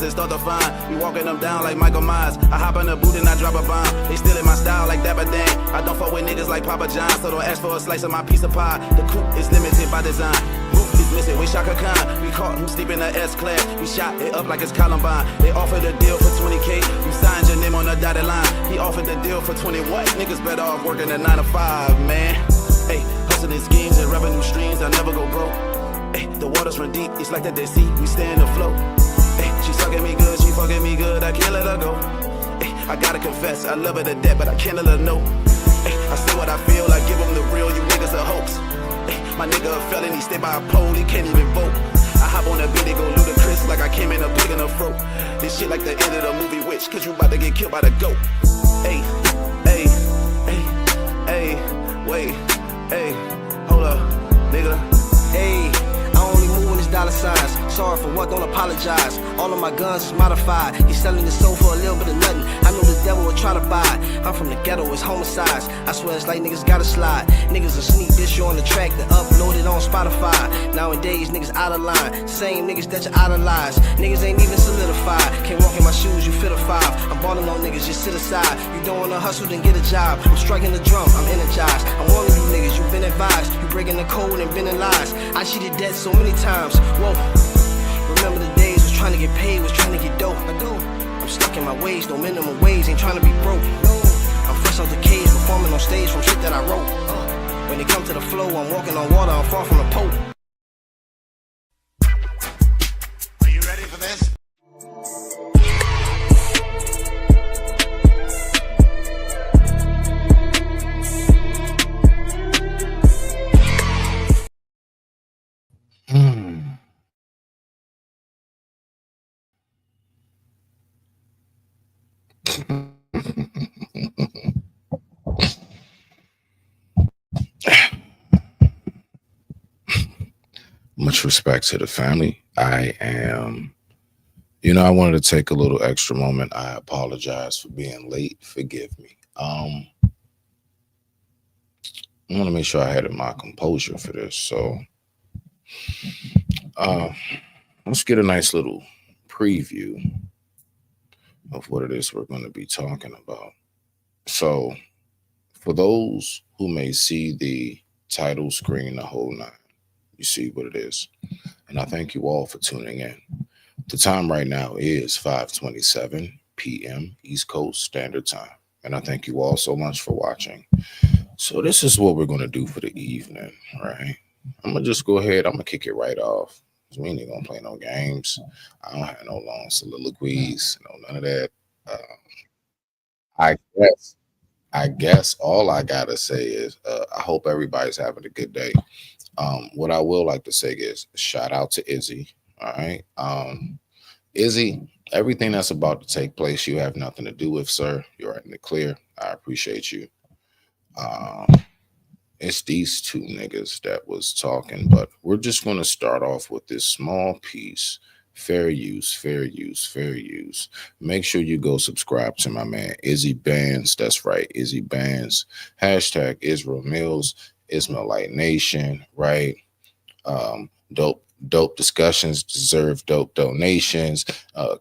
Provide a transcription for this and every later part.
and start to find. We walking them down like Michael Myers. I hop in the boot and I drop a bomb. They stealing my style like Dapper Dan. I don't fuck with niggas like Papa John, so don't ask for a slice of my piece of pie. The coupe is limited by design. Roof is missing with Shaka Khan. We caught him sleeping in the S-Class. We shot it up like it's Columbine. They offered a deal for 20K. You signed your name on the dotted line. He offered the deal for 20 what? Niggas better off working a 9 to 5, man. Hey, hustling schemes and revenue streams, I never go broke. Hey, the waters run deep, it's like the Dead Sea, we stay in the flow. Hey, she sucking me good, she fucking me good, I can't let her go. Hey, I gotta confess, I love her to death, but I can't let her know. Hey, I say what I feel, I give them the real, you niggas a hoax. Hey, my nigga a felon, he stay by a pole, he can't even vote. I hop on the beat, they go ludicrous, like I came in a pig in a throat. This shit like the end of the movie Witch, cause you about to get killed by the goat. Hey, hey, hey, hey, wait, hey, hold up, nigga. Hey, I only move when it's dollar signs. Sorry for what, don't apologize. All of my guns is modified. He's selling his soul for a little bit of nothing. I know the devil will try to buy. I'm from the ghetto, it's homicides. I swear it's like niggas gotta slide. Niggas will sneak this show on the track to upload it on Spotify. Nowadays, niggas out of line. Same niggas that you idolize. Niggas ain't even solidified. Can't walk in my shoes, you fit a 5. I'm balling on niggas, just sit aside. You don't wanna hustle, then get a job. I'm striking the drum, I'm energized. I'm warning you niggas, you've been advised. You breaking the code and bending lies. I cheated dead so many times. Whoa. Remember the days, was trying to get paid, was trying to get dope. I'm stuck in my ways, no minimum wage, ain't trying to be broke. I'm fresh out the cage, performing on stage from shit that I wrote. When it comes to the flow, I'm walking on water, I'm far from the Pope. Are you ready for this? Much respect to the family. I wanted to take a little extra moment. I apologize for being late. Forgive me. I want to make sure I had my composure for this. So let's get a nice little preview of what it is we're going to be talking about. So for those who may see the title screen, the whole nine, you see what it is. And I thank you all for tuning in. The time right now is 5:27 p.m. East Coast Standard Time. And I thank you all so much for watching. So this is what we're going to do for the evening, right? I'm going to just go ahead. I'm going to kick it right off. We ain't going to play no games. I don't have no long soliloquies, none of that. I guess all I got to say is I hope everybody's having a good day. What I will like to say is shout out to Izzy. All right. Izzy, everything that's about to take place, you have nothing to do with, sir. You're in the clear. I appreciate you. It's these two niggas that was talking, but we're just going to start off with this small piece. Fair use, fair use, fair use. Make sure you go subscribe to my man, Izzy Bands. That's right, Izzy Bands. Hashtag Israel Mills, Ismailite Nation, right? Dope discussions deserve dope donations.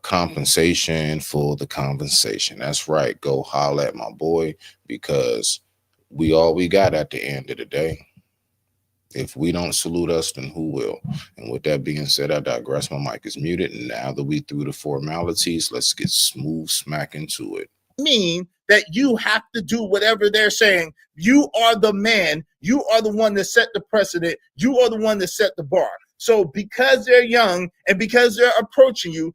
Compensation for the compensation. That's right. Go holler at my boy, because we all we got at the end of the day. If we don't salute us, then who will? And with that being said, I digress. My mic is muted. And now that we through the formalities, let's get smooth smack into it. Mean that you have to do whatever they're saying. You are the man. You are the one that set the precedent. You are the one that set the bar. So because they're young and because they're approaching you,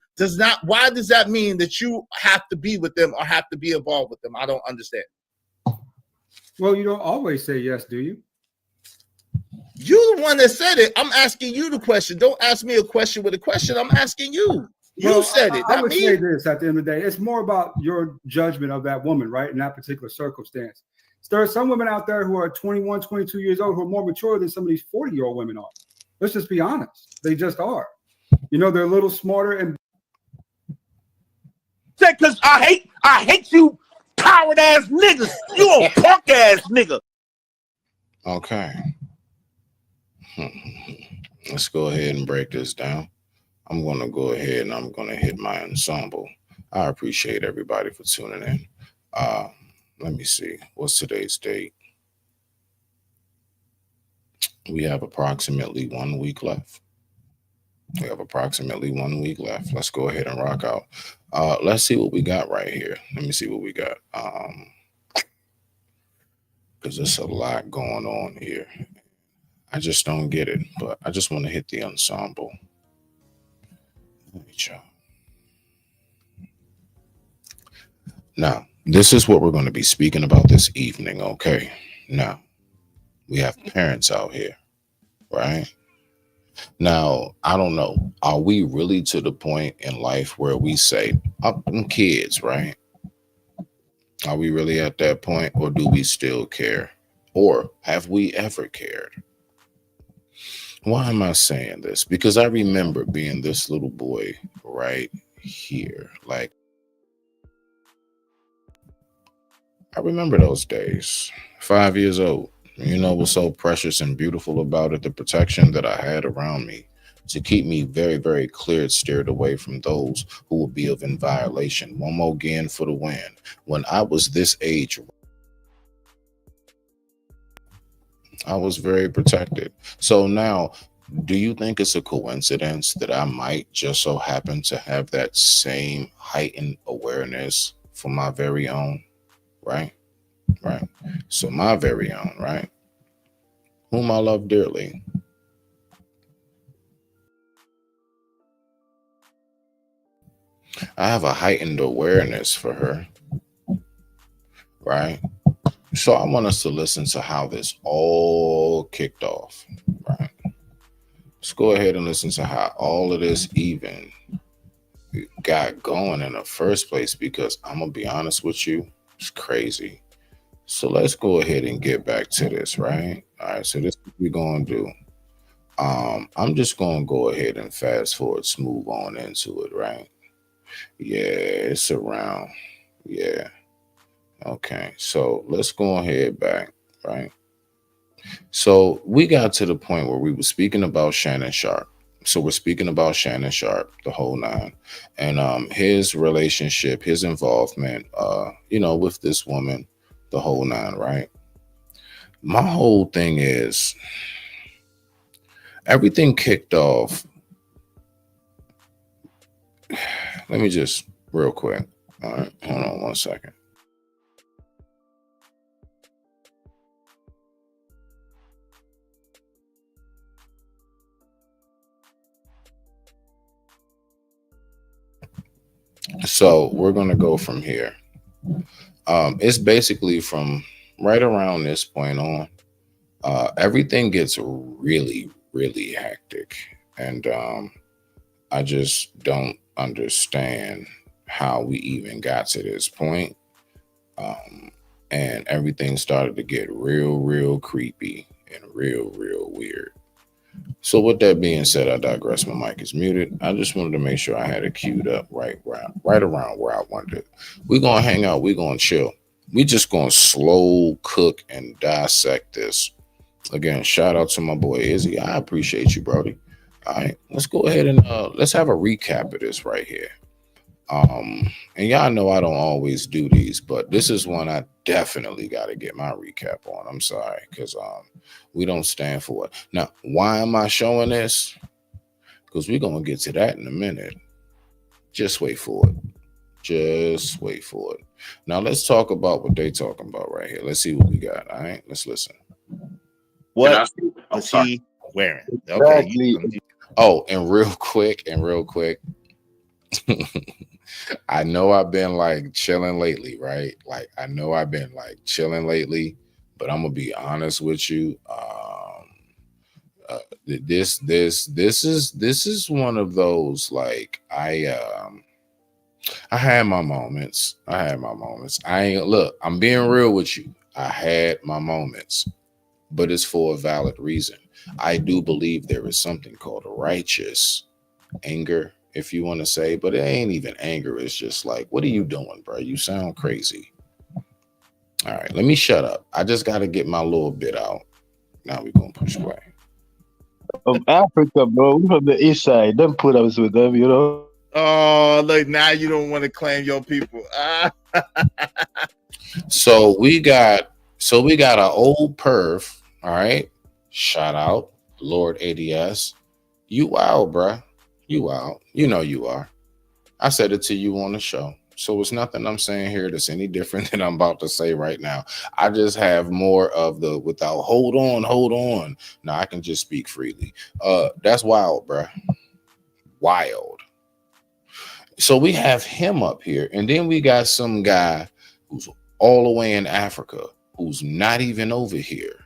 why does that mean that you have to be with them or have to be involved with them? I don't understand. Well, you don't always say yes, do you? You're the one that said it. I'm asking you the question. Don't ask me a question with a question. I'm asking you. You said it. I would say this at the end of the day. It's more about your judgment of that woman, right, in that particular circumstance. There are some women out there who are 21, 22 years old who are more mature than some of these 40-year-old women are. Let's just be honest. They just are. They're a little smarter and because I hate you coward ass niggas. You a punk ass nigga. Okay. Let's go ahead and break this down. I'm going to go ahead and I'm going to hit my ensemble. I appreciate everybody for tuning in. Let me see. What's today's date? We have approximately 1 week left. Let's go ahead and rock out. Let's see what we got right here. Let me see what we got. Because there's a lot going on here. I just don't get it, but I just want to hit the ensemble. Now, this is what we're going to be speaking about this evening, okay? Now, we have parents out here, right? Now, I don't know. Are we really to the point in life where we say, I'm kids, right? Are we really at that point, or do we still care? Or have we ever cared? Why am I saying this? Because I remember being this little boy right here. Like, I remember those days, 5 years old. You know what's so precious and beautiful about it? The protection that I had around me to keep me very, very clear, steered away from those who would be in violation. One more again for the win. When I was this age, I was very protected. So now, do you think it's a coincidence that I might just so happen to have that same heightened awareness for my very own? Right? Right. So my very own, right? Whom I love dearly. I have a heightened awareness for her. Right? So I want us to listen to how this all kicked off. Right? Let's go ahead and listen to how all of this even got going in the first place, because I'm going to be honest with you, it's crazy. So let's go ahead and get back to this, right? All right, so this is what we're going to do. I'm just going to go ahead and fast forward, smooth on into it, right? Yeah, it's around. Yeah. Okay, so let's go ahead back, right? So we got to the point where we were speaking about Shannon Sharp. So we're speaking about Shannon Sharp, the whole nine, and his relationship, his involvement, with this woman, the whole nine, right? My whole thing is everything kicked off. Let me just real quick. All right, hold on 1 second. So we're going to go from here. It's basically from right around this point on, everything gets really, really hectic. And I just don't understand how we even got to this point. And everything started to get real, real creepy and real, real weird. So with that being said, I digress. My mic is muted. I just wanted to make sure I had it queued up right around where I wanted it. We're going to hang out. We're going to chill. We just going to slow cook and dissect this. Again, shout out to my boy Izzy. I appreciate you, Brody. All right, let's go ahead and let's have a recap of this right here. And y'all know I don't always do these, but this is one I definitely got to get my recap on. I'm sorry, because we don't stand for it. Now, why am I showing this? Because we're going to get to that in a minute. Just wait for it. Just wait for it. Now, let's talk about what they're talking about right here. Let's see what we got. All right, let's listen. What is he wearing? Okay. Oh, and real quick. I know I've been like chilling lately, right? Like I know I've been like chilling lately, but I'm gonna be honest with you. This is one of those, like I had my moments. I'm being real with you. I had my moments, but it's for a valid reason. I do believe there is something called a righteous anger, if you want to say, but it ain't even anger. It's just like, what are you doing, bro? You sound crazy. All right, let me shut up. I just got to get my little bit out. Now we're going to push play. from Africa, bro. We from the east side. Don't put us with them, you know. Oh, look, now you don't want to claim your people. So we got an old perv, all right? Shout out, Lord ADS. You wild, bruh. You wild. You know you are. I said it to you on the show. So it's nothing I'm saying here that's any different than I'm about to say right now. I just have more of the without hold on. Now I can just speak freely. That's wild, bruh. Wild. So we have him up here, and then we got some guy who's all the way in Africa, who's not even over here.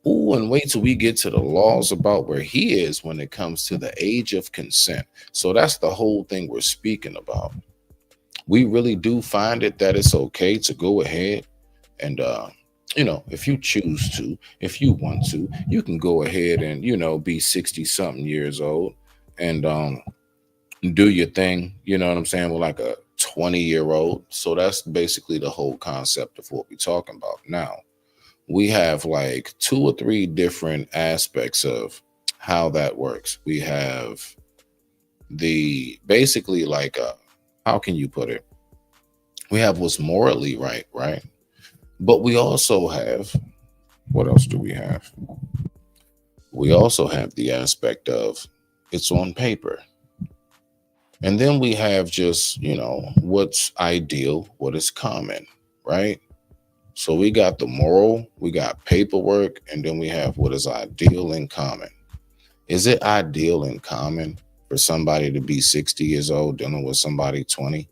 Ooh, and wait till we get to the laws about where he is when it comes to the age of consent. So that's the whole thing we're speaking about. We really do find it that it's okay to go ahead and, you know, if you choose to, if you want to, you can go ahead and, you know, be 60 something years old and do your thing, you know what I'm saying, with like a 20-year-old. So that's basically the whole concept of what we're talking about. Now, we have like 2 or 3 different aspects of how that works. We have the basically like how can you put it? We have what's morally right? But we also have, what else do we have? We also have the aspect of it's on paper. And then we have just, you know, what's ideal, what is common, right? So we got the moral, we got paperwork, and then we have what is ideal and common. Is it ideal and common for somebody to be 60 years old dealing with somebody 20?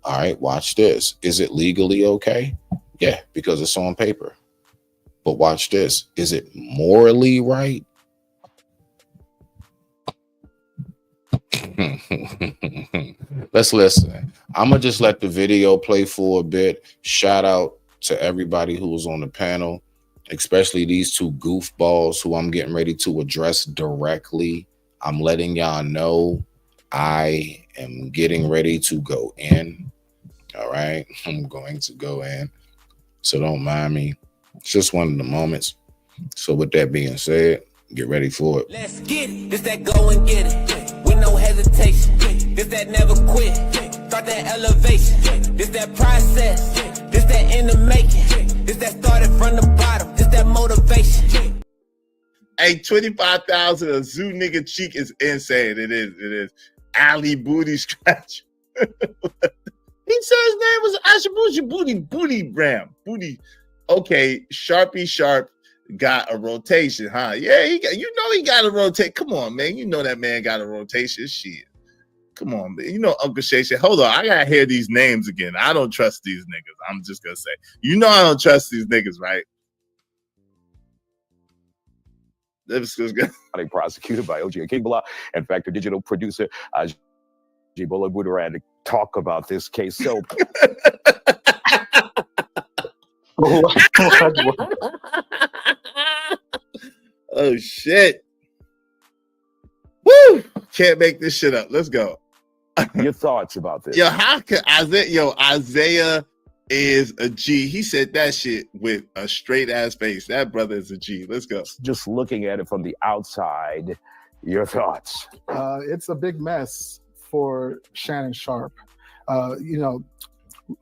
All right, watch this. Is it legally okay? Yeah, because it's on paper. But watch this. Is it morally right? Let's listen. I'm gonna just let the video play for a bit. Shout out to everybody who was on the panel, especially these 2 goofballs who I'm getting ready to address directly. I'm letting y'all know I am getting ready to go in. All right, I'm going to go in, so don't mind me. It's just one of the moments. So with that being said, get ready for it. Let's get it. This that go and get it. With no hesitation. This that never quit. Start that elevation. This that process. This that in the making. This that started from the bottom. This that motivation. Hey, 25,000 a zoo nigga cheek is insane. It is. Ali Booty Scratch. He said his name was Ashabushi Booty Ram. Booty. Okay, Sharpie Sharp got a rotation, huh? Yeah, he got a rotation. Come on, man. You know that man got a rotation. Shit. Come on, man. You know Uncle Shay. Hold on, I gotta hear these names again. I don't trust these niggas. I'm just gonna say. You know I don't trust these niggas, right? This was good. Prosecuted by OJ Kingbola and Factor Digital producer Jibola Budaran to talk about this case. So oh shit. Woo! Can't make this shit up. Let's go. your thoughts about this? Yo, how could Isaiah is a G. He said that shit with a straight ass face. That brother is a G. Let's go. Just looking at it from the outside, your thoughts? It's a big mess for Shannon Sharp. You know,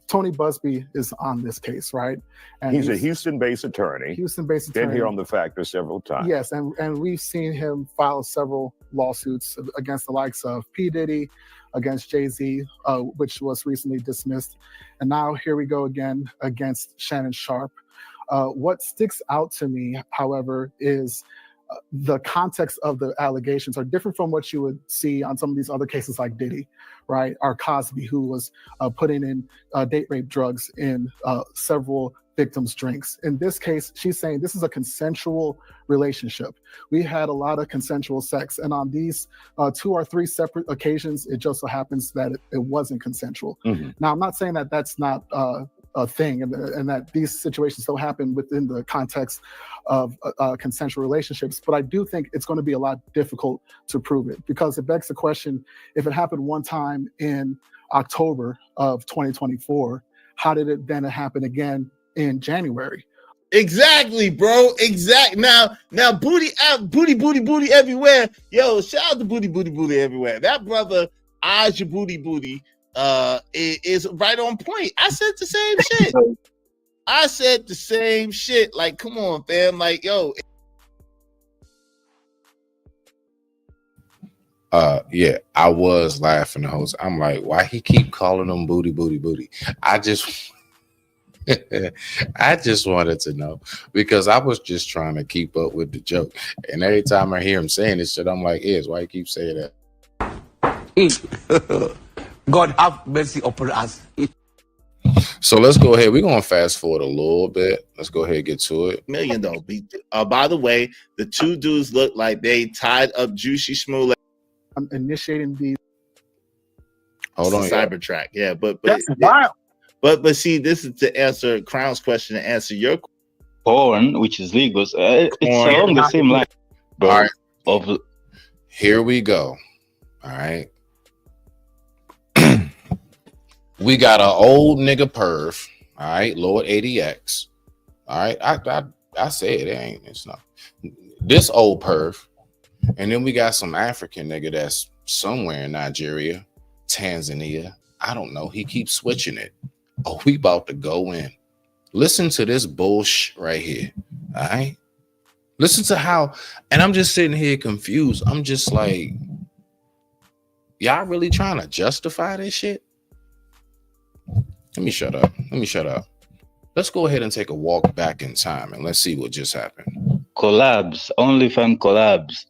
Tony Busby is on this case, right? And he's a Houston-based attorney. Houston-based attorney. Been here on The Factor several times. Yes, and we've seen him file several lawsuits against the likes of P. Diddy, against Jay-Z, which was recently dismissed. And now here we go again against Shannon Sharp. What sticks out to me, however, is the context of the allegations are different from what you would see on some of these other cases like Diddy, right? Or Cosby, who was putting in date rape drugs in several victims' drinks. In this case, she's saying this is a consensual relationship. We had a lot of consensual sex, and on these 2 or 3 separate occasions, it just so happens that it wasn't consensual. Mm-hmm. Now, I'm not saying that that's not a thing and that these situations still happen within the context of consensual relationships, but I do think it's going to be a lot difficult to prove it, because it begs the question, if it happened one time in October of 2024, how did it then happen again in January? Exactly, bro. Exact. Now, booty everywhere. Yo, shout out to booty everywhere. That brother, Aja booty, is right on point. I said the same shit. I said the same shit. Like, come on, fam. Like, yo. Yeah, I was laughing the whole time. I'm like, why he keep calling them booty? I just wanted to know, because I was just trying to keep up with the joke. And every time I hear him saying this shit, I'm like, why you keep saying that? God have mercy upon us. So let's go ahead. We're gonna fast forward a little bit. Let's go ahead and get to it. Million though. By the way, the two dudes look like they tied up Juicy Smooth. I'm initiating the Hold on, Cybertrack. Yeah, but That's wild. But see, this is to answer Crown's question, to answer your Porn, which is legal, it's along the same line. All right. Of Here we go. All right. We got an old nigga perv. All right, Lord ADX. All right, I say it's not this old perv. And then we got some African nigga that's somewhere in Nigeria, Tanzania. I don't know. He keeps switching it. Oh, we about to go in. Listen to this bullshit right here. All right. Listen to how, and I'm just sitting here confused. I'm just like, y'all really trying to justify this shit? Let me shut up. Let's go ahead and take a walk back in time and let's see what just happened. collabs, OnlyFans collabs.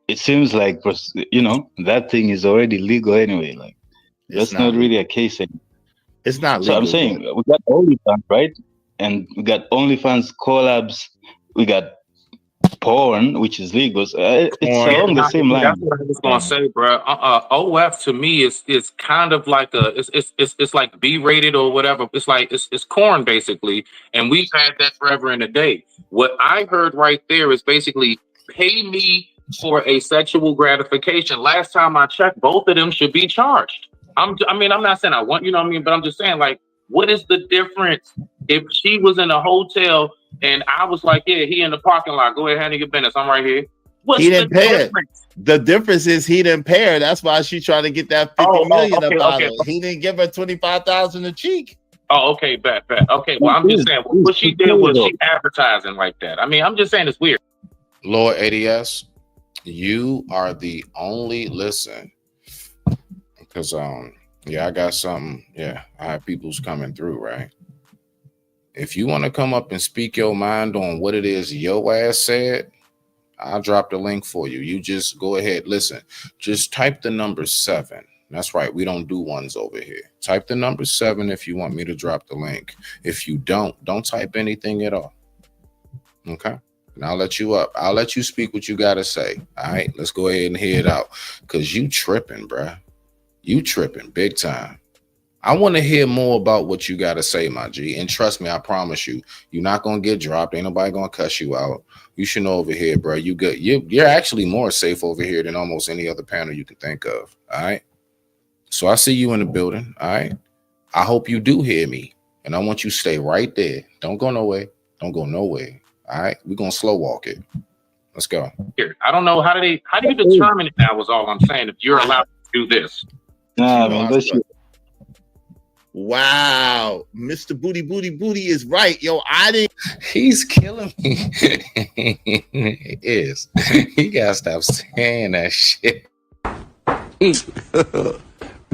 It seems like, that thing is already legal anyway. Like, that's not really a case anymore. It's not legal. So I'm saying we got OnlyFans, right? And we got OnlyFans collabs. We got porn, which is legal. So it's along the same line. That's what I was gonna say, bro. OF to me is kind of like it's like B-rated or whatever. It's like it's corn basically, and we've had that forever and a day. What I heard right there is basically pay me for a sexual gratification. Last time I checked, both of them should be charged. I'm not saying I want, but I'm just saying, like, what is the difference if she was in a hotel and I was like, yeah, he in the parking lot, go ahead, handle your business, I'm right here. What's he didn't the pay difference? it. The difference is he didn't pay her. That's why she tried to get that 50 million about it. He didn't give her 25,000 a cheek. Oh, okay, bet. Okay, well, I'm just saying, what she did was she advertising like that. I'm just saying it's weird. Lord ADS, you are the only because I got something. Yeah, I have people's coming through, right? If you want to come up and speak your mind on what it is your ass said, I'll drop the link for you. You just go ahead, listen. Just type the number 7. That's right. We don't do ones over here. Type the number 7 if you want me to drop the link. If you don't type anything at all. Okay. And I'll let you up. I'll let you speak what you got to say. All right. Let's go ahead and hear it out. Because you tripping, bruh. You tripping big time. I want to hear more about what you got to say, my G. And trust me, I promise you, you're not going to get dropped. Ain't nobody going to cuss you out. You should know over here, bro. You good. You're actually more safe over here than almost any other panel you can think of. All right. So I see you in the building. All right. I hope you do hear me. And I want you to stay right there. Don't go nowhere. Don't go nowhere. All right. We're going to slow walk it. Let's go. Here, I don't know. How do you determine it now is all I'm saying. If you're allowed to do this. Nah, man, wow, Mr. Booty is right. Yo, I didn't. He's killing me. He is. He gotta stop saying that shit.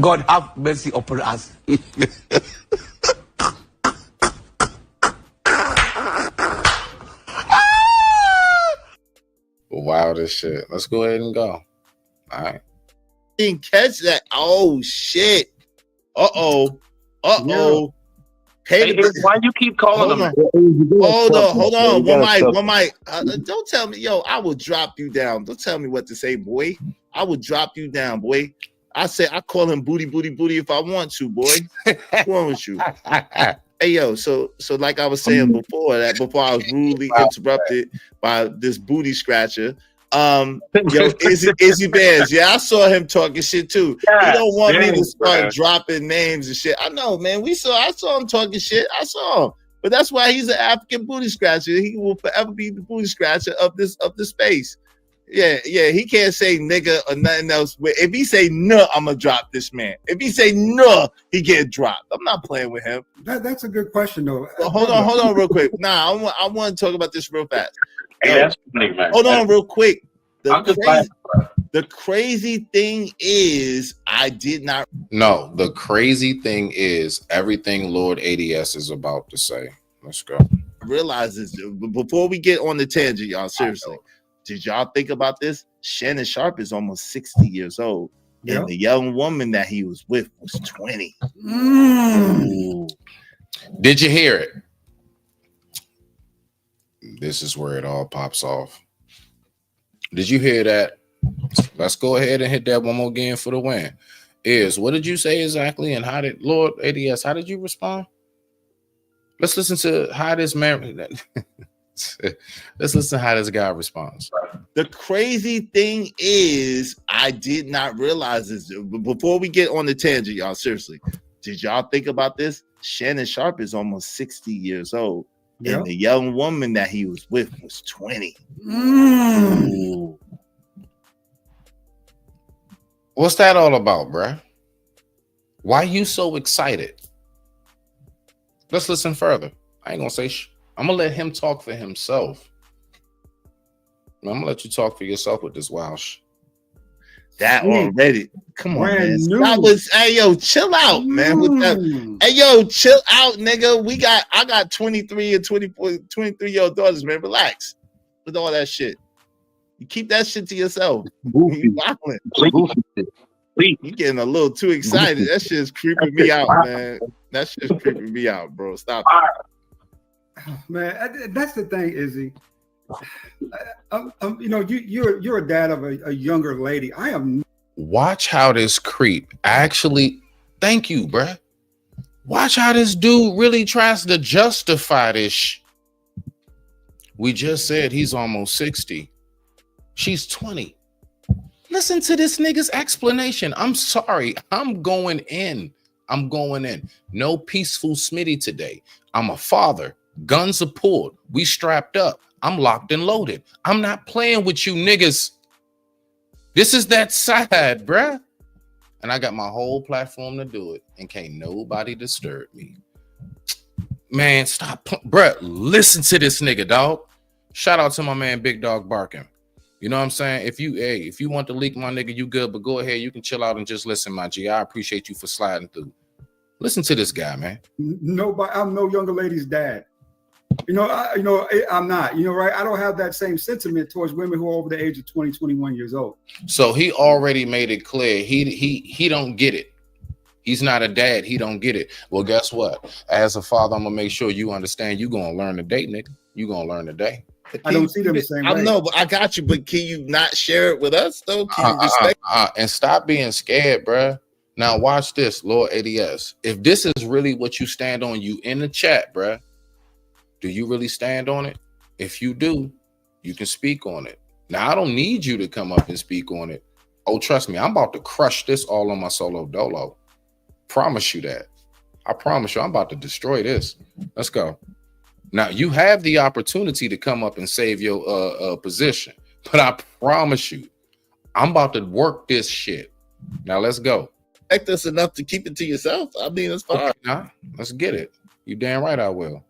God have mercy upon us. Wow, this shit. Let's go ahead and go. All right. Didn't catch that. Oh shit. Uh-oh. Hey, why you keep calling them? Hold on. One mic. Don't tell me, yo, I will drop you down. Don't tell me what to say, boy. I will drop you down, boy. I call him booty if I want to, boy. What's wrong with you? Hey, yo, so like I was saying before I was rudely interrupted by this booty scratcher. Izzy Bears, yeah, I saw him talking shit too. He don't want me to start dropping names and shit. I know, man. I saw him talking shit. I saw him. But that's why he's an African booty scratcher. He will forever be the booty scratcher of the space. Yeah, he can't say nigga or nothing else. If he say no, I'm gonna drop this man. If he say no, he get dropped. I'm not playing with him. That's a good question though. Well, hold on real quick. Nah, I want to talk about this real fast. Hey, that's funny, man. Hold on real quick. The The crazy thing is, I did not. No, the crazy thing is everything Lord ADS is about to say. Let's go. Realize this before we get on the tangent, y'all. Seriously, did y'all think about this? Shannon Sharp is almost 60 years old, and the young woman that he was with was 20. Did you hear it? This is where it all pops off. Did you hear that? Let's go ahead and hit that one more again for the win. What did you say exactly? And how did Lord ADS, how did you respond? Let's listen to how this man let's listen to how this guy responds. The crazy thing is, I did not realize this before we get on the tangent, y'all. Seriously, did y'all think about this? Shannon Sharp is almost 60 years old, and the young woman that he was with was 20. What's that all about, bruh? Why you so excited? Let's listen further. I ain't gonna say I'm gonna let him talk for himself. I'm gonna let you talk for yourself with this wild That already. Come on, man. New. That was, hey, yo, chill out, man. With that, hey, yo, chill out, nigga. I got 23 and 24, 23-year-old daughters, man. Relax with all that shit. You keep that shit to yourself. You getting a little too excited. That shit's creeping me out, man. That shit's creeping me out, bro. Stop. Man, that's the thing, Izzy. You know, you're a dad of a younger lady. I am. Watch how this creep actually. Thank you, bruh. Watch how this dude really tries to justify this. We just said he's almost 60. She's 20. Listen to this nigga's explanation. I'm sorry. I'm going in. No peaceful Smitty today. I'm a father. Guns are pulled. We strapped up. I'm locked and loaded. I'm not playing with you niggas. This is that side, bruh. And I got my whole platform to do it. And can't nobody disturb me. Man, stop. Bruh, listen to this nigga, dog. Shout out to my man, Big Dog Barking. You know what I'm saying? If you want to leak, my nigga, you good. But go ahead. You can chill out and just listen, my G. I appreciate you for sliding through. Listen to this guy, man. Nobody. I'm no younger lady's dad. I'm not. Right? I don't have that same sentiment towards women who are over the age of 20, 21 years old. So he already made it clear. He don't get it. He's not a dad. He don't get it. Well, guess what? As a father, I'm gonna make sure you understand. You gonna learn today, nigga. You gonna learn today. I don't see them the same way. I know, but I got you. But can you not share it with us, though? Can you respect? And stop being scared, bruh. Now watch this, Lord ADS. If this is really what you stand on, you in the chat, bruh. Do you really stand on it? If you do, you can speak on it. Now, I don't need you to come up and speak on it. Oh, trust me, I'm about to crush this all on my solo dolo. Promise you that. I promise you, I'm about to destroy this. Let's go. Now, you have the opportunity to come up and save your position, but I promise you, I'm about to work this shit. Now, let's go. Respect us enough to keep it to yourself. I mean, it's fine. Okay, nah, let's get it. You damn right I will.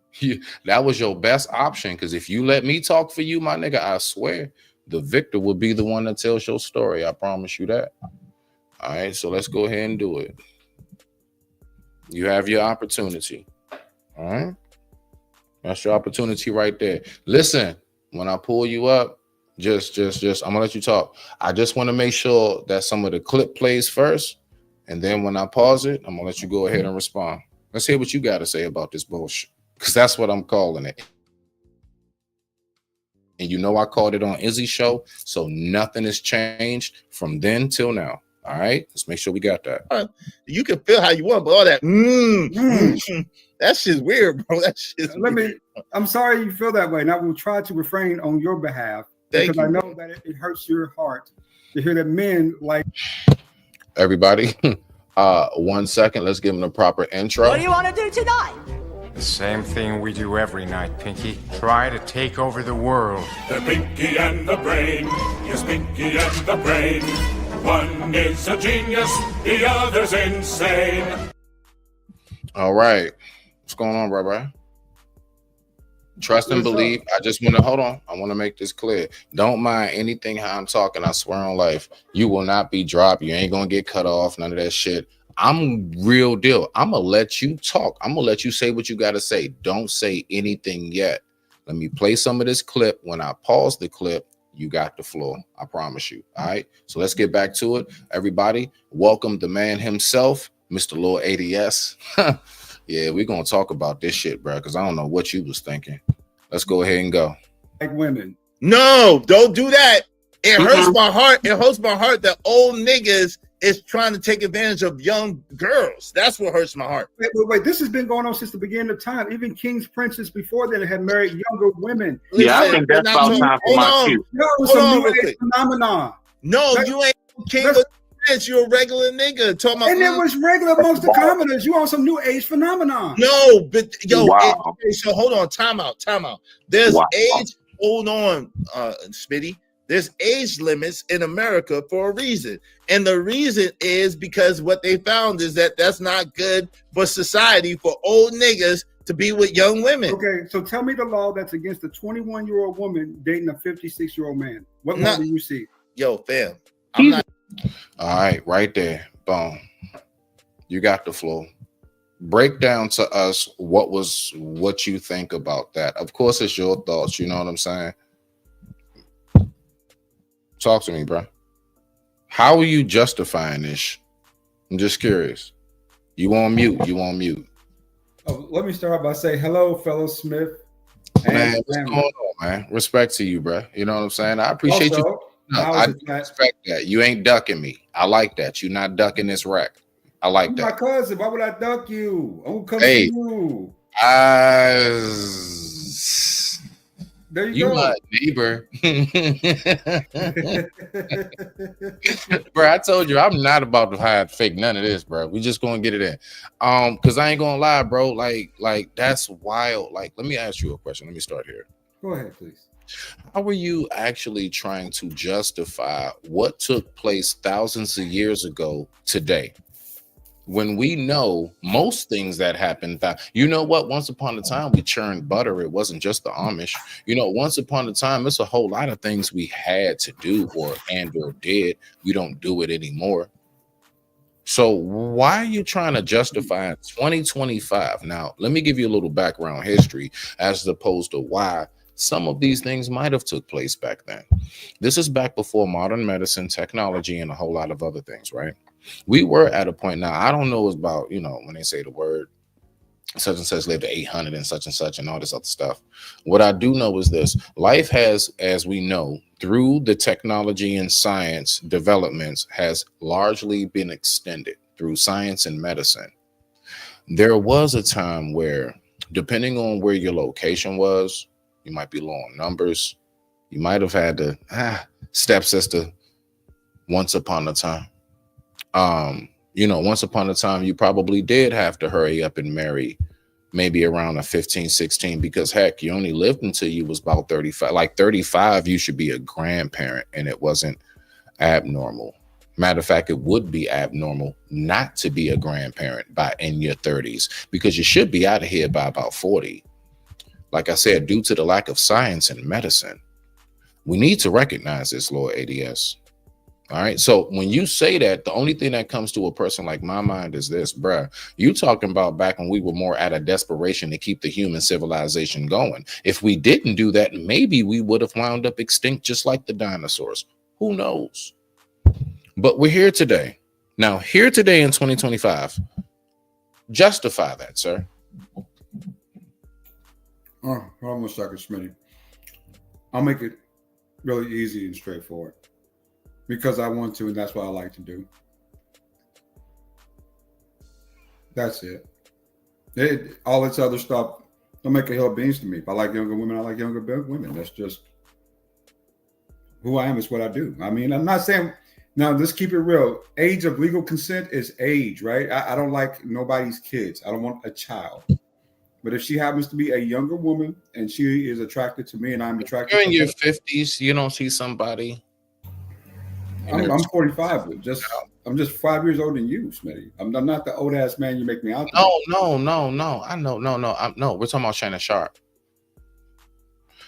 That was your best option, because if you let me talk for you, my nigga, I swear the victor will be the one that tells your story. I promise you that. All right, so let's go ahead and do it. You have your opportunity. All right, that's your opportunity right there. Listen, when I pull you up, just I'm gonna let you talk. I just want to make sure that some of the clip plays first, and then when I pause it, I'm gonna let you go ahead and respond. Let's hear what you got to say about this bullshit. Because that's what I'm calling it. And you know I called it on Izzy's show, so nothing has changed from then till now. All right? Let's make sure we got that. You can feel how you want, but all that, that shit's weird, bro. That shit's weird. I'm sorry you feel that way, and I will try to refrain on your behalf. Thank you. I know that it hurts your heart to hear that men like... Everybody, 1 second. Let's give them the proper intro. What do you want to do tonight? The same thing we do every night, Pinky. Try to take over the world. The Pinky and the Brain. Yes, Pinky and the Brain. One is a genius, the other's insane. All right. What's going on, bro? Trust and believe. I just want to hold on. I want to make this clear. Don't mind anything how I'm talking. I swear on life, you will not be dropped. You ain't gonna get cut off. None of that shit. I'm real deal. I'm gonna let you talk. I'm gonna let you say what you gotta say. Don't say anything yet. Let me play some of this clip. When I pause the clip, you got the floor. I promise you. All right. So let's get back to it. Everybody, welcome the man himself, Mr. Lord ADS. Yeah, we're gonna talk about this shit, bro, because I don't know what you was thinking. Let's go ahead and go. Like women. No, don't do that. It hurts my heart. It hurts my heart that old niggas is trying to take advantage of young girls. That's what hurts my heart. Wait. This has been going on since the beginning of time. Even kings, princes before then had married younger women. Yeah, I think that's about time for my cue. No, it was a new age phenomenon. No, you ain't king of prince. You're a regular nigga. Talking about, and it was regular amongst the commoners. You on some new age phenomenon. No, but yo, Wow. so hold on, time out. There's age. Hold on, Smitty. There's age limits in America for a reason. And the reason is because what they found is that that's not good for society for old niggas to be with young women. Okay, so tell me the law that's against a 21-year-old woman dating a 56-year-old man. What law do you see? Yo, fam, I'm not. All right, right there. Boom. You got the floor. Break down to us what you think about that. Of course, it's your thoughts. You know what I'm saying? Talk to me, bro. How are you justifying this? I'm just curious. You on mute. Oh, let me start by saying hello, fellow Smith. Man, what's going on, man? Respect to you, bro. You know what I'm saying? I appreciate Also, you. No, I respect that. You ain't ducking me. I like that. You're not ducking this wreck. I like that. My cousin, why would I duck you? I'm gonna come Hey, to you. There you go. My neighbor. Bro, I told you I'm not about to hide fake none of this, bro. We just gonna get it in. Because I ain't gonna lie, bro. Like that's wild. Like, let me ask you a question. Let me start here. Go ahead, please. How are you actually trying to justify what took place thousands of years ago today? When we know most things that happened, you know what? Once upon a time, we churned butter. It wasn't just the Amish. You know, once upon a time, it's a whole lot of things we had to do or did. We don't do it anymore. So why are you trying to justify 2025? Now, let me give you a little background history as opposed to why some of these things might have took place back then. This is back before modern medicine, technology, and a whole lot of other things, right? We were at a point now, I don't know about, you know, when they say the word such and such lived to 800 and such and all this other stuff. What I do know is this: life has, as we know, through the technology and science developments, has largely been extended through science and medicine. There was a time where, depending on where your location was, you might be low on numbers. You might have had to stepsister once upon a time. You know, once upon a time, you probably did have to hurry up and marry maybe around a 15, 16, because heck, you only lived until you was about 35. Like 35, you should be a grandparent, and it wasn't abnormal. Matter of fact, it would be abnormal not to be a grandparent in your 30s, because you should be out of here by about 40. Like I said, due to the lack of science and medicine, we need to recognize this, Lord ADS. All right. So when you say that, the only thing that comes to a person like my mind is this, bruh. You talking about back when we were more out of desperation to keep the human civilization going. If we didn't do that, maybe we would have wound up extinct just like the dinosaurs. Who knows? But we're here today. Now, here today in 2025. Justify that, sir. Oh, hold on a second, Smitty. I'll make it really easy and straightforward. Because I want to, and that's what I like to do. That's it. All this other stuff don't make a hill of beans to me. If I like younger women, I like younger women. That's just who I am. It's what I do. I mean, I'm not saying, now let's keep it real. Age of legal consent is age, right? I don't like nobody's kids. I don't want a child. But if she happens to be a younger woman and she is attracted to me and I'm attracted You're to in your her, 50s. You don't see somebody. I'm 45, but I'm just 5 years older than you, Smitty. I'm not the old ass man you make me out to be. No. I know. No. We're talking about Shannon Sharp.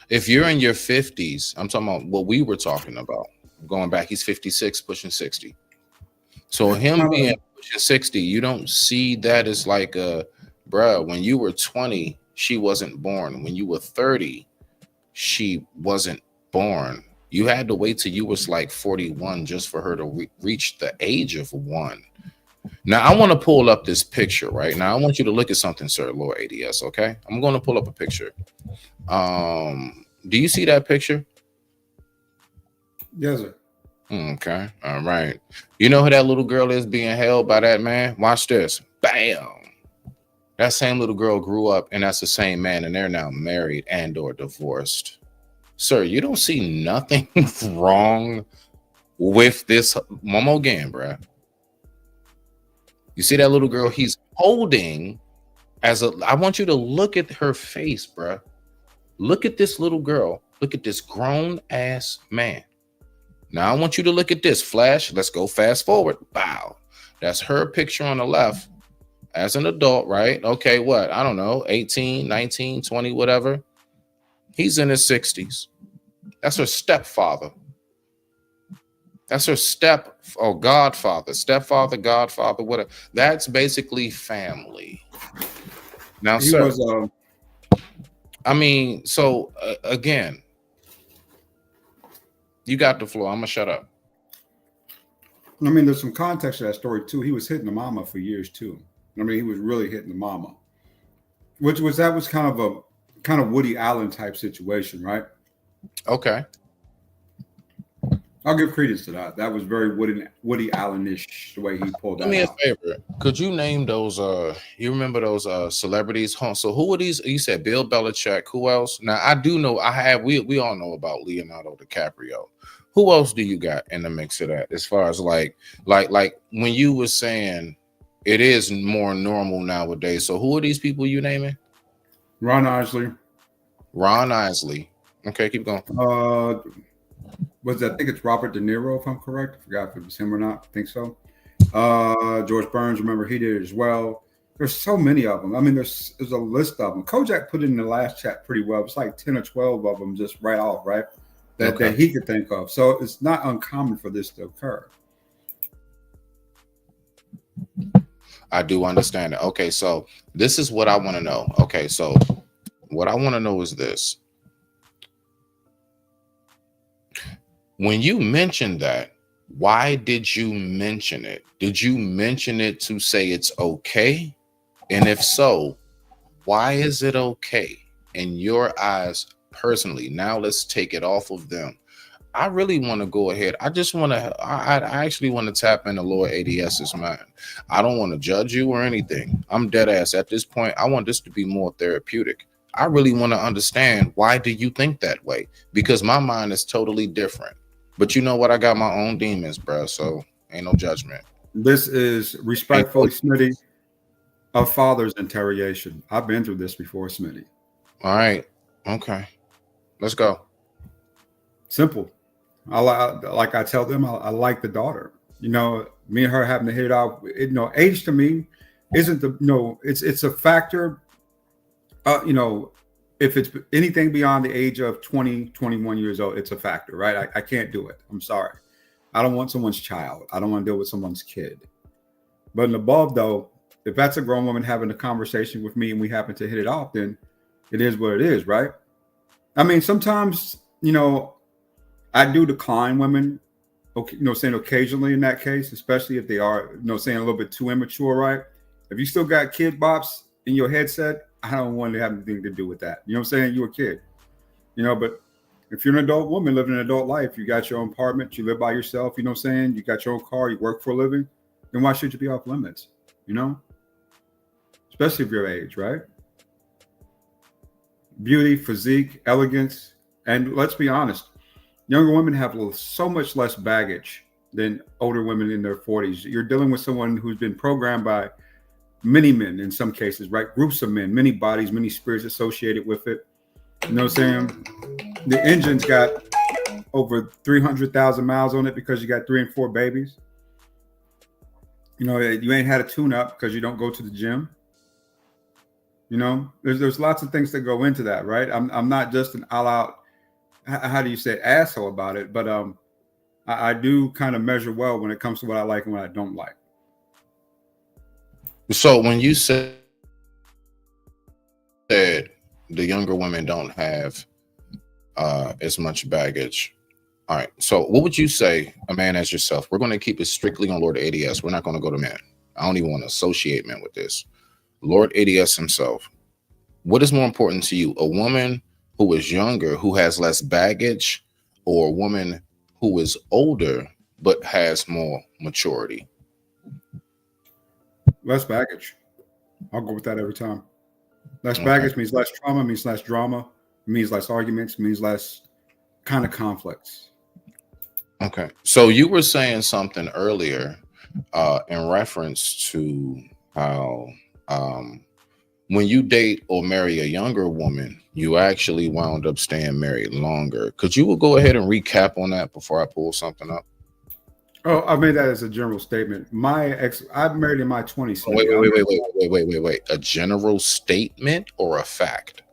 If you're in your 50s, I'm talking about what we were talking about. Going back, he's 56, pushing 60. So him being pushing 60, you don't see that as like bruh, when you were 20, she wasn't born. When you were 30, she wasn't born. You had to wait till you was like 41 just for her to reach the age of 1. Now, I want to pull up this picture right now. I want you to look at something, sir, Lord ADS, okay? I'm going to pull up a picture. Do you see that picture? Yes, sir. Okay, all right. You know who that little girl is being held by that man? Watch this. Bam. That same little girl grew up, and that's the same man, and they're now married and or divorced. Sir, you don't see nothing wrong with this. One more again, bruh. You see that little girl he's holding I want you to look at her face, bruh. Look at this little girl. Look at this grown ass man. Now I want you to look at this flash. Let's go fast forward. Wow. That's her picture on the left as an adult, right? Okay, what? I don't know, 18, 19, 20, whatever. He's in his 60s. That's her stepfather. That's her godfather, stepfather, godfather, whatever. That's basically family. Now, sir, I mean, so again, you got the floor. I'm gonna shut up. I mean, there's some context to that story too. He was hitting the mama for years too. I mean, he was really hitting the mama, which was kind of Woody Allen type situation, right? Okay. I'll give credence to that. That was very Woody Allen-ish the way he pulled that. Do me out. a favor. Could you name those? You remember those celebrities? So who are these? You said Bill Belichick. Who else? Now I do know. We all know about Leonardo DiCaprio. Who else do you got in the mix of that? As far as like when you were saying it is more normal nowadays. So who are these people you naming? Ron Isley. Ron Isley. Okay, keep going. I think it's Robert De Niro, if I'm correct. I forgot if it was him or not. I think so. George Burns, remember he did it as well. There's so many of them. I mean, there's a list of them. Kojak put it in the last chat pretty well. It's like 10 or 12 of them just right off, right? That he could think of. So it's not uncommon for this to occur. I do understand it. Okay, so this is what I want to know. Okay, so what I want to know is this. When you mentioned that, why did you mention it? Did you mention it to say it's okay? And if so, why is it okay in your eyes personally? Now let's take it off of them. I really want to go ahead. I actually want to tap into Lord ADS's mind. I don't want to judge you or anything. I'm dead ass at this point. I want this to be more therapeutic. I really want to understand, why do you think that way? Because my mind is totally different. But you know what? I got my own demons, bro. So ain't no judgment. This is respectfully, Smitty, a father's interrogation. I've been through this before, Smitty. All right. Okay. Let's go. Simple. Like I tell them, I like the daughter. You know, me and her having to hit it out. Age to me isn't it's a factor. If it's anything beyond the age of 20, 21 years old, it's a factor, right? I can't do it. I'm sorry. I don't want someone's child. I don't want to deal with someone's kid. But in above, though, if that's a grown woman having a conversation with me and we happen to hit it off, then it is what it is, right? I mean, sometimes, I do decline women, saying occasionally in that case, especially if they are, saying a little bit too immature, right? If you still got kid bops in your headset, I don't want to have anything to do with that. You know what I'm saying? You're a kid, but if you're an adult woman living an adult life, you got your own apartment, you live by yourself, you know what I'm saying? You got your own car, you work for a living, then why should you be off limits? Especially if you're age, right? Beauty, physique, elegance, and let's be honest, younger women have so much less baggage than older women in their 40s. You're dealing with someone who's been programmed by many men in some cases, right? Groups of men, many bodies, many spirits associated with it. You know what I'm saying? The engine's got over 300,000 miles on it because you got 3 and 4 babies. You know, you ain't had a tune-up because you don't go to the gym. You know, there's lots of things that go into that, right? I'm not just an all-out, how do you say, asshole about it, but I do kind of measure well when it comes to what I like and what I don't like. So when you said the younger women don't have as much baggage, all right. So what would you say, a man as yourself? We're going to keep it strictly on Lord ADS. We're not going to go to men. I don't even want to associate men with this. Lord ADS himself. What is more important to you? A woman who is younger, who has less baggage, or a woman who is older but has more maturity? Less baggage. I'll go with that every time. Less baggage means less trauma, means less drama, means less arguments, means less kind of conflicts. Okay. So you were saying something earlier in reference to how when you date or marry a younger woman, you actually wound up staying married longer. Could you go ahead and recap on that before I pull something up? Oh, I made that as a general statement. I married in my 20s. Wait. A general statement or a fact?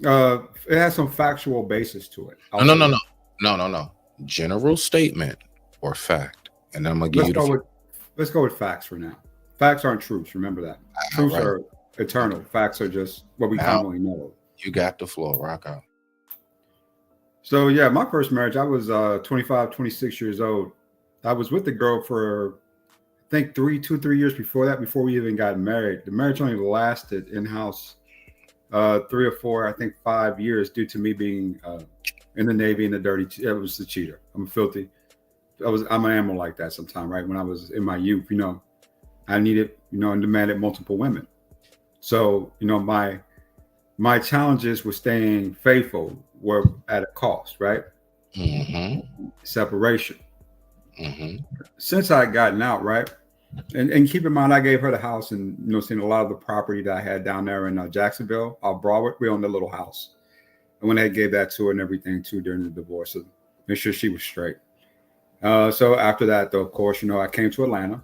It has some factual basis to it. No. General statement or fact. And I'm going to give you let's go with facts for now. Facts aren't truths. Remember that. Truths are eternal. Facts are just what we commonly know. You got the floor. Rock out. So, yeah, my first marriage, I was 25, 26 years old. I was with the girl for, I think, 3 years before that, before we even got married. The marriage only lasted in-house 3 or 4, I think 5 years, due to me being in the Navy and the dirty. It was the cheater. I'm filthy. I'm an animal like that sometime, right? When I was in my youth, you know, I needed, you know, and demanded multiple women. So, you know, my challenges with staying faithful were at a cost, right? Mm-hmm. Separation. Mm-hmm. Since I had gotten out, right? And keep in mind, I gave her the house and, you know, seeing a lot of the property that I had down there in Jacksonville, Broadway. We owned a little house. And when I gave that to her and everything too during the divorce, so make sure she was straight. So after that, though, of course, you know, I came to Atlanta,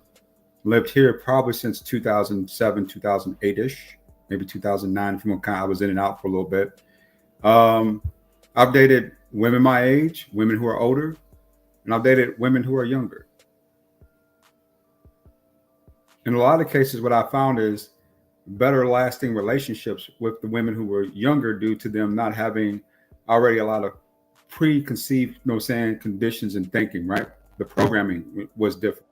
lived here probably since 2007, 2008-ish, maybe 2009. If you want to count, I was in and out for a little bit. I've dated women my age, women who are older, and I've dated women who are younger. In a lot of cases, what I found is better lasting relationships with the women who were younger due to them not having already a lot of preconceived, you know what I'm saying, conditions and thinking, right? The programming was different.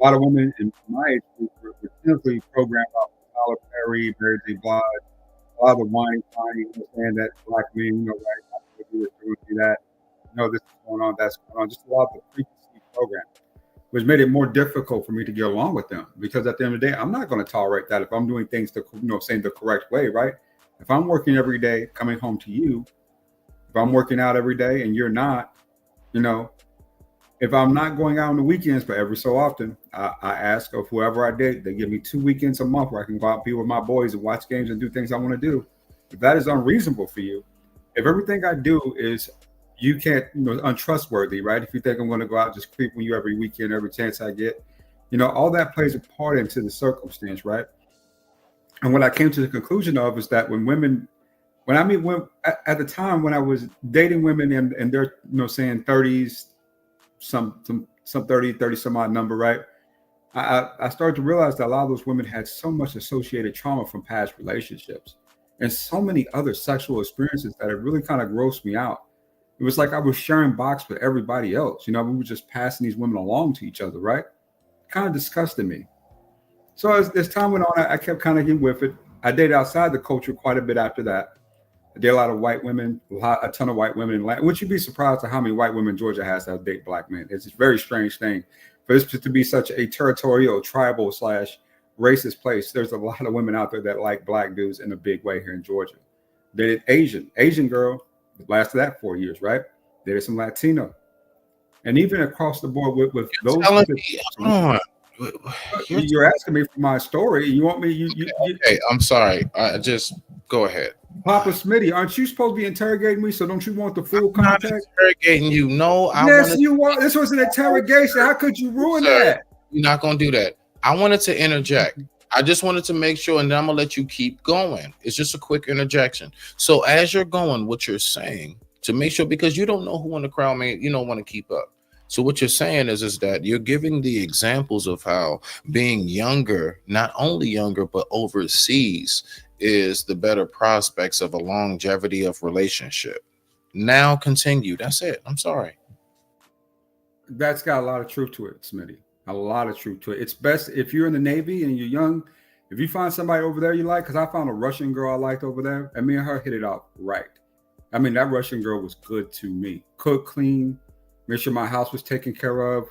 A lot of women in my age group were simply programmed off Tyler Perry, Mary J. Blige, a lot of the whiny, you know, saying that black men, you know, right, I'm going to do this, I'm going to do that. You know, this is going on, that's going on. Just a lot of the preconceived programming, which made it more difficult for me to get along with them. Because at the end of the day, I'm not going to tolerate that if I'm doing things the, you know, saying the correct way, right? If I'm working every day, coming home to you, if I'm working out every day and you're not, you know, if I'm not going out on the weekends, but every so often, I ask of whoever I date, they give me 2 weekends a month where I can go out and be with my boys and watch games and do things I want to do. If that is unreasonable for you, if everything I do is you can't, you know, untrustworthy, right? If you think I'm going to go out just creep with you every weekend, every chance I get, you know, all that plays a part into the circumstance, right? And what I came to the conclusion of is that when at the time when I was dating women and they're, you know, saying 30s, some 30 some odd number, right? I started to realize that a lot of those women had so much associated trauma from past relationships and so many other sexual experiences that it really kind of grossed me out. It was like I was sharing box with everybody else. You know, we were just passing these women along to each other, right? Kind of disgusted me. So as time went on, I kept kind of getting with it. I dated outside the culture quite a bit after that. I did a lot of white women, a ton of white women in Atlanta. Would you be surprised at how many white women Georgia has that date black men? It's a very strange thing. For this to be such a territorial, tribal / racist place, there's a lot of women out there that like black dudes in a big way here in Georgia. Dated Asian girl, lasted that 4 years, right? Dated some Latino. And even across the board with those. You're asking me for my story. You want me? Okay, I'm sorry. Just go ahead. Papa Smitty, aren't you supposed to be interrogating me? So don't you want the full context? I'm not interrogating you. No, yes, you are. This was an interrogation. How could you ruin that? You're not gonna do that. I wanted to interject. I just wanted to make sure, and then I'm gonna let you keep going. It's just a quick interjection. So as you're going, what you're saying to make sure, because you don't know who in the crowd may, want to keep up. So what you're saying is that you're giving the examples of how being younger, not only younger, but overseas is the better prospects of a longevity of relationship. Now continue. That's it. I'm sorry. That's got a lot of truth to it, Smitty. A lot of truth to it. It's best if you're in the Navy and you're young, if you find somebody over there you like, because I found a Russian girl I liked over there, and me and her hit it off right. I mean, that Russian girl was good to me. Cook, clean, make sure my house was taken care of,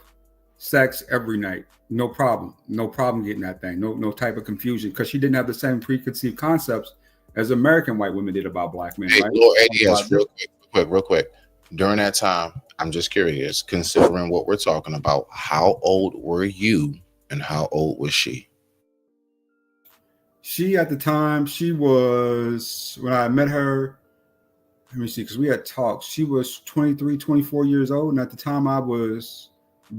sex every night. No problem. No problem getting that thing. No type of confusion, because she didn't have the same preconceived concepts as American white women did about black men. Hey, right? Lord ADS, real quick. During that time, I'm just curious, considering what we're talking about, how old were you and how old was she? She, at the time, she was, when I met her, let me see, because we had talked, she was 23, 24 years old. And at the time I was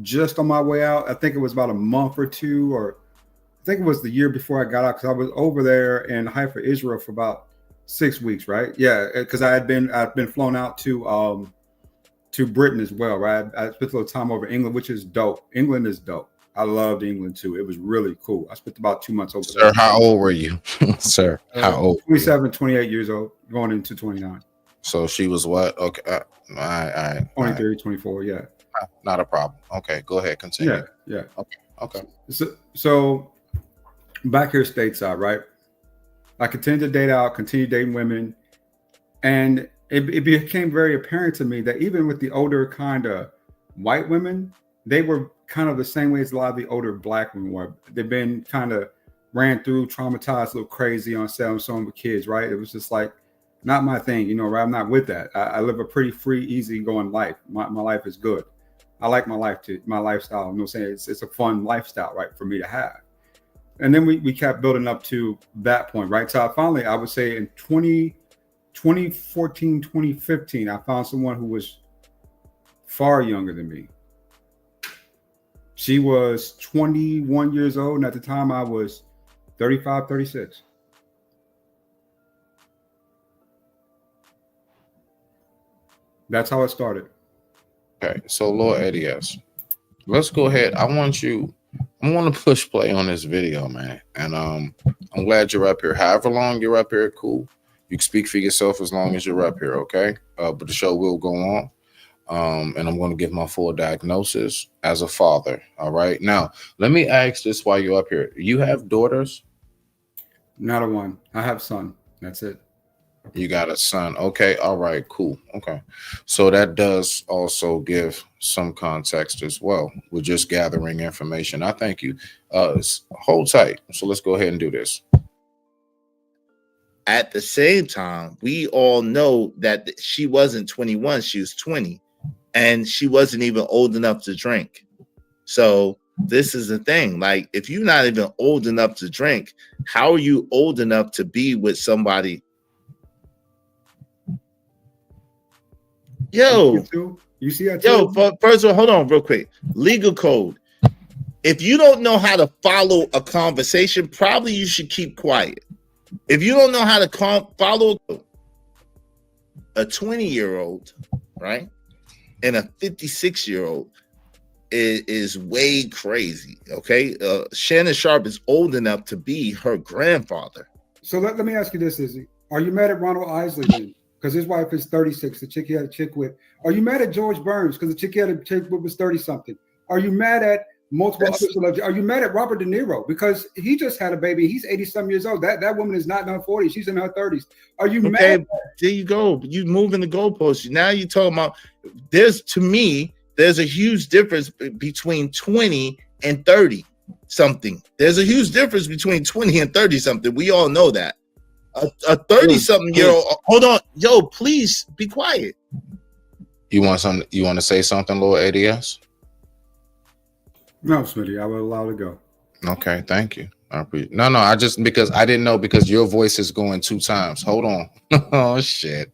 just on my way out. I think it was about a month or two, or I think it was the year before I got out, because I was over there in Haifa, Israel for about 6 weeks, right? Yeah, because I've been flown out to Britain as well, right? I spent a little time over England, which is dope. England is dope. I loved England too. It was really cool. I spent about 2 months over there. Sir, how old were you? Sir, how old? 27, 28 years old, going into 29. So she was what? Okay. All right. 23, 24, yeah. Not a problem. Okay, go ahead. Continue. Yeah. Okay. So back here stateside, right? I continued to date out, continued dating women. And it became very apparent to me that even with the older kind of white women, they were kind of the same way as a lot of the older black women were. They've been kind of ran through, traumatized, a little crazy on set and so on with kids, right? It was just like, not my thing, right? I'm not with that. I live a pretty free, easy going life. My life is good. I like my lifestyle. You know what I'm saying? It's a fun lifestyle, right, for me to have. And then we kept building up to that point, right? So I would say in 2014, 2015, I found someone who was far younger than me. She was 21 years old, and at the time I was 35, 36. That's how it started. Okay, so Lord ADS, let's go ahead. I want to push play on this video, man. And I'm glad you're up here. However long you're up here, cool. You can speak for yourself as long as you're up here, okay? But the show will go on. And I'm going to give my full diagnosis as a father. All right. Now, let me ask this while you're up here. You have daughters? Not a one. I have a son. That's it. You got a son. Okay. All right. Cool. Okay. So that does also give some context as well. We're just gathering information. I thank you. Hold tight. So let's go ahead and do this. At the same time, we all know that she wasn't 21, she was 20, and she wasn't even old enough to drink. So this is the thing. Like, if you're not even old enough to drink, how are you old enough to be with somebody? Yo, you see that? Yo, first of all, hold on real quick. Legal code. If you don't know how to follow a conversation, probably you should keep quiet. If you don't know how to follow a 20-year-old, right, and a 56-year-old is way crazy, okay? Shannon Sharpe is old enough to be her grandfather. So let me ask you this, Izzy. Are you mad at Ronald Isley then? Because his wife is 36, the chick he had a chick with. Are you mad at George Burns because the chick he had a chick with was 30-something? Are you mad at multiple other celebrities? Are you mad at Robert De Niro because he just had a baby? He's 80-some years old. That woman is not in her 40s. She's in her 30s. Are you mad? There you go. You moving the goalposts. Now you're talking about there's a huge difference between 20 and 30 something. There's a huge difference between 20 and 30 something. We all know that. A 30-something year old. Hold on, yo, please be quiet. You want something? You want to say something, Lord ADS? No, Smitty, I would allow it to go. Okay, thank you. No, I just because I didn't know because your voice is going 2 times. Hold on. Oh shit.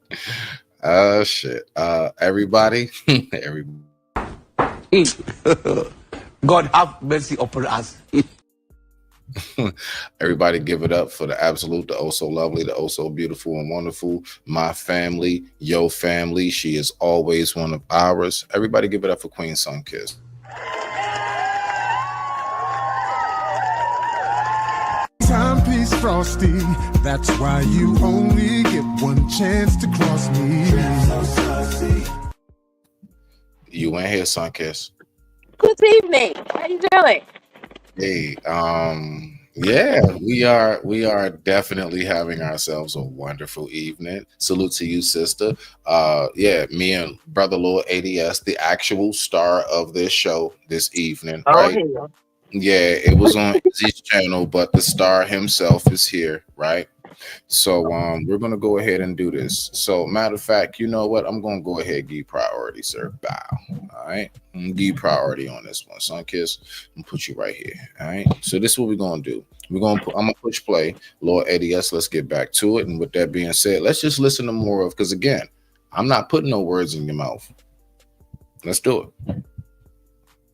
Everybody, everybody. God have mercy upon us. Everybody give it up for the absolute, the oh so lovely, the oh so beautiful and wonderful, my family, your family. She is always one of ours. Everybody give it up for Queen Sunkiss. Timepiece Frosty, that's why you only get one chance to cross me. You ain't here, Sunkiss. Good evening. How you doing? Hey, yeah, we are definitely having ourselves a wonderful evening. Salute to you, sister. Yeah, me and Brother Lord ADS, the actual star of this show this evening, right? Oh, Yeah, it was on his channel, but the star himself is here, right? So we're gonna go ahead and do this. So matter of fact, you know what? I'm gonna go ahead and give you priority, sir. Bow. All right. I'm gonna give you priority on this one. Sunkiss, I'm gonna put you right here. All right. So this is what we're gonna do. I'm gonna push play. Lord ADS, let's get back to it. And with that being said, let's just listen to more of because again, I'm not putting no words in your mouth. Let's do it.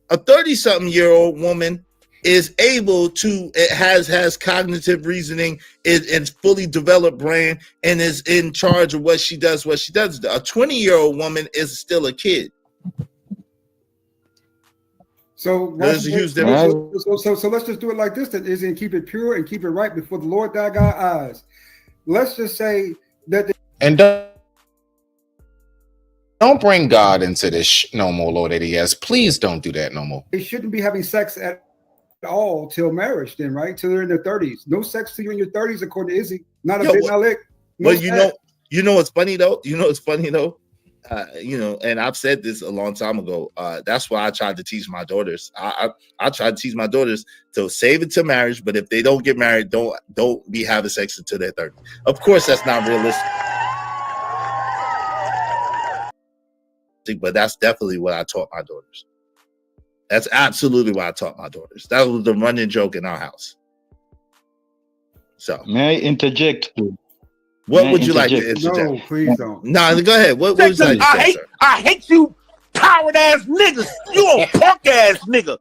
A 30-something-year-old woman is able to, it has cognitive reasoning, is fully developed brain, and is in charge of what she does. A 20-year-old woman is still a kid. So there's a huge difference. So let's just do it like this. That is, and keep it pure and keep it right before the Lord thy God eyes. Let's just say that. And don't bring God into this no more, Lord ADS. Please don't do that no more. They shouldn't be having sex at all till marriage, then, right? Till they're in their 30s. No sex till you're in your 30s, according to Izzy. Not a bit, not lick. But you know what's funny though? And I've said this a long time ago. That's why I tried to teach my daughters. I tried to teach my daughters to save it to marriage, but if they don't get married, don't be having sex until they're 30. Of course, that's not realistic. But that's definitely what I taught my daughters. That's absolutely what I taught my daughters. That was the running joke in our house. So may I interject? What would you like to interject? No, please don't. No, go ahead. What would you like to say, sir? I hate you, coward ass niggas. You a punk ass nigga.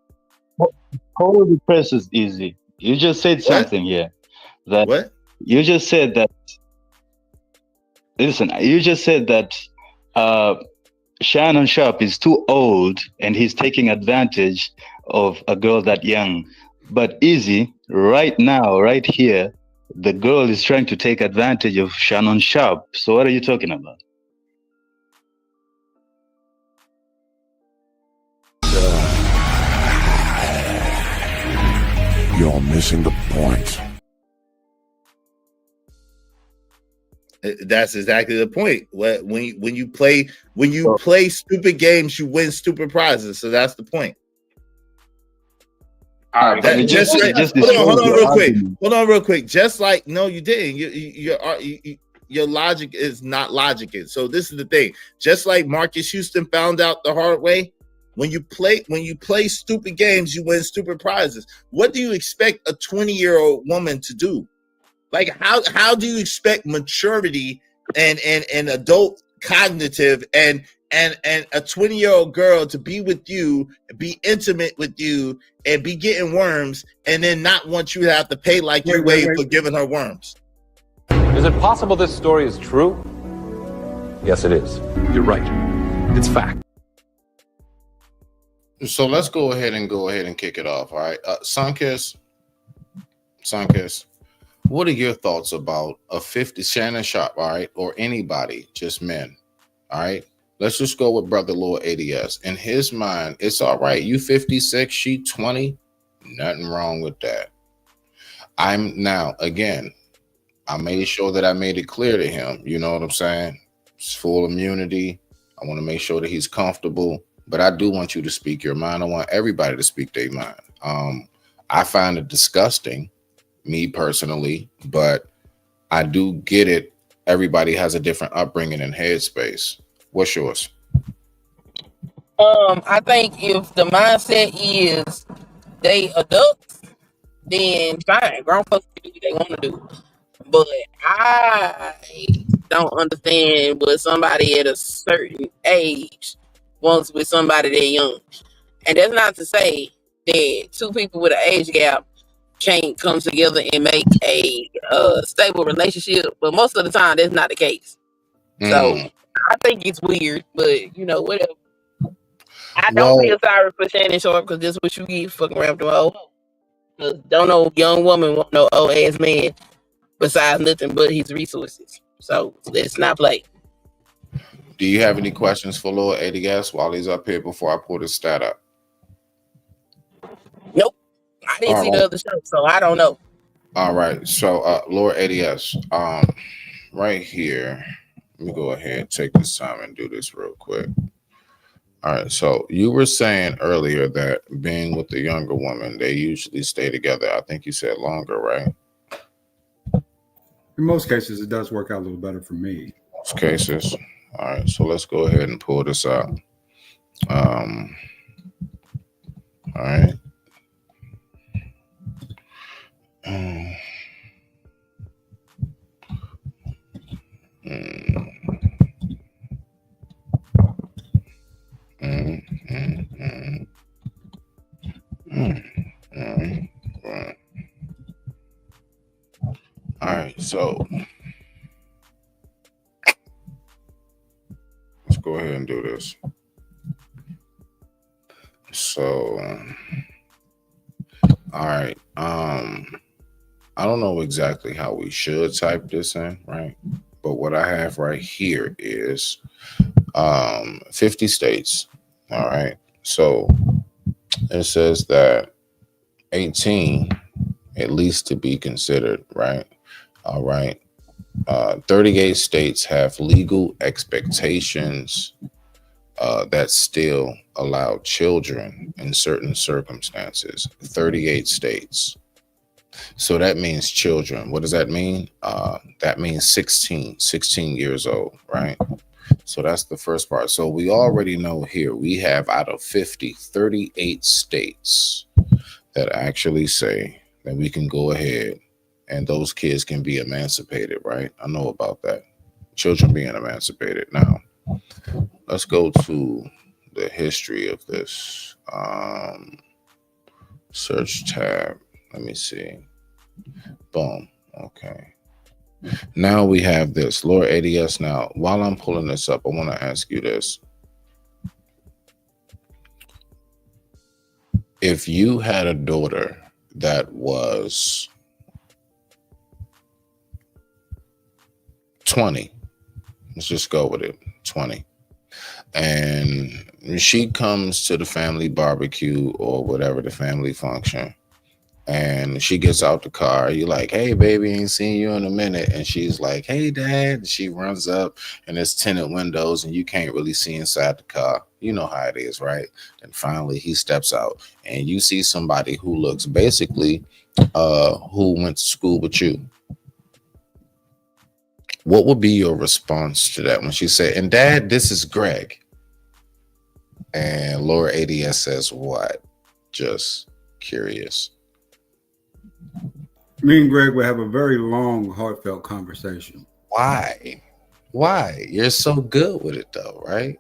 Hold the press is easy. You just said something here. That what? You just said that. Listen, you just said that Shannon Sharp is too old and he's taking advantage of a girl that young. But Izzy, right now, right here, the girl is trying to take advantage of Shannon Sharp. So what are you talking about? You're missing the point. That's exactly the point. When you play stupid games, you win stupid prizes. So that's the point. All right, hold on real quick. Just like no, you didn't. Your logic is not logicking. So this is the thing. Just like Marcus Houston found out the hard way, when you play stupid games, you win stupid prizes. What do you expect a 20-year-old woman to do? Like how do you expect maturity and adult cognitive and a 20-year-old girl to be with you, be intimate with you, and be getting worms, and then not want you to have to pay like you weigh for giving her worms? Is it possible this story is true? Yes, it is. You're right. It's fact. So let's go ahead and kick it off. All right, Sunkiss, what are your thoughts about a 50 Shannon Sharp? All right, or anybody, just men. All right. Let's just go with Brother Lord ADS. In his mind, it's all right. You 56, she 20. Nothing wrong with that. I made sure that I made it clear to him. You know what I'm saying? It's full immunity. I want to make sure that he's comfortable. But I do want you to speak your mind. I want everybody to speak their mind. I find it disgusting, me personally, but I do get it. Everybody has a different upbringing and headspace. What's yours? I think if the mindset is they adults, then fine, grown folks can do what they want to do. But I don't understand what somebody at a certain age wants with somebody that young. And that's not to say that two people with an age gap can't come together and make a stable relationship, but most of the time that's not the case. So I think it's weird, but you know, whatever. I don't feel sorry for Shannon Sharp because that's what you get fucking around with the old. Don't no young woman want no old ass man besides nothing but his resources. So let's not play. Do you have any questions for Lord DirtyAzz while he's up here before I pull this stat up? Nope. I didn't see the other show, so I don't know. All right. So Lord DirtyAzz, right here, let me go ahead and take this time and do this real quick. All right. So you were saying earlier that being with the younger woman, they usually stay together. I think you said longer, right? In most cases, it does work out a little better for me. Most cases. All right. So let's go ahead and pull this out. All right. All right, so let's go ahead and do this. So, all right, I don't know exactly how we should type this in, right? But what I have right here is 50 states. All right, so it says that 18 at least to be considered, right? All right. 38 states have legal expectations that still allow children in certain circumstances. 38 states. So that means children. What does that mean? That means 16 years old, right? So that's the first part. So we already know here we have out of 50, 38 states that actually say that we can go ahead and those kids can be emancipated, right? I know about that. Children being emancipated. Now, let's go to the history of this. Search tab. Let me see. Boom. Okay. Now we have this. Lord DirtyAzz. Now, while I'm pulling this up, I want to ask you this. If you had a daughter that was 20, let's just go with it, 20, and she comes to the family barbecue or whatever the family function, and she gets out the car, you're like, hey baby, ain't seen you in a minute, and she's like, hey dad, she runs up and there's tinted windows and you can't really see inside the car. You know how it is, right? And finally he steps out and you see somebody who looks basically who went to school with you. What would be your response to that when she said, and dad, this is Greg? And Lord DirtyAzz says what? Just curious. Me and Greg would have a very long, heartfelt conversation. Why? You're so good with it though, right?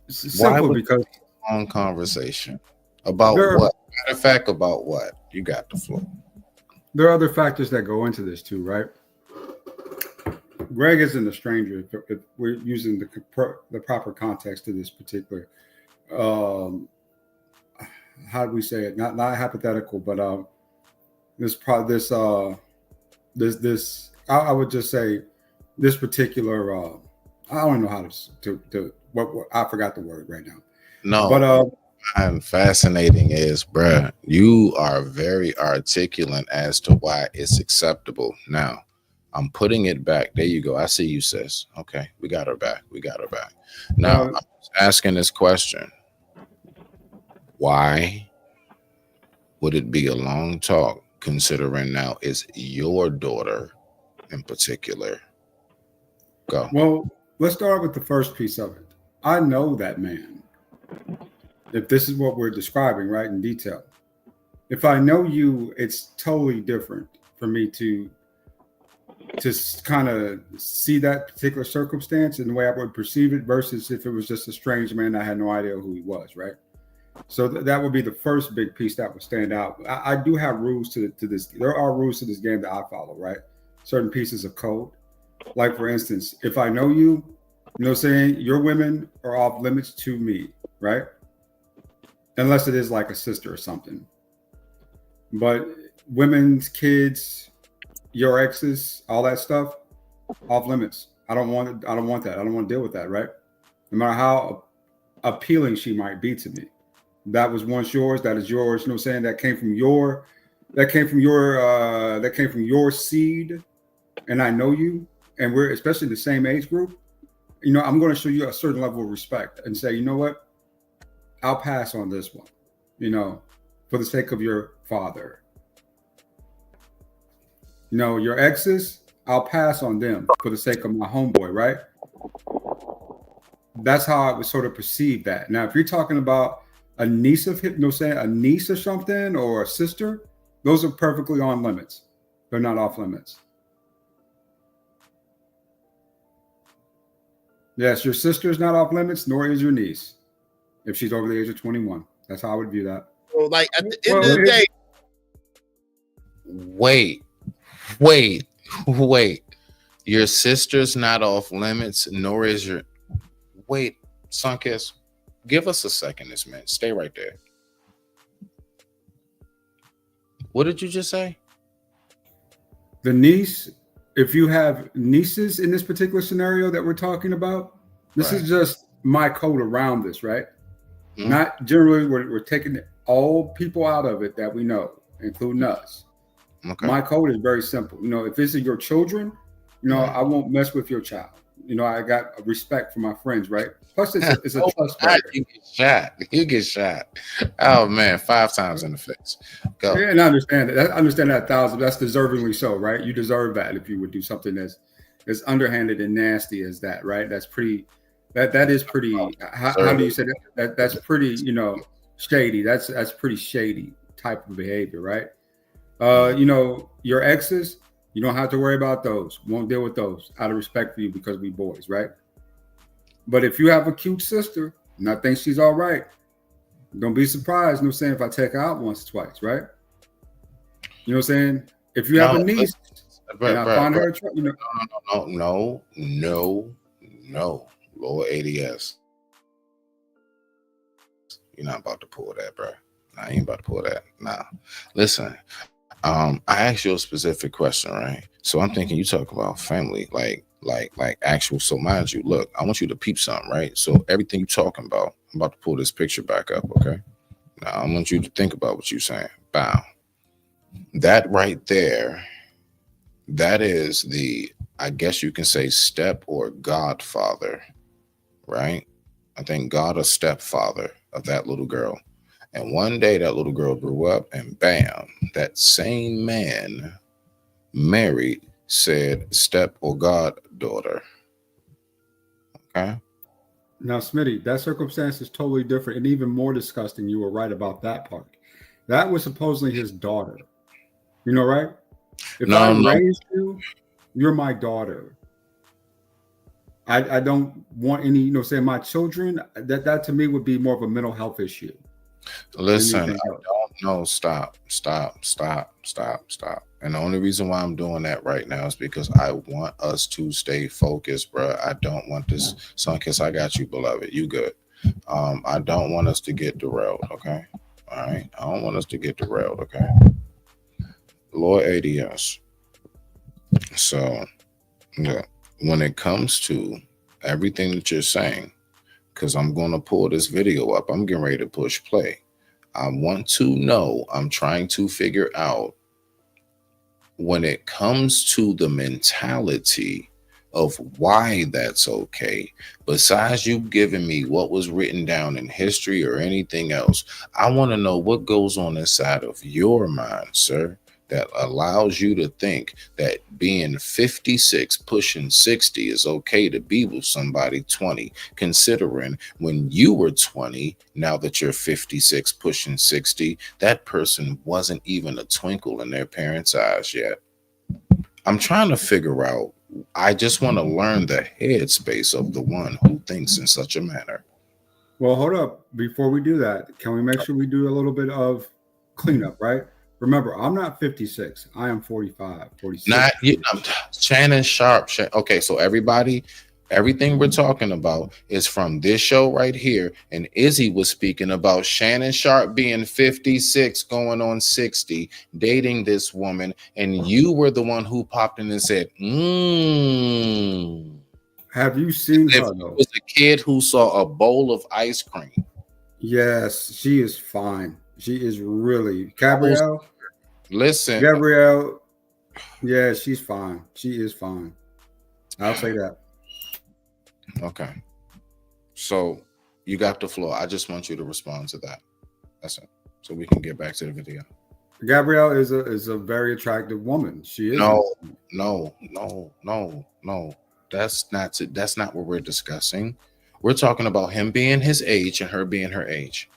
It's simple because long conversation about what? Matter of fact, about what? You got the floor. There are other factors that go into this too, right? Greg isn't a stranger if we're using the proper context to this particular how do we say it? Not hypothetical, but I would just say this particular I don't know how to what I forgot the word right now. No, but and fascinating is, bruh, you are very articulate as to why it's acceptable. Now, I'm putting it back. There you go. I see you, sis. Okay, we got her back. Now, I'm asking this question. Why would it be a long talk considering now it's your daughter in particular? Go. Well, let's start with the first piece of it. I know that man. If this is what we're describing, right, in detail. If I know you, it's totally different for me to kind of see that particular circumstance and the way I would perceive it versus if it was just a strange man I had no idea who he was, right? So that would be the first big piece that would stand out. I do have rules to this. There are rules to this game that I follow, right? Certain pieces of code. Like, for instance, if I know you, you know what I'm saying, your women are off limits to me, right? Unless it is like a sister or something. But women's kids, your exes, all that stuff, off limits. I don't want it. I don't want that. I don't want to deal with that, right? No matter how appealing she might be to me. That was once yours, that is yours. You know what I'm saying? That came from your seed, and I know you, and we're especially the same age group. You know, I'm going to show you a certain level of respect and say, you know what? I'll pass on this one, you know, for the sake of your father. You know, your exes, I'll pass on them for the sake of my homeboy, right? That's how I would sort of perceive that. Now, if you're talking about a niece of him, you know, saying a niece or something, or a sister, those are perfectly on limits. They're not off limits. Yes, your sister is not off limits, nor is your niece, if she's over the age of 21. That's how I would view that. So, like, at the end of the day, wait. Your sister's not off limits, nor is your. Wait, Sunkiss, give us a second, this man. Stay right there. What did you just say? The niece, if you have nieces in this particular scenario that we're talking about, this is just my code around this, right? Mm-hmm. Not generally, we're taking all people out of it that we know, including us. Okay. My code is very simple. You know, if this is your children, you know, I won't mess with your child. You know, I got a respect for my friends, right? Plus, it's a trust barrier. You get shot. Oh man, 5 times in the face. Go. Yeah, and I understand that. I understand that 1,000. That's deservingly so, right? You deserve that if you would do something as underhanded and nasty as that, right? That's pretty. That is pretty. How do you say that? That's pretty. You know, shady. That's pretty shady type of behavior, right? You know, your exes, you don't have to worry about those. Won't deal with those out of respect for you because we boys, right? But if you have a cute sister and I think she's all right, don't be surprised, you know what I'm saying, if I take her out once or twice, right? You know what I'm saying? If you have a niece and I find her, you know. No. Lower ADS. You're not about to pull that, bro. Nah, I ain't about to pull that. Nah. Listen, I asked you a specific question, right? So I'm thinking you talk about family, like actual. So mind you, look, I want you to peep something, right? So everything you're talking about, I'm about to pull this picture back up, okay? Now I want you to think about what you're saying. Bow. That right there, that is the, I guess you can say, step or godfather, right? I think God a stepfather of that little girl. And one day that little girl grew up and bam, that same man married said step or goddaughter. Okay. Now, Smitty, that circumstance is totally different and even more disgusting. You were right about that part. That was supposedly his daughter. You know, right? If I raised you, you're my daughter. I don't want any, you know, say my children, that to me would be more of a mental health issue. Listen, I don't know. Stop. And the only reason why I'm doing that right now is because I want us to stay focused, bro. I don't want this. Sunkiss, I got you, beloved. You good. I don't want us to get derailed, okay? All right? I don't want us to get derailed, okay? Lord ADS. So, yeah, when it comes to everything that you're saying, because I'm going to pull this video up. I'm getting ready to push play. I want to know, I'm trying to figure out when it comes to the mentality of why that's okay, besides you giving me what was written down in history or anything else, I want to know what goes on inside of your mind, sir, that allows you to think that being 56 pushing 60 is okay to be with somebody 20, considering when you were 20, now that you're 56 pushing 60, that person wasn't even a twinkle in their parents' eyes yet. I'm trying to figure out, I just want to learn the headspace of the one who thinks in such a manner. Well, hold up. Before we do that, can we make sure we do a little bit of cleanup, right? Remember, I'm not 56. I am 45, 46. Not you, Shannon Sharp. Okay, so everybody, everything we're talking about is from this show right here. And Izzy was speaking about Shannon Sharp being 56, going on 60, dating this woman. And you were the one who popped in and said, Have you seen her? It was a kid who saw a bowl of ice cream. Yes, she is fine. She is really Gabrielle. Listen, Gabrielle. Yeah, she's fine. She is fine. I'll say that. Okay. So you got the floor. I just want you to respond to that. That's it. So we can get back to the video. Gabrielle is a very attractive woman. She is. No. That's not what we're discussing. We're talking about him being his age and her being her age.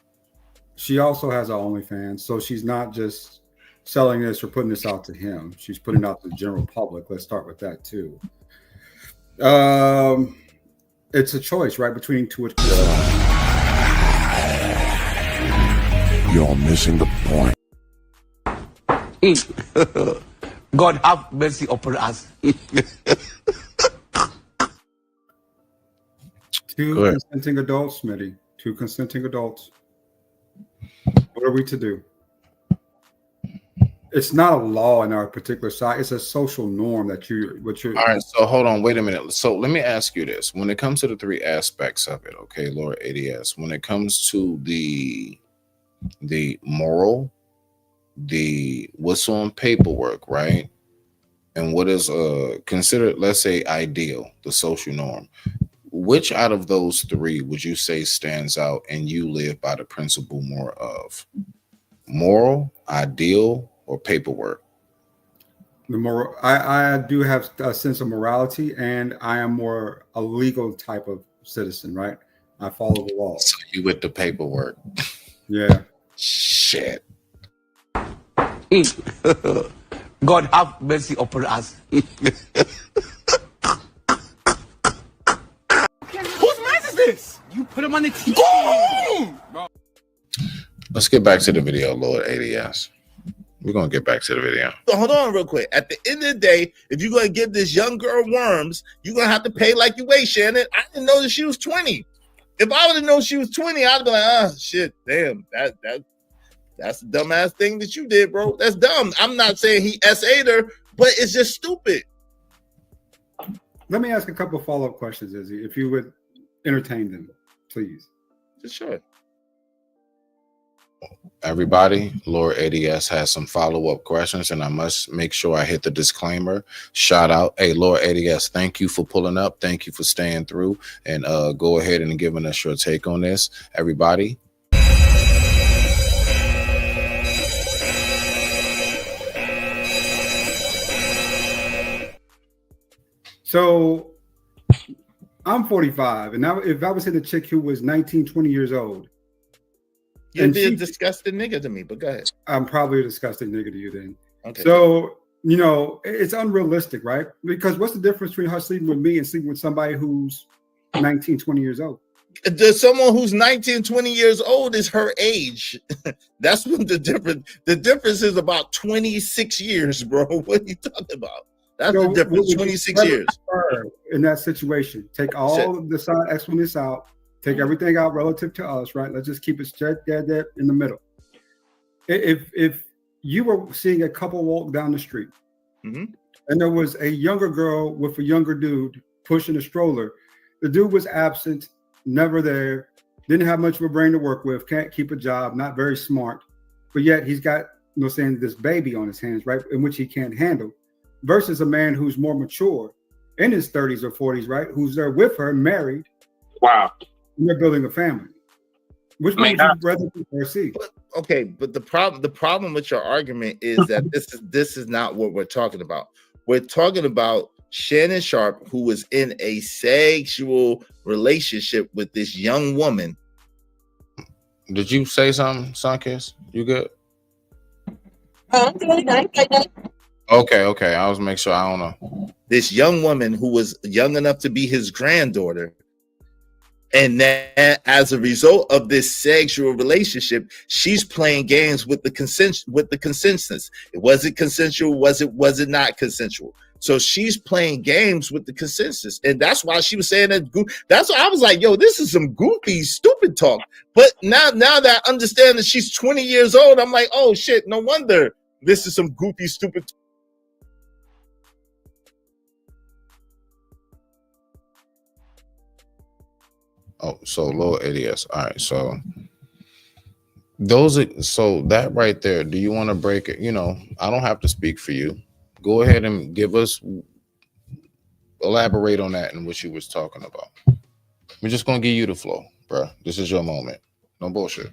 She also has an OnlyFans, so she's not just selling this or putting this out to him. She's putting it out to the general public. Let's start with that too. It's a choice, right, between two. You're missing the point. God have mercy upon us. Two consenting adults, Smitty. Two consenting adults. What are we to do? It's not a law in our particular side. It's a social norm that you're. All right. So hold on. Wait a minute. So let me ask you this: when it comes to the three aspects of it, okay, Lord ADS. When it comes to the moral, the what's on paperwork, right, and what is considered, let's say, ideal, the social norm. Which out of those three would you say stands out and you live by the principle more of? Moral, ideal, or paperwork? The moral. I do have a sense of morality, and I am more a legal type of citizen, right? I follow the law. So you with the paperwork? Yeah. Shit. God have mercy upon us. Whose mess is this? You put him on the TV. Go! Let's get back to the video, Lord ADS. We're going to get back to the video. So hold on real quick. At the end of the day, if you're going to give this young girl worms, you're going to have to pay like you weigh, Shannon. I didn't know that she was 20. If I would have known she was 20, I'd be like, shit, damn, that's a dumbass thing that you did, bro. That's dumb. I'm not saying he SA'd her, but it's just stupid. Let me ask a couple of follow-up questions, Izzy, if you would entertain them, please. Sure. Everybody, Lord ADS has some follow-up questions, and I must make sure I hit the disclaimer. Shout out. Hey, Lord ADS, thank you for pulling up. Thank you for staying through, and go ahead and giving us your take on this. Everybody. So I'm 45, and now if I was in a chick who was 19, 20 years old, you'd be a disgusting nigga to me, but go ahead. I'm probably a disgusting nigga to you then. Okay. So, you know, it's unrealistic, right? Because what's the difference between her sleeping with me and sleeping with somebody who's 19, 20 years old? There's someone who's 19, 20 years old is her age. That's what the difference is about 26 years, bro. What are you talking about? That's the difference, 26 years. In that situation, take all of the side explanations out, take everything out relative to us, right? Let's just keep it straight there in the middle. If you were seeing a couple walk down the street, and there was a younger girl with a younger dude pushing a stroller, the dude was absent, never there, didn't have much of a brain to work with, can't keep a job, not very smart, but yet he's got, this baby on his hands, right, in which he can't handle, versus a man who's more mature in his 30s or 40s, right, who's there with her, married. Wow. And they're building a family. Which one would you rather see? okay, but the problem with your argument is that this is not what we're talking about. We're talking about Shannon Sharpe, who was in a sexual relationship with this young woman. Did you say something, Sunkiss? You good? Okay. I was making sure. I don't know. This young woman who was young enough to be his granddaughter. And then as a result of this sexual relationship, she's playing games with the consensus. It wasn't consensual, was it not consensual? So she's playing games with the consensus. And that's why she was saying that. That's why I was like, yo, this is some goofy, stupid talk. But now that I understand that she's 20 years old, I'm like, oh shit, no wonder this is some goofy, stupid talk. Oh, so low ADS. All right, so that right there. Do you want to break it? You know, I don't have to speak for you. Go ahead and elaborate on that and what you was talking about. We're just gonna give you the flow, bro. This is your moment. No bullshit.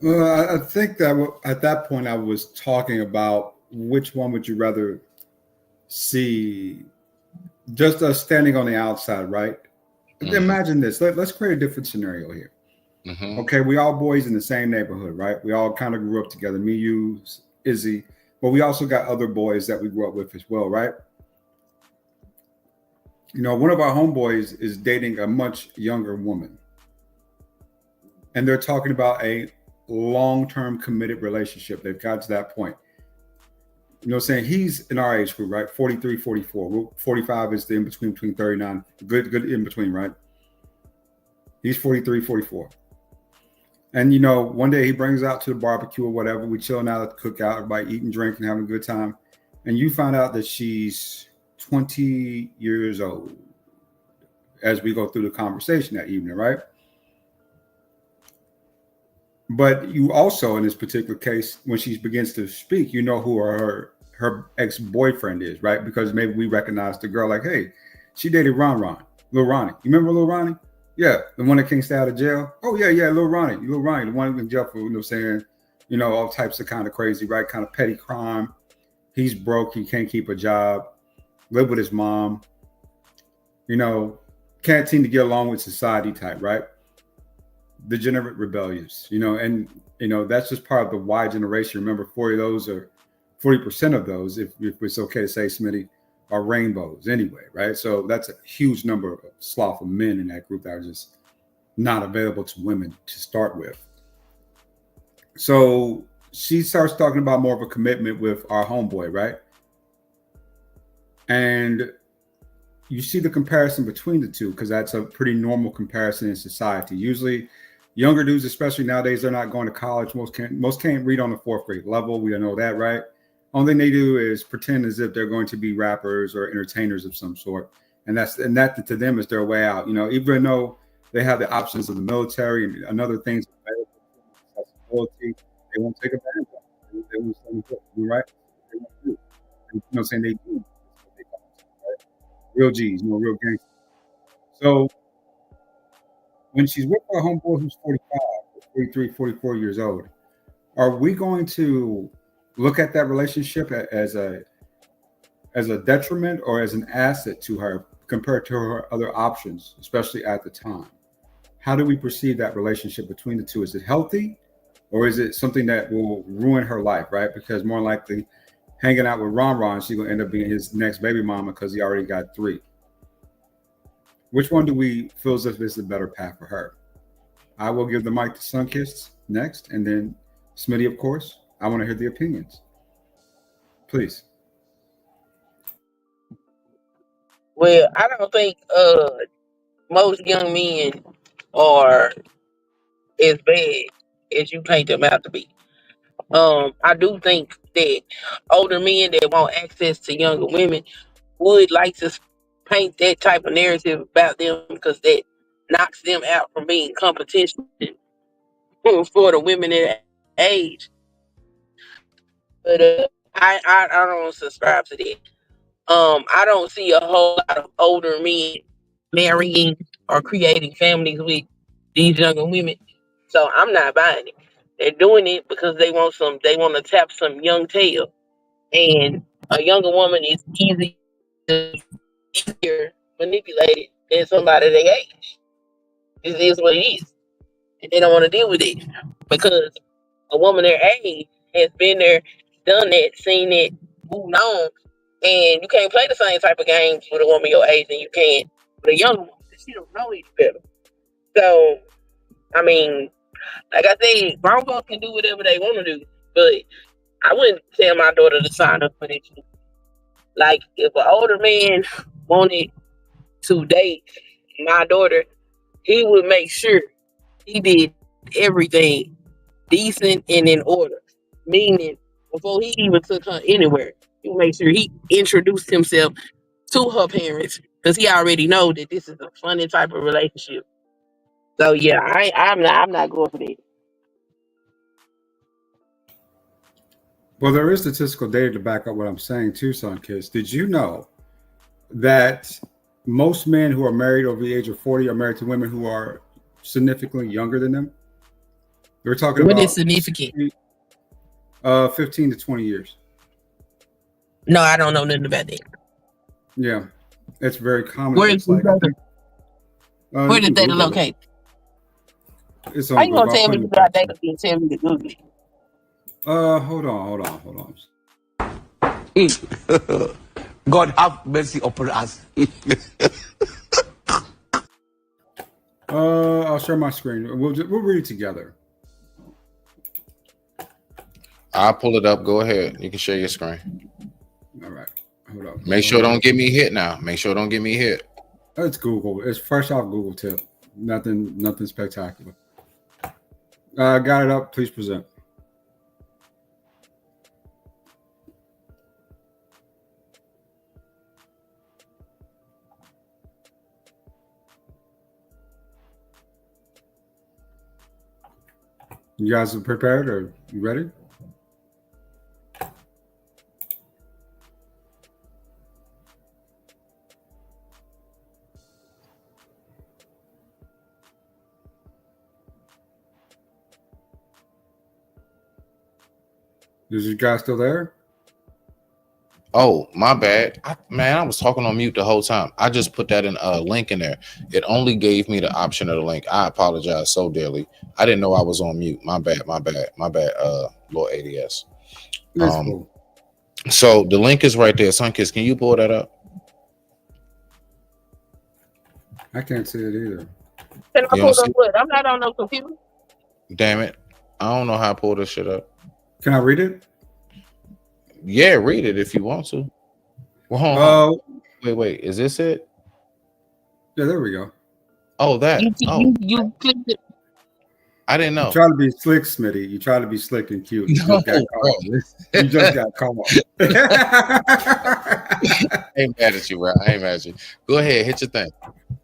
Well, I think that at that point I was talking about which one would you rather see. Just us standing on the outside, right? Mm-hmm. Imagine this. Let's create a different scenario here. Mm-hmm. Okay, we all boys in the same neighborhood, right? We all kind of grew up together. Me, you, Izzy, but we also got other boys that we grew up with as well, right? You know, one of our homeboys is dating a much younger woman, and they're talking about a long-term committed relationship. They've got to that point. You know what I'm saying? He's in our age group, right? 43, 44. 45 is the in-between, between 39. Good in-between, right? He's 43, 44. And, you know, one day he brings out to the barbecue or whatever. We chilling out at the cookout, everybody eating, drinking, having a good time. And you find out that she's 20 years old as we go through the conversation that evening, right? But you also, in this particular case, when she begins to speak, you know who her ex-boyfriend is, right? Because maybe we recognize the girl like, hey, she dated Lil Ronnie. You remember Lil Ronnie? Yeah, the one that can't stay out of jail. Oh, yeah, Lil Ronnie, the one in jail for, you know what I'm saying, you know, all types of kind of crazy, right? Kind of petty crime. He's broke. He can't keep a job. Live with his mom. You know, can't seem to get along with society type, right? Degenerate, rebellious, you know, and you know that's just part of the Y generation. Remember, 40% of those, if it's okay to say, Smitty, are rainbows anyway, right? So that's a huge number of slothful men in that group that are just not available to women to start with. So she starts talking about more of a commitment with our homeboy, right? And you see the comparison between the two because that's a pretty normal comparison in society. Usually younger dudes, especially nowadays, they're not going to college. Most can't read on the 4th grade level. We know that, right? Only thing they do is pretend as if they're going to be rappers or entertainers of some sort. And that to them is their way out. You know, even though they have the options of the military and other things available, they won't take advantage of it. They won't do right. They won't do. You know what I'm saying? They do. Right? Real G's, you know, real gangsters. So when she's with her homeboy who's 45, 43, 44 years old, are we going to look at that relationship as a detriment or as an asset to her compared to her other options, especially at the time? How do we perceive that relationship between the two? Is it healthy or is it something that will ruin her life, right? Because more likely hanging out with Ron, she's going to end up being his next baby mama because he already got 3. Which one do we feel as if this is a better path for her? I will give the mic to Sunkiss next, and then Smitty, of course. I want to hear the opinions. Please. Well, I don't think most young men are as bad as you paint them out to be. I do think that older men that want access to younger women would like to paint that type of narrative about them because that knocks them out from being competition for the women at age. But I don't subscribe to that. I don't see a whole lot of older men marrying or creating families with these younger women. So I'm not buying it. They're doing it because they want to tap some young tail. And a younger woman is easier manipulated than somebody their age. This is what it is. And they don't want to deal with it because a woman their age has been there, done that, seen it, moved on. And you can't play the same type of games with a woman your age than you can with a young woman. She don't know any better. So, I mean, like I said, grown folks can do whatever they want to do, but I wouldn't tell my daughter to sign up for this. Like, if an older man wanted to date my daughter, he would make sure he did everything decent and in order. Meaning, before he even took her anywhere, he would make sure he introduced himself to her parents because he already know that this is a funny type of relationship. So yeah, I'm not going for that. Well, there is statistical data to back up what I'm saying too, son kids. Did you know that most men who are married over the age of 40 are married to women who are significantly younger than them? We're talking What about is significant? 15 to 20 years. No, I don't know nothing about that. Yeah, it's very common. Where is like, where did they locate? It's How on you gonna Google. tell me you got data and tell me to Google it? Hold on. God have mercy upon us. I'll share my screen. We'll read it together. I'll pull it up. Go ahead. You can share your screen. All right. Hold up. Make sure don't get me hit now. Make sure don't get me hit. It's Google. It's fresh off Google tip. Nothing spectacular. Got it up. Please present. You guys are prepared, or you ready? Is you guys still there? Oh, my bad. I was talking on mute the whole time. I just put that in a link in there. It only gave me the option of the link. I apologize so dearly. I didn't know I was on mute. My bad, Lord ADS. Cool. So the link is right there. Sunkiss, can you pull that up? I can't see it either. Can I pull up what? I'm not on no computer. Damn it. I don't know how to pull this shit up. Can I read it? Yeah, read it if you want to. Well, hold on. Wait. Is this it? Yeah, there we go. Oh, that. You clicked it. I didn't know. You try to be slick, Smitty. You try to be slick and cute. You just got caught. You just got caught. I ain't mad at you, bro. I ain't mad at you. Go ahead, hit your thing.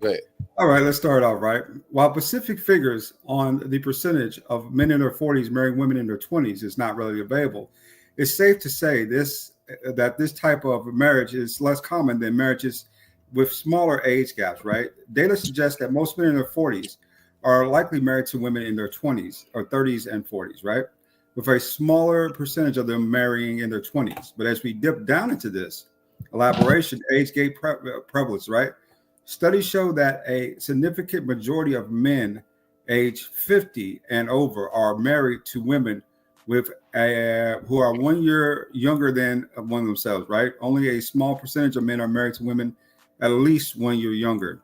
Go ahead. All right, let's start off, right? While specific figures on the percentage of men in their 40s marrying women in their 20s is not readily available, it's safe to say that this type of marriage is less common than marriages with smaller age gaps, right? Data suggests that most men in their 40s are likely married to women in their 20s or 30s and 40s, right? With a smaller percentage of them marrying in their 20s. But as we dip down into this elaboration, age gap prevalence, right? Studies show that a significant majority of men age 50 and over are married to women with who are 1 year younger than one themselves, right? Only a small percentage of men are married to women at least 1 year younger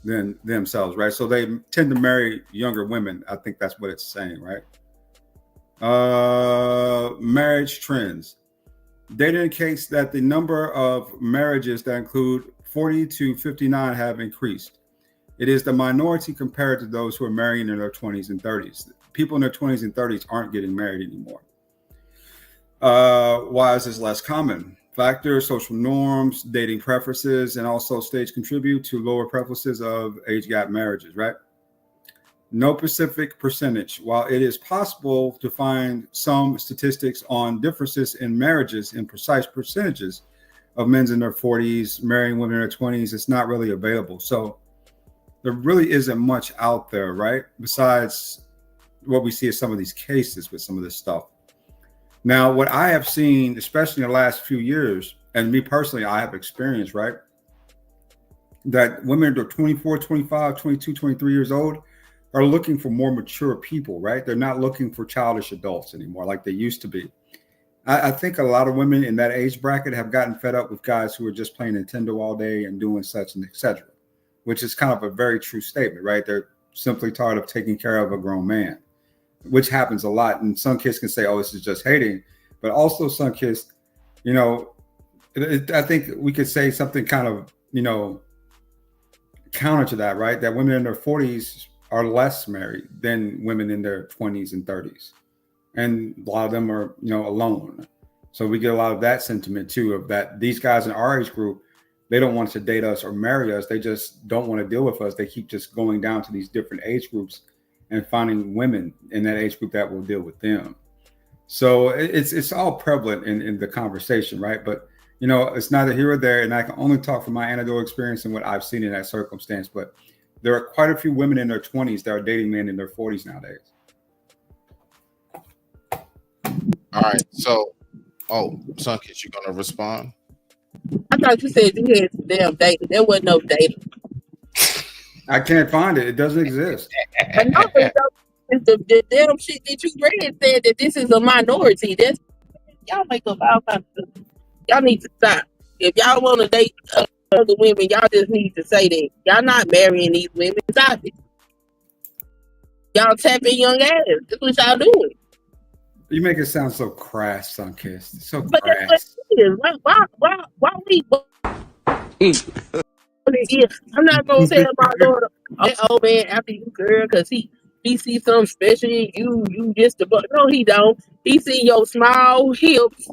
than themselves, right? So they tend to marry younger women. I think that's what it's saying, right? Marriage trends. Data indicates that the number of marriages that include 40 to 59 have increased. It is the minority compared to those who are marrying in their 20s and 30s. People in their 20s and 30s aren't getting married anymore. Why is this less common? Factors, social norms, dating preferences, and also stage contribute to lower preferences of age gap marriages, right? No specific percentage. While it is possible to find some statistics on differences in marriages in precise percentages of men in their 40s marrying women in their 20s, it's not really available. So there really isn't much out there, right? Besides what we see in some of these cases with some of this stuff. Now, what I have seen, especially in the last few years, and me personally, I have experienced, right, that women that are 24, 25, 22, 23 years old are looking for more mature people, right? They're not looking for childish adults anymore like they used to be. I think a lot of women in that age bracket have gotten fed up with guys who are just playing Nintendo all day and doing such and etc., which is kind of a very true statement, right? They're simply tired of taking care of a grown man, which happens a lot. And some kids can say, oh, this is just hating. But also some kids, you know, I think we could say something kind of, you know, counter to that, right? That women in their 40s are less married than women in their 20s and 30s. And a lot of them are, you know, alone. So we get a lot of that sentiment too, of that these guys in our age group, they don't want to date us or marry us. They just don't want to deal with us. They keep just going down to these different age groups and finding women in that age group that will deal with them. So it's all prevalent in the conversation, right? But, you know, it's neither here or there. And I can only talk from my anecdotal experience and what I've seen in that circumstance. But there are quite a few women in their 20s that are dating men in their 40s nowadays. All right. So, Sunkist, you gonna respond? I thought you said you had some damn data. There wasn't no data. I can't find it. It doesn't exist. But no, the damn shit that you read said that this is a minority. That's y'all make up all kinds of stuff. Y'all need to stop. If y'all want to date other women, y'all just need to say that. Y'all not marrying these women. Stop it. Y'all tapping young ass. That's what y'all doing. You make it sound so crass, Sunkist. So But that's what crass. it is. Why we? I'm not gonna tell my daughter, that old man after you, girl, because he see something special in you. You just a no, he don't. He see your small hips.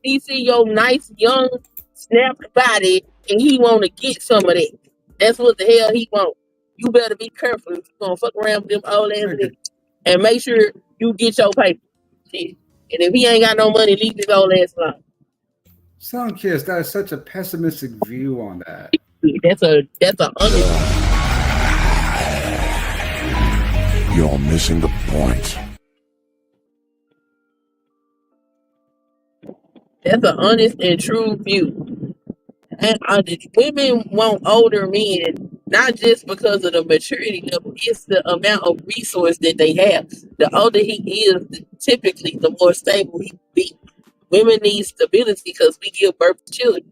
He see your nice young snapped body, and he want to get some of that. That's what the hell he want. You better be careful if you gonna fuck around with them old ass niggas, and make sure you get your paper. Shit. And if he ain't got no money, leave his old ass alone. Sunkist, that is such a pessimistic view on that. That's a You're missing the point. That's an honest and true view. And women want older men, not just because of the maturity level, it's the amount of resource that they have. The older he is, typically, the more stable he will be. Women need stability because we give birth to children.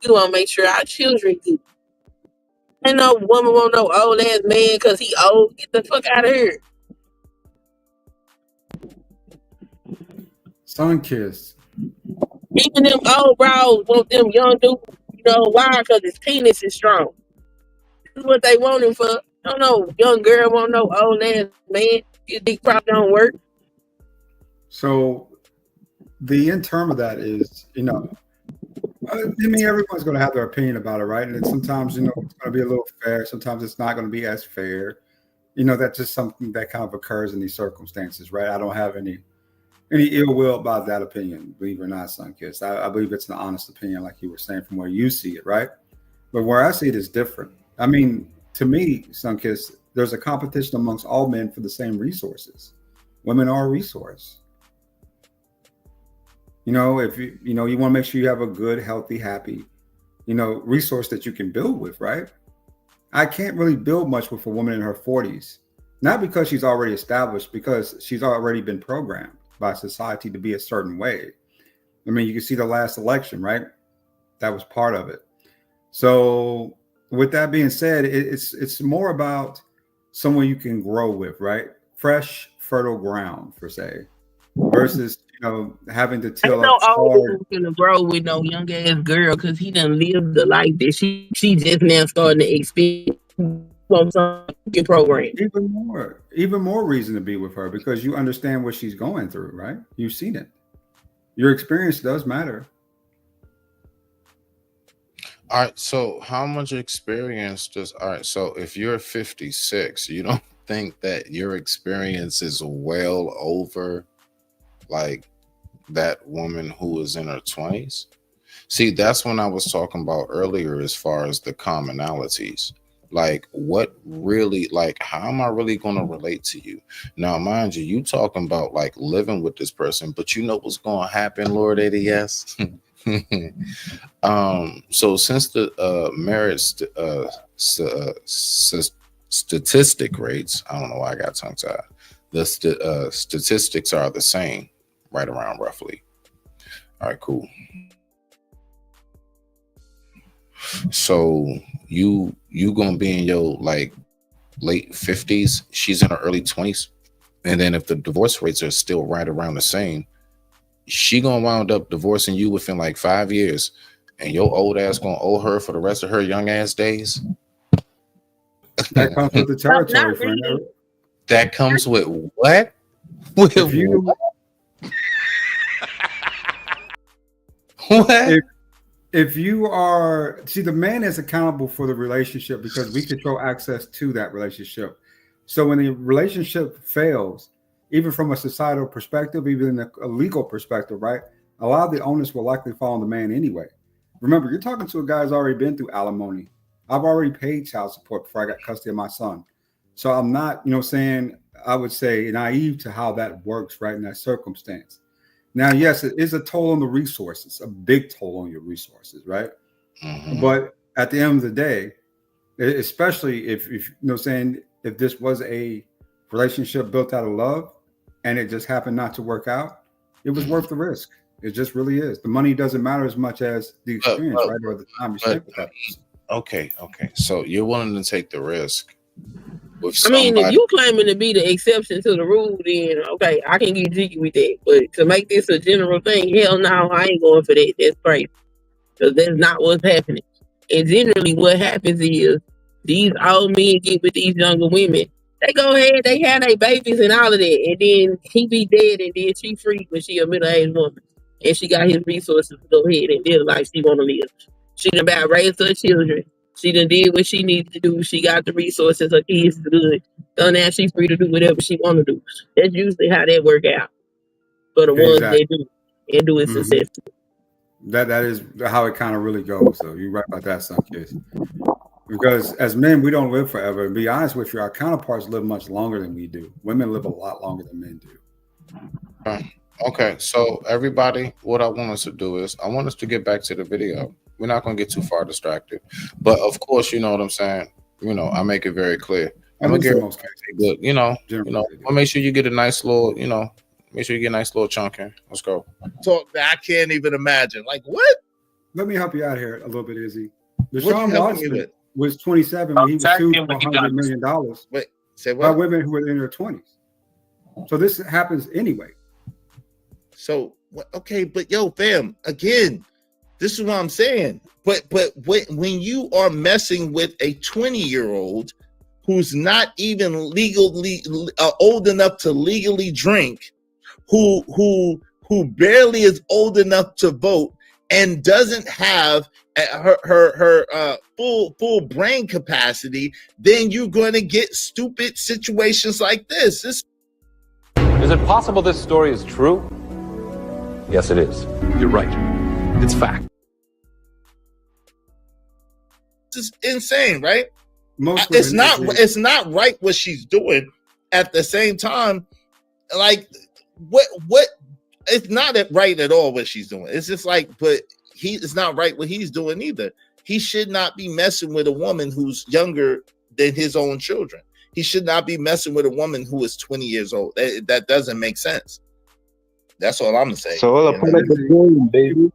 We want to make sure our children do. Ain't no woman want no old ass man because he old. Get the fuck out of here. Sunkist. Even them old bros want them young dudes. You know why? Because his penis is strong. This is what they want him for. I don't know. Young girl want no old ass man. His dick probably don't work. So the end term of that is, you know, I mean, everyone's going to have their opinion about it, right? And then sometimes, you know, it's going to be a little fair. Sometimes it's not going to be as fair. You know, that's just something that kind of occurs in these circumstances, right? I don't have any ill will about that opinion, believe it or not, Sunkist. I believe it's an honest opinion, like you were saying, from where you see it, right? But where I see it is different. I mean, to me, Sunkist, there's a competition amongst all men for the same resources. Women are a resource. You know, if you want to make sure you have a good, healthy, happy, you know, resource that you can build with, right? I can't really build much with a woman in her 40s, not because she's already established, because she's already been programmed by society to be a certain way. I mean, you can see the last election, right? That was part of it. So with that being said, it's more about someone you can grow with, right? Fresh, fertile ground, per se, versus, you know, having to till no up hard. old gonna grow with no young ass girl because he done lived the life that she just now starting to experience from some program. Even more reason to be with her because you understand what she's going through, right? You've seen it. Your experience does matter. All right. So how much experience does, all right. So if you're 56, you don't think that your experience is well over like that woman who is in her 20s? See, that's when I was talking about earlier as far as the commonalities. Like, what really, like, how am I really going to relate to you? Now, mind you, you talking about like living with this person, but you know what's going to happen, Lord ADS? So since the marriage statistic rates, I don't know why I got tongue tied. The statistics are the same, right around roughly. All right, cool. So you gonna be in your like late 50s, she's in her early 20s, and then if the divorce rates are still right around the same, she gonna wind up divorcing you within like 5 years, and your old ass gonna owe her for the rest of her young ass days. That comes with the territory, friend. really. That comes with what? With If you what? if you are, see, the man is accountable for the relationship because we control access to that relationship. So when the relationship fails, even from a societal perspective, even a legal perspective, right? A lot of the onus will likely fall on the man anyway. Remember, you're talking to a guy who's already been through alimony. I've already paid child support before I got custody of my son. So I'm not, I would say naive to how that works right in that circumstance. Now, yes, it is a toll on the resources, a big toll on your resources, right? Mm-hmm. But at the end of the day, especially if if this was a relationship built out of love and it just happened not to work out, it was worth the risk. It just really is. The money doesn't matter as much as the experience, right? Or the time you spent with that person. Okay. So you're willing to take the risk with I mean, somebody. if you claiming to be the exception to the rule, then okay, I can get jiggy with that. But to make this a general thing, hell no, I ain't going for that. That's crazy. Because that's not what's happening. And generally what happens is these old men get with these younger women. They go ahead, they have their babies and all of that. And then he be dead and then she free when she a middle-aged woman. And she got his resources to go ahead and live like she want to live. She done about raised her children. She done did what she needed to do. She got the resources. Her kids is good. So now she's free to do whatever she want to do. That's usually how that work out for the ones that do and do it successfully. That is how it kind of really goes. So you're right about that, some kids. Because as men, we don't live forever. And be honest with you, our counterparts live much longer than we do. Women live a lot longer than men do. Okay, so everybody, what I want us to do is I want us to get back to the video. We're not going to get too far distracted, but of course, you know what I'm saying. I make it very clear. I'm gonna get good. I'll make sure you get a nice little. Make sure you get a nice little chunk in. Let's go. Talk that I can't even imagine. Like what? Let me help you out here a little bit, Izzy. What Deshaun you helping me Watson with? was 27 when he was sued for $100 million Wait, say by what? women who were in their 20s. So this happens anyway. So okay, but yo, fam, again, this is what I'm saying. But when you are messing with a 20-year-old who's not even legally old enough to legally drink, who barely is old enough to vote and doesn't have her full brain capacity, then you're going to get stupid situations like this. Is it possible this story is true? Yes, it is. You're right. It's fact. This is insane, right? It's not right what she's doing. At the same time, like what it's not right at all what she's doing. It's just like, but it's not right what he's doing either. He should not be messing with a woman who's younger than his own children. He should not be messing with a woman who is 20 years old. That doesn't make sense. That's all I'm gonna say. So all a part of the game, baby.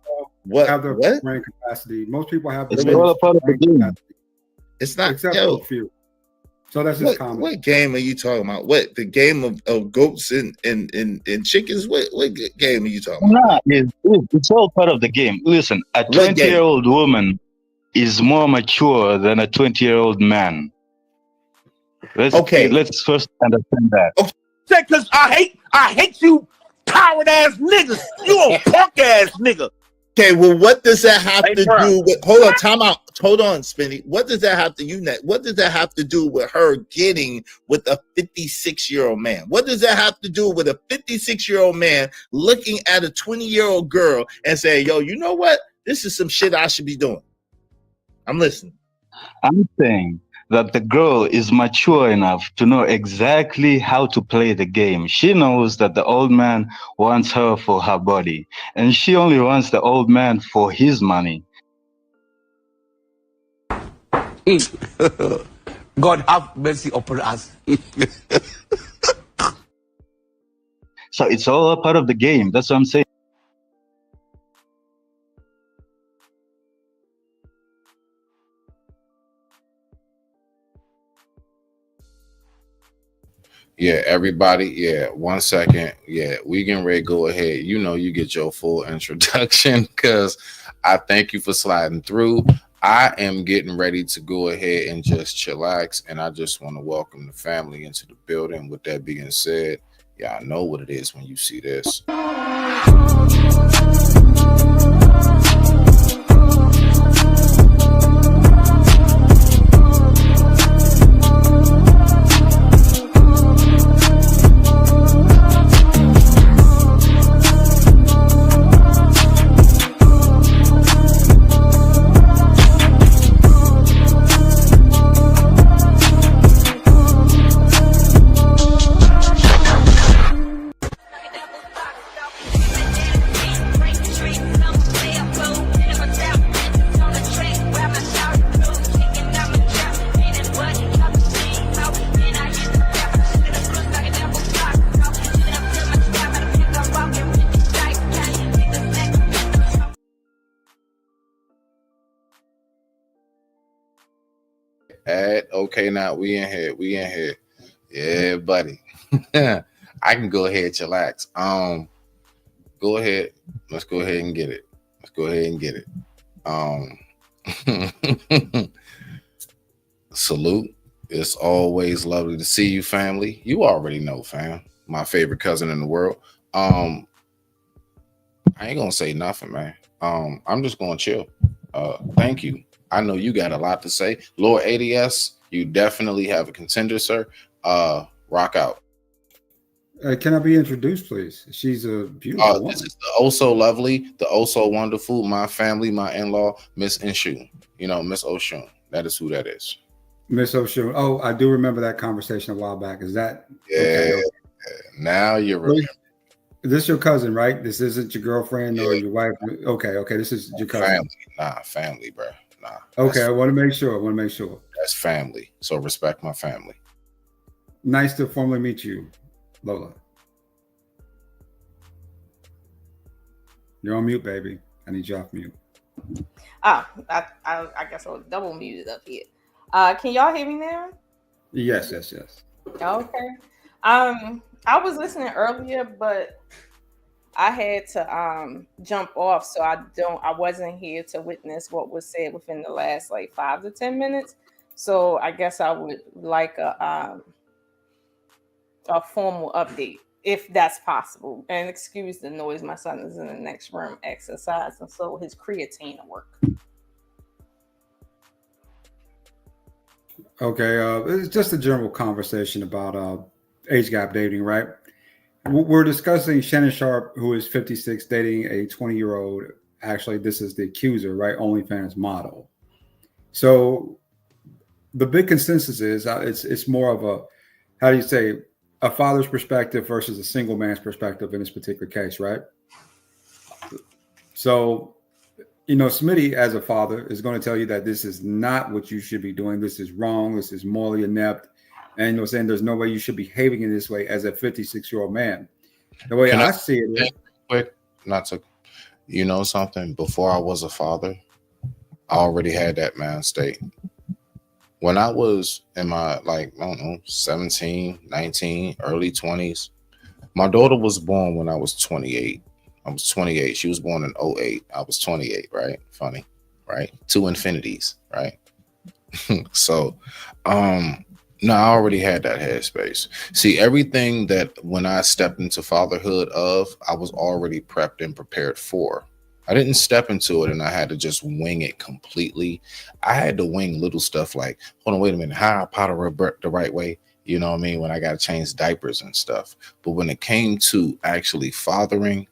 Have the brain capacity. Most people have It's all a part of the game. It's not, except for a few. So that's just common. What game are you talking about? What, the game of goats and chickens? What game are you talking about? Nah, it's all part of the game. Listen, a 20-year-old woman is more mature than a 20-year-old man. Let's first understand that. Okay, because I hate you coward ass niggas. You a punk ass nigga. Okay, well, what does that have to do with? Hold on, time out. Hold on, Spinny. What does that have to What does that have to do with her getting with a 56-year-old man? What does that have to do with a 56-year-old man looking at a 20-year-old girl and saying, "Yo, you know what? This is some shit I should be doing." I'm listening. I'm saying that the girl is mature enough to know exactly how to play the game. She knows that the old man wants her for her body, and she only wants the old man for his money. God have mercy upon us. So it's all a part of the game. That's what I'm saying. Yeah, everybody. Yeah, 1 second. Yeah, we getting ready to go ahead. You know, you get your full introduction because I thank you for sliding through. I am getting ready to go ahead and just chillax, and I just want to welcome the family into the building. With that being said, yeah, I know what it is when you see this. Okay, now we in here. We in here. Yeah, buddy. I can go ahead, chillax. Go ahead. Let's go ahead and get it. Let's go ahead and get it. Salute. It's always lovely to see you, family. You already know, fam. My favorite cousin in the world. I ain't gonna say nothing, man. I'm just gonna chill. Thank you. I know you got a lot to say. Lord ADS, you definitely have a contender, sir. Rock out. Can I be introduced, please? She's a beautiful woman. This is the oh so lovely, the oh so wonderful, my family, my in-law, Miss Inshu. You know, Miss Oshun. That is who that is. Miss Oshun. Oh, I do remember that conversation a while back. Is that? Yeah. Okay. Now you remember. This is your cousin, right? This isn't your girlfriend or your wife. Okay. This is your cousin. Family, bro. Nah. Okay, I want to make sure. That's family. So respect my family. Nice to formally meet you, Lola. You're on mute, baby. I need you off mute. I guess I was double muted up here. Can y'all hear me now? Yes. Okay. I was listening earlier, but I had to jump off, so I wasn't here to witness what was said within the last like 5 to 10 minutes. So I guess I would like a formal update if that's possible. And excuse the noise, my son is in the next room exercising, so his creatine will work. Okay, it's just a general conversation about age gap dating, right? We're discussing Shannon Sharp, who is 56, dating a 20-year-old. Actually, this is the accuser, right? OnlyFans model. So the big consensus is it's more of a, how do you say, a father's perspective versus a single man's perspective in this particular case, right? So, you know, Smitty, as a father, is going to tell you that this is not what you should be doing. This is wrong. This is morally inept. And you know, saying there's no way you should be behaving in this way as a 56-year-old man. The way I see it is, quick, not to, you know, something. Before I was a father, I already had that man state. When I was in my, like, I don't know, 17, 19, early 20s, my daughter was born when I was 28. I was 28. She was born in 08. I was 28, right? Funny, right? 2 infinities, right? So, no, I already had that headspace. See, everything that when I stepped into fatherhood of, I was already prepped and prepared for. I didn't step into it and I had to just wing it completely. I had to wing little stuff like, hold on, wait a minute, how I powder the right way? You know what I mean? When I got to change diapers and stuff. But when it came to actually fathering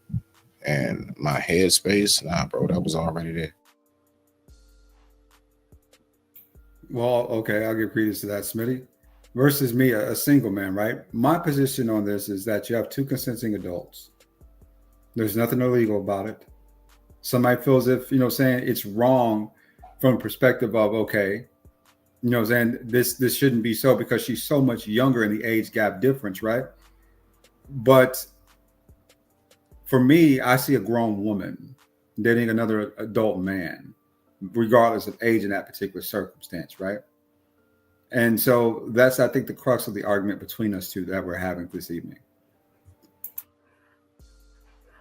and my headspace, nah, bro, that was already there. Well, okay, I'll give credence to that, Smitty. Versus me, a single man, right? My position on this is that you have two consenting adults. There's nothing illegal about it. Somebody feels if, saying it's wrong from a perspective of, okay, saying this shouldn't be so because she's so much younger in the age gap difference, right? But for me, I see a grown woman dating another adult man, regardless of age in that particular circumstance, right? And so that's, I think, the crux of the argument between us two that we're having this evening.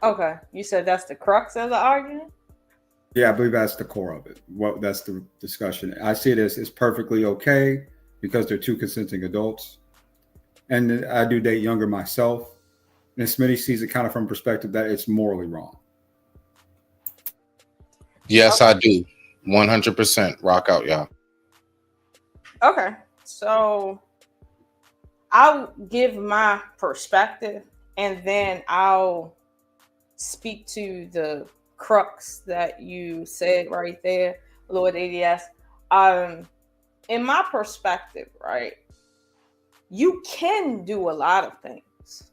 Okay, you said that's the crux of the argument? Yeah, I believe that's the core of it. Well, that's the discussion. I see it as it's perfectly okay because they're two consenting adults. And I do date younger myself. And Smitty sees it kind of from perspective that it's morally wrong. Yes, I do. 100%. Rock out, y'all. Okay, so I'll give my perspective and then I'll speak to the crux that you said right there, Lord ADS. In my perspective, right, you can do a lot of things.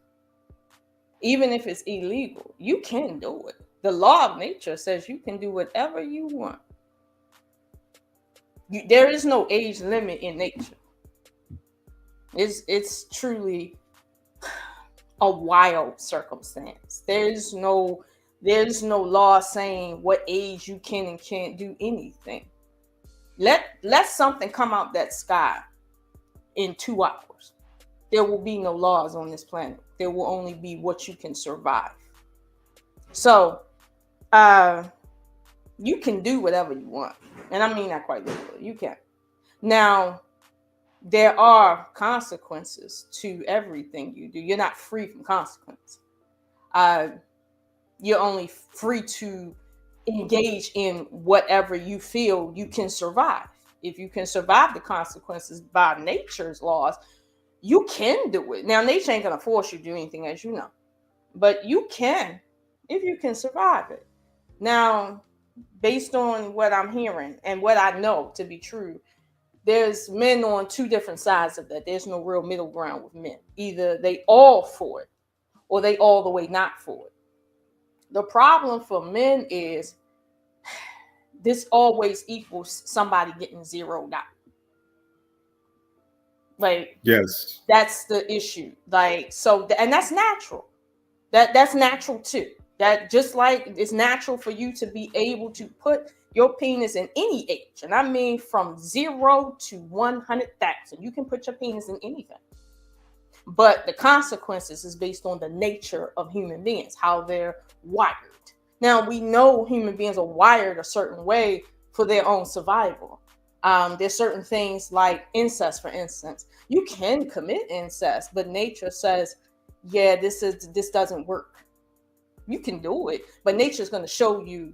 Even if it's illegal, you can do it. The law of nature says you can do whatever you want. There is no age limit in nature. It's truly a wild circumstance. There's no law saying what age you can and can't do anything. Let something come out that sky in 2 hours. There will be no laws on this planet. There will only be what you can survive. So you can do whatever you want. And I mean that quite literally. You can. Now, there are consequences to everything you do. You're not free from consequence. You're only free to engage in whatever you feel you can survive. If you can survive the consequences by nature's laws, you can do it. Now, nature ain't going to force you to do anything, as you know. But you can, if you can survive it. Now, based on what I'm hearing and what I know to be true, there's men on two different sides of that. There's no real middle ground with men. Either they all for it or they all the way not for it. The problem for men is this always equals somebody getting zeroed out. Like, yes, that's the issue. Like, so, and that's natural. That's natural too. That just like it's natural for you to be able to put your penis in any age, and I mean from 0 to 100,000. You can put your penis in anything. But the consequences is based on the nature of human beings, how they're wired. Now, we know human beings are wired a certain way for their own survival. There's certain things like incest, for instance. You can commit incest, but nature says, yeah, this doesn't work. You can do it, but nature's going to show you,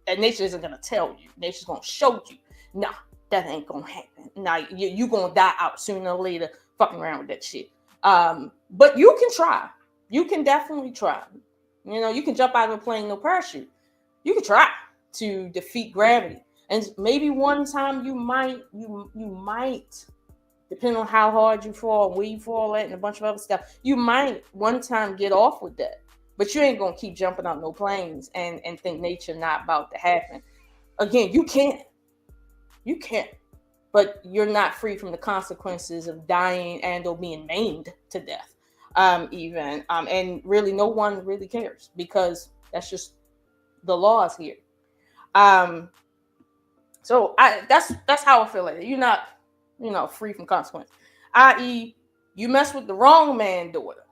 and nature isn't going to tell you. Nature's going to show you, nah, that ain't going to happen. Nah, you're going to die out sooner or later fucking around with that shit. But you can try. You can definitely try. You know, you can jump out of a plane, no parachute. You can try to defeat gravity. And maybe one time you might, depending on how hard you fall, where you fall at, and a bunch of other stuff, you might one time get off with that. But you ain't going to keep jumping out no planes and think nature not about to happen. Again, you can. You can. But you're not free from the consequences of dying and or being maimed to death. And really no one really cares because that's just the laws here. So that's how I feel like it. You're not, free from consequence. I.e., you mess with the wrong man daughter,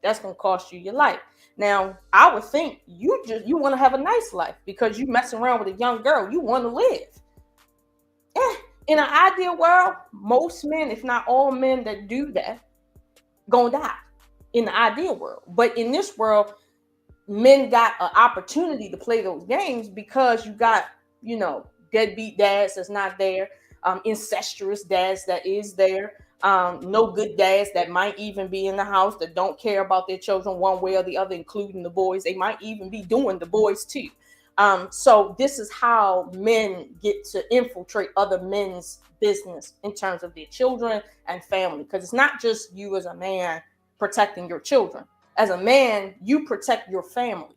that's gonna cost you your life. Now, I would think you want to have a nice life because you messing around with a young girl. You want to live. In an ideal world, most men, if not all men that do that, gonna die. In the ideal world, but in this world, men got an opportunity to play those games because you got, deadbeat dads that's not there, incestuous dads that is there, no good dads that might even be in the house that don't care about their children one way or the other, including the boys. They might even be doing the boys too. So this is how men get to infiltrate other men's business in terms of their children and family, because it's not just you as a man protecting your children. As a man, you protect your family,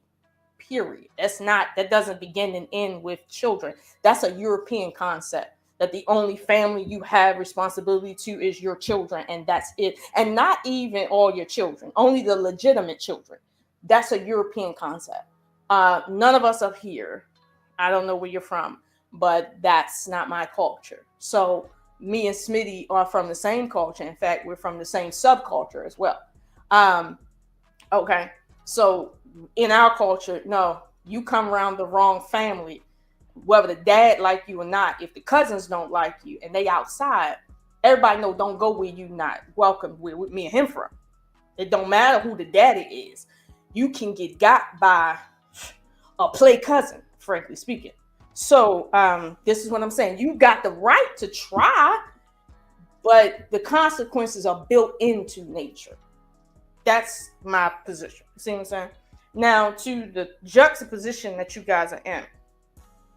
period. That doesn't begin and end with children. That's a European concept, that the only family you have responsibility to is your children, and that's it. And not even all your children, only the legitimate children. That's a European concept. None of us up here, I don't know where you're from, but that's not my culture. So me and Smitty are from the same culture. In fact, we're from the same subculture as well. Okay, so in our culture, no, you come around the wrong family, whether the dad like you or not. If the cousins don't like you and they outside, everybody know don't go where you not welcome where me and him from. It don't matter who the daddy is. You can get got by a play cousin, frankly speaking. So this is what I'm saying. You got the right to try, but the consequences are built into nature. That's my position. See what I'm saying? Now, to the juxtaposition that you guys are in,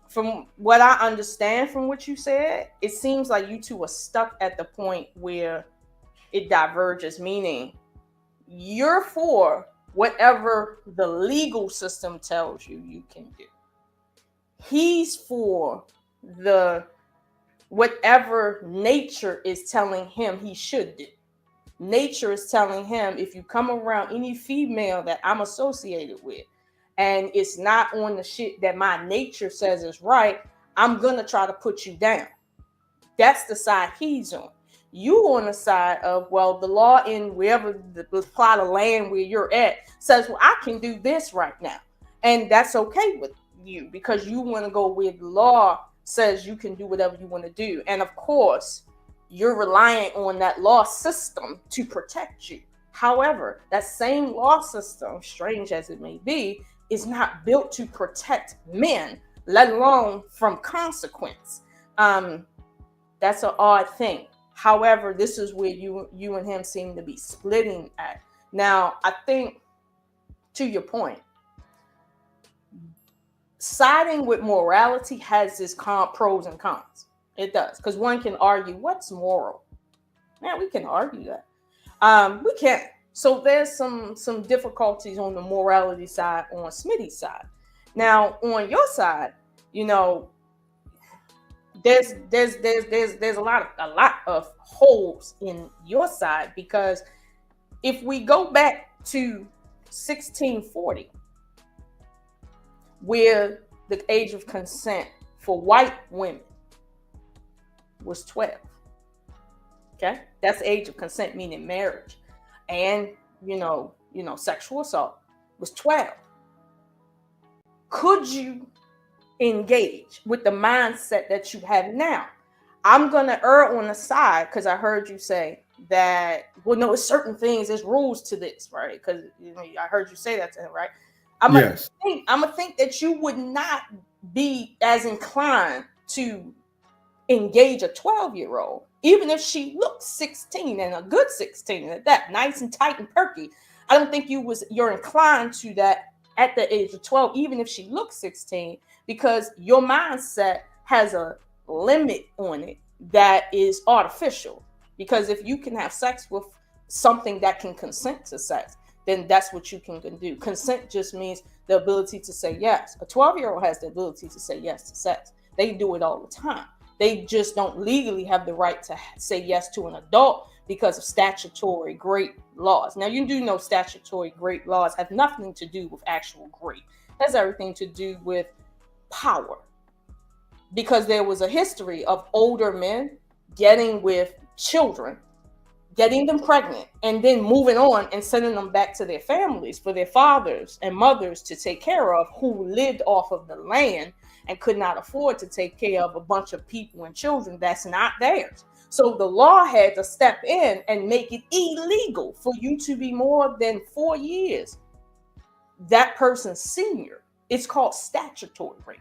from what I understand from what you said, it seems like you two are stuck at the point where it diverges, meaning you're for whatever the legal system tells you you can do. He's for the whatever nature is telling him he should do. Nature is telling him, if you come around any female that I'm associated with and it's not on the shit that my nature says is right, I'm gonna try to put you down. That's the side he's on. You on the side of, well, the law in wherever the plot of land where you're at says, well, I can do this right now. And that's okay with you because you want to go where the law says you can do whatever you want to do. And of course, you're relying on that law system to protect you. However, that same law system, strange as it may be, is not built to protect men, let alone from consequence. That's an odd thing. However, this is where you and him seem to be splitting at. Now, I think, to your point, siding with morality has its pros and cons. It does, because one can argue what's moral. Man, we can argue that. We can't. So there's some difficulties on the morality side, on Smitty's side. Now, on your side, you know, there's a lot of holes in your side, because if we go back to 1640, where the age of consent for white women was 12. Okay, that's the age of consent, meaning marriage, and you know, sexual assault was 12. Could you engage with the mindset that you have now? I'm gonna err on the side, because I heard you say that, well, no, it's certain things, there's rules to this, right? Because I heard you say that to him, right? I'm gonna think that you would not be as inclined to engage a 12-year-old, even if she looks 16 and a good 16 at that, nice and tight and perky. I don't think you're inclined to that at the age of 12, even if she looks 16, because your mindset has a limit on it that is artificial. Because if you can have sex with something that can consent to sex, then that's what you can do. Consent just means the ability to say yes. A 12-year-old has the ability to say yes to sex. They do it all the time. They just don't legally have the right to say yes to an adult because of statutory great laws. Now, you do know statutory great laws have nothing to do with actual great. It has everything to do with power. Because there was a history of older men getting with children, getting them pregnant, and then moving on and sending them back to their families for their fathers and mothers to take care of, who lived off of the land and could not afford to take care of a bunch of people and children that's not theirs. So the law had to step in and make it illegal for you to be more than 4 years that person's senior. It's called statutory rape.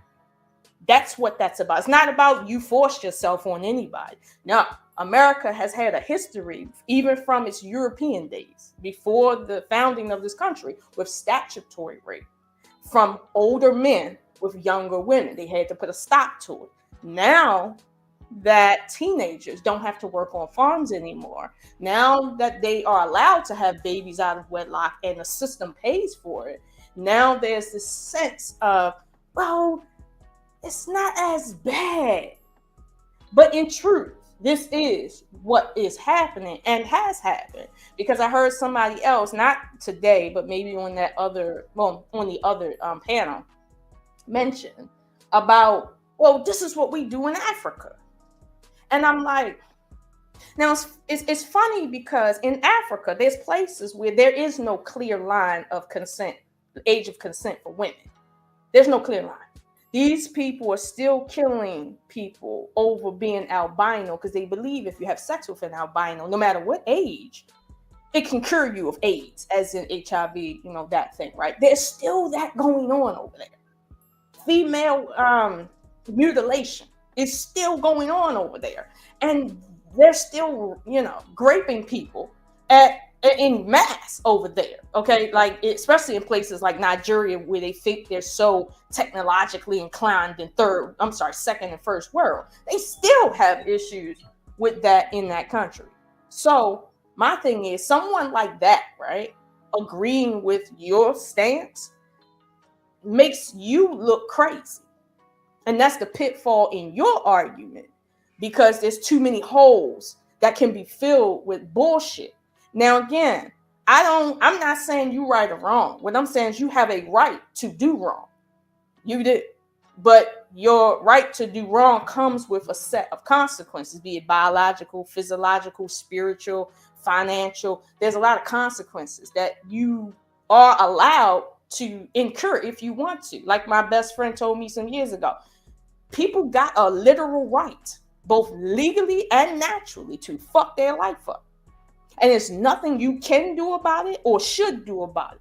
That's what that's about. It's not about you forced yourself on anybody. No, America has had a history, even from its European days, before the founding of this country, with statutory rape from older men with younger women. They had to put a stop to it. Now that teenagers don't have to work on farms anymore, now that they are allowed to have babies out of wedlock and the system pays for it, now there's this sense of, well, it's not as bad. But in truth, this is what is happening and has happened, because I heard somebody else, not today, but maybe on that other, well, on the other panel, mention about, well, this is what we do in Africa. And I'm like, now it's funny because in Africa, there's places where there is no clear line of consent, the age of consent for women. There's no clear line. These people are still killing people over being albino because they believe if you have sex with an albino, no matter what age, it can cure you of AIDS, as in HIV, you know, that thing, right? There's still that going on over there. Female mutilation is still going on over there. And they're still, you know, raping people in mass over there, okay? Like, especially in places like Nigeria, where they think they're so technologically inclined in second and first world. They still have issues with that in that country. So my thing is, someone like that, right, agreeing with your stance makes you look crazy. And that's the pitfall in your argument, because there's too many holes that can be filled with bullshit. Now, again, I'm not saying you right or wrong. What I'm saying is you have a right to do wrong. You do. But your right to do wrong comes with a set of consequences, be it biological, physiological, spiritual, financial. There's a lot of consequences that you are allowed to incur if you want to. Like my best friend told me some years ago, people got a literal right, both legally and naturally, to fuck their life up. And there's nothing you can do about it or should do about it,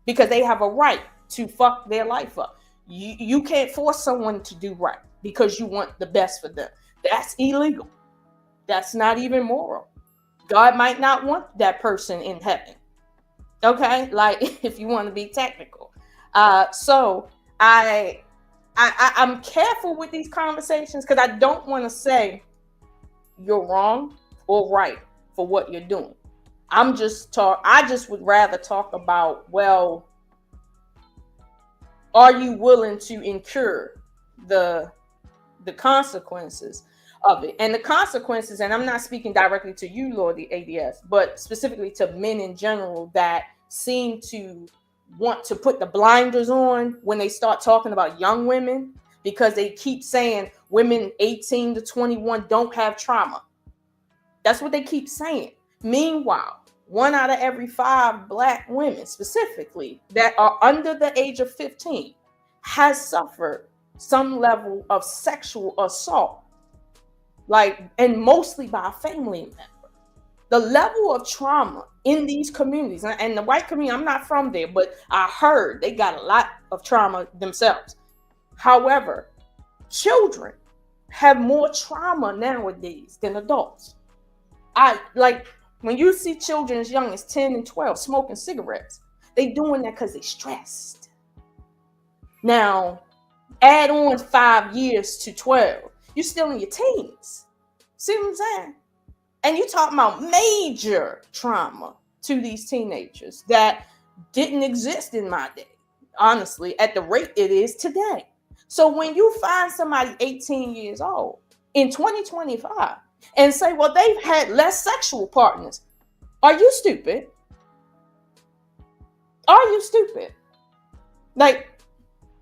because they have a right to fuck their life up. You can't force someone to do right because you want the best for them. That's illegal. That's not even moral. God might not want that person in heaven. Okay? Like, if you want to be technical. So I'm careful with these conversations because I don't want to say you're wrong or right for what you're doing. I just would rather talk about, well, are you willing to incur the consequences of it? And the consequences, and I'm not speaking directly to you, Lord the ADS, but specifically to men in general that seem to want to put the blinders on when they start talking about young women, because they keep saying women 18 to 21 don't have trauma. That's what they keep saying. Meanwhile, 1 out of every 5 Black women specifically that are under the age of 15 has suffered some level of sexual assault, and mostly by a family member. The level of trauma in these communities, and the white community, I'm not from there, but I heard they got a lot of trauma themselves. However, children have more trauma nowadays than adults. When you see children as young as 10 and 12 smoking cigarettes, they doing that because they stressed. Now, add on 5 years to 12, you're still in your teens. See what I'm saying? And you're talking about major trauma to these teenagers that didn't exist in my day, honestly, at the rate it is today. So when you find somebody 18 years old in 2025 and say, well, they've had less sexual partners, are you stupid? Are you stupid?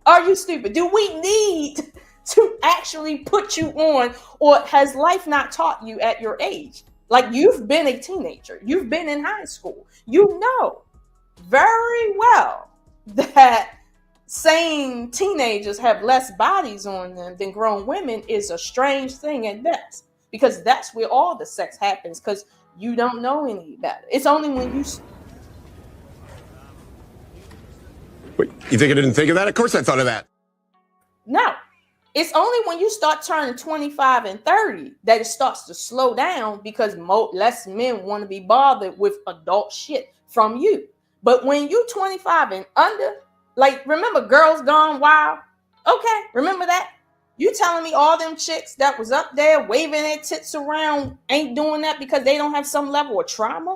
Are you stupid? Do we need to actually put you on, or has life not taught you at your age? You've been a teenager. You've been in high school. You know very well that saying teenagers have less bodies on them than grown women is a strange thing at best, because that's where all the sex happens, because you don't know any better. It's only when you... Wait, you think I didn't think of that? Of course I thought of that. No. It's only when you start turning 25 and 30 that it starts to slow down, because less men want to be bothered with adult shit from you. But when you're 25 and under, remember Girls Gone Wild? Okay, remember that? You telling me all them chicks that was up there waving their tits around ain't doing that because they don't have some level of trauma?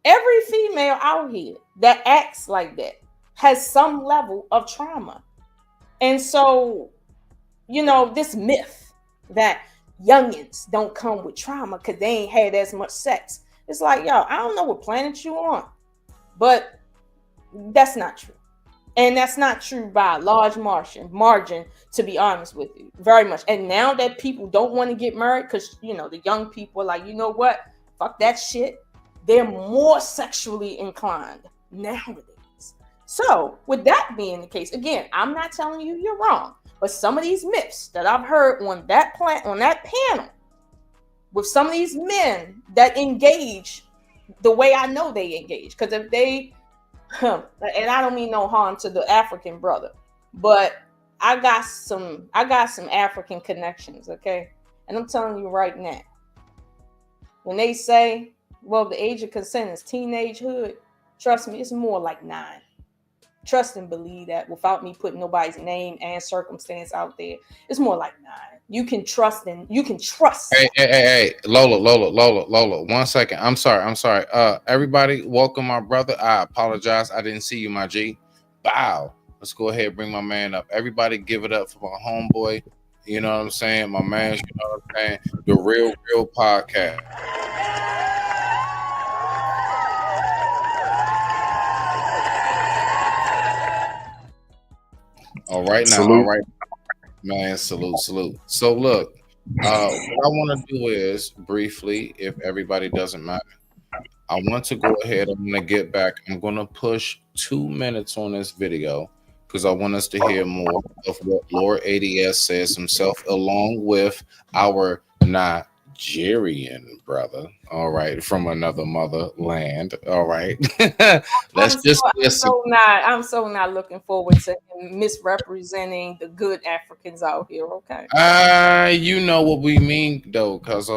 Every female out here that acts like that has some level of trauma. And so, you know, this myth that youngins don't come with trauma because they ain't had as much sex. It's like, yo, I don't know what planet you on, but that's not true. And that's not true by a large margin, to be honest with you, very much. And now that people don't want to get married because, you know, the young people are like, you know what? Fuck that shit. They're more sexually inclined nowadays. So with that being the case, again, I'm not telling you you're wrong, but some of these myths that I've heard on that panel with some of these men that engage the way I know they engage, because if they, and I don't mean no harm to the African brother, but I got some African connections, okay? And I'm telling you right now, when they say, well, the age of consent is teenagehood, trust me, it's more like 9. Trust and believe that without me putting nobody's name and circumstance out there. It's more like 9. You can trust and you can trust. Hey, Lola, 1 second. I'm sorry. Everybody, welcome my brother. I apologize. I didn't see you, my G. Bow. Let's go ahead and bring my man up. Everybody give it up for my homeboy. You know what I'm saying? My man, you know what I'm saying? The Real Podcast. All right now, Salute. all right, man. Salute. So look, what I want to do is briefly, if everybody doesn't matter, I want to go ahead. I'm gonna get back. I'm gonna push 2 minutes on this video because I want us to hear more of what Lord ADS says himself, along with our Nigerian brother. All right, from another motherland. All right, let's just listen. I'm so not looking forward to him misrepresenting the good Africans out here. Okay. You know what we mean though, cause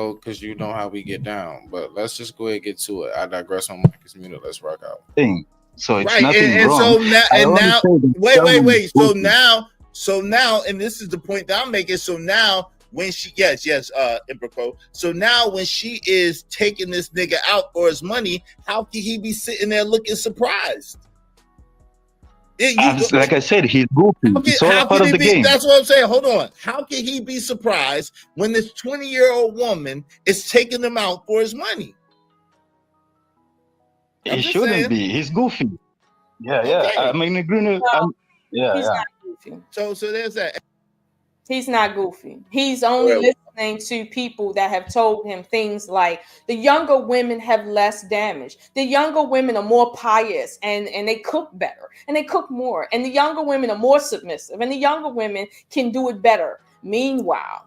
you know how we get down. But let's just go ahead and get to it. I digress. My mic is muted. Let's rock out. So it's Right, nothing and wrong. so now, I and wanna now, say that wait. someone- So now, and this is the point that I'm making. So now, when she, yes, Imbrico. So now, when she is taking this nigga out for his money, how can he be sitting there looking surprised? Like I said, he's goofy. It's all part of the game. That's what I'm saying. Hold on. How can he be surprised when this 20-year-old woman is taking him out for his money? He shouldn't be. He's goofy. Yeah. Okay. I mean, He's not goofy. So there's that. He's not goofy. He's only listening to people that have told him things like the younger women have less damage. The younger women are more pious and they cook better and they cook more. And the younger women are more submissive and the younger women can do it better. Meanwhile,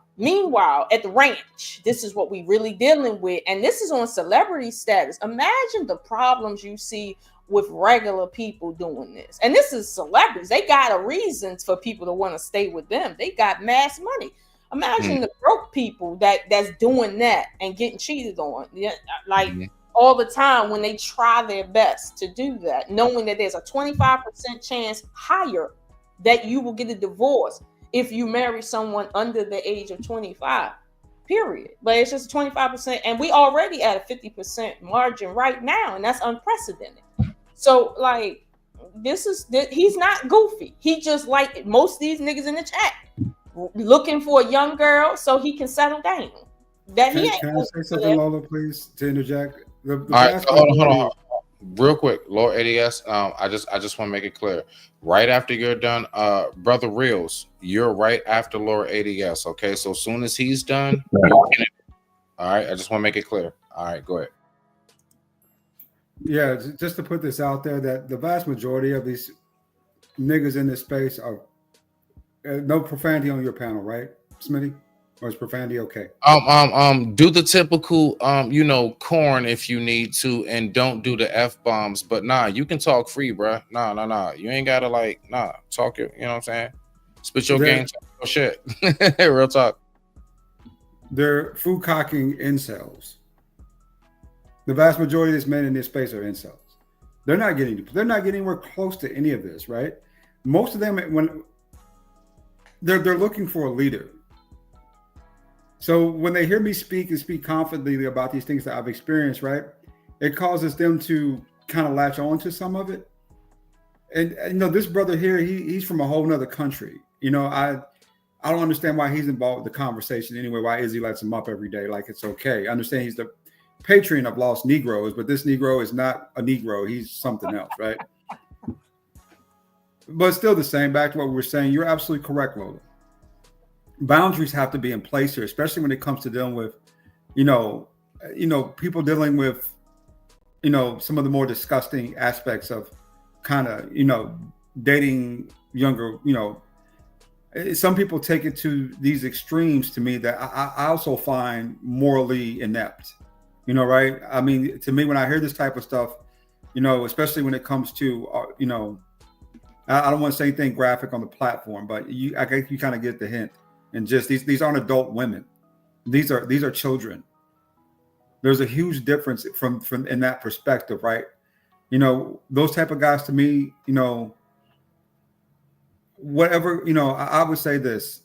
at the ranch, this is what we really dealing with. And this is on celebrity status. Imagine the problems you see with regular people doing this. And this is celebrities. They got a reason for people to want to stay with them. They got mass money. Imagine the broke people that's doing that and getting cheated on. All the time when they try their best to do that, knowing that there's a 25% chance higher that you will get a divorce if you marry someone under the age of 25. Period. But it's just 25%, and we already at a 50% margin right now, and that's unprecedented. So, like, he's not goofy. He just like most of these niggas in the chat, looking for a young girl so he can settle down. Can I say something, Lola, please, to interject? All right, hold on. Real quick, Lord ADS. I just want to make it clear. Right after you're done, Brother Reels, you're right after Lord ADS. Okay, so as soon as he's done, all right. I just want to make it clear. All right, go ahead. Yeah, just to put this out there, that the vast majority of these niggas in this space are no profanity on your panel, right, Smitty? Or is profanity okay? Do the typical, corn if you need to, and don't do the F-bombs. But nah, you can talk free, bruh. Nah. You ain't gotta talk it. You know what I'm saying? Spit your game, talk your shit. Real talk. They're food cocking incels. The vast majority of these men in this space are incels. They're not getting anywhere close to any of this, right? Most of them, they're looking for a leader. So when they hear me speak and speak confidently about these things that I've experienced, right, it causes them to kind of latch on to some of it. And you know, this brother here, he's from a whole nother country. You know, I don't understand why he's involved with the conversation anyway. Why Izzy lets him up every day like it's okay? I understand he's the patron of lost Negroes, but this Negro is not a Negro. He's something else, right? But still the same. Back to what we were saying, you're absolutely correct, Lola. Boundaries have to be in place here, especially when it comes to dealing with, you know, people dealing with, you know, some of the more disgusting aspects of kind of, you know, dating younger, you know. Some people take it to these extremes to me that I also find morally inept, you know, right? I mean, to me, when I hear this type of stuff, you know, especially when it comes to, you know, I don't want to say anything graphic on the platform, but I guess you kind of get the hint. And just these aren't adult women. These are children. There's a huge difference from in that perspective, right? You know, those type of guys to me, you know, whatever, you know, I would say this,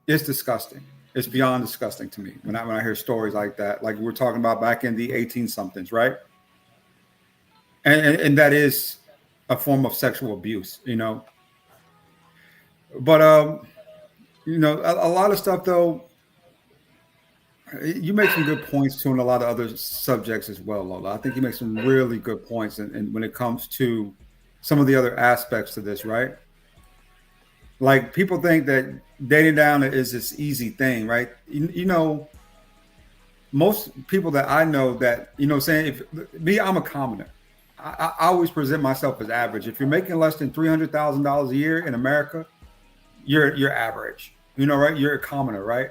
it's disgusting. It's beyond disgusting to me when I hear stories like that, like we were talking about back in the 18-somethings, right? And that is a form of sexual abuse, you know. But you know, a lot of stuff though, you make some good points too, and a lot of other subjects as well, Lola. I think you make some really good points, and when it comes to some of the other aspects to this, right? Like people think that dating down is this easy thing, right? You know, most people that I know that, you know, saying I'm a commoner. I always present myself as average. If you're making less than $300,000 a year in America, you're average, you know, right? You're a commoner, right?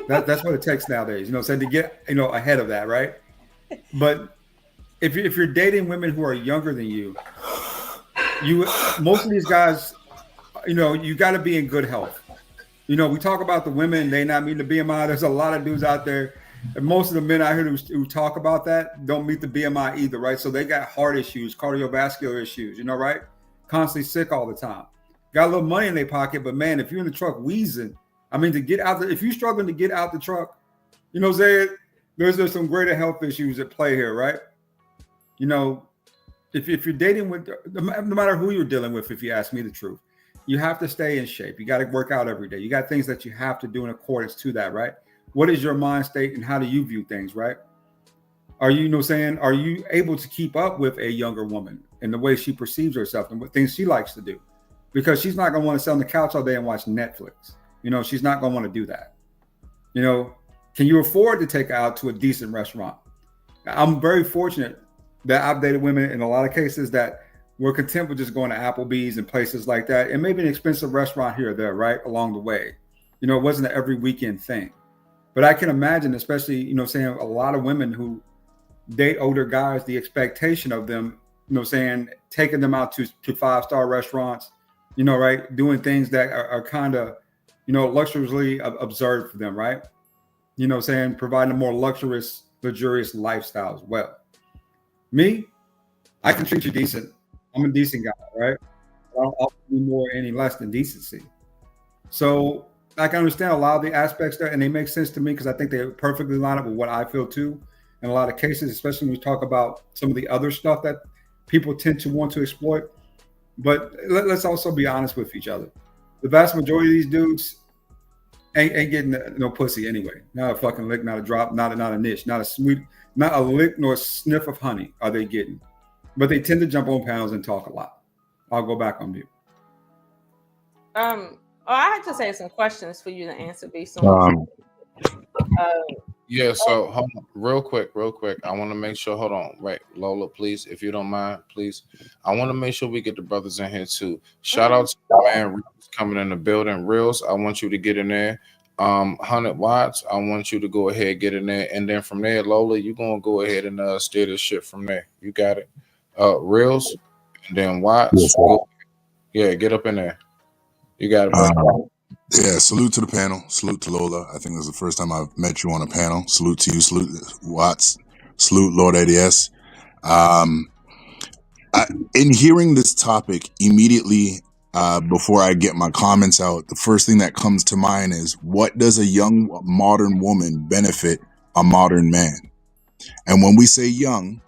That's what it takes nowadays, you know, so to get, you know, ahead of that, right? But if you're dating women who are younger than you, most of these guys, you know, you got to be in good health. You know, we talk about the women, they not meet the BMI. There's a lot of dudes out there, and most of the men I hear who talk about that don't meet the BMI either, right? So they got heart issues, cardiovascular issues, you know, right? Constantly sick all the time. Got a little money in their pocket, but man, if you're in the truck wheezing, I mean, to get out, if you're struggling to get out the truck, you know, there's some greater health issues at play here, right? You know, if you're dating with, no matter who you're dealing with, if you ask me the truth, you have to stay in shape. You got to work out every day. You got things that you have to do in accordance to that, right? What is your mind state and how do you view things, right? Are you, are you able to keep up with a younger woman in the way she perceives herself and what things she likes to do? Because she's not going to want to sit on the couch all day and watch Netflix. You know, she's not going to want to do that. You know, can you afford to take her out to a decent restaurant? I'm very fortunate that I've dated women in a lot of cases that were content with just going to Applebee's and places like that, and maybe an expensive restaurant here or there, right, along the way. You know, it wasn't an every weekend thing. But I can imagine, especially, you know, saying a lot of women who date older guys, the expectation of them, you know, saying taking them out to 5-star restaurants, you know, right, doing things that are kind of, you know, luxuriously observed for them, right? You know, saying providing a more luxurious lifestyle as well. Me, I can treat you decent. I'm a decent guy, right? I don't offer you more any less than decency. So I can understand a lot of the aspects there, and they make sense to me because I think they perfectly line up with what I feel too. In a lot of cases, especially when we talk about some of the other stuff that people tend to want to exploit. But let's also be honest with each other. The vast majority of these dudes ain't getting no pussy anyway. Not a fucking lick, not a drop, not a niche, not a lick nor a sniff of honey are they getting. But they tend to jump on panels and talk a lot. I'll go back on mute. I just had some questions for you to answer based on. Yeah, so hold on, real quick. I want to make sure, hold on, right, Lola, please, if you don't mind, please. I want to make sure we get the brothers in here too. Shout out to the man Reels coming in the building. Reels, I want you to get in there. 100 watts, I want you to go ahead, get in there. And then from there, Lola, you're going to go ahead and steer this shit from there. You got it. Reels, and then watts. Yeah, get up in there. You got it, bro. Yeah, salute to the panel. Salute to Lola. I think this is the first time I've met you on a panel. Salute to you. Salute Watts. Salute Lord ADS. In hearing this topic, immediately before I get my comments out, the first thing that comes to mind is, what does a young modern woman benefit a modern man? And when we say young,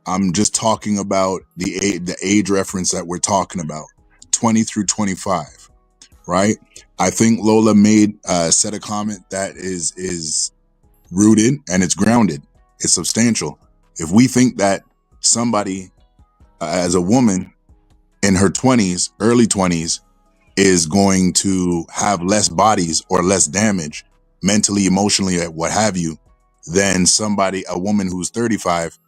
I'm just talking about the age reference that we're talking about, 20 through 25, right? I think Lola said a comment that is rooted and it's grounded. It's substantial. If we think that somebody as a woman in her 20s, early 20s, is going to have less bodies or less damage mentally, emotionally, what have you, than a woman who's 35,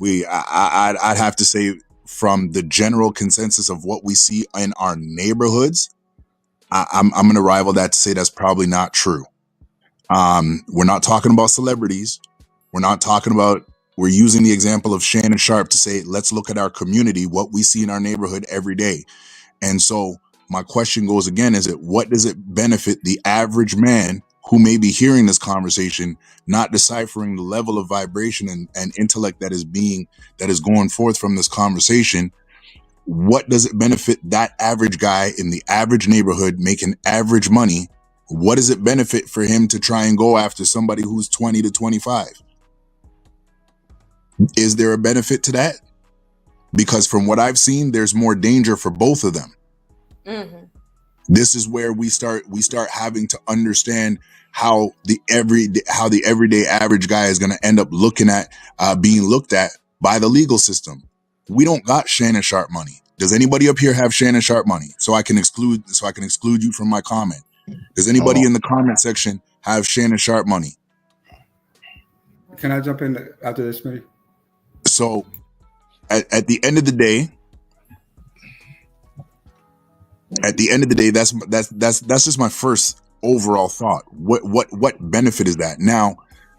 I'd have to say, from the general consensus of what we see in our neighborhoods, I'm going to rival that to say that's probably not true. We're not talking about celebrities. We're using the example of Shannon Sharpe to say, let's look at our community, what we see in our neighborhood every day. And so my question goes again, what does it benefit the average man who may be hearing this conversation, not deciphering the level of vibration and intellect that is going forth from this conversation? What does it benefit that average guy in the average neighborhood making average money? What does it benefit for him to try and go after somebody who's 20 to 25? Is there a benefit to that? Because from what I've seen, there's more danger for both of them. Mm-hmm. This is where we start having to understand how the everyday average guy is going to end up being looked at by the legal system. We don't got Shannon Sharpe money. Does anybody up here have Shannon Sharpe money? So I can exclude you from my comment. Does anybody in the comment section have Shannon Sharpe money? Can I jump in after this, Smitty? So at the end of the day, that's just my first overall thought. What benefit is that? Now,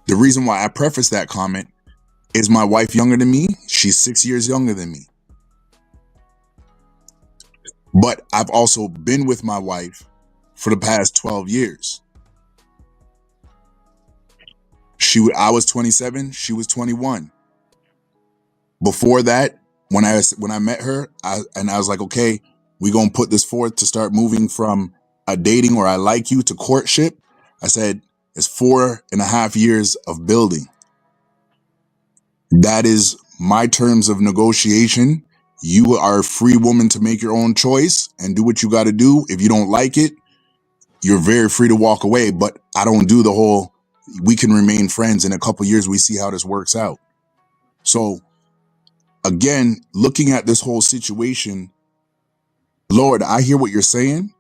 the reason why I preface that comment is my wife younger than me. She's 6 years younger than me. But I've also been with my wife for the past 12 years. I was 27, she was 21. Before that, when I met her, I was like, okay, we're going to put this forth to start moving from a dating or I like you to courtship. I said, it's 4.5 years of building. That is my terms of negotiation. You are a free woman to make your own choice and do what you got to do. If you don't like it, you're very free to walk away. But I don't do the whole, we can remain friends. In a couple of years, we see how this works out. So again, looking at this whole situation, Lord, I hear what you're saying,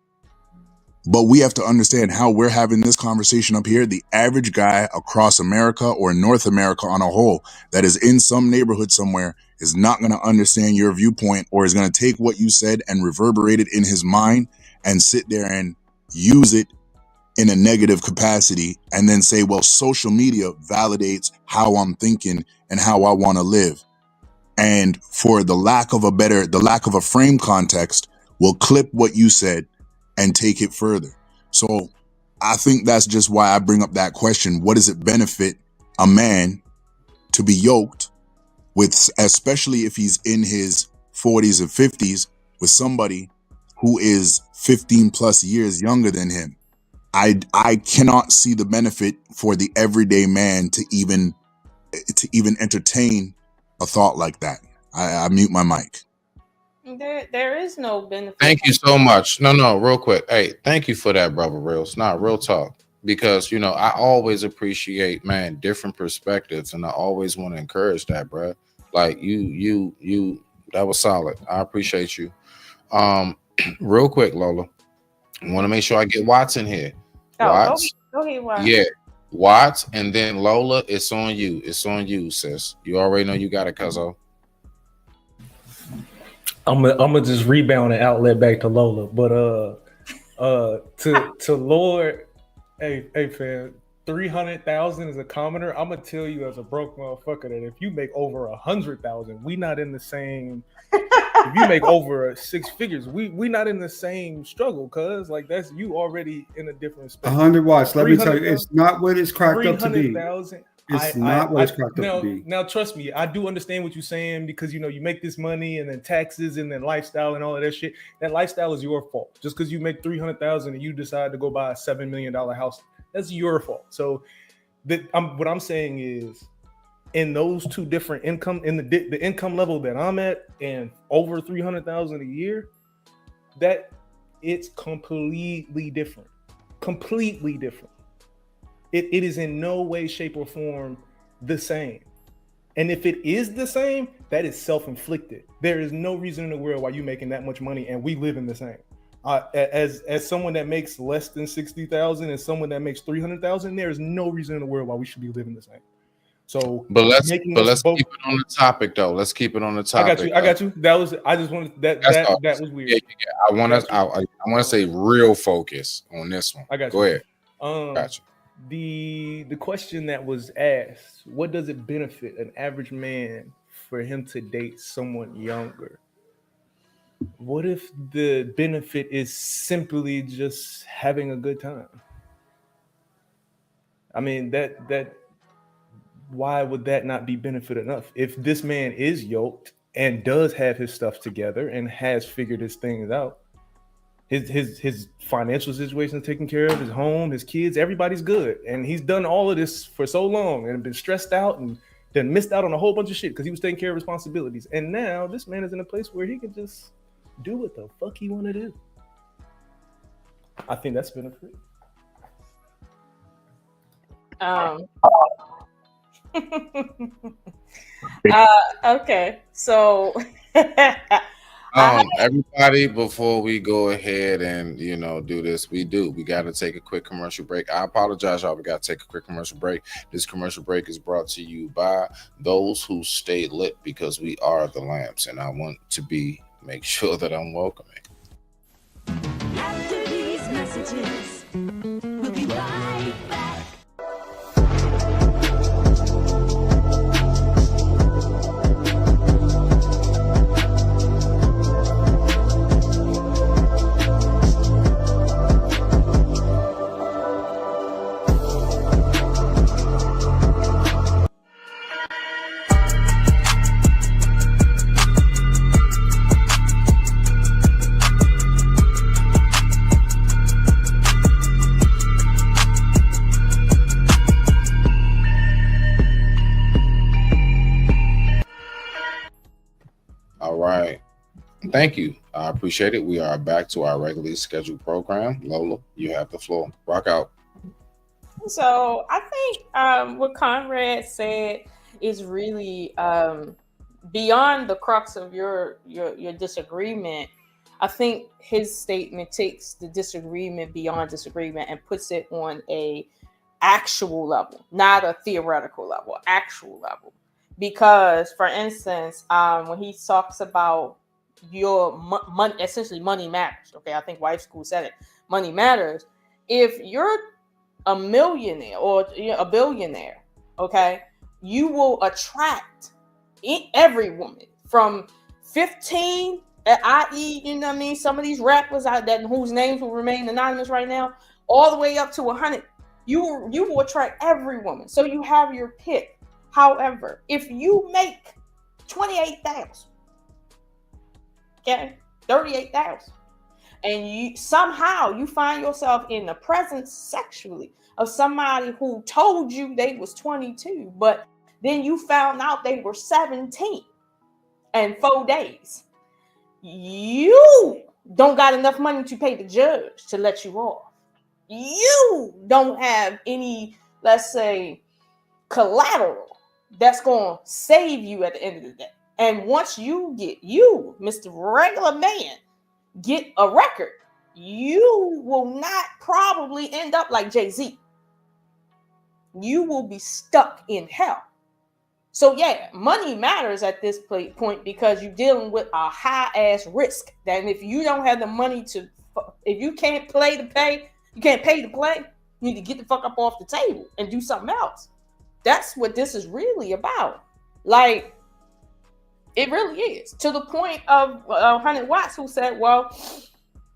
but we have to understand how we're having this conversation up here. The average guy across America or North America on a whole that is in some neighborhood somewhere is not going to understand your viewpoint, or is going to take what you said and reverberate it in his mind and sit there and use it in a negative capacity and then say, well, social media validates how I'm thinking and how I want to live. And for the lack of a frame context, we'll clip what you said and take it further. So I think that's just why I bring up that question. What does it benefit a man to be yoked with, especially if he's in his 40s and 50s, with somebody who is 15 plus years younger than him? I cannot see the benefit for the everyday man to even entertain a thought like that. I mute my mic. There is no benefit. Thank you so much. No, real quick. Hey, thank you for that, brother Reels. Not real talk. Because, I always appreciate, man, different perspectives. And I always want to encourage that, bro. Like you, that was solid. I appreciate you. Real quick, Lola. I want to make sure I get Watts in here. Watts. Go ahead, Watts. Yeah. Watts, and then Lola, it's on you. It's on you, sis. You already know you got it, cuzzo. I'm gonna just rebound and outlet back to Lola, but to Lord, hey fam, 300,000 is a commoner. I'm gonna tell you as a broke motherfucker that if you make over 100,000, we not in the same. If you make over 6 figures, we not in the same struggle, cuz like that's you already in a different space. 100 watts. Let me tell you, it's not what it's cracked up to be. It's not what it's cracked up now, to be. now, trust me, I do understand what you're saying because you make this money and then taxes and then lifestyle and all of that shit. That lifestyle is your fault. Just because you make $300,000 and you decide to go buy a $7 million house, that's your fault. So, what I'm saying is, in those two different income, in the income level that I'm at, and over $300,000 a year, that it's completely different. Completely different. It is in no way, shape, or form the same. And if it is the same, that is self-inflicted. There is no reason in the world why you're making that much money and we live in the same. As someone that makes less than $60,000 and someone that makes $300,000, there is no reason in the world why we should be living the same. So, but let's keep it on the topic though. Let's keep it on the topic. I got you. I just wanted that was weird. Yeah. I want to say real focus on this one. I got you. Go ahead. Gotcha. The question that was asked: what does it benefit an average man for him to date someone younger? What if the benefit is simply just having a good time? I mean, that why would that not be benefit enough? If this man is yoked and does have his stuff together and has figured his things out, his financial situation is taken care of, his home, his kids, everybody's good. And he's done all of this for so long and been stressed out and then missed out on a whole bunch of shit because he was taking care of responsibilities. And now this man is in a place where he can just do what the fuck he want to do. I think that's benefit. Okay, so everybody, before we go ahead and do this, we got to take a quick commercial break. I apologize, y'all. We got to take a quick commercial break. This commercial break is brought to you by those who stay lit, because we are the lamps, and I want to make sure that I'm welcoming. After these messages, we'll be right back. Thank you. I appreciate it. We are back to our regularly scheduled program. Lola, you have the floor. Rock out. So I think what Conrad said is really beyond the crux of your disagreement. I think his statement takes the disagreement beyond disagreement and puts it on a actual level, not a theoretical level, actual level. Because, for instance, when he talks about your money, essentially money matters. Okay, I think Wife School said it. Money matters. If you're a millionaire or a billionaire, okay, you will attract every woman from 15, i.e., some of these rappers out there whose names will remain anonymous right now, all the way up to 100. You will attract every woman. So you have your pick. However, if you make 28,000, okay, 38,000, and you somehow find yourself in the presence sexually of somebody who told you they was 22, but then you found out they were 17 in 4 days, you don't got enough money to pay the judge to let you off. You don't have any, let's say, collateral that's going to save you at the end of the day. And once you, Mr. Regular Man, get a record, you will not probably end up like Jay-Z. You will be stuck in hell. So yeah, money matters at this point because you're dealing with a high-ass risk. That if you don't have the money if you can't pay to play, you need to get the fuck up off the table and do something else. That's what this is really about. Like, it really is. To the point of 100 Watts, who said, well,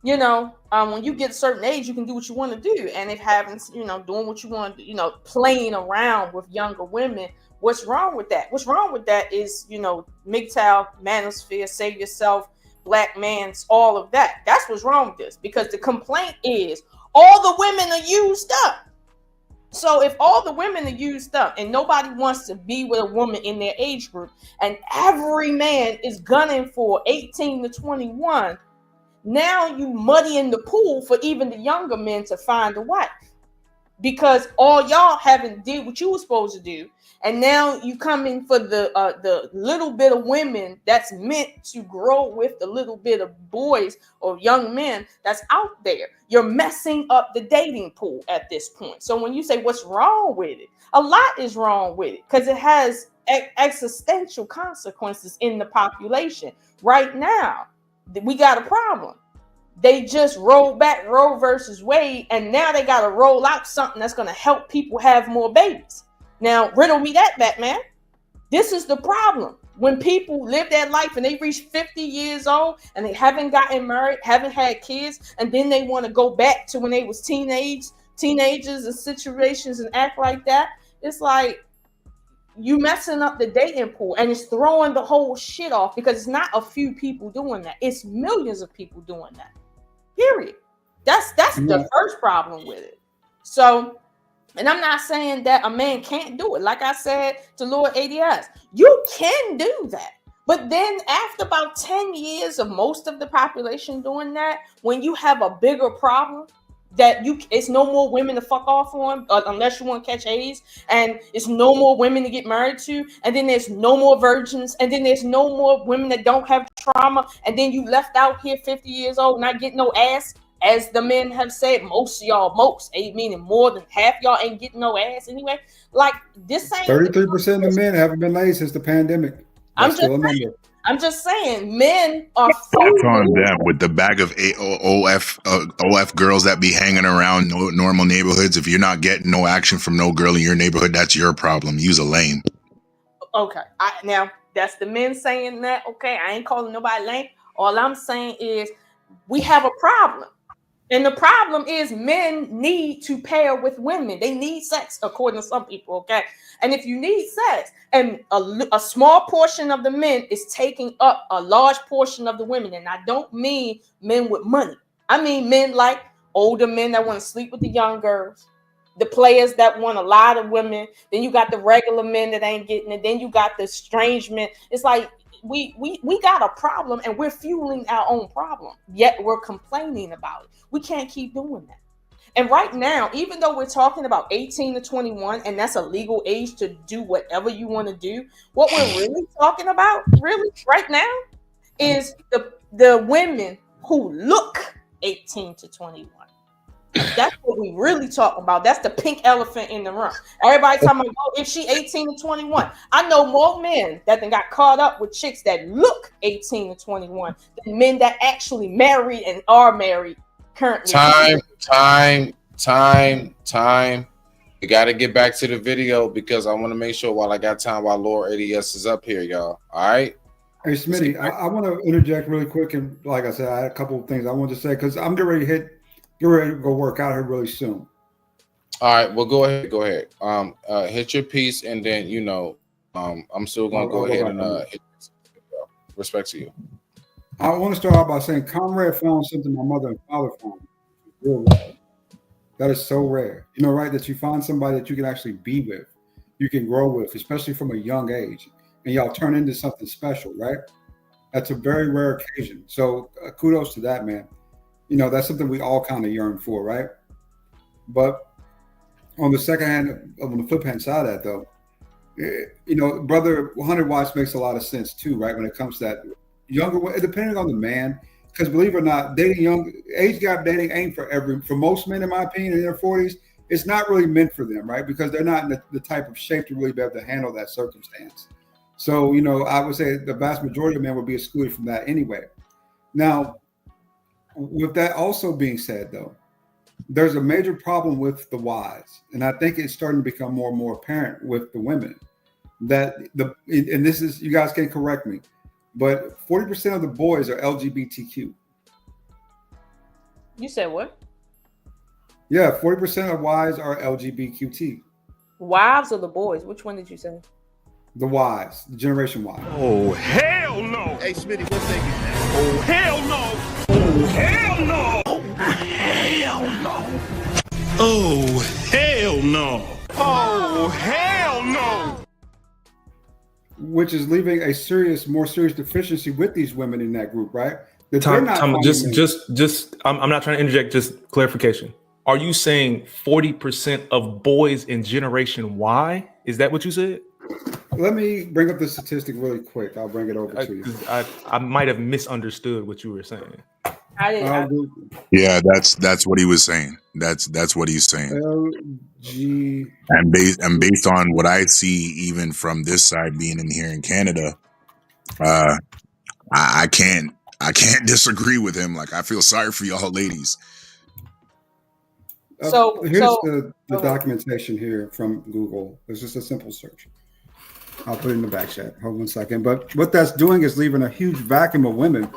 you know, when you get a certain age, you can do what you want to do. And if having, you know, doing what you want to, you know, playing around with younger women, what's wrong with that? What's wrong with that is, you know, MGTOW, manosphere, save yourself, black man's, all of that. That's what's wrong with this, because the complaint is all the women are used up. So if all the women are used up and nobody wants to be with a woman in their age group, and every man is gunning for 18 to 21, now you muddying the pool for even the younger men to find a wife, because all y'all haven't did what you were supposed to do, and now you come in for the little bit of women that's meant to grow with the little bit of boys or young men that's out there. You're messing up the dating pool at this point. So when you say what's wrong with it, a lot is wrong with it, because it has existential consequences in the population. Right now, we got a problem. They just rolled back Roe versus Wade, and now they got to roll out something that's going to help people have more babies. Now, riddle me that, Batman. This is the problem. When people live their life and they reach 50 years old and they haven't gotten married, haven't had kids, and then they want to go back to when they was teenagers and situations and act like that, it's like you messing up the dating pool, and it's throwing the whole shit off, because it's not a few people doing that. It's millions of people doing that. Period. That's the first problem with it. So, and I'm not saying that a man can't do it. Like I said to Lord ADS, you can do that. But then after about 10 years of most of the population doing that, when you have a bigger problem, that it's no more women to fuck off on, unless you want to catch AIDS, and it's no more women to get married to, and then there's no more virgins, and then there's no more women that don't have trauma, and then you left out here 50 years old not getting no ass, as the men have said. Most of y'all, meaning more than half y'all ain't getting no ass anyway. Like, this ain't 33% of men haven't been laid since the pandemic. That's still a number. I'm just saying, men are That's on them with the bag of OF girls that be hanging around normal neighborhoods. If you're not getting no action from no girl in your neighborhood, that's your problem. Use a lame. Okay, now that's the men saying that. Okay, I ain't calling nobody lame. All I'm saying is we have a problem. And the problem is men need to pair with women. They need sex, according to some people, okay? And if you need sex, and a small portion of the men is taking up a large portion of the women, and I don't mean men with money. I mean men like older men that want to sleep with the young girls, the players that want a lot of women. Then you got the regular men that ain't getting it. Then you got the strange men. It's like, we got a problem, and we're fueling our own problem, yet we're complaining about it. We can't keep doing that. And right now, even though we're talking about 18 to 21, and that's a legal age to do whatever you want to do, what we're really talking about, really, right now, is the women who look 18 to 21. That's what we really talking about. That's the pink elephant in the room. Everybody talking about, oh, if she 18 to 21. I know more men that then got caught up with chicks that look 18 to 21 than men that actually married and are married currently. Time. We got to get back to the video, because I want to make sure while I got time, while Lord ADS is up here, y'all. All right. Hey, Smitty, I want to interject really quick. And like I said, I had a couple of things I wanted to say, because I'm getting ready to go work out here really soon. All right, well, go ahead. Hit your piece, and then I'm still gonna go ahead and hit respect to you. I want to start out by saying Comrade found something my mother and father found. Real rare. That is so rare. You know, right? That you find somebody that you can actually be with, you can grow with, especially from a young age, and y'all turn into something special, right? That's a very rare occasion. So kudos to that, man. You know, that's something we all kind of yearn for, right? But on the flip hand side of that, though, you know, Brother 100 Watts makes a lot of sense too, right? When it comes to that younger, depending on the man, because believe it or not, age gap dating ain't for most men, in my opinion, in their 40s, it's not really meant for them, right? Because they're not in the type of shape to really be able to handle that circumstance. So, you know, I would say the vast majority of men would be excluded from that anyway. Now, with that also being said, though, there's a major problem with the wives, and I think it's starting to become more and more apparent with the women that and this is, you guys can correct me, but 40% of the boys are LGBTQ. You said what? Yeah, 40% of wives are LGBTQT. Wives or the boys? Which one did you say? The wives, the Generation Y. Oh, hell no. Hey, Smitty, what's they man? Oh, hell no. Oh, hell no. Oh, hell no. Oh, hell no. Oh, hell no. Which is leaving a more serious deficiency with these women in that group, right? That Tom, they're not Tom, finding just I'm not trying to interject, just clarification. Are you saying 40% of boys in Generation Y? Is that what you said? Let me bring up the statistic really quick. I'll bring it over to you. I might have misunderstood what you were saying. Yeah, that's what he was saying. That's what he's saying. LG And based on what I see, even from this side being in here in Canada, I can't disagree with him. Like, I feel sorry for y'all ladies. Here's the documentation here from Google. It's just a simple search. I'll put it in the back chat. Hold 1 second. But what that's doing is leaving a huge vacuum of women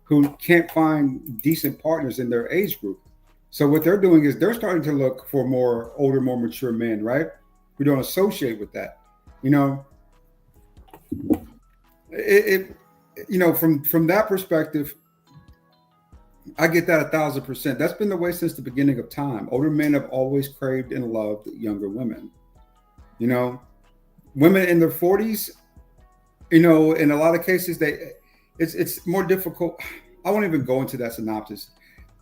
who can't find decent partners in their age group. So what they're doing is they're starting to look for more older, more mature men, right? We don't associate with that. You know, from that perspective, I get that 1,000%. That's been the way since the beginning of time. Older men have always craved and loved younger women. You know, women in their 40s, you know, in a lot of cases, it's more difficult. I won't even go into that synopsis.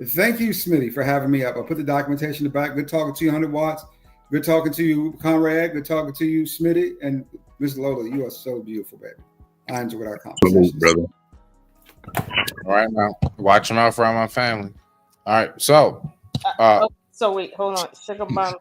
Thank you, Smitty, for having me up. I put the documentation in the back. Good talking to you, 100 watts. Good talking to you, Conrad. Good talking to you, Smitty. And Miss Lola, you are so beautiful, baby. I enjoyed our conversation. Brother. All right, now watch them out for my family. All right, so so wait, hold on. Sugar Bomb.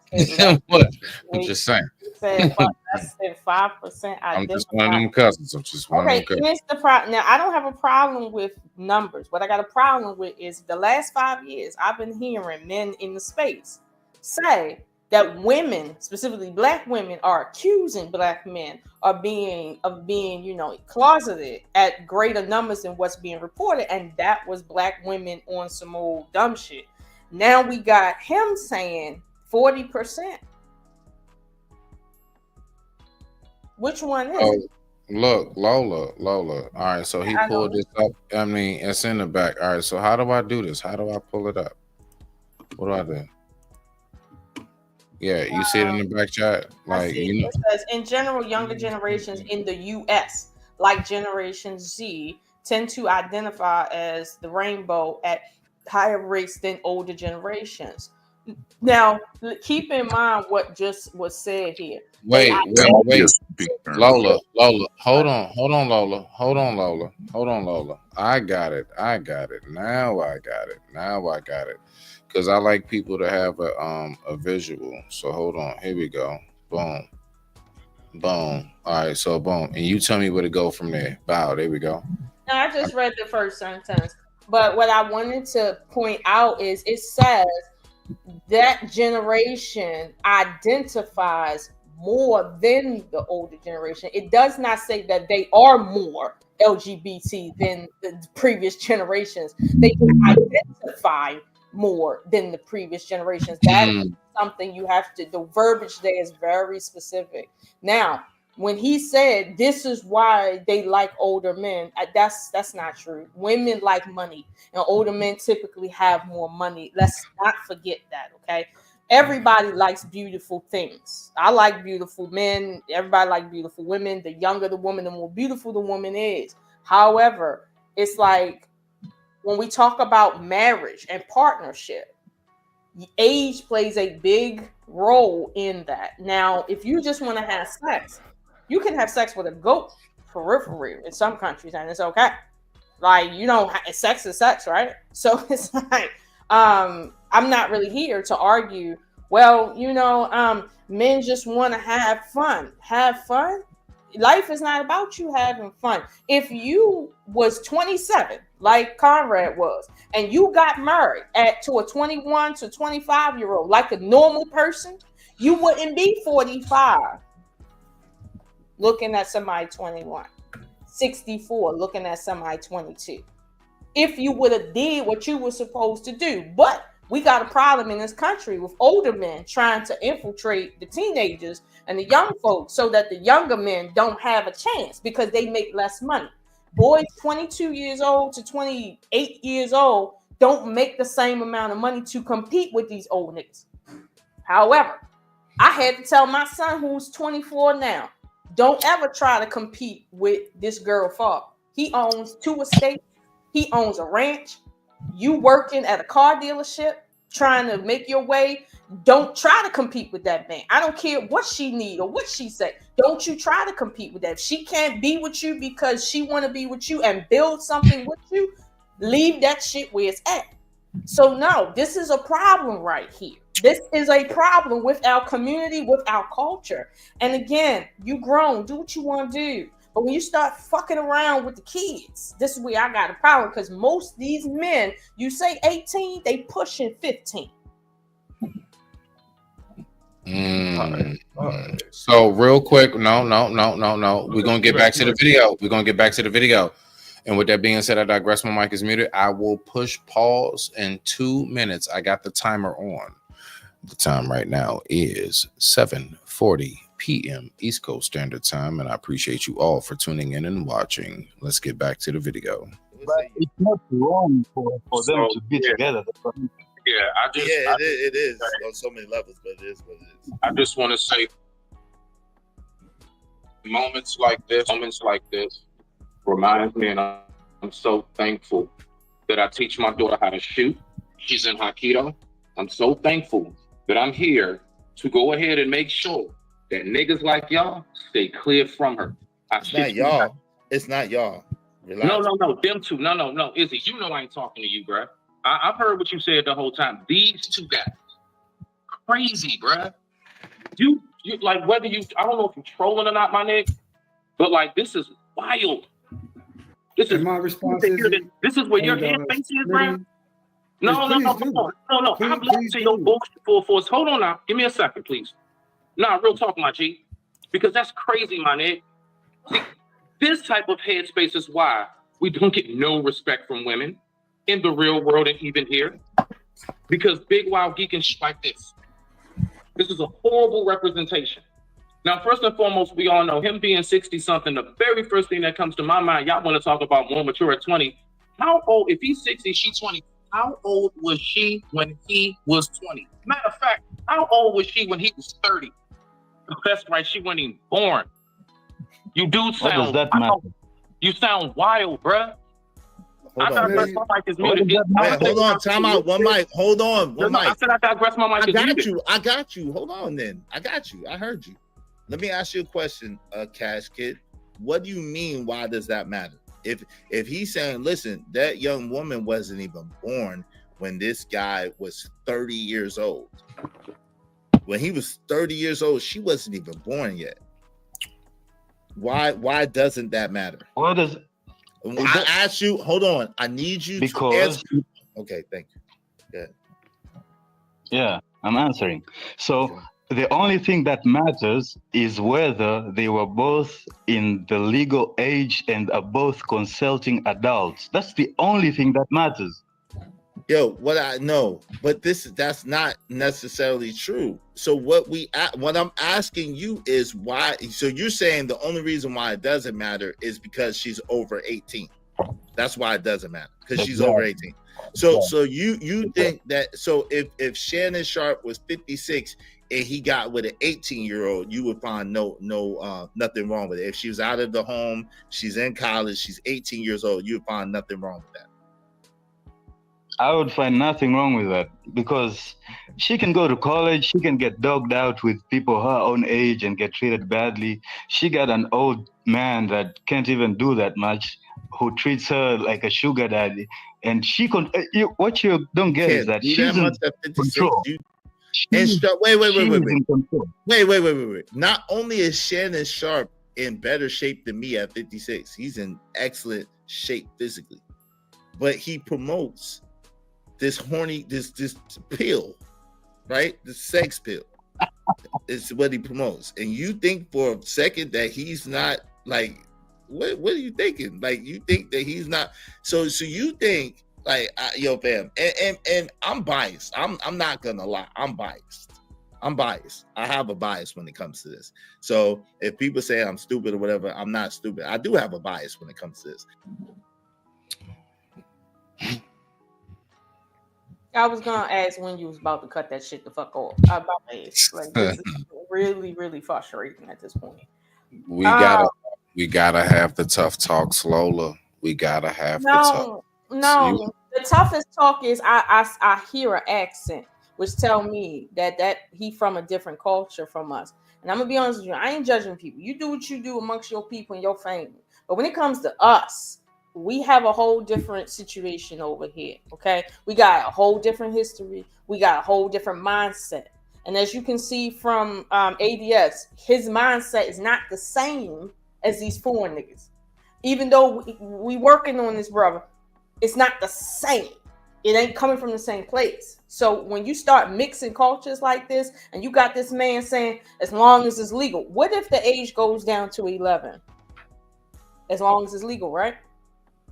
what? I'm just saying. Said 5%. I'm just one of them cousins. I'm just one of them cousins. Here's the problem. Now, I don't have a problem with numbers. What I got a problem with is the last 5 years I've been hearing men in the space say that women, specifically black women, are accusing black men of being, you know, closeted at greater numbers than what's being reported, and that was black women on some old dumb shit. Now we got him saying 40%. Which one is it? Look, Lola. All right, so he pulled this up. I mean, it's in the back. All right, so how do I do this? How do I pull it up? What do I do? Yeah, you see it in the back chat? Like, you know. It says, in general, younger generations in the U.S., like Generation Z, tend to identify as the rainbow at higher rates than older generations. Now, keep in mind what just was said here. Wait. Lola. Hold on, Lola. I got it. Now I got it. Because I like people to have a visual. So hold on. Here we go. Boom. All right, so boom. And you tell me where to go from there. Bow. There we go. Now, I just read the first sentence. But what I wanted to point out is it says that generation identifies more than the older generation. It does not say that they are more LGBT than the previous generations. They can identify more than the previous generations. That is something you have to, the verbiage there is very specific. Now, when he said this is why they like older men, that's not true. Women like money, and older men typically have more money. Let's not forget that, okay? Everybody likes beautiful things. I like beautiful men. Everybody likes beautiful women. The younger the woman, the more beautiful the woman is. However, it's like when we talk about marriage and partnership, age plays a big role in that. Now, if you just want to have sex, you can have sex with a goat periphery in some countries, and it's okay. Like, you know, sex is sex, right? So it's like, I'm not really here to argue, well, you know, men just want to have fun. Have fun? Life is not about you having fun. If you was 27, like Conrad was, and you got married to a 21 to 25-year-old, like a normal person, you wouldn't be 45 looking at somebody 21, 64 looking at somebody 22. if you would have did what you were supposed to do. But we got a problem in this country with older men trying to infiltrate the teenagers and the young folks so that the younger men don't have a chance because they make less money. Boys 22 years old to 28 years old don't make the same amount of money to compete with these old niggas. However, I had to tell my son, who's 24 now, don't ever try to compete with this girl father. He owns 2 estates. He owns a ranch. You working at a car dealership, trying to make your way. Don't try to compete with that man. I don't care what she need or what she say. Don't you try to compete with that. If she can't be with you because she want to be with you and build something with you, leave that shit where it's at. So no, this is a problem right here. This is a problem with our community, with our culture. And again, you grown, do what you want to do. But when you start fucking around with the kids, this is where I got a problem, because most of these men, you say 18, they pushing 15. So real quick, no. We're gonna get back to the video. And with that being said, I digress. My mic is muted. I will push pause in 2 minutes. I got the timer on. The time right now is 7:40 p.m. East Coast Standard Time, and I appreciate you all for tuning in and watching. Let's get back to the video. But it's not wrong for them to be together. It is on so many levels, but it is what it is. I just want to say, moments like this reminds me, and I'm so thankful that I teach my daughter how to shoot. She's in Hapkido. I'm so thankful that I'm here to go ahead and make sure that niggas like y'all stay clear from her. It's not y'all. It's not y'all. Relax. No, them two. No. Izzy, you know I ain't talking to you, bruh. I've heard what you said the whole time. These two guys, crazy, bruh. You like, whether you, I don't know if you're trolling or not, my nigga, but like, this is wild. This is my response. This is where your headspace is, bruh. No. I'm listening to your bullshit for us. Hold on now. Give me a second, please. Nah, real talk, my G. Because that's crazy, my nigga. See, this type of headspace is why we don't get no respect from women in the real world and even here. Because big, wild, geek and shit like this. This is a horrible representation. Now, first and foremost, we all know him being 60-something, the very first thing that comes to my mind, y'all want to talk about more mature at 20. How old, if he's 60, she's 20, how old was she when he was 20? Matter of fact, how old was she when he was 30? That's right, she wasn't even born. You do sound, what does that matter? You sound wild, bruh. Hold on, time out. One mic. Hold on. One mic. I said I digress. My mic. I got you. Hold on then. I got you. I heard you. Let me ask you a question, Cash Kid. What do you mean? Why does that matter? If he's saying, listen, that young woman wasn't even born when this guy was 30 years old. When he was 30 years old, she wasn't even born yet. Why doesn't that matter? What does I asked you? Hold on. I need you to answer. Okay, thank you. Yeah, I'm answering. So the only thing that matters is whether they were both in the legal age and are both consulting adults. That's the only thing that matters. Yo, what I know, but that's not necessarily true. So what I'm asking you is why. So you're saying the only reason why it doesn't matter is because she's over 18. That's why it doesn't matter, because she's over 18. So you think that, so if Shannon Sharp was 56 and he got with an 18-year-old, you would find nothing wrong with it. If she was out of the home, she's in college, she's 18 years old, you would find nothing wrong with that. I would find nothing wrong with that, because she can go to college, she can get dogged out with people her own age and get treated badly. She got an old man that can't even do that much, who treats her like a sugar daddy. And she what you don't get is that she's in control. Wait. Not only is Shannon Sharp in better shape than me at 56, he's in excellent shape physically, but he promotes this pill, right? The sex pill is what he promotes. And you think for a second that he's not like what are you thinking? Like, you think that he's not? So you think like, yo, fam, and I'm biased. I'm not gonna lie. I'm biased. I have a bias when it comes to this. So if people say I'm stupid or whatever, I'm not stupid. I do have a bias when it comes to this. I was gonna ask when you was about to cut that shit the fuck off. About to ask. Like, this is really, really frustrating at this point. We gotta have the tough talks, Lola. We gotta have the tough. No. The toughest talk is I hear an accent, which tell me that he from a different culture from us. And I'm gonna be honest with you, I ain't judging people. You do what you do amongst your people and your family. But when it comes to us, we have a whole different situation over here. Okay, we got a whole different history. We got a whole different mindset. And as you can see from ADS, his mindset is not the same as these foreign niggas. Even though we working on this, brother, it's not the same. It ain't coming from the same place. So when you start mixing cultures like this, and you got this man saying, as long as it's legal, what if the age goes down to 11? As long as it's legal, right?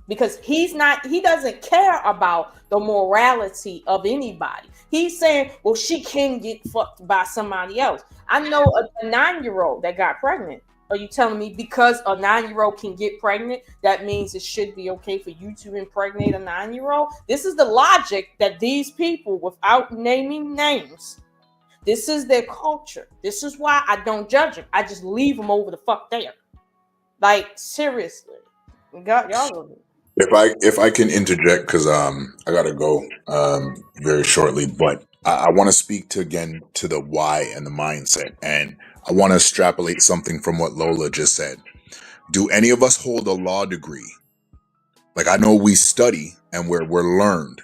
Because he doesn't care about the morality of anybody. He's saying, well, she can get fucked by somebody else. I know a 9-year-old that got pregnant. Are you telling me because a 9-year-old can get pregnant, that means it should be okay for you to impregnate a 9-year-old? This is the logic that these people, without naming names, this is their culture. This is why I don't judge them. I just leave them over the fuck there. Like, seriously. Y'all. If I can interject, because I gotta go very shortly, but I want to speak to the why and the mindset, and I want to extrapolate something from what Lola just said. Do any of us hold a law degree? Like, I know we study and we're learned,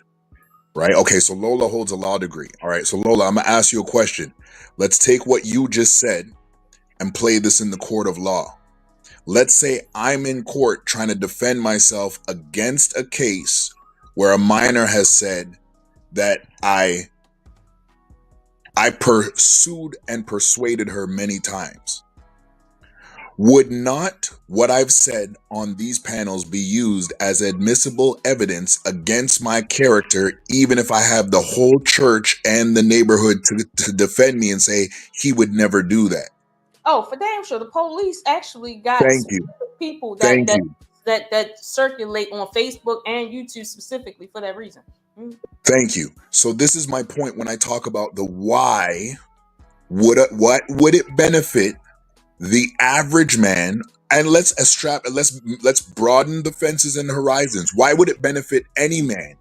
right? Okay, so Lola holds a law degree. All right, so Lola, I'm gonna ask you a question. Let's take what you just said and play this in the court of law. Let's say I'm in court trying to defend myself against a case where a minor has said that I pursued and persuaded her many times. Would not what I've said on these panels be used as admissible evidence against my character, even if I have the whole church and the neighborhood to defend me and say he would never do that? Oh, for damn sure. The police actually got people that circulate on Facebook and YouTube specifically for that reason. Thank you. So this is my point when I talk about the why. What would it benefit the average man? And let's broaden the fences and the horizons. Why would it benefit any man?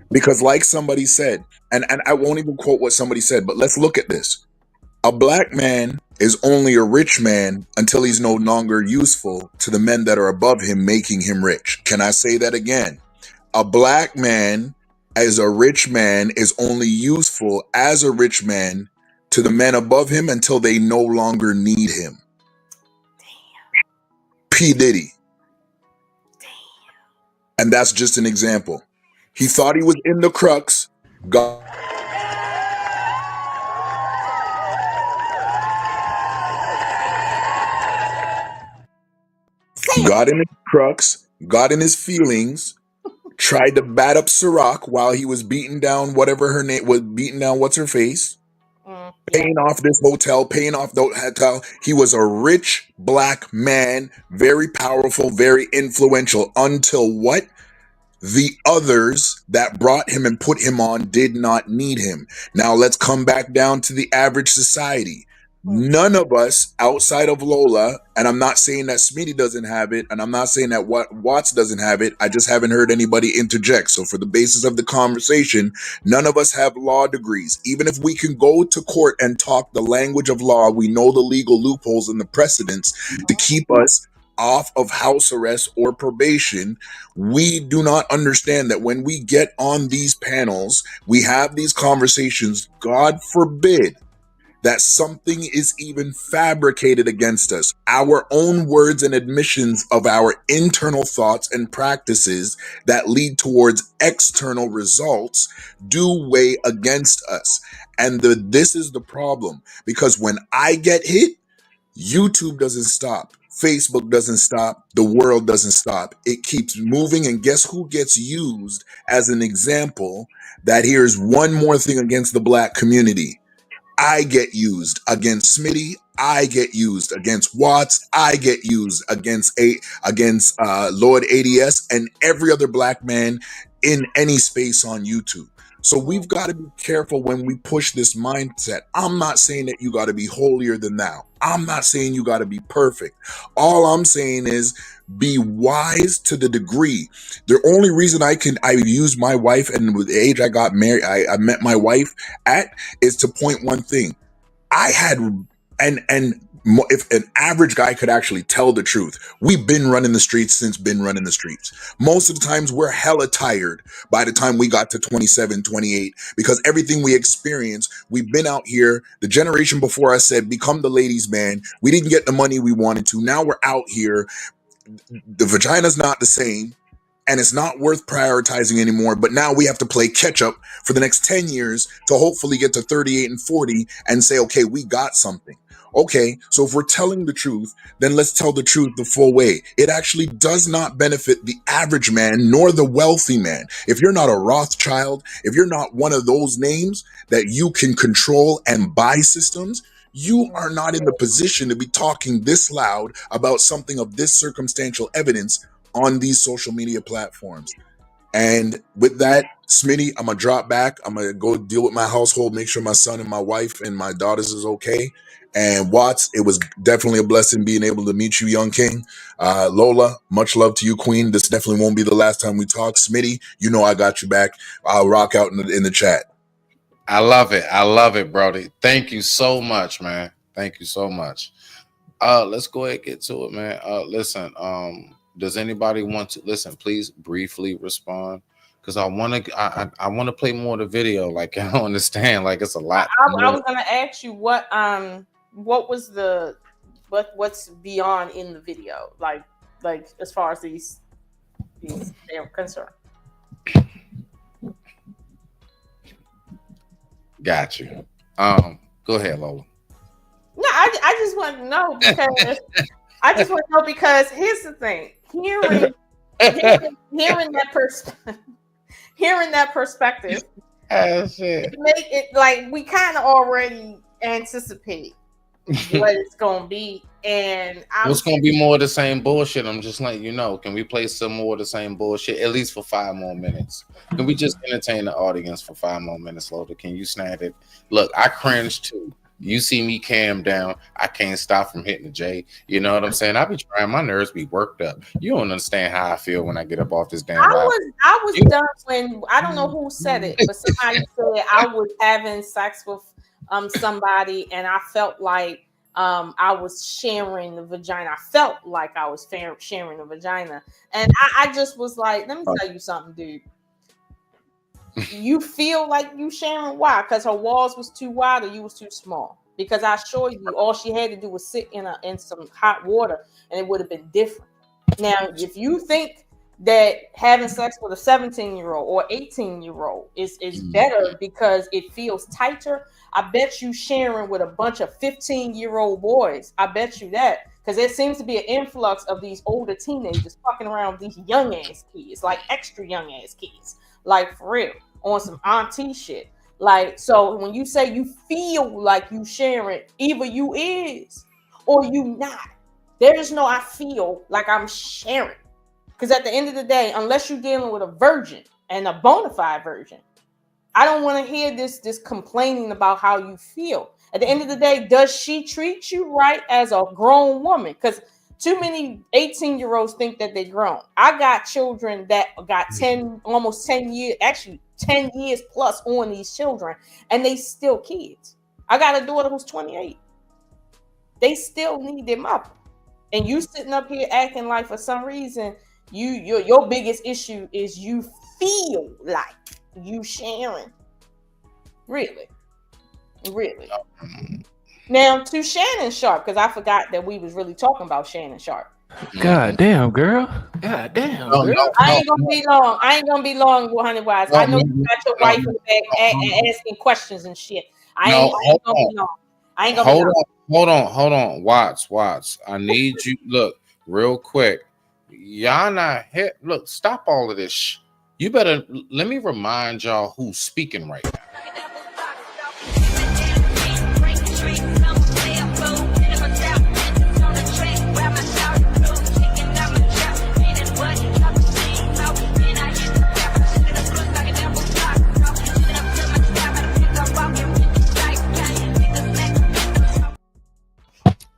Because like somebody said, and I won't even quote what somebody said, but let's look at this. A black man is only a rich man until he's no longer useful to the men that are above him, making him rich. Can I say that again? A black man as a rich man is only useful as a rich man to the men above him until they no longer need him. Damn. P. Diddy. Damn. And that's just an example. He thought he was in the crux. Got in his crux, got in his feelings, tried to bat up Ciroc while he was beating down whatever her name was, beating down what's her face, paying off this hotel, paying off the hotel. He was a rich black man, very powerful, very influential, until what? The others that brought him and put him on did not need him. Now let's come back down to the average society. None of us outside of Lola, and I'm not saying that Smitty doesn't have it, and I'm not saying that Watts doesn't have it. I just haven't heard anybody interject. So for the basis of the conversation, none of us have law degrees. Even if we can go to court and talk the language of law, we know the legal loopholes and the precedents to keep us off of house arrest or probation. We do not understand that when we get on these panels, we have these conversations, God forbid that something is even fabricated against us. Our own words and admissions of our internal thoughts and practices that lead towards external results do weigh against us. And this is the problem, because when I get hit, YouTube doesn't stop. Facebook doesn't stop. The world doesn't stop. It keeps moving. And guess who gets used as an example that here's one more thing against the black community? I get used against Smitty. I get used against Watts. I get used against Lord ADS and every other black man in any space on YouTube. So we've got to be careful when we push this mindset. I'm not saying that you got to be holier than thou. I'm not saying you got to be perfect. All I'm saying is be wise to the degree. The only reason I use my wife, and with the age I got married, I met my wife at, is to point one thing. I had, if an average guy could actually tell the truth, we've been running the streets since been running the streets. Most of the times we're hella tired by the time we got to 27, 28, because everything we experienced, we've been out here. The generation before us said, become the ladies' man. We didn't get the money we wanted to. Now we're out here. The vagina's not the same, and it's not worth prioritizing anymore. But now we have to play catch up for the next 10 years to hopefully get to 38 and 40 and say, okay, we got something. Okay, so if we're telling the truth, then let's tell the truth the full way. It actually does not benefit the average man nor the wealthy man. If you're not a Rothschild, if you're not one of those names that you can control and buy systems, you are not in the position to be talking this loud about something of this circumstantial evidence on these social media platforms. And with that, Smitty, I'm going to drop back. I'm going to go deal with my household, make sure my son and my wife and my daughters is okay. And Watts, it was definitely a blessing being able to meet you, young king. Lola, much love to you, queen. This definitely won't be the last time we talk. Smitty, you know I got you back. I'll rock out in the chat. I love it. I love it, Brody. Thank you so much, man. Thank you so much. Let's go ahead and get to it, man. Listen, does anybody want to listen? Please briefly respond, because I want to play more of the video. Like, I don't understand. Like, it's a lot. I was gonna ask you what was what's beyond in the video, like as far as these they're concerned. Got you. Go ahead, Lola. No, I just want to know because here's the thing: hearing that perspective, oh, shit. make it like we kind of already anticipate what it's gonna be, and it's gonna be more of the same bullshit. I'm just letting you know. Can we play some more of the same bullshit at least for 5 more minutes? Can we just entertain the audience for 5 more minutes, Lola? Can you snap it? Look, I cringe too. You see me cam down, I can't stop from hitting the J. You know what I'm saying? I be trying, my nerves be worked up. You don't understand how I feel when I get up off this damn I was done when, I don't know who said it, but somebody said I was having sex with somebody and I felt like I was sharing the vagina. I felt like I was sharing the vagina. And I just was like, let me tell you something, dude. You feel like you sharing? Why? Because her walls was too wide or you was too small? Because I assure you, all she had to do was sit in some hot water and it would have been different. Now, if you think that having sex with a 17-year-old or 18-year-old is better because it feels tighter, I bet you sharing with a bunch of 15-year-old boys. I bet you that. Because there seems to be an influx of these older teenagers fucking around with these young ass kids, like extra young ass kids. Like, for real, on some auntie shit. Like, so when you say you feel like you sharing, either you is or you not. There is no I feel like I'm sharing. Because at the end of the day, unless you're dealing with a virgin and a bona fide virgin, I don't want to hear this complaining about how you feel. At the end of the day, does she treat you right as a grown woman? Because too many 18-year-olds think that they're grown. I got children that got almost 10 years, actually 10 years plus on these children, and they still kids. I got a daughter who's 28. They still need their mother. And you sitting up here acting like for some reason, your biggest issue is you feel like you sharing. Really. Now to Shannon Sharp, because I forgot that we was really talking about Shannon Sharp. God damn, girl. God damn, girl. I ain't gonna be long, 100 Wise. I know you got your wife in the back and asking questions and shit. I ain't gonna be long. I ain't gonna hold on. Watts. I need you. Look, real quick. Y'all not hit. Look, stop all of this. You better let me remind y'all who's speaking right now.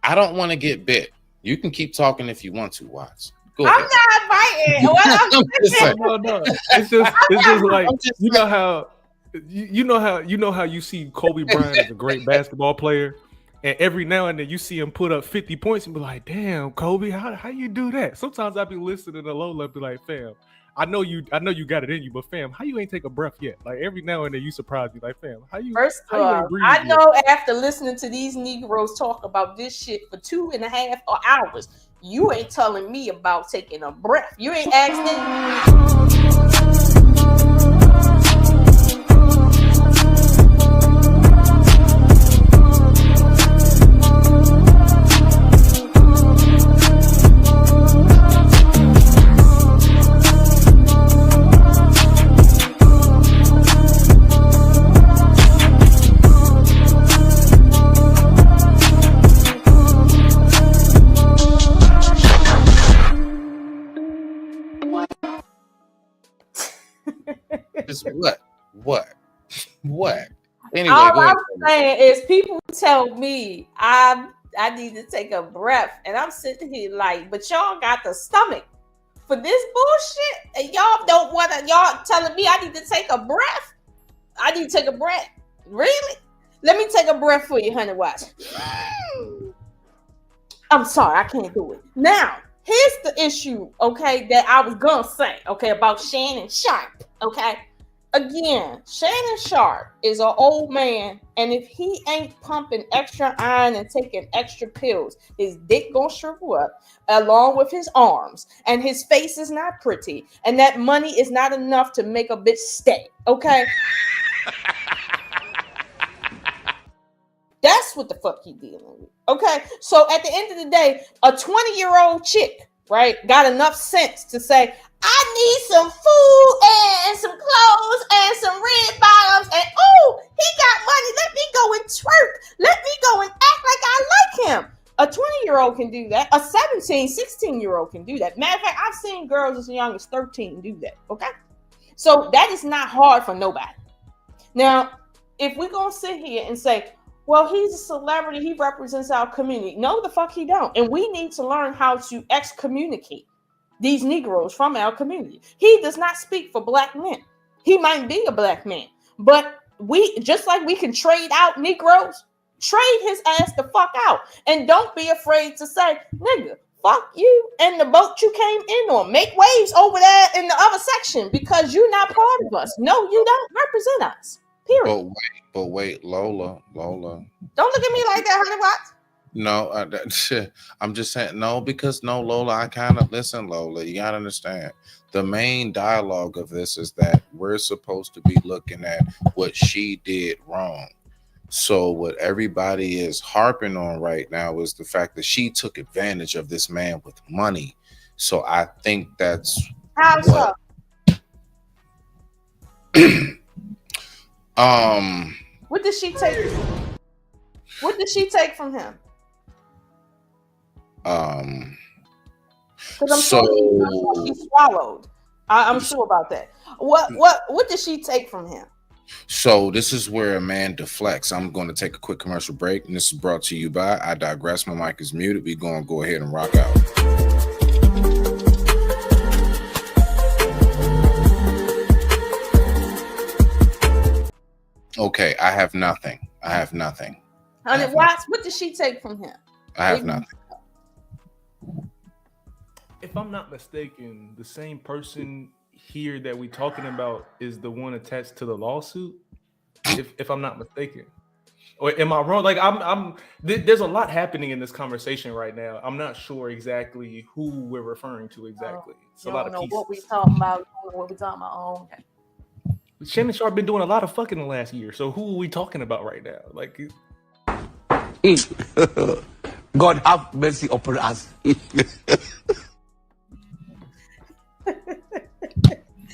I don't want to get bit. You can keep talking if you want to, Watts. Go ahead. I'm not biting. What I'm saying. No. It's just like you know how you see Kobe Bryant as a great basketball player, and every now and then you see him put up 50 points and be like, "Damn, Kobe, how you do that?" Sometimes I be listening to Lola and be like, "Fam, I know you got it in you, but fam, how you ain't take a breath yet?" Like every now and then you surprise me, like, "Fam, how you?" First of all, I know after listening to these Negroes talk about this shit for 2.5 hours, you ain't telling me about taking a breath. You ain't asking. What? Anyway, All I'm saying is people tell me I need to take a breath, and I'm sitting here like, but y'all got the stomach for this bullshit, and y'all don't want to. Y'all telling me I need to take a breath? I need to take a breath. Really? Let me take a breath for you, honey. Watch. I'm sorry, I can't do it. Now, here's the issue, okay, that I was gonna say, okay, about Shannon Sharp, okay? Again, Shannon Sharp is an old man, and if he ain't pumping extra iron and taking extra pills, his dick gonna shrivel up along with his arms, and his face is not pretty, and that money is not enough to make a bitch stay, okay? That's what the fuck he dealing with, okay? So at the end of the day, a 20-year-old chick, right, got enough sense to say, I need some food and some clothes and some red bottoms, and oh, he got money. Let me go and twerk. Let me go and act like I like him. A 20-year-old can do that. A 17, 16-year-old can do that. Matter of fact, I've seen girls as young as 13 do that, okay? So that is not hard for nobody. Now, if we're going to sit here and say, well, he's a celebrity, he represents our community. No, the fuck he don't. And we need to learn how to excommunicate these Negroes from our community. He does not speak for black men. He might be a black man, but we, just like we can trade out Negroes, trade his ass the fuck out. And don't be afraid to say, nigga, fuck you and the boat you came in on. Make waves over there in the other section because you're not part of us. No, you don't represent us. Period. But wait, Lola. Don't look at me like that, honey. What? No, I'm just saying no, because no, Lola, I kind of listen, Lola. You gotta understand. The main dialogue of this is that we're supposed to be looking at what she did wrong. So what everybody is harping on right now is the fact that she took advantage of this man with money. So I think that's how so. What did she take? What did she take from him? Because I'm sure she swallowed. I'm sure about that. What did she take from him? So this is where a man deflects. I'm going to take a quick commercial break, and this is brought to you by I Digress. My mic is muted. We're going to go ahead and rock out. Okay, I have nothing. Honey, what did she take from him? I have nothing. If I'm not mistaken, the same person here that we talking about is the one attached to the lawsuit. If I'm not mistaken, or am I wrong? Like there's a lot happening in this conversation right now. I'm not sure exactly who we're referring to exactly. It's a lot of pieces. What we talking about? Oh, okay. Shannon Sharp been doing a lot of fucking the last year. So who are we talking about right now? Like, God have mercy upon us.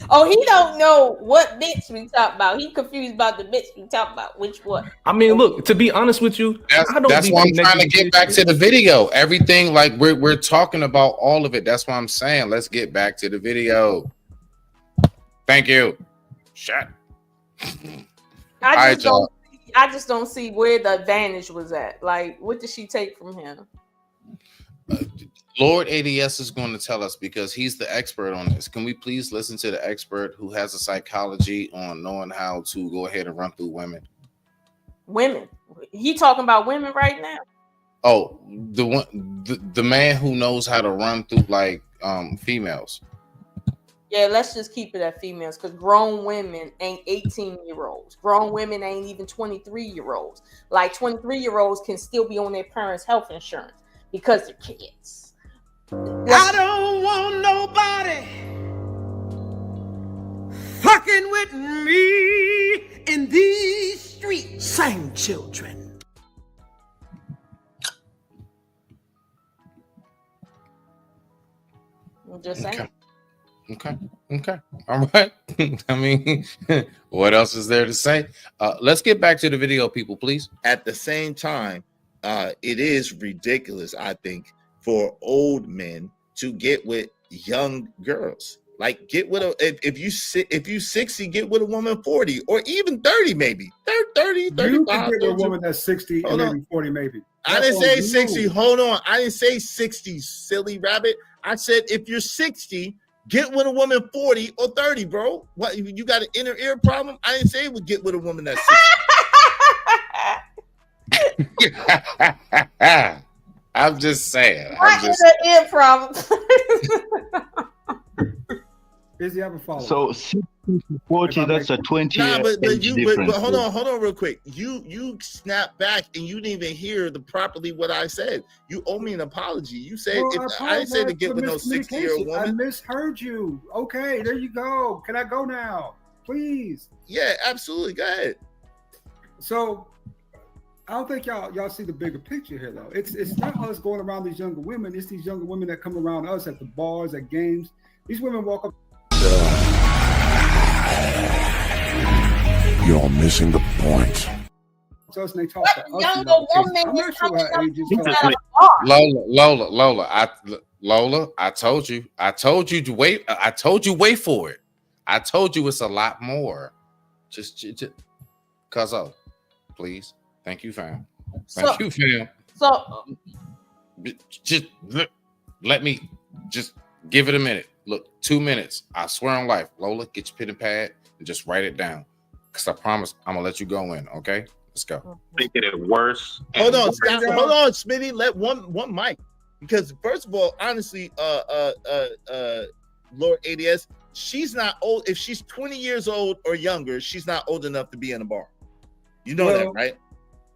Oh, he don't know what bitch we talk about. He confused about the bitch we talk about. Which one? I mean, look, to be honest with you, I don't That's be why I'm trying to connecting get back to the video. Everything, like we're talking about all of it. That's why I'm saying let's get back to the video. Thank you. Shut. I just don't see where the advantage was at. Like, what did she take from him? Lord ADS is going to tell us because he's the expert on this. Can we please listen to the expert who has a psychology on knowing how to go ahead and run through women? Women. He talking about women right now. Oh, the man who knows how to run through like females. Yeah, let's just keep it at females because grown women ain't 18-year-olds. Grown women ain't even 23-year-olds. Like 23-year-olds can still be on their parents' health insurance because they're kids. I don't want nobody fucking with me in these streets. Same children. I'm just saying. Okay. All right. I mean, what else is there to say? Let's get back to the video, people, please. At the same time, it is ridiculous, I think, for old men to get with young girls. Like, get with a if you 60, get with a woman 40 or even 30, maybe 30, 35. You can get with a woman that's 60 and maybe 40, maybe. I didn't say 60. Hold on. I didn't say 60, silly rabbit. I said if you're 60, get with a woman 40 or 30, bro. What, you got an inner ear problem? I didn't say would get with a woman that's 60. I'm just saying. What is an ear problem? Is he ever follow? So 60 to 40, that's a 20 Nah, year but age you difference. but hold on real quick. You snap back and you didn't even hear properly what I said. You owe me an apology. You said I didn't say to get with no 60-year-old woman. I misheard you. Okay, there you go. Can I go now? Please. Yeah, absolutely. Go ahead. So I don't think y'all see the bigger picture here, though. It's not us going around these younger women. It's these younger women that come around us at the bars, at games. These women walk up. You're missing the point. So they talk to us. Younger woman is coming Lola, I told you to wait. I told you wait for it. I told you it's a lot more. Just cuz please. Thank you, fam. Thank you, fam. So just let me just give it a minute. Look, 2 minutes. I swear on life. Lola, get your pen and pad and just write it down. Because I promise I'm gonna let you go in. Okay, let's go. Making it worse. Hold on, Smitty. Let one mic. Because first of all, honestly, Lord ADS, she's not old. If she's 20 years old or younger, she's not old enough to be in a bar. You know that, right?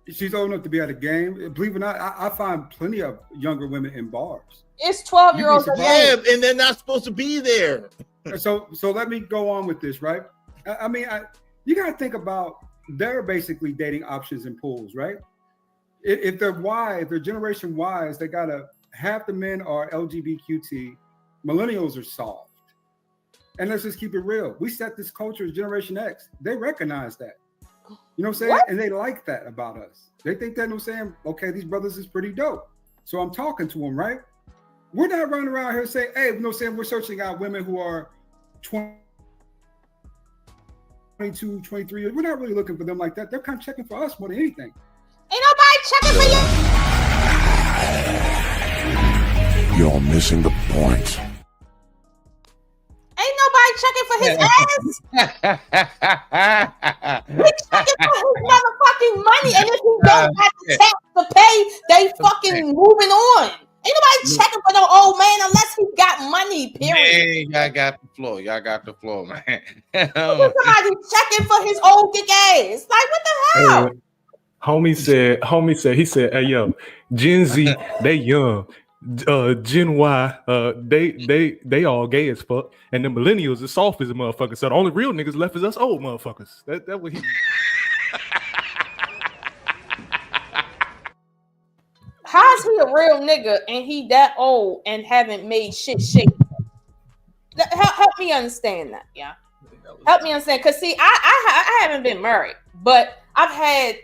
She's old enough to be at a game. Believe it or not, I find plenty of younger women in bars. It's 12-year-olds. Yeah, and they're not supposed to be there. So let me go on with this, right? I mean, you got to think about they're basically dating options in pools, right? If they're Y, if they're Generation Ys, they gotta half the men are LGBTQT. Millennials are soft, and let's just keep it real. We set this culture as Generation X. They recognize that. You know what I'm saying? What? And they like that about us. They think that, you know what I'm saying, okay, these brothers is pretty dope. So I'm talking to them, right? We're not running around here saying, hey, you know what I'm saying, we're searching out women who are 22, 23 years. We're not really looking for them like that. They're kind of checking for us more than anything. Ain't nobody checking for you. You're missing the point. Ain't nobody checking for his ass. He's checking for his motherfucking money, and if he don't have the tax to pay, they fucking moving on. Ain't nobody checking for no old man unless he got money. Period. Hey, y'all got the floor, man. Somebody checking for his old dick ass. Like, what the hell? Homie said, he said, hey yo, Gen Z, they young. Gen Y, they all gay as fuck, and the millennials is soft as a motherfucker. So the only real niggas left is us old motherfuckers. That what he. How's he a real nigga and he that old and haven't made shit shake? Help me understand that, yeah. Help me understand, cause see, I haven't been married, but I've had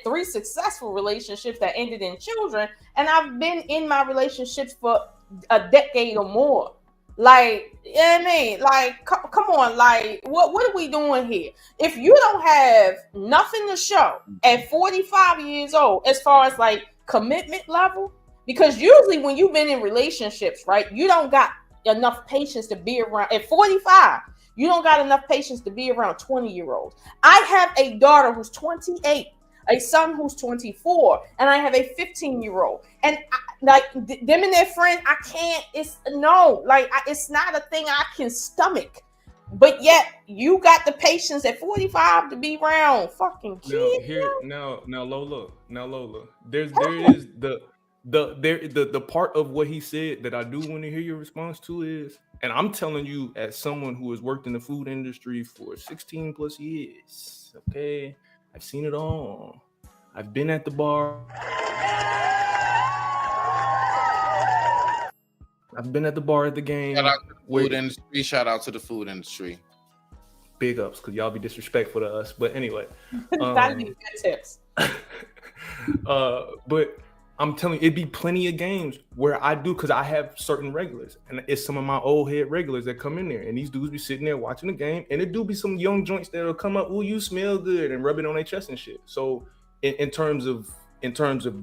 3 successful relationships that ended in children, and I've been in my relationships for a decade or more. Like, you know what I mean? Like, come on, like, what are we doing here? If you don't have nothing to show at 45 years old, as far as like commitment level, because usually when you've been in relationships, right, you don't got enough patience to be around at 45. You don't got enough patience to be around 20-year-olds. I have a daughter who's 28, a son who's 24, and I have a 15-year-old. And them and their friends, I can't. It's not a thing I can stomach. But yet you got the patience at 45 to be around fucking kids. Now Lola. There is the part of what he said that I do want to hear your response to is, and I'm telling you as someone who has worked in the food industry for 16 plus years, okay? I've seen it all. I've been at the bar. I've been at the bar at the game. Shout out to the food industry. Shout out to the food industry. Big ups, because y'all be disrespectful to us. But anyway. That'd be good tips. But I'm telling you, it'd be plenty of games where I do, because I have certain regulars, and it's some of my old head regulars that come in there, and these dudes be sitting there watching the game, and it do be some young joints that'll come up, "Ooh, you smell good," and rub it on their chest and shit. So in terms of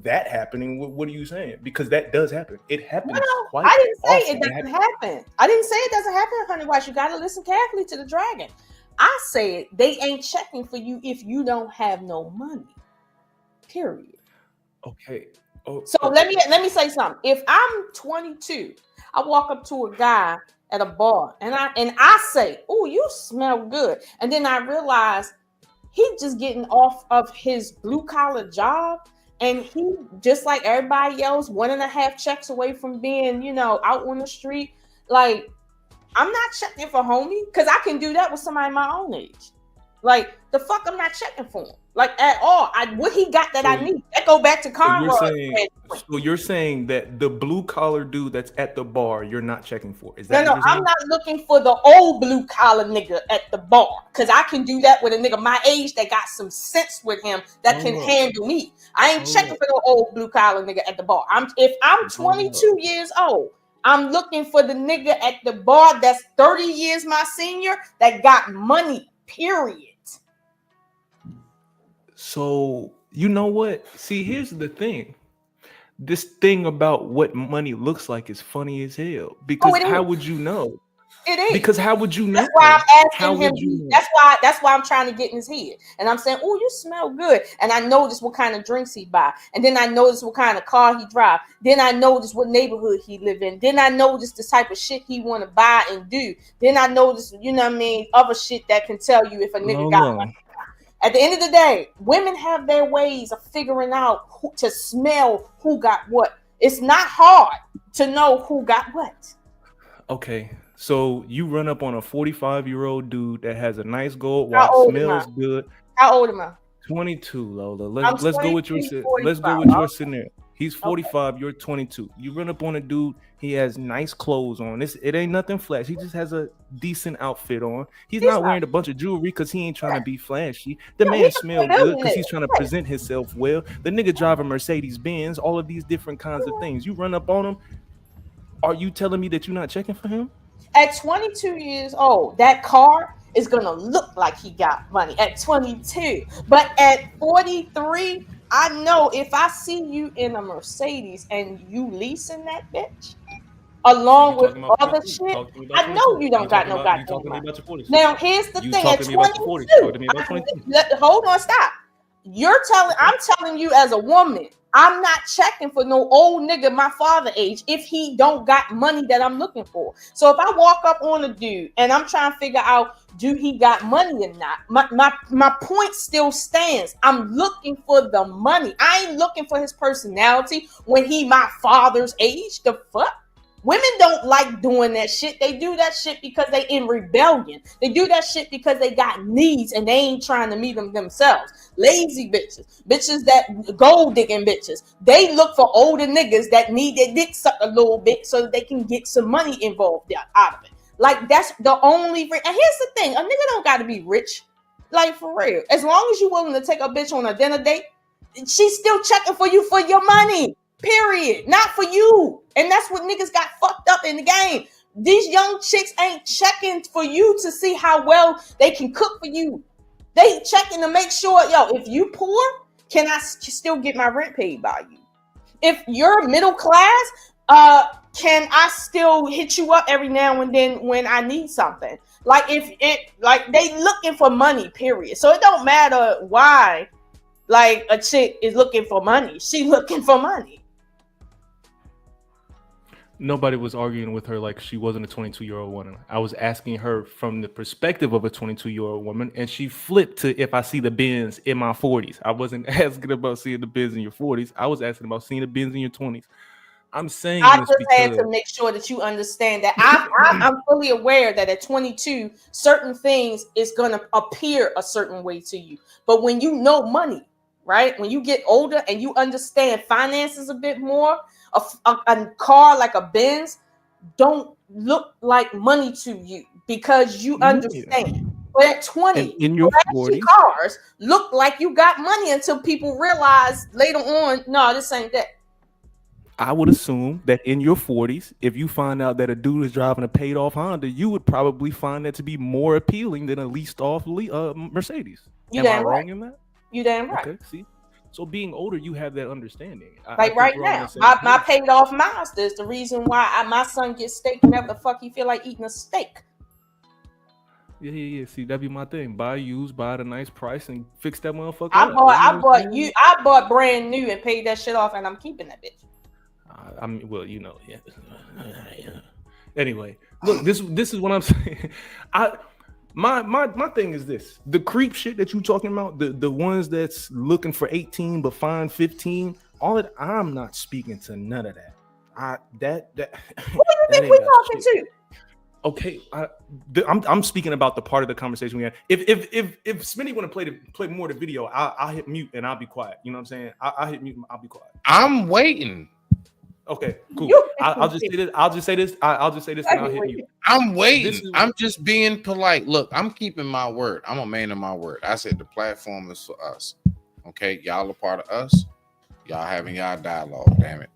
that happening, what are you saying? Because that does happen. It happens quite often. I didn't say it doesn't happen. I didn't say it doesn't happen, honey. Watch, you gotta listen carefully to the dragon. I said they ain't checking for you if you don't have no money. Period. Okay. So let me say something. If I'm 22, I walk up to a guy at a bar and I say, "Oh, you smell good," and then I realize he's just getting off of his blue collar job, and he just like everybody else, 1.5 checks away from being, out on the street. Like, I'm not checking for homie, because I can do that with somebody my own age. Like, the fuck, I'm not checking for him, like, at all. What he got that I need. That go back to Conrad. So you're saying that the blue collar dude that's at the bar, you're not checking for? Is that no? I'm not looking for the old blue collar nigga at the bar, because I can do that with a nigga my age that got some sense with him that can handle me. I ain't checking for the old blue collar nigga at the bar. If I'm 22 years old, I'm looking for the nigga at the bar that's 30 years my senior that got money. Period. So, you know what? See, here's the thing. This thing about what money looks like is funny as hell. Because how would you know? It is. Because how would you know? That's why I'm asking him. That's why I'm trying to get in his head. And I'm saying, "Oh, you smell good." And I notice what kind of drinks he buy. And then I notice what kind of car he drive. Then I notice what neighborhood he live in. Then I notice the type of shit he want to buy and do. Then I notice, other shit that can tell you if a nigga got money. At the end of the day, women have their ways of figuring out to smell who got what. It's not hard to know who got what. Okay, so you run up on a 45-year-old dude that has a nice gold watch, smells good. How old am I? 22, Lola. Let's go with your scenario. He's 45, you're 22. You run up on a dude, he has nice clothes on. It ain't nothing flash. He just has a decent outfit on. He's not wearing a bunch of jewelry because he ain't trying to be flashy. The man smells good because he's trying to present himself well. The nigga drive a Mercedes Benz, all of these different kinds of things. You run up on him. Are you telling me that you're not checking for him? At 22 years old, that car is gonna look like he got money at 22. But at 43, I know if I see you in a Mercedes and you leasing that bitch along with other shit, I know you don't got no goddamn money. Now here's the thing: at 22, hold on, stop. I'm telling you as a woman, I'm not checking for no old nigga my father age if he don't got money that I'm looking for. So if I walk up on a dude and I'm trying to figure out, do he got money or not? My point still stands. I'm looking for the money. I ain't looking for his personality when he my father's age. The fuck? Women don't like doing that shit. They do that shit because they in rebellion. They do that shit because they got needs and they ain't trying to meet them themselves. Lazy bitches that gold digging bitches. They look for older niggas that need their dick sucked a little bit so that they can get some money involved out of it. Like that's the only. And here's the thing: a nigga don't got to be rich. Like for real, as long as you willing to take a bitch on a dinner date, she's still checking for you for your money. Period. Not for you. And that's what niggas got fucked up in the game. These young chicks ain't checking for you to see how well they can cook for you. They checking to make sure, yo, if you poor, can I still get my rent paid by you? If you're middle class, can I still hit you up every now and then when I need something? Like they looking for money, period. So it don't matter why, like a chick is looking for money. She looking for money. Nobody was arguing with her like she wasn't a 22-year-old woman. I was asking her from the perspective of a 22-year-old woman, and she flipped to if I see the bins in my 40s. I wasn't asking about seeing the bins in your 40s. I was asking about seeing the bins in your 20s. I'm saying I this just because had to make sure that you understand that I'm fully aware that at 22, certain things is going to appear a certain way to you. But when you know money, right? When you get older and you understand finances a bit more, a car like a Benz don't look like money to you because you understand. But at 20, and in your flashy 40s, cars look like you got money until people realize later on, no, this ain't that. I would assume that in your 40s, if you find out that a dude is driving a paid-off Honda, you would probably find that to be more appealing than a leased-off Mercedes. Am I wrong in that? You damn right. Okay, see? So being older, you have that understanding. Like right now, my paid off Mazda is the reason why my son gets steak whenever the fuck he feel like eating a steak. Yeah. See, that'd be my thing. Buy used, buy at a nice price, and fix that motherfucker I up. I bought brand new and paid that shit off, and I'm keeping that bitch. I mean, well, you know, yeah. Anyway, look, this is what I'm saying. My thing is this: the creep shit that you talking about, the ones that's looking for 18 but find 15. All that, I'm not speaking to none of that. Who do you think we talking to? Okay, I'm speaking about the part of the conversation we had. If Smitty want to play more of the video, I'll hit mute and I'll be quiet. You know what I'm saying? I'll hit mute and I'll be quiet. I'm waiting. Okay, cool. I'll just say this. I'll just say this, and I'll hit mute. I'm waiting. I'm just being polite. Look, I'm keeping my word. I'm a man of my word. I said the platform is for us. Okay, y'all are part of us. Y'all having y'all dialogue. Damn it.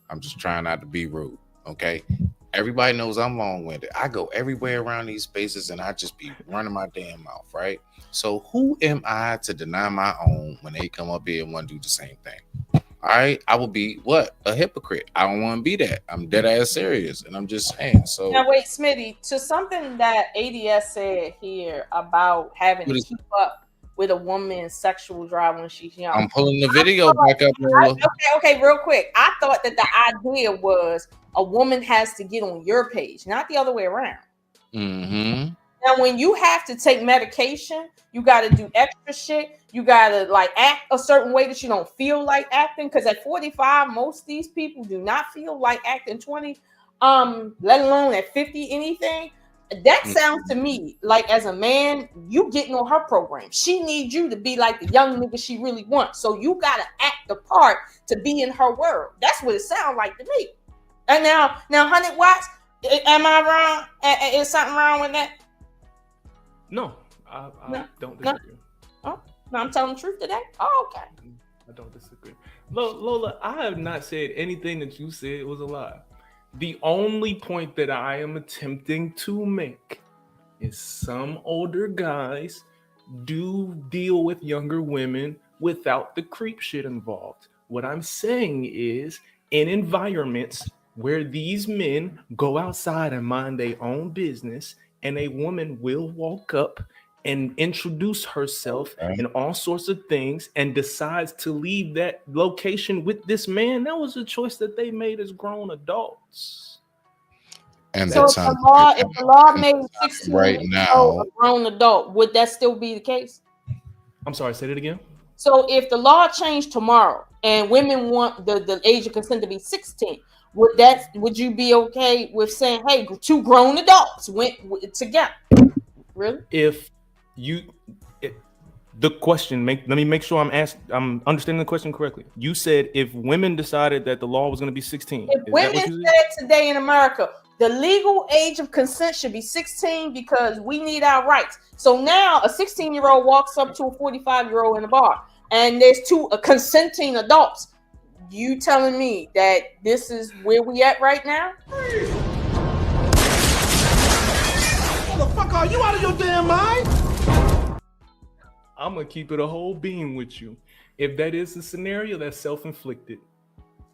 I'm just trying not to be rude. Okay. Everybody knows I'm long-winded. I go everywhere around these spaces and I just be running my damn mouth, right? So who am I to deny my own when they come up here and want to do the same thing? All right, I will be what? A hypocrite. I don't want to be that. I'm dead ass serious, and I'm just saying. So now, wait, Smitty, to something that ADS said here about having to keep up with a woman's sexual drive when she's young. I'm pulling the video back up. Okay, real quick. I thought that the idea was a woman has to get on your page, not the other way around. Mm-hmm. Now, when you have to take medication, you got to do extra shit. You got to like act a certain way that you don't feel like acting. Because at 45, most of these people do not feel like acting 20, let alone at 50, anything. That sounds to me like as a man, you getting on her program. She needs you to be like the young nigga she really wants. So you got to act the part to be in her world. That's what it sounds like to me. And now 100 watts, am I wrong? Is something wrong with that? No, I don't disagree. No, I'm telling the truth today. Oh, okay. I don't disagree. Lola, I have not said anything that you said was a lie. The only point that I am attempting to make is some older guys do deal with younger women without the creep shit involved. What I'm saying is in environments where these men go outside and mind their own business, and a woman will walk up and introduce herself and all sorts of things and decides to leave that location with this man, that was a choice that they made as grown adults. And so if the law made 16 right now a grown adult, would that still be the case? I'm sorry, say that again. So if the law changed tomorrow and women want the age of consent to be 16, Would you be okay with saying, hey, two grown adults went together? Really? If you the question, let me make sure I'm understanding the question correctly. You said if women decided that the law was going to be 16. If women said today in America, the legal age of consent should be 16 because we need our rights. So now a 16-year-old walks up to a 45-year-old in a bar and there's two consenting adults. You telling me that this is where we at right now? Motherfucker, are you out of your damn mind? I'm gonna keep it a whole beam with you. If that is the scenario, that's self-inflicted.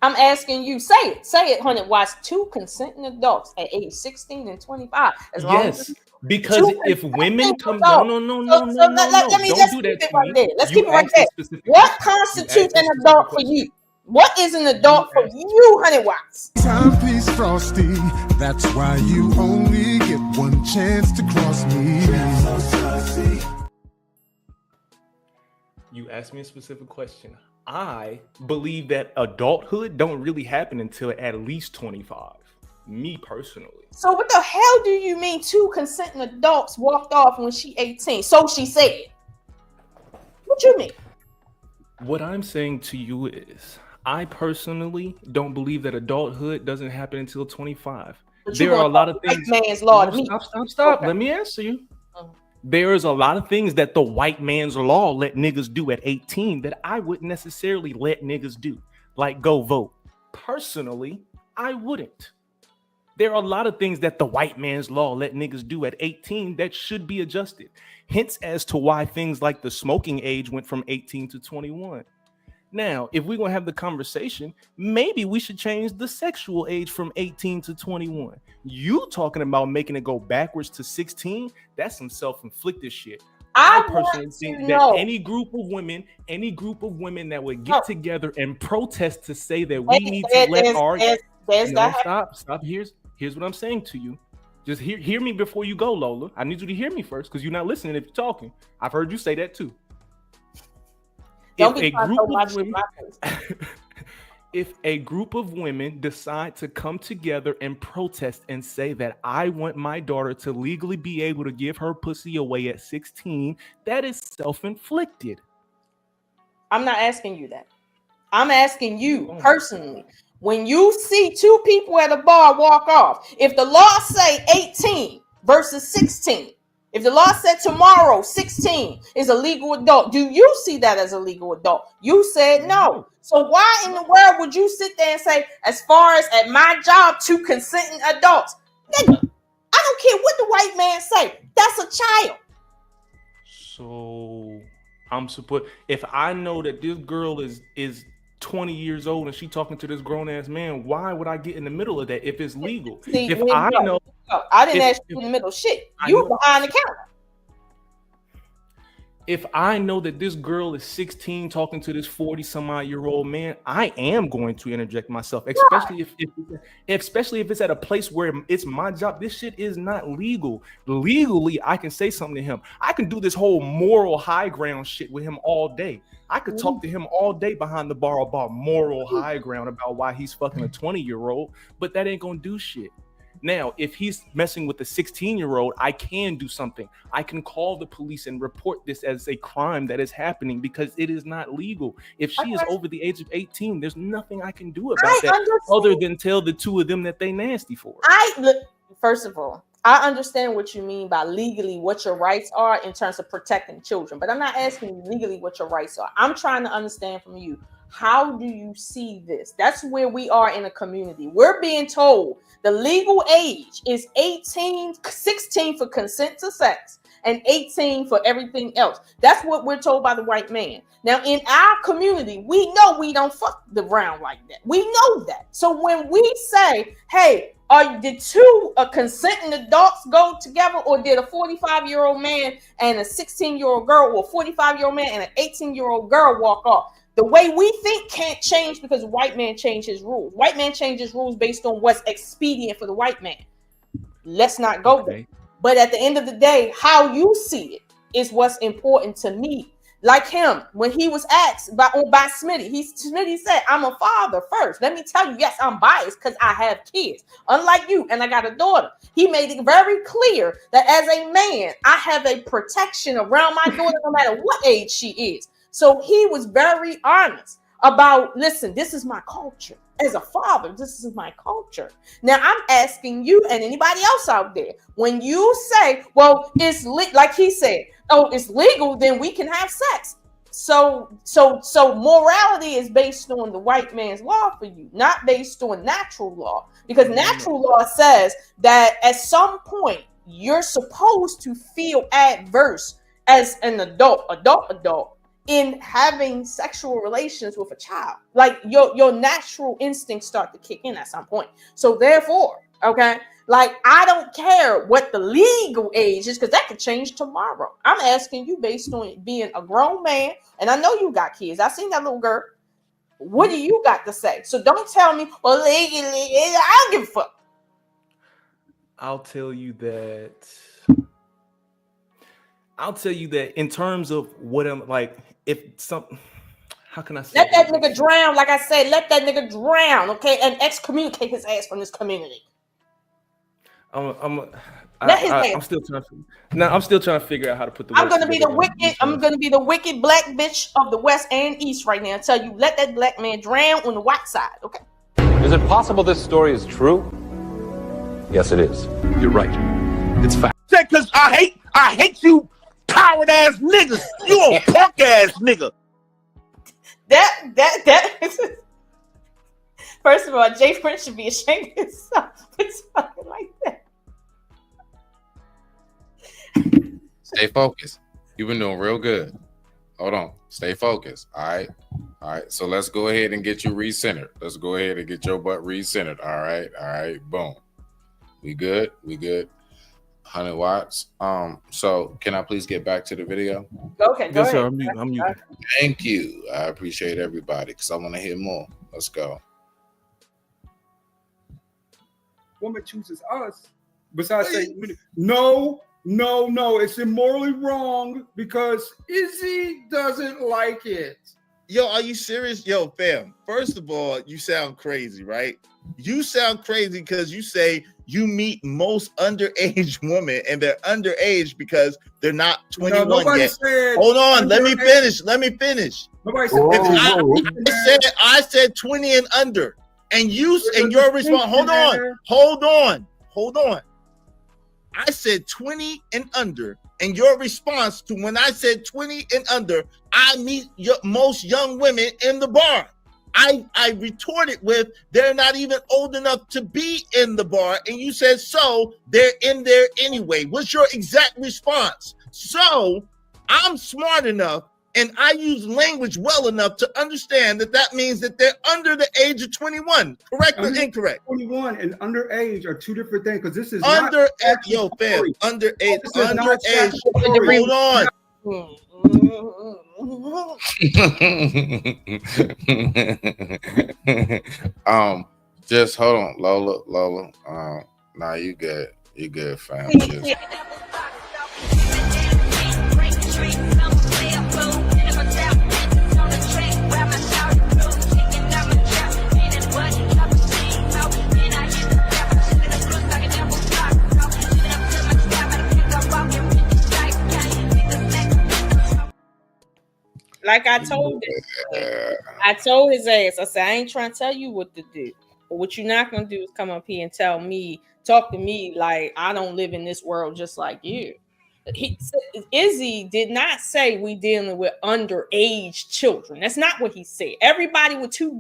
I'm asking you, say it, honey. Watch two consenting adults at age 16 and 25. As long as because if women come, no, let me don't do that keep it right there. Let's keep it right there. What constitutes an adult for you? What is an adult for you, honey Watts? Timepiece Frosty, that's why you only get one chance to cross me. You asked me a specific question. I believe that adulthood don't really happen until at least 25. Me personally. So what the hell do you mean two consenting adults walked off when she 18? So she said. What you mean? What I'm saying to you is, I personally don't believe that adulthood doesn't happen until 25. There are a lot of things. Man's law to me. Stop. Okay. Let me answer you. There is a lot of things that the white man's law let niggas do at 18 that I wouldn't necessarily let niggas do, like go vote. Personally, I wouldn't. There are a lot of things that the white man's law let niggas do at 18 that should be adjusted. Hence as to why things like the smoking age went from 18 to 21. Now, if we're going to have the conversation, maybe we should change the sexual age from 18 to 21. You talking about making it go backwards to 16? That's some self-inflicted shit. I personally think that any group of women that would get together and protest to say that we need to let our stop. Here's what I'm saying to you. Just hear me before you go, Lola. I need you to hear me first because you're not listening if you're talking. I've heard you say that too. If a group of women decide to come together and protest and say that I want my daughter to legally be able to give her pussy away at 16, that is self-inflicted. I'm not asking you that. I'm asking you personally. When you see two people at a bar walk off, if the law say 18 versus 16, if the law said tomorrow 16 is a legal adult, do you see that as a legal adult? You said no. So why in the world would you sit there and say, as far as at my job, two consenting adults? Nigga, I don't care what the white man say. That's a child. So if I know that this girl is 20 years old and she talking to this grown-ass man, why would I get in the middle of that if it's legal? I didn't ask you in the middle. Shit, you behind the counter. If I know that this girl is 16 talking to this 40-some-odd-year-old man, I am going to interject myself, especially if it's at a place where it's my job. This shit is not legal. Legally, I can say something to him. I can do this whole moral high ground shit with him all day. I could talk to him all day behind the bar about moral high ground about why he's fucking a 20-year-old, but that ain't gonna do shit. Now, if he's messing with a 16-year-old, I can do something. I can call the police and report this as a crime that is happening because it is not legal. If she is over the age of 18, there's nothing I can do about that other than tell the two of them that they nasty for it. First of all, I understand what you mean by legally what your rights are in terms of protecting children, but I'm not asking you legally what your rights are. I'm trying to understand from you, how do you see this? That's where we are in a community. We're being told the legal age is 18, 16 for consent to sex, and 18 for everything else. That's what we're told by the white man. Now, in our community, we know we don't fuck around like that. We know that. So when we say, hey, did two consenting adults go together, or did a 45-year-old man and a 16-year-old girl, or a 45-year-old man and an 18-year-old girl walk off? The way we think can't change because white man changed his rules. White man changes rules based on what's expedient for the white man. Let's not go there. But at the end of the day, how you see it is what's important to me. Like him, when he was asked by Smitty, Smitty said, I'm a father first. Let me tell you, yes, I'm biased because I have kids. Unlike you, and I got a daughter. He made it very clear that as a man, I have a protection around my daughter no matter what age she is. So he was very honest about, listen, this is my culture. As a father, this is my culture. Now, I'm asking you and anybody else out there, when you say, well, it's like he said, oh, it's legal, then we can have sex. So morality is based on the white man's law for you, not based on natural law. Because natural law says that at some point, you're supposed to feel adverse as an adult, in having sexual relations with a child. Like your natural instincts start to kick in at some point. So therefore, okay, like I don't care what the legal age is, because that could change tomorrow. I'm asking you based on being a grown man, and I know you got kids. I seen that little girl. What do you got to say? So don't tell me, well, legally, I don't give a fuck. I'll tell you that in terms of what I'm like, how can I say? Let that nigga drown. Like I said, let that nigga drown, okay? And excommunicate his ass from this community. I'm still trying to figure out how to put the. I'm gonna be the wicked black bitch of the West and East right now. And tell you, let that black man drown on the white side, okay? Is it possible this story is true? Yes, it is. You're right. It's fact. Because I hate you, coward ass niggas. You a punk ass nigga. That first of all, Jay Prince should be ashamed of himself for talking like that. Stay focused. You've been doing real good. Hold on. Stay focused. All right. So let's go ahead and get you recentered. Let's go ahead and get your butt recentered. All right. Boom. We good? 100 watts. So can I please get back to the video? Okay, go yes, ahead. Sir, I'm muted. Thank you. I appreciate everybody because I want to hear more. Let's go. Woman chooses us. Besides saying no, it's immorally wrong because Izzy doesn't like it. Yo, are you serious? Yo, fam, first of all, you sound crazy, right? You sound crazy because you say you meet most underage women and they're underage because they're not 21 yet. Hold on, let me finish. Nobody said I said 20 and under. And your response, hold on. I said 20 and under. And your response to when I said 20 and under, I meet most young women in the bar. I retorted with, they're not even old enough to be in the bar. And you said, so they're in there anyway. What's your exact response? So I'm smart enough and I use language well enough to understand that means that they're under the age of 21. Correct or incorrect? 21 and underage are two different things because this is underage. Hold on. Just hold on, Lola. Nah, you good, fam. Just. Like I told his ass, I said, I ain't trying to tell you what to do. But what you're not going to do is come up here and talk to me like I don't live in this world just like you. Izzy did not say we dealing with underage children. That's not what he said. Everybody with two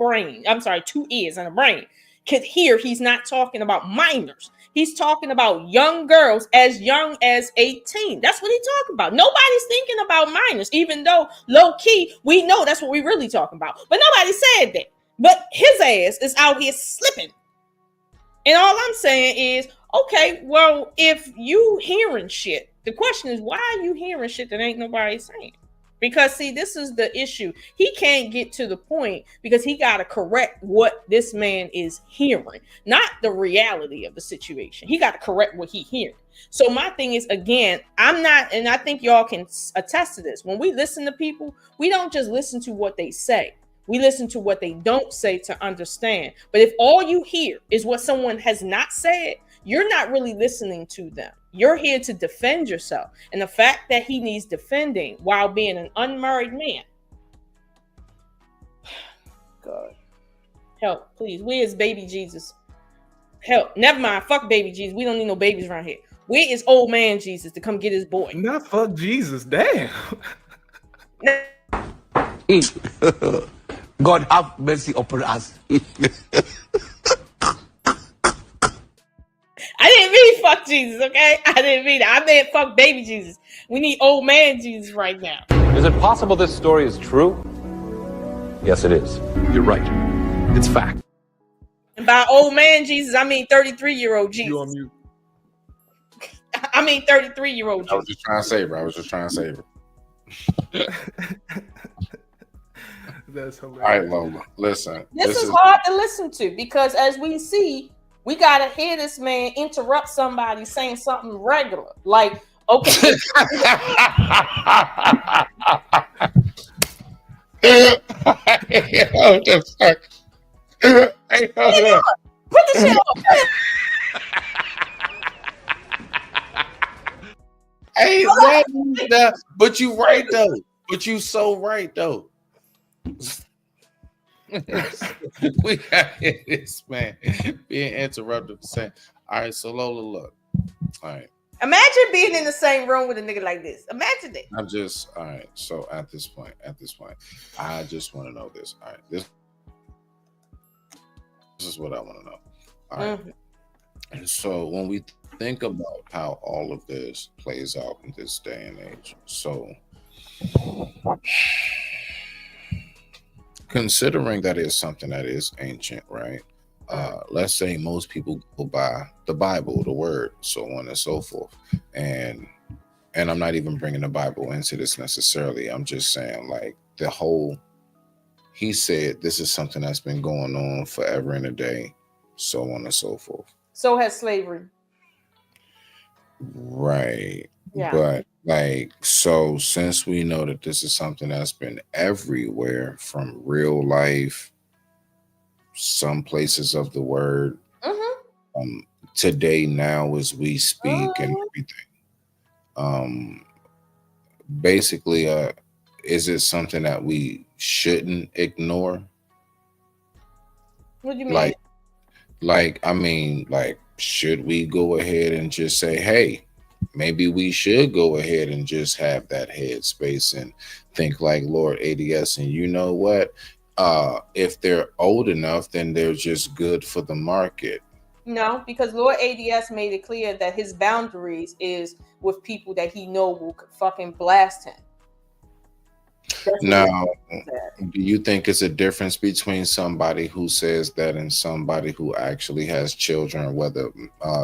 ears and a brain could hear he's not talking about minors. He's talking about young girls as young as 18. That's what he's talking about. Nobody's thinking about minors, even though low key, we know that's what we're really talking about. But nobody said that. But his ass is out here slipping. And all I'm saying is, okay, well, if you hearing shit, the question is, why are you hearing shit that ain't nobody saying? Because see, this is the issue. He can't get to the point because he got to correct what this man is hearing, not the reality of the situation. He got to correct what he hearing. So my thing is, again, I'm not, and I think y'all can attest to this. When we listen to people, we don't just listen to what they say. We listen to what they don't say to understand. But if all you hear is what someone has not said, you're not really listening to them. You're here to defend yourself. And the fact that he needs defending while being an unmarried man. God. Help, please. Where is baby Jesus? Help. Never mind. Fuck baby Jesus. We don't need no babies around here. Where is old man Jesus to come get his boy? Not fuck Jesus. Damn. God have mercy upon us. I didn't mean fuck Jesus, okay? I didn't mean that. I meant fuck baby Jesus. We need old man Jesus right now. Is it possible this story is true? Yes, it is. You're right. It's fact. And by old man Jesus, I mean 33-year-old Jesus. You on mute. I mean 33-year-old Jesus. I was just trying to save her. That's hilarious. All right, Lola. Listen. This is hard to listen to because as we see, we gotta hear this man interrupt somebody saying something regular. Like, okay. What the fuck? Hey, hold on. Put the shit on. Hey, but you right though. But you so right though. We got this man being interrupted for saying, all right, so Lola, look. All right. Imagine being in the same room with a nigga like this. Imagine it. I'm just all right. So at this point, I just want to know this. All right, this is what I want to know. All right. And so when we think about how all of this plays out in this day and age, so considering that is something that is ancient, right? Let's say most people go by the Bible, the word, so on and so forth. And I'm not even bringing the Bible into this necessarily. I'm just saying, like, he said this is something that's been going on forever and a day, so on and so forth. So has slavery. Right. Yeah. But like, so since we know that this is something that's been everywhere from real life, some places of the word, today, now as we speak and everything, basically, is it something that we shouldn't ignore? What do you mean? I mean, should we go ahead and just say, hey, maybe we should go ahead and just have that headspace and think like Lord ADS, and you know what? If they're old enough, then they're just good for the market. No, because Lord ADS made it clear that his boundaries is with people that he know will fucking blast him. Now, do you think it's a difference between somebody who says that and somebody who actually has children, whether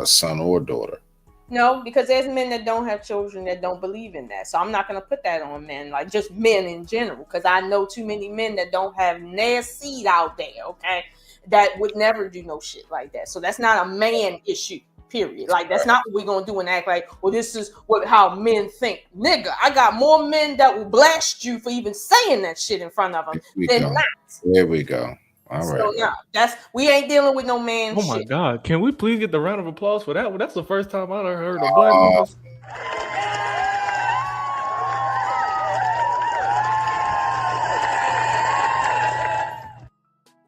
son or daughter? No, because there's men that don't have children that don't believe in that. So I'm not going to put that on men, like just men in general, because I know too many men that don't have their seed out there, okay, that would never do no shit like that. So that's not a man issue, period. Like, that's not what we're going to do and act like, well, this is how men think. Nigga, I got more men that will blast you for even saying that shit in front of them than not. There we go. All right. So yeah, we ain't dealing with no man Oh shit. my God. Can we please get the round of applause for that one? That's the first time I ever heard of black people.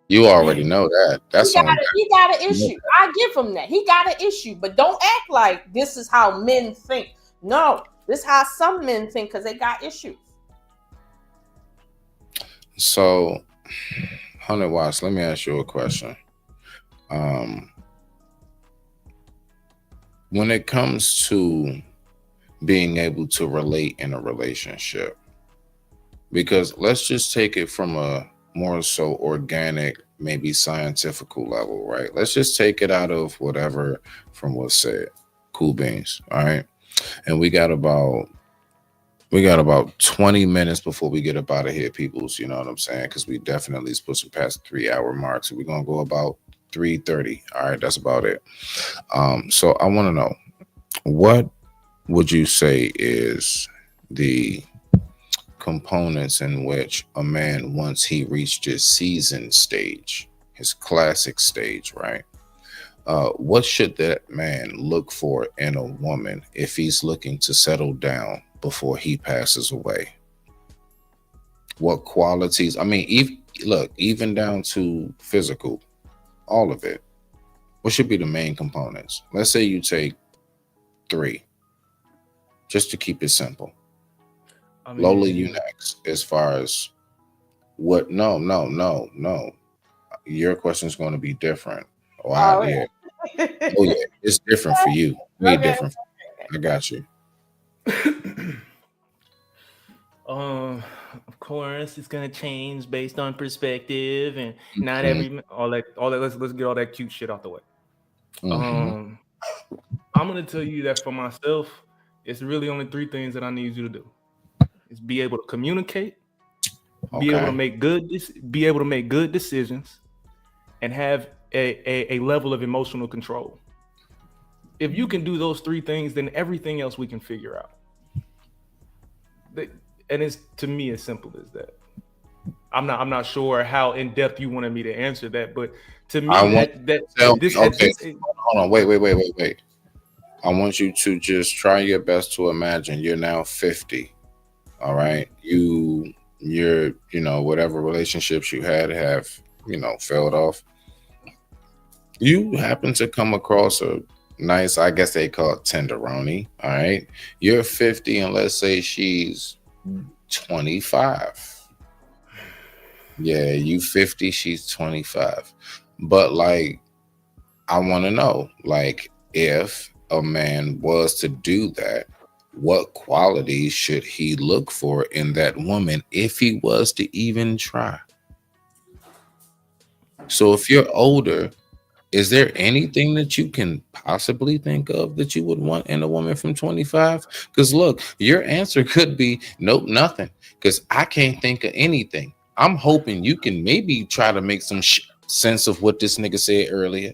You already know that. That's he got an issue. I give him that. He got an issue, but don't act like this is how men think. No, this is how some men think because they got issues. So, 100 Watts, let me ask you a question. When it comes to being able to relate in a relationship, because let's just take it from a more so organic, maybe scientific level, right? Let's just take it out of whatever from what's said. Cool beans, all right? And we got about We got about 20 minutes before we get up out of here, peoples. You know what I'm saying? Because we definitely supposed to pass the 3-hour mark. So we're going to go about 3:30. All right, that's about it. So I want to know, what would you say is the components in which a man, once he reached his seasoned stage, his classic stage, right? What should that man look for in a woman if he's looking to settle down before he passes away? What qualities? I mean, even down to physical, all of it. What should be the main components? Let's say you take 3, just to keep it simple. I mean, Lola, you next. As far as what? No. Your question is going to be different. Wow, yeah. Oh yeah, it's different for you. Way different. I got you. Of course, it's gonna change based on perspective, and not every all that. Let's get all that cute shit out the way. I'm gonna tell you that for myself, it's really only 3 things that I need you to do. It's be able to communicate, be able to make good decisions, and have a level of emotional control. If you can do those 3 things, then everything else we can figure out. And it's, to me, as simple as that. I'm not sure how in depth you wanted me to answer that, but to me, hold on, wait. I want you to just try your best to imagine you're now 50. All right, you're whatever relationships you had have failed off. You happen to come across a nice, I guess they call it tenderoni. All right, you're 50, and let's say she's 25. Yeah, you 50, she's 25. But like, I want to know, like, if a man was to do that, what qualities should he look for in that woman if he was to even try? So if you're older, is there anything that you can possibly think of that you would want in a woman from 25? Because look, your answer could be nope, nothing. Because I can't think of anything. I'm hoping you can maybe try to make some sense of what this nigga said earlier.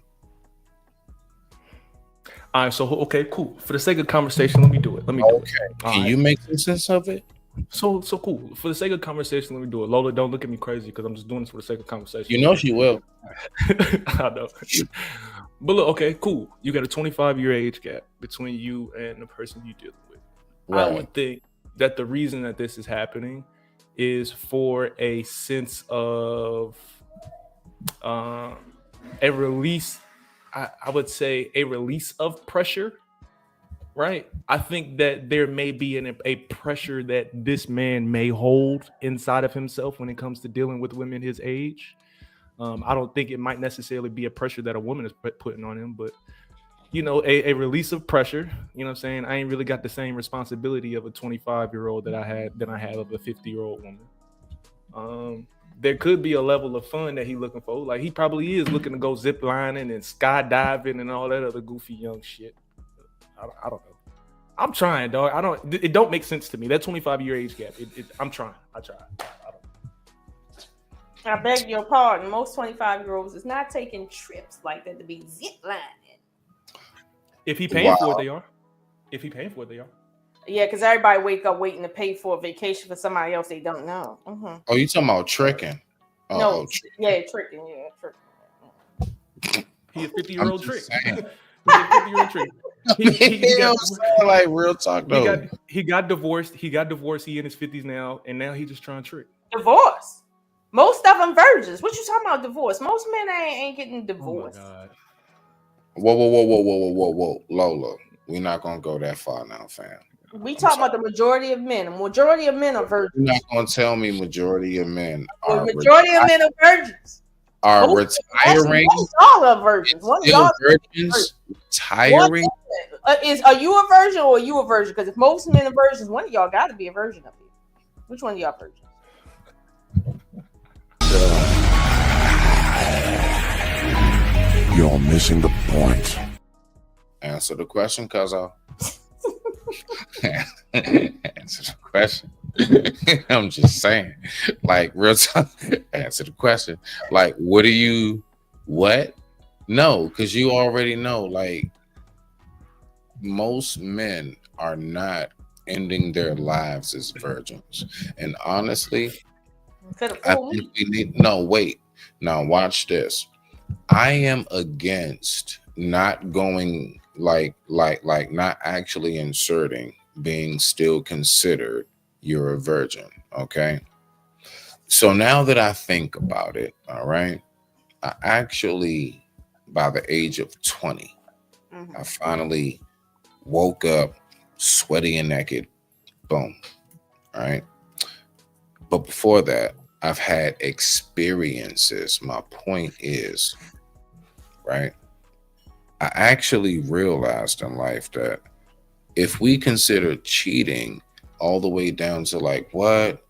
All right, so okay, cool. For the sake of conversation, let me do it. Can you make some sense of it? So cool. For the sake of conversation, let me do it. Lola, don't look at me crazy because I'm just doing this for the sake of conversation. You know she will. I know. But look, okay, cool. You got a 25-year age gap between you and the person you're dealing with. Right. I would think that the reason that this is happening is for a sense of a release. I would say a release of pressure, right? I think that there may be a pressure that this man may hold inside of himself when it comes to dealing with women his age. I don't think it might necessarily be a pressure that a woman is putting on him, but a release of pressure. You know what I'm saying? I ain't really got the same responsibility of a 25-year-old that I have of a 50-year-old woman. There could be a level of fun that he's looking for. Like, he probably is looking to go zip lining and skydiving and all that other goofy young shit. I don't know. I'm trying, dog. It don't make sense to me. That 25-year age gap. I'm trying. I try. I beg your pardon. Most 25-year-olds is not taking trips like that to be zip lining. If he paying for it, they are. Yeah, because everybody wake up waiting to pay for a vacation for somebody else they don't know. Mm-hmm. Oh, you talking about tricking? No, tricking. He a 50-year-old trick. He got like real talk though. He got divorced. He in his 50s now, and now he just trying to trick. Divorce. Most of them virgins. What you talking about? Divorce. Most men ain't getting divorced. Oh Whoa, Lola. We're not gonna go that far now, fam. We talking about the majority of men. The majority of men are virgins. You're not gonna tell me majority of men are. The majority of men are virgins. Are retiring? All are virgins. One still virgins retiring. Are you a virgin or are you a virgin? Because if most men are virgins, one of y'all got to be a virgin up here. Which one of y'all virgins? You're missing the point. Answer the question, cuz Answer the question. I'm just saying, like, real time. Answer the question. Like, what? No, because you already know. Like, most men are not ending their lives as virgins, and honestly, I think we need. No, wait. Now watch this. I am against not going like not actually inserting being still considered you're a virgin. Okay. So now that I think about it, all right, I actually, by the age of 20, I finally woke up sweaty and naked. Boom. All right. But before that, I've had experiences. My point is, right, I actually realized in life that if we consider cheating all the way down to like what,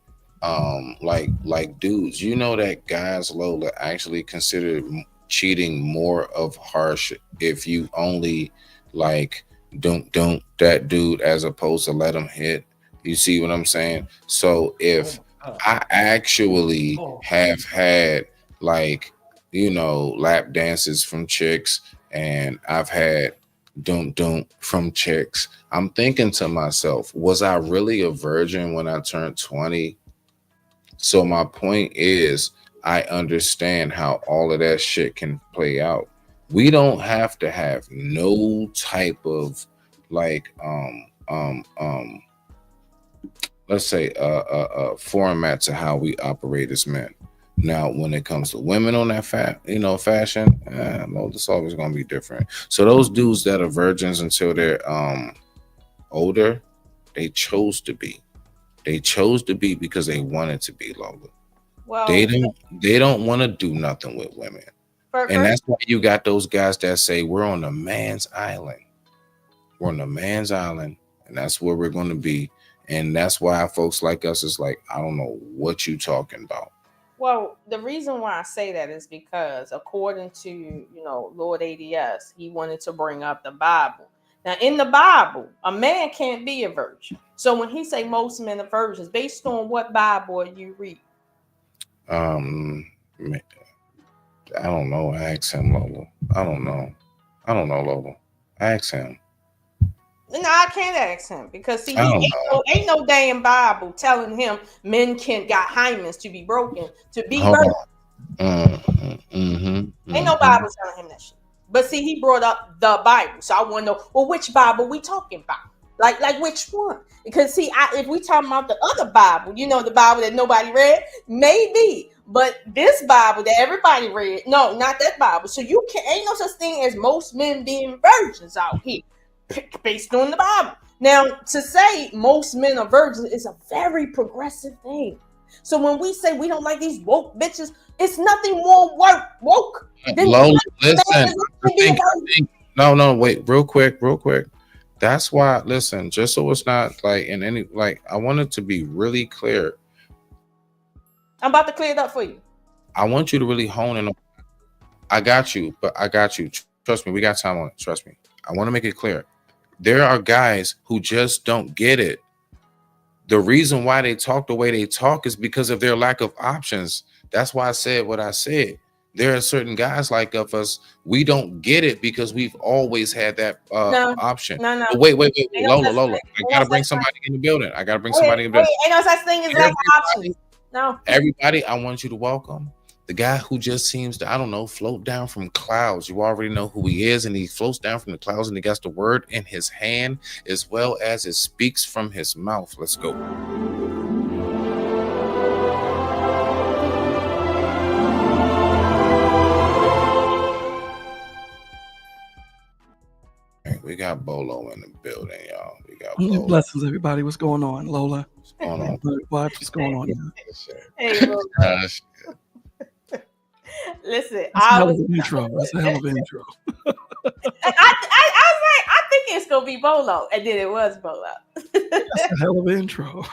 like dudes, you know that guys, Lola, actually consider cheating more of harsh if you only like don't that dude as opposed to let him hit. You see what I'm saying? So if I actually have had like, you know, lap dances from chicks, and I've had don't from chicks, I'm thinking to myself, was I really a virgin when I turned 20? So my point is, I understand how all of that shit can play out. We don't have to have no type of like let's say format to how we operate as men. Now, when it comes to women on that fashion, well, it's always gonna be different. So those dudes that are virgins until they're older, they chose to be. They chose to be because they wanted to be, Lola. Well, they don't want to do nothing with women. And that's why you got those guys that say we're on a man's island. We're on a man's island, and that's where we're going to be. And that's why folks like us is like, I don't know what you talking about. Well, the reason why I say that is because according to, Lord ADS, he wanted to bring up the Bible. Now, in the Bible, a man can't be a virgin. So when he say most men are virgins, based on what Bible are you read? I don't know. Ask him, Lola. I don't know, Lola. Ask him. No, I can't ask him because see, ain't no damn Bible telling him men got hymens to be broken to be virgins. Ain't no Bible telling him that shit. But see, he brought up the Bible, so I want to know, well, which Bible we talking about? Like which one? Because see, if we talking about the other Bible, the Bible that nobody read, maybe. But this Bible that everybody read, no, not that Bible. So you ain't no such thing as most men being virgins out here, based on the Bible. Now, to say most men are virgins is a very progressive thing. So when we say we don't like these woke bitches, it's nothing more woke than Lola, listen. No, wait, real quick. That's why, listen, just so it's not like in any, like, I want it to be really clear. I'm about to clear it up for you. I want you to really hone in on. I got you. Trust me, we got time on it. Trust me. I want to make it clear. There are guys who just don't get it. The reason why they talk the way they talk is because of their lack of options. That's why I said what I said. There are certain guys like us, we don't get it because we've always had that option. No. But wait, Lola. I gotta bring somebody in the building. Ain't no such thing as lack of options. No. Everybody, I want you to welcome the guy who just seems to, I don't know, float down from clouds. You already know who he is, and he floats down from the clouds, and he got the word in his hand as well as it speaks from his mouth. Let's go. We got Bolo in the building, y'all. We got Bolo. Blessings, everybody. What's going on, Lola? What's going on? What's going on? Hey, listen, That's a hell of an intro. I think it's gonna be Bolo, and then it was Bolo. That's a hell of an intro.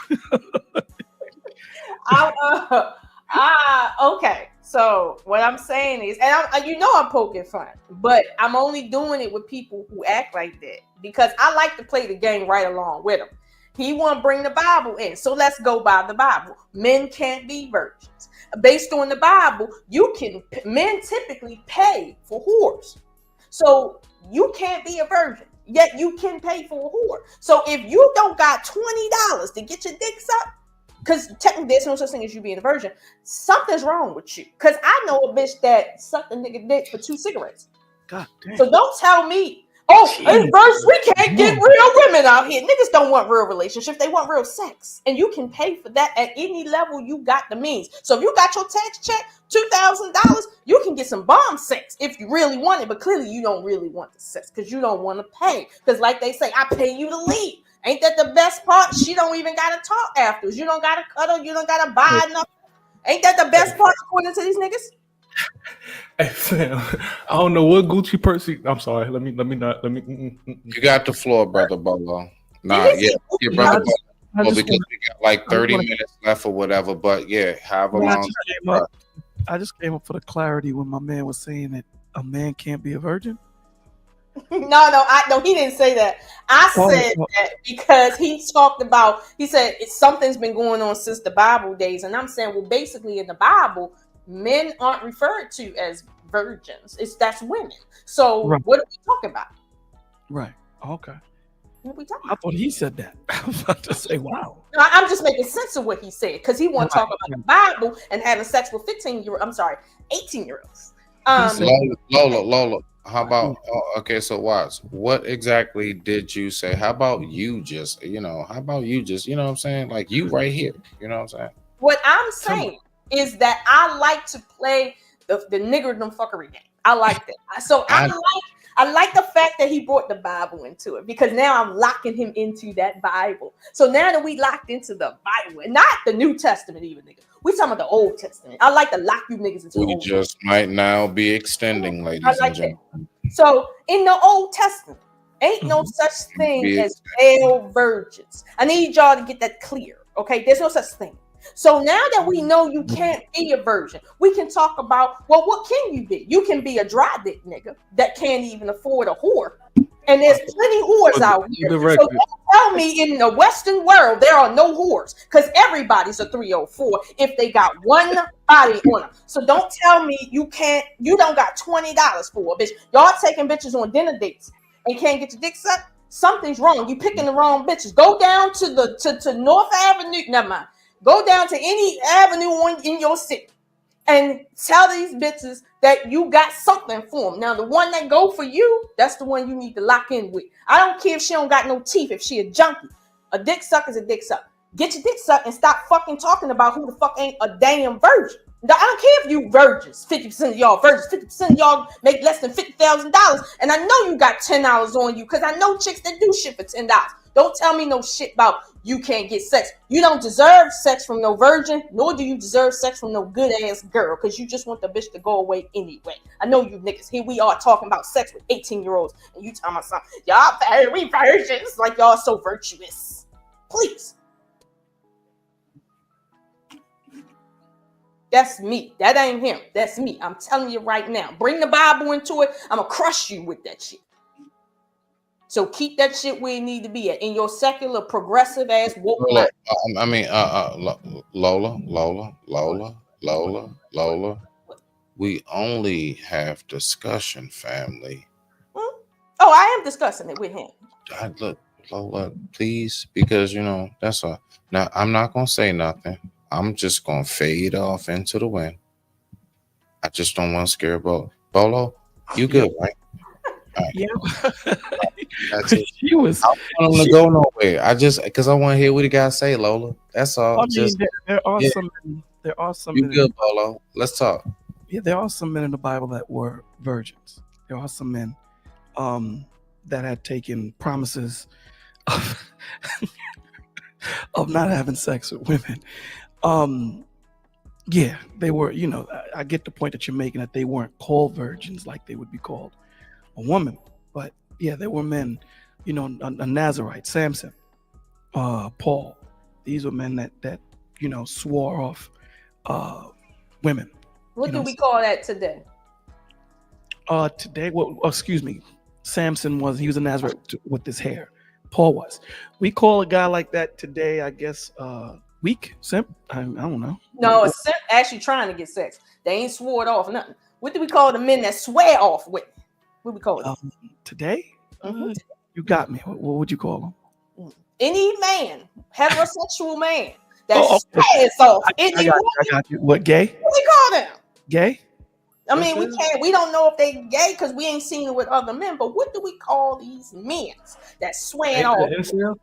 Okay. So what I'm saying is, and I'm poking fun, but I'm only doing it with people who act like that because I like to play the game right along with them. He want to bring the Bible in. So let's go by the Bible. Men can't be virgins. Based on the Bible, men typically pay for whores. So you can't be a virgin, yet you can pay for a whore. So if you don't got $20 to get your dick sucked, because technically there's no such thing as you being a virgin, something's wrong with you. Because I know a bitch that sucked a nigga dick for 2 cigarettes. God damn. So don't tell me, in verse we can't get real women out here. Niggas don't want real relationships. They want real sex. And you can pay for that at any level you got the means. So if you got your tax check, $2,000, you can get some bomb sex if you really want it. But clearly you don't really want the sex because you don't want to pay. Because like they say, I pay you to leave. Ain't that the best part? She don't even got to talk afterwards. You don't got to cuddle. You don't got to buy nothing. Ain't that the best part according to these niggas? Hey, fam, I don't know what Gucci purse. I'm sorry. Let me. You got the floor, brother Bolo. Nah, yeah, brother Bolo. Because we got like 30 minutes left or whatever. But yeah, however long. I just came up for the clarity when my man was saying that a man can't be a virgin. No, he didn't say that. I said that because he said something's been going on since the Bible days, and I'm saying, well, basically in the Bible, men aren't referred to as virgins. That's women. So what are we talking about? Right. Okay. What are we talking I thought he said that. I was about to say, wow. No, I'm just making sense of what he said because he want to talk about the Bible and having sex with 18-year-olds. Lola. How about okay? So watch. What exactly did you say? How about you just? You know what I'm saying? Like you right here. You know what I'm saying? What I'm saying is that I like to play the niggerdom fuckery game. I like that. So I like the fact that he brought the Bible into it because now I'm locking him into that Bible. So now that we locked into the Bible, and not the New Testament even, nigga. We talking about the Old Testament. I like to lock you niggas into the Old Testament. Might now be extending, ladies and gentlemen. So in the Old Testament, ain't no such thing as male virgins. I need y'all to get that clear. Okay, there's no such thing. So now that we know you can't be a virgin, we can talk about, well, what can you be? You can be a dry dick nigga that can't even afford a whore. And there's plenty whores out here. So don't tell me in the Western world there are no whores because everybody's a 304 if they got one body on them. So don't tell me you don't got $20 for a bitch. Y'all taking bitches on dinner dates and can't get your dick sucked? Something's wrong. You picking the wrong bitches. Go down to North Avenue. Never mind. Go down to any avenue in your city and tell these bitches that you got something for them. Now, the one that go for you, that's the one you need to lock in with. I don't care if she don't got no teeth, if she a junkie. A dick suck is a dick suck. Get your dick sucked and stop fucking talking about who the fuck ain't a damn virgin. I don't care if you virgins. 50% of y'all virgins. 50% of y'all make less than $50,000. And I know you got $10 on you because I know chicks that do shit for $10. Don't tell me no shit about you can't get sex. You don't deserve sex from no virgin, nor do you deserve sex from no good ass girl because you just want the bitch to go away anyway. I know you niggas. Here we are talking about sex with 18-year-olds and you talking about something. Y'all, we virgins like y'all so virtuous. Please. That's me. That ain't him. That's me. I'm telling you right now. Bring the Bible into it. I'm going to crush you with that shit. So keep that shit where you need to be at in your secular, progressive ass woke life. Lola. We only have discussion, family. Oh, I am discussing it with him. Look, Lola, please, because that's all. Now I'm not gonna say nothing. I'm just gonna fade off into the wind. I just don't want to scare Bolo. You good, right? Right. Yeah. That's it. I don't want him to go nowhere. Because I want to hear what he got to say, Lola. That's all. I mean, there are some. You good, Bolo? Let's talk. Yeah, there are some men in the Bible that were virgins. There are some men that had taken promises of not having sex with women. Yeah, they were. I get the point that you're making that they weren't called virgins like they would be called a woman, but yeah, there were men, a Nazarite, Samson, Paul. These were men that swore off women. What do we call that today? Today, well, excuse me, Samson he was a Nazarite with his hair. Paul was. We call a guy like that today, I guess, weak, simp. I don't know. No, a simp actually trying to get sex. They ain't swore it off nothing. What do we call the men that swear off with? What we call them? Today? You got me. What would you call them? Any man, heterosexual man that swears off any I got you. What, gay? What we call them? Gay? I mean, we don't know if they gay because we ain't seen it with other men, but what do we call these men that swear off? Incel?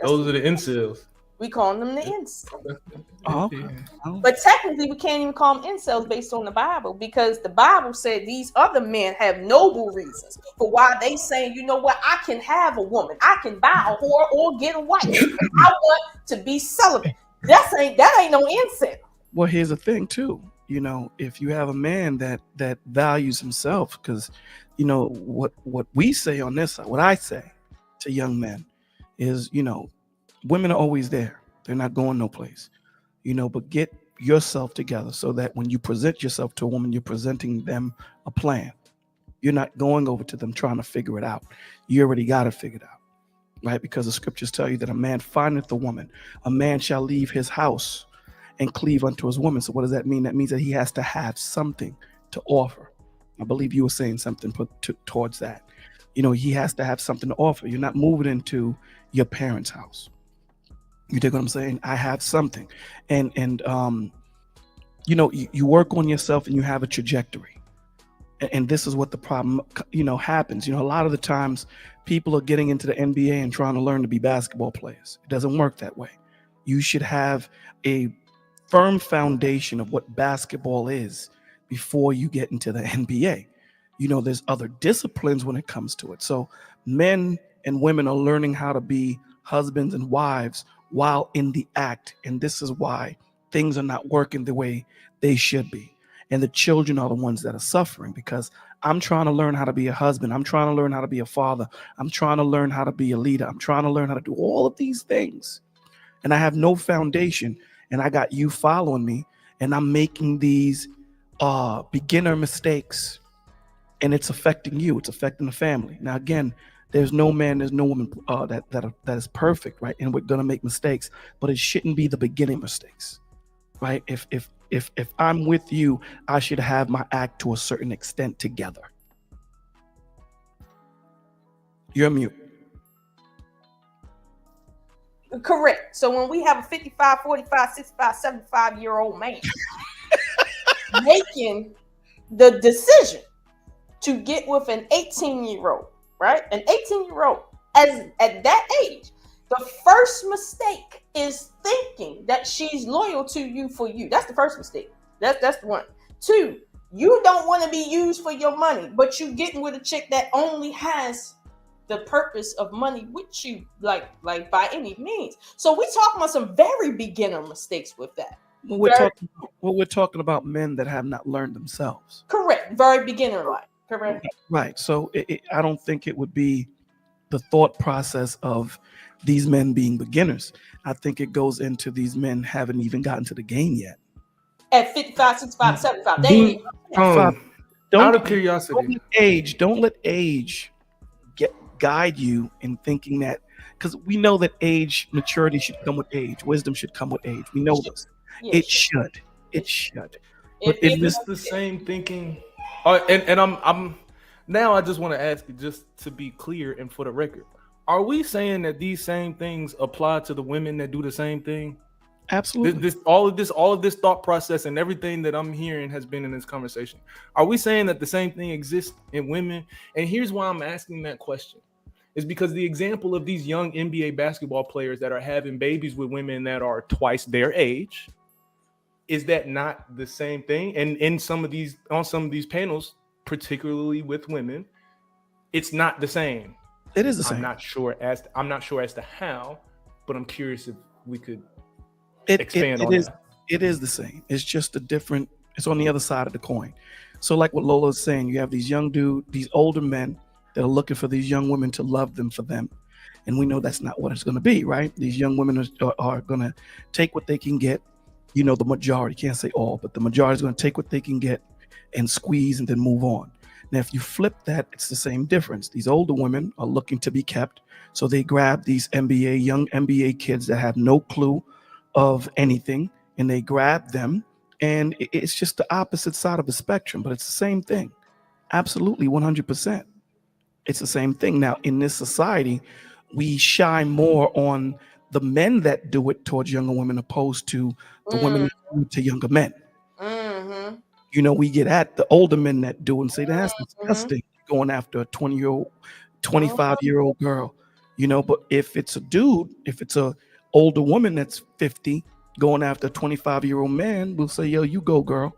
Those are the incels. We call them the incels. But technically, we can't even call them incels based on the Bible, because the Bible said these other men have noble reasons for why they saying, you know what, I can have a woman, I can buy a whore or get a wife. I want to be celibate. That ain't no incel. Well, here's the thing too. You know, if you have a man that values himself, because you know what we say on this side, what I say to young men is, you know, women are always there. They're not going no place, you know, but get yourself together so that when you present yourself to a woman, you're presenting them a plan. You're not going over to them trying to figure it out. You already got it figured out, right? Because the scriptures tell you that a man findeth a woman, a man shall leave his house and cleave unto his woman. So what does that mean? That means that he has to have something to offer. I believe you were saying something towards that. You know, he has to have something to offer. You're not moving into your parents' house. You dig what I'm saying? I have something. And you know, you work on yourself and you have a trajectory. And this is what the problem, you know, happens. You know, a lot of the times people are getting into the NBA and trying to learn to be basketball players. It doesn't work that way. You should have a firm foundation of what basketball is before you get into the NBA. You know, there's other disciplines when it comes to it. So men and women are learning how to be husbands and wives while in the act. And this is why things are not working the way they should be. And the children are the ones that are suffering, because I'm trying to learn how to be a husband. I'm trying to learn how to be a father. I'm trying to learn how to be a leader. I'm trying to learn how to do all of these things. And I have no foundation. And I got you following me, and I'm making these beginner mistakes, and it's affecting you. It's affecting the family. Now, again, there's no man, there's no woman that is perfect, right? And we're gonna make mistakes, but it shouldn't be the beginning mistakes, right? If I'm with you, I should have my act to a certain extent together. You're mute. Correct. So when we have a 55, 45, 65, 75-year-old man making the decision to get with an 18-year-old, right? An 18-year-old, at that age, the first mistake is thinking that she's loyal to you for you. That's the first mistake. That's the one. Two, you don't want to be used for your money, but you getting with a chick that only has the purpose of money with you, like by any means. So we're talking about some very beginner mistakes with that. Well, we're talking about men that have not learned themselves. Correct. Very beginner like. Correct. Right. So I don't think it would be the thought process of these men being beginners. I think it goes into these men haven't even gotten to the game yet. At 55, 65, 75. They out of curiosity. Don't let age guide you in thinking that, because we know that maturity should come with age, wisdom should come with age. We know this. It should. But is this the same thinking? And I'm now, I just want to ask you, just to be clear and for the record, are we saying that these same things apply to the women that do the same thing? Absolutely. All of this thought process and everything that I'm hearing has been in this conversation. Are we saying that the same thing exists in women? And here's why I'm asking that question. Is because the example of these young NBA basketball players that are having babies with women that are twice their age, is that not the same thing? And on some of these panels, particularly with women, it's not the same. It is the same. I'm not sure as to how, but I'm curious if we could expand on that. It is the same. It's just it's on the other side of the coin. So like what Lola is saying, you have these these older men that are looking for these young women to love them for them. And we know that's not what it's going to be, right? These young women are going to take what they can get. You know, the majority, can't say all, but the majority is going to take what they can get and squeeze and then move on. Now, if you flip that, it's the same difference. These older women are looking to be kept, so they grab these young NBA kids that have no clue of anything, and they grab them, and it's just the opposite side of the spectrum, but it's the same thing. Absolutely, 100%. It's the same thing. Now, in this society, we shy more on the men that do it towards younger women opposed to the women that do it to younger men. Mm-hmm. You know, we get at the older men that do and say, that's disgusting, going after a 20-year-old, 25-year-old girl. You know, but if it's a dude, if it's a older woman that's 50 going after a 25-year-old man, we'll say, yo, you go, girl.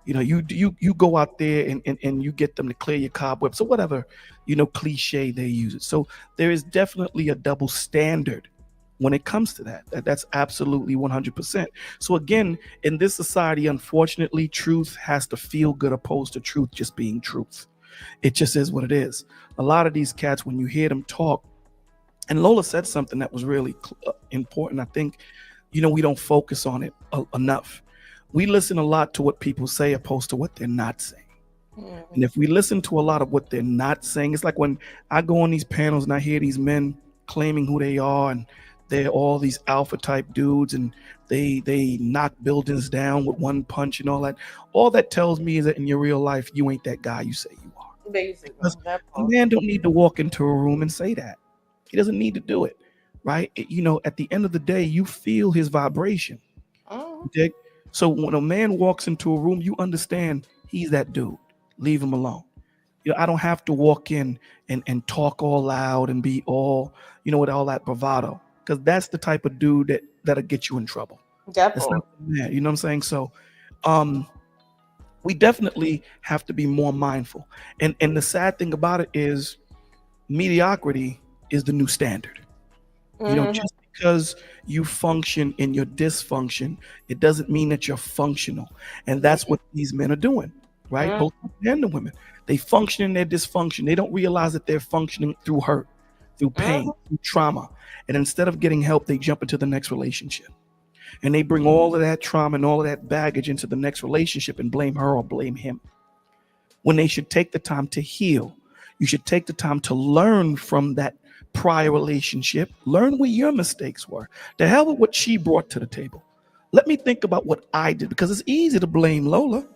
You know, you go out there and you get them to clear your cobwebs or whatever, you know, cliche they use it. So there is definitely a double standard when it comes to that. That's absolutely 100%. So again, in this society, unfortunately, truth has to feel good opposed to truth just being truth. It just is what it is. A lot of these cats, when you hear them talk, and Lola said something that was really important. I think, you know, we don't focus on it enough. We listen a lot to what people say opposed to what they're not saying. And if we listen to a lot of what they're not saying, it's like when I go on these panels and I hear these men claiming who they are and they're all these alpha type dudes and they knock buildings down with one punch and all that. All that tells me is that in your real life, you ain't that guy you say you are. Basically, a man don't need to walk into a room and say that. He doesn't need to do it, right? You know, at the end of the day, you feel his vibration. Okay? So when a man walks into a room, you understand he's that dude. Leave him alone. You know, I don't have to walk in and talk all loud and be all, you know, with all that bravado, because that's the type of dude that'll get you in trouble. That's not the man, you know what I'm saying? So we definitely have to be more mindful. And the sad thing about it is mediocrity is the new standard. You know, just because you function in your dysfunction, it doesn't mean that you're functional. And that's what these men are doing, right? Both men and the women. They function in their dysfunction. They don't realize that they're functioning through hurt, through pain, through trauma. And instead of getting help, they jump into the next relationship. And they bring all of that trauma and all of that baggage into the next relationship and blame her or blame him. When they should take the time to heal. You should take the time to learn from that prior relationship. Learn where your mistakes were. The hell with what she brought to the table. Let me think about what I did, because it's easy to blame Lola.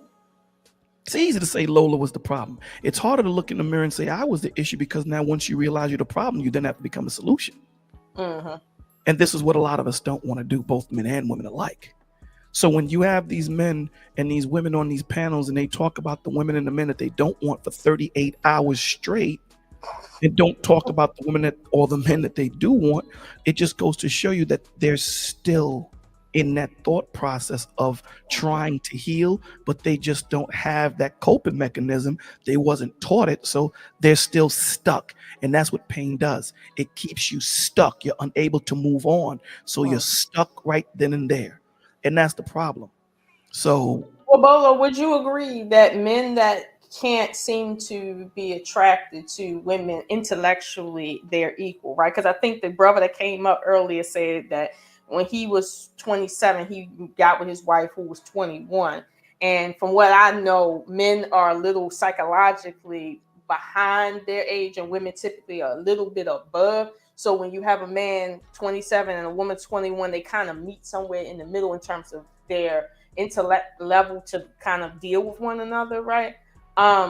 It's easy to say Lola was the problem. It's harder to look in the mirror and say I was the issue, because now once you realize you're the problem, you then have to become a solution. And this is what a lot of us don't want to do, both men and women alike. So when you have these men and these women on these panels and they talk about the women and the men that they don't want for 38 hours straight, and don't talk about the women that or the men that they do want, it just goes to show you that they're still in that thought process of trying to heal, but they just don't have that coping mechanism. They wasn't taught it, so they're still stuck. And that's what pain does. It keeps you stuck. You're unable to move on. So you're stuck right then and there. And that's the problem. So, well, Bolo, would you agree that men that can't seem to be attracted to women intellectually, they're equal, right? Because I think the brother that came up earlier said that when he was 27, he got with his wife who was 21. And from what I know, men are a little psychologically behind their age and women typically are a little bit above. So when you have a man 27 and a woman 21, they kind of meet somewhere in the middle in terms of their intellect level to kind of deal with one another, right? Are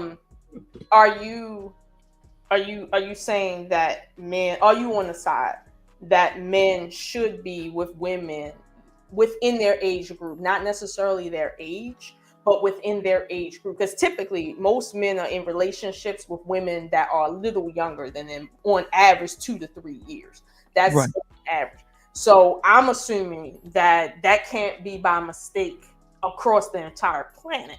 you saying that men, are you on the side that men should be with women within their age group, not necessarily their age, but within their age group? Because typically most men are in relationships with women that are a little younger than them, on average 2 to 3 years. That's right. Average. So I'm assuming that that can't be by mistake across the entire planet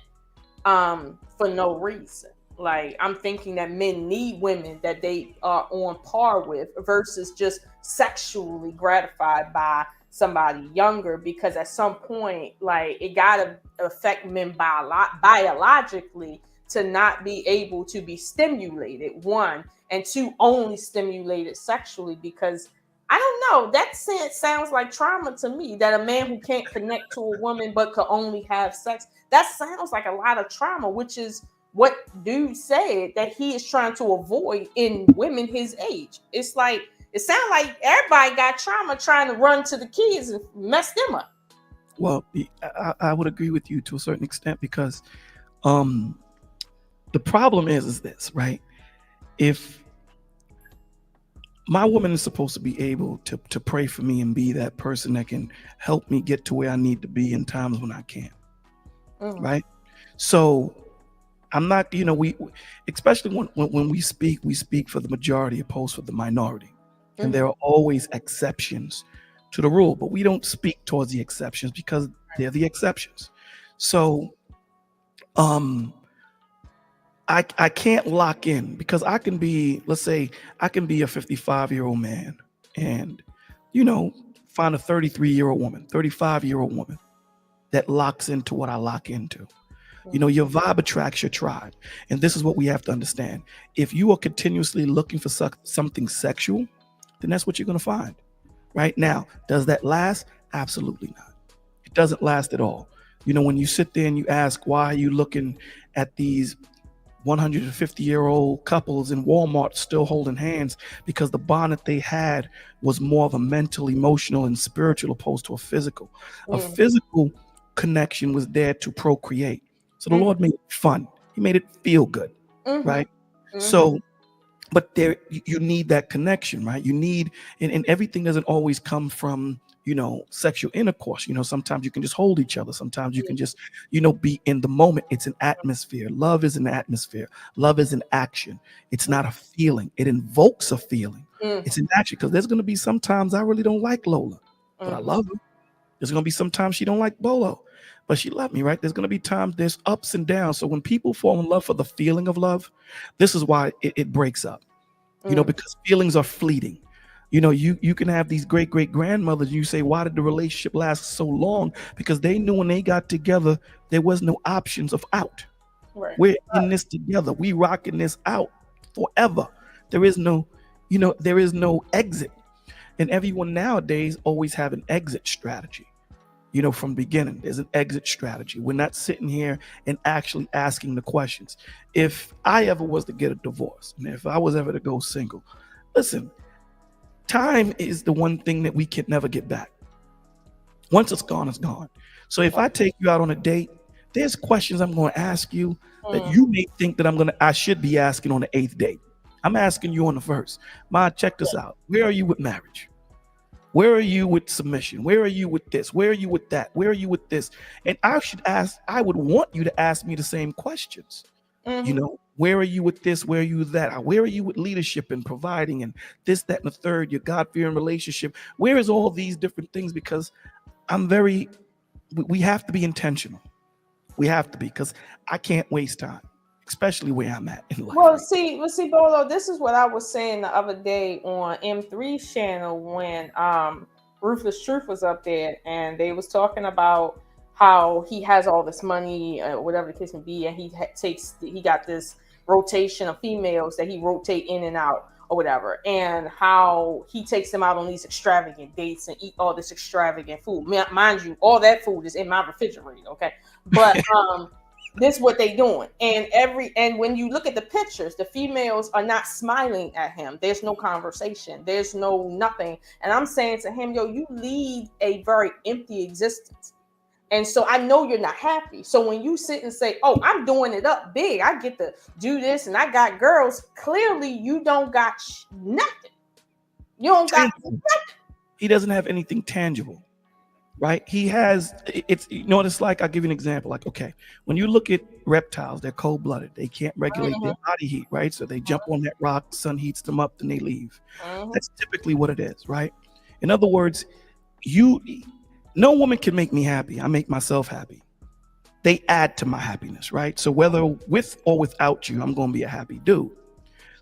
for no reason. Like, I'm thinking that men need women that they are on par with versus just sexually gratified by somebody younger, because at some point, like, it gotta affect men biologically to not be able to be stimulated, one, and two, only stimulated sexually. Because I don't know, that sounds like trauma to me, that a man who can't connect to a woman but could only have sex, that sounds like a lot of trauma, which is what dude said that he is trying to avoid in women his age. It's like, it sounds like everybody got trauma trying to run to the kids and mess them up. Well, I would agree with you to a certain extent, because the problem is this, right? If my woman is supposed to be able to pray for me and be that person that can help me get to where I need to be in times when I can't, right? So I'm not, we especially when we speak for the majority opposed for the minority. And there are always exceptions to the rule, but we don't speak towards the exceptions because they're the exceptions. So I can't lock in, because I can be, let's say I can be a 55-year-old man and, find a 33-year-old woman, 35-year-old woman that locks into what I lock into. Your vibe attracts your tribe. And this is what we have to understand. If you are continuously looking for something sexual, then that's what you're going to find. Right now, does that last? Absolutely not. It doesn't last at all. When you sit there and you ask, why are you looking at these 150-year-old couples in Walmart still holding hands? Because the bond that they had was more of a mental, emotional, and spiritual opposed to a physical. A physical connection was there to procreate. So the Lord made it fun. He made it feel good, right? So, but you need that connection, right? You need, and everything doesn't always come from, sexual intercourse. Sometimes you can just hold each other. Sometimes you can just, be in the moment. It's an atmosphere. Love is an atmosphere. Love is an action. It's not a feeling. It invokes a feeling. It's an action, because there's going to be sometimes I really don't like Lola, but I love her. There's going to be sometimes she don't like Bolo, but she loved me, right? There's going to be times there's ups and downs. So when people fall in love for the feeling of love, this is why it breaks up, because feelings are fleeting. You can have these great grandmothers. You say, why did the relationship last so long? Because they knew when they got together, there was no options of out. Right. We're in this together. We rocking this out forever. There is no, there is no exit. And everyone nowadays always have an exit strategy. From the beginning, there's an exit strategy. We're not sitting here and actually asking the questions. If I ever was to get a divorce, and if I was ever to go single, listen, time is the one thing that we can never get back. Once it's gone, it's gone. So if I take you out on a date, there's questions I'm going to ask you that you may think that I should be asking on the 8th date. I'm asking you on the 1st. Ma, check this out. Where are you with marriage? Where are you with submission? Where are you with this? Where are you with that? Where are you with this? And I would want you to ask me the same questions. Where are you with this? Where are you with that? Where are you with leadership and providing and this, that, and the third, your God-fearing relationship? Where is all these different things? Because we have to be intentional. We have to be, because I can't waste time, especially where I'm at in life. Well, see, Bolo, this is what I was saying the other day on M3's channel when Ruthless Truth was up there, and they was talking about how he has all this money, whatever the case may be, and he got this rotation of females that he rotate in and out or whatever, and how he takes them out on these extravagant dates and eat all this extravagant food. Mind you, all that food is in my refrigerator, okay? But this is what they doing. And when you look at the pictures, the females are not smiling at him. There's no conversation. There's no nothing. And I'm saying to him, you lead a very empty existence. And so I know you're not happy. So when you sit and say, oh, I'm doing it up big, I get to do this and I got girls, clearly you don't got nothing. You don't got nothing. He doesn't have anything tangible. Right? He has, it's, it's like, I'll give you an example. Like, okay, when you look at reptiles, they're cold-blooded. They can't regulate their body heat, right? So they jump on that rock, sun heats them up, then they leave. That's typically what it is, right? In other words, no woman can make me happy. I make myself happy. They add to my happiness, right? So whether with or without you, I'm going to be a happy dude.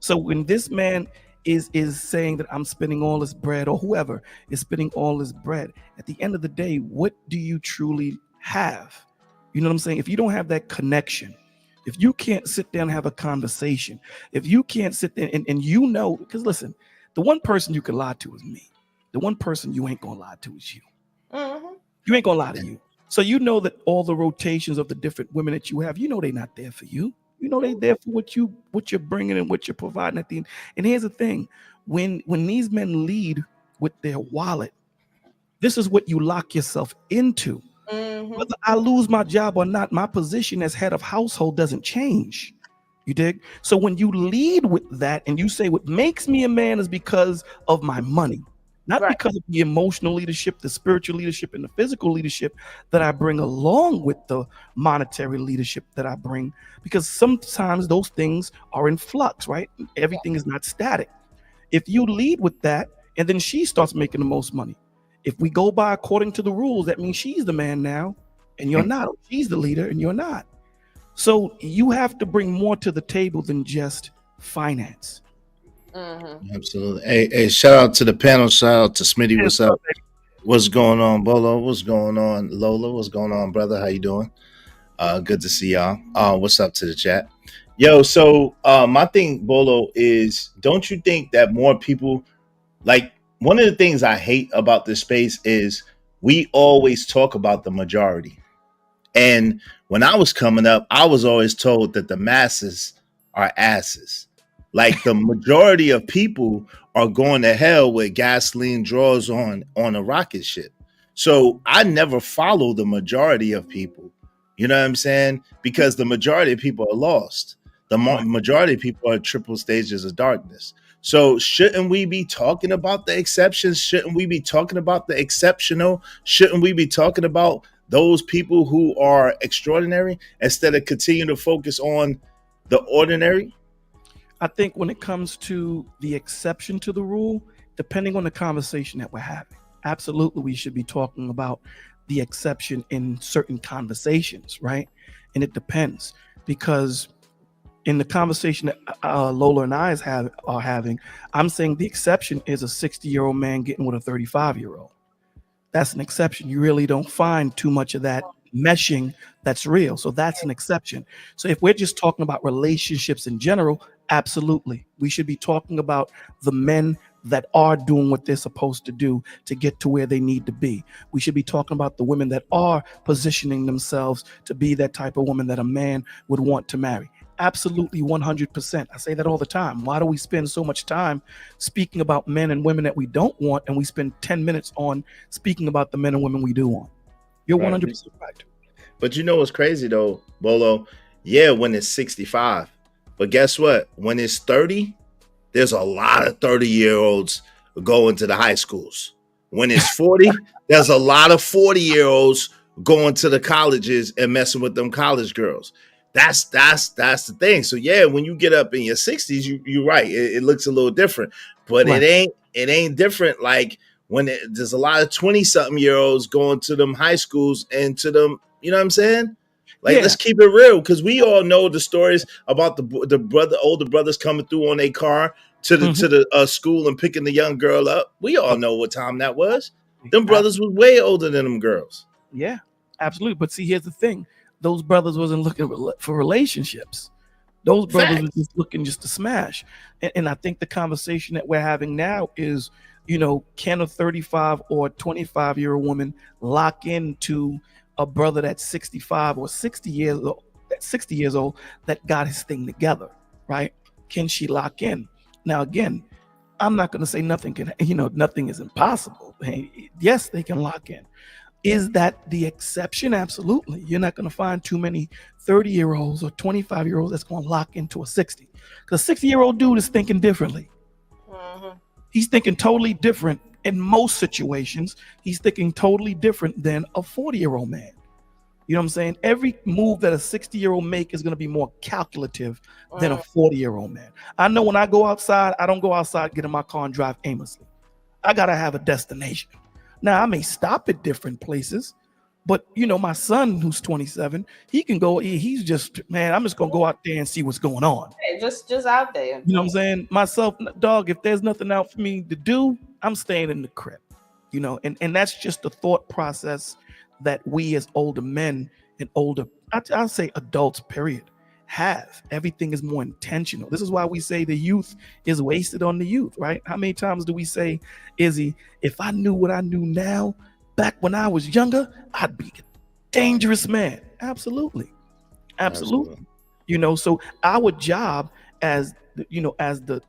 So when this man is saying that I'm spending all this bread, or whoever is spending all this bread, at the end of the day, what do you truly have? You know what I'm saying? If you don't have that connection, if you can't sit down and have a conversation, if you can't sit there and because listen, the one person you can lie to is me. The one person you ain't gonna lie to is you. You ain't gonna lie to you. So that all the rotations of the different women that you have, they're not there for you. You know, they there for what you're bringing and what you're providing at the end. And here's the thing: when these men lead with their wallet, this is what you lock yourself into. Whether I lose my job or not, my position as head of household doesn't change. You dig? So when you lead with that and you say what makes me a man is because of my money, not because of the emotional leadership, the spiritual leadership, and the physical leadership that I bring along with the monetary leadership that I bring, because sometimes those things are in flux, right? Everything is not static. If you lead with that and then she starts making the most money, if we go by according to the rules, that means she's the man now and you're not. She's the leader and you're not. So you have to bring more to the table than just finance. Absolutely. Hey, shout out to the panel. Shout out to Smitty. What's up? What's going on, Bolo? What's going on, Lola? What's going on, brother? How you doing? Good to see y'all. What's up to the chat? Yo, so my thing, Bolo, is don't you think that more people, like, one of the things I hate about this space is we always talk about the majority. And when I was coming up, I was always told that the masses are asses. Like the majority of people are going to hell with gasoline draws on a rocket ship. So I never follow the majority of people. You know what I'm saying? Because the majority of people are lost. The majority of people are triple stages of darkness. So shouldn't we be talking about the exceptions? Shouldn't we be talking about the exceptional? Shouldn't we be talking about those people who are extraordinary instead of continuing to focus on the ordinary? I think when it comes to the exception to the rule, depending on the conversation that we're having, absolutely we should be talking about the exception in certain conversations, right? And it depends, because in the conversation that Lola and I are having, I'm saying the exception is a 60-year-old man getting with a 35-year-old. That's an exception. You really don't find too much of that meshing that's real. So that's an exception. So if we're just talking about relationships in general, absolutely. We should be talking about the men that are doing what they're supposed to do to get to where they need to be. We should be talking about the women that are positioning themselves to be that type of woman that a man would want to marry. Absolutely, 100%. I say that all the time. Why do we spend so much time speaking about men and women that we don't want, and we spend 10 minutes on speaking about the men and women we do want? You're 100% right. But you know what's crazy though, Bolo? Yeah, when it's 65. But guess what? When it's 30, there's a lot of 30-year-olds going to the high schools. When it's 40, there's a lot of 40-year-olds going to the colleges and messing with them college girls. That's the thing. So yeah, when you get up in your 60s, you're right. It looks a little different, but it ain't different. Like when there's a lot of 20-something-year-olds going to them high schools and to them, you know what I'm saying? Like, let's keep it real, because we all know the stories about the older brothers coming through on a car to the school and picking the young girl up. We all know what time that was. Them brothers was way older than them girls. Yeah, absolutely. But see, here's the thing. Those brothers wasn't looking for relationships. Those brothers were just looking just to smash. And I think the conversation that we're having now is, you know, can a 35 or 25-year-old woman lock into a brother that's 65 or 60 years old that got his thing together, right? Can she lock in? Now, again, I'm not going to say nothing is impossible. Hey, yes, they can lock in. Is that the exception? Absolutely. You're not going to find too many 30-year-olds or 25-year-olds that's going to lock into a 60. Because a 60-year-old dude is thinking differently. He's thinking totally different in most situations. He's thinking totally different than a 40-year-old man. You know what I'm saying? Every move that a 60-year-old make is going to be more calculative than a 40-year-old man. I know when I go outside, I don't go outside, get in my car and drive aimlessly. I got to have a destination. Now, I may stop at different places, but, you know, my son who's 27, he can go, he's just, man, I'm just going to go out there and see what's going on. Hey, just out there. You know what I'm saying? Myself, dog, if there's nothing out for me to do, I'm staying in the crib, you know, and that's just the thought process that we as older men and older, I'll say adults, period, have. Everything is more intentional. This is why we say the youth is wasted on the youth, right? How many times do we say, Izzy, if I knew what I knew now, back when I was younger, I'd be a dangerous man. Absolutely. You know, so our job as as the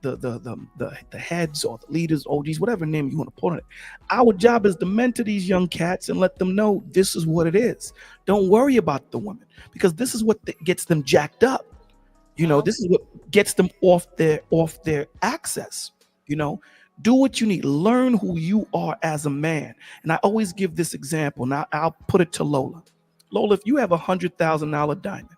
heads or the leaders, OGs, whatever name you want to put on it, our job is to mentor these young cats and let them know this is what it is. Don't worry about the women, because this is what gets them jacked up. You know, this is what gets them off their access. You know, do what you need. Learn who you are as a man. And I always give this example. Now I'll put it to Lola. Lola, if you have $100,000 diamond,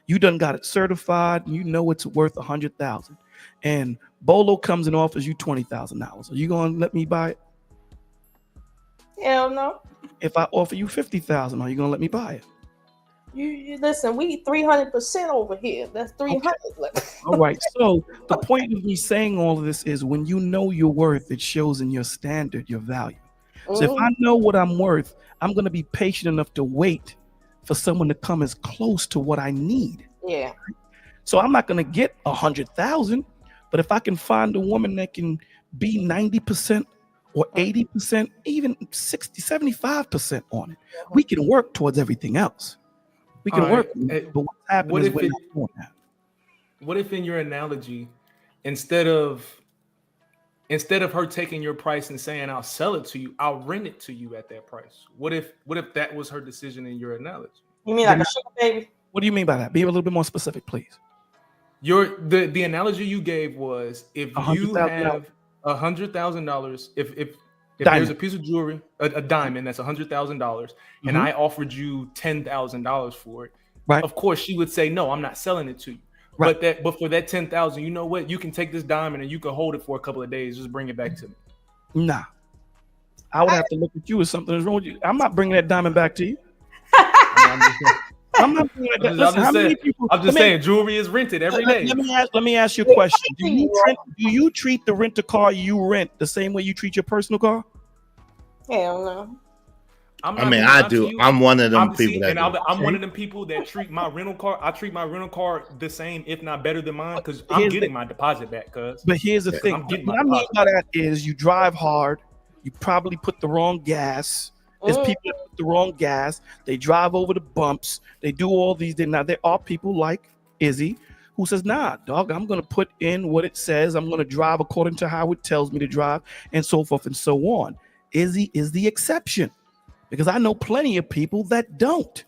you done got it certified, and you know it's worth $100,000, and Bolo comes and offers you $20,000. Are you gonna let me buy it? Hell no. If I offer you $50,000, are you gonna let me buy it? You listen. We 300% over here. That's 300. Okay. All right. So the point of me saying all of this is, when you know your worth, it shows in your standard, your value. So if I know what I'm worth, I'm gonna be patient enough to wait for someone to come as close to what I need. Yeah. So I'm not going to get 100,000, but if I can find a woman that can be 90% or 80%, even 60, 75% on it, we can work towards everything else. We can work. But what's happening is we're not doing that. What if, in your analogy, instead of her taking your price and saying, I'll sell it to you, I'll rent it to you at that price? What if that was her decision in your analogy? You mean like a sugar baby? What do you mean by that? Be a little bit more specific, please. The analogy you gave was, if you have $100,000, if there's a piece of jewelry, a diamond that's $100,000, and I offered you $10,000 for it, right? Of course, she would say, no, I'm not selling it to you. Right. But for that $10,000, you know what? You can take this diamond and you can hold it for a couple of days. Just bring it back to me. Nah, I would have to look at you as something is wrong with you. I'm not bringing that diamond back to you. I'm not bringing that. Listen, I'm just saying, jewelry is rented every day. Let me ask you a question. Do you treat the rent-a-car you rent the same way you treat your personal car? Hell no. I do. I'm one of them people that. I'm one of them people that treat my rental car. I treat my rental car the same, if not better than mine, because I'm getting my deposit back. But here's the thing. What I mean by that is, you drive hard. You probably put the wrong gas. There's people that put the wrong gas. They drive over the bumps. They do all these things. Now, there are people like Izzy who says, nah, dog, I'm going to put in what it says. I'm going to drive according to how it tells me to drive, and so forth and so on. Izzy is the exception, because I know plenty of people that don't.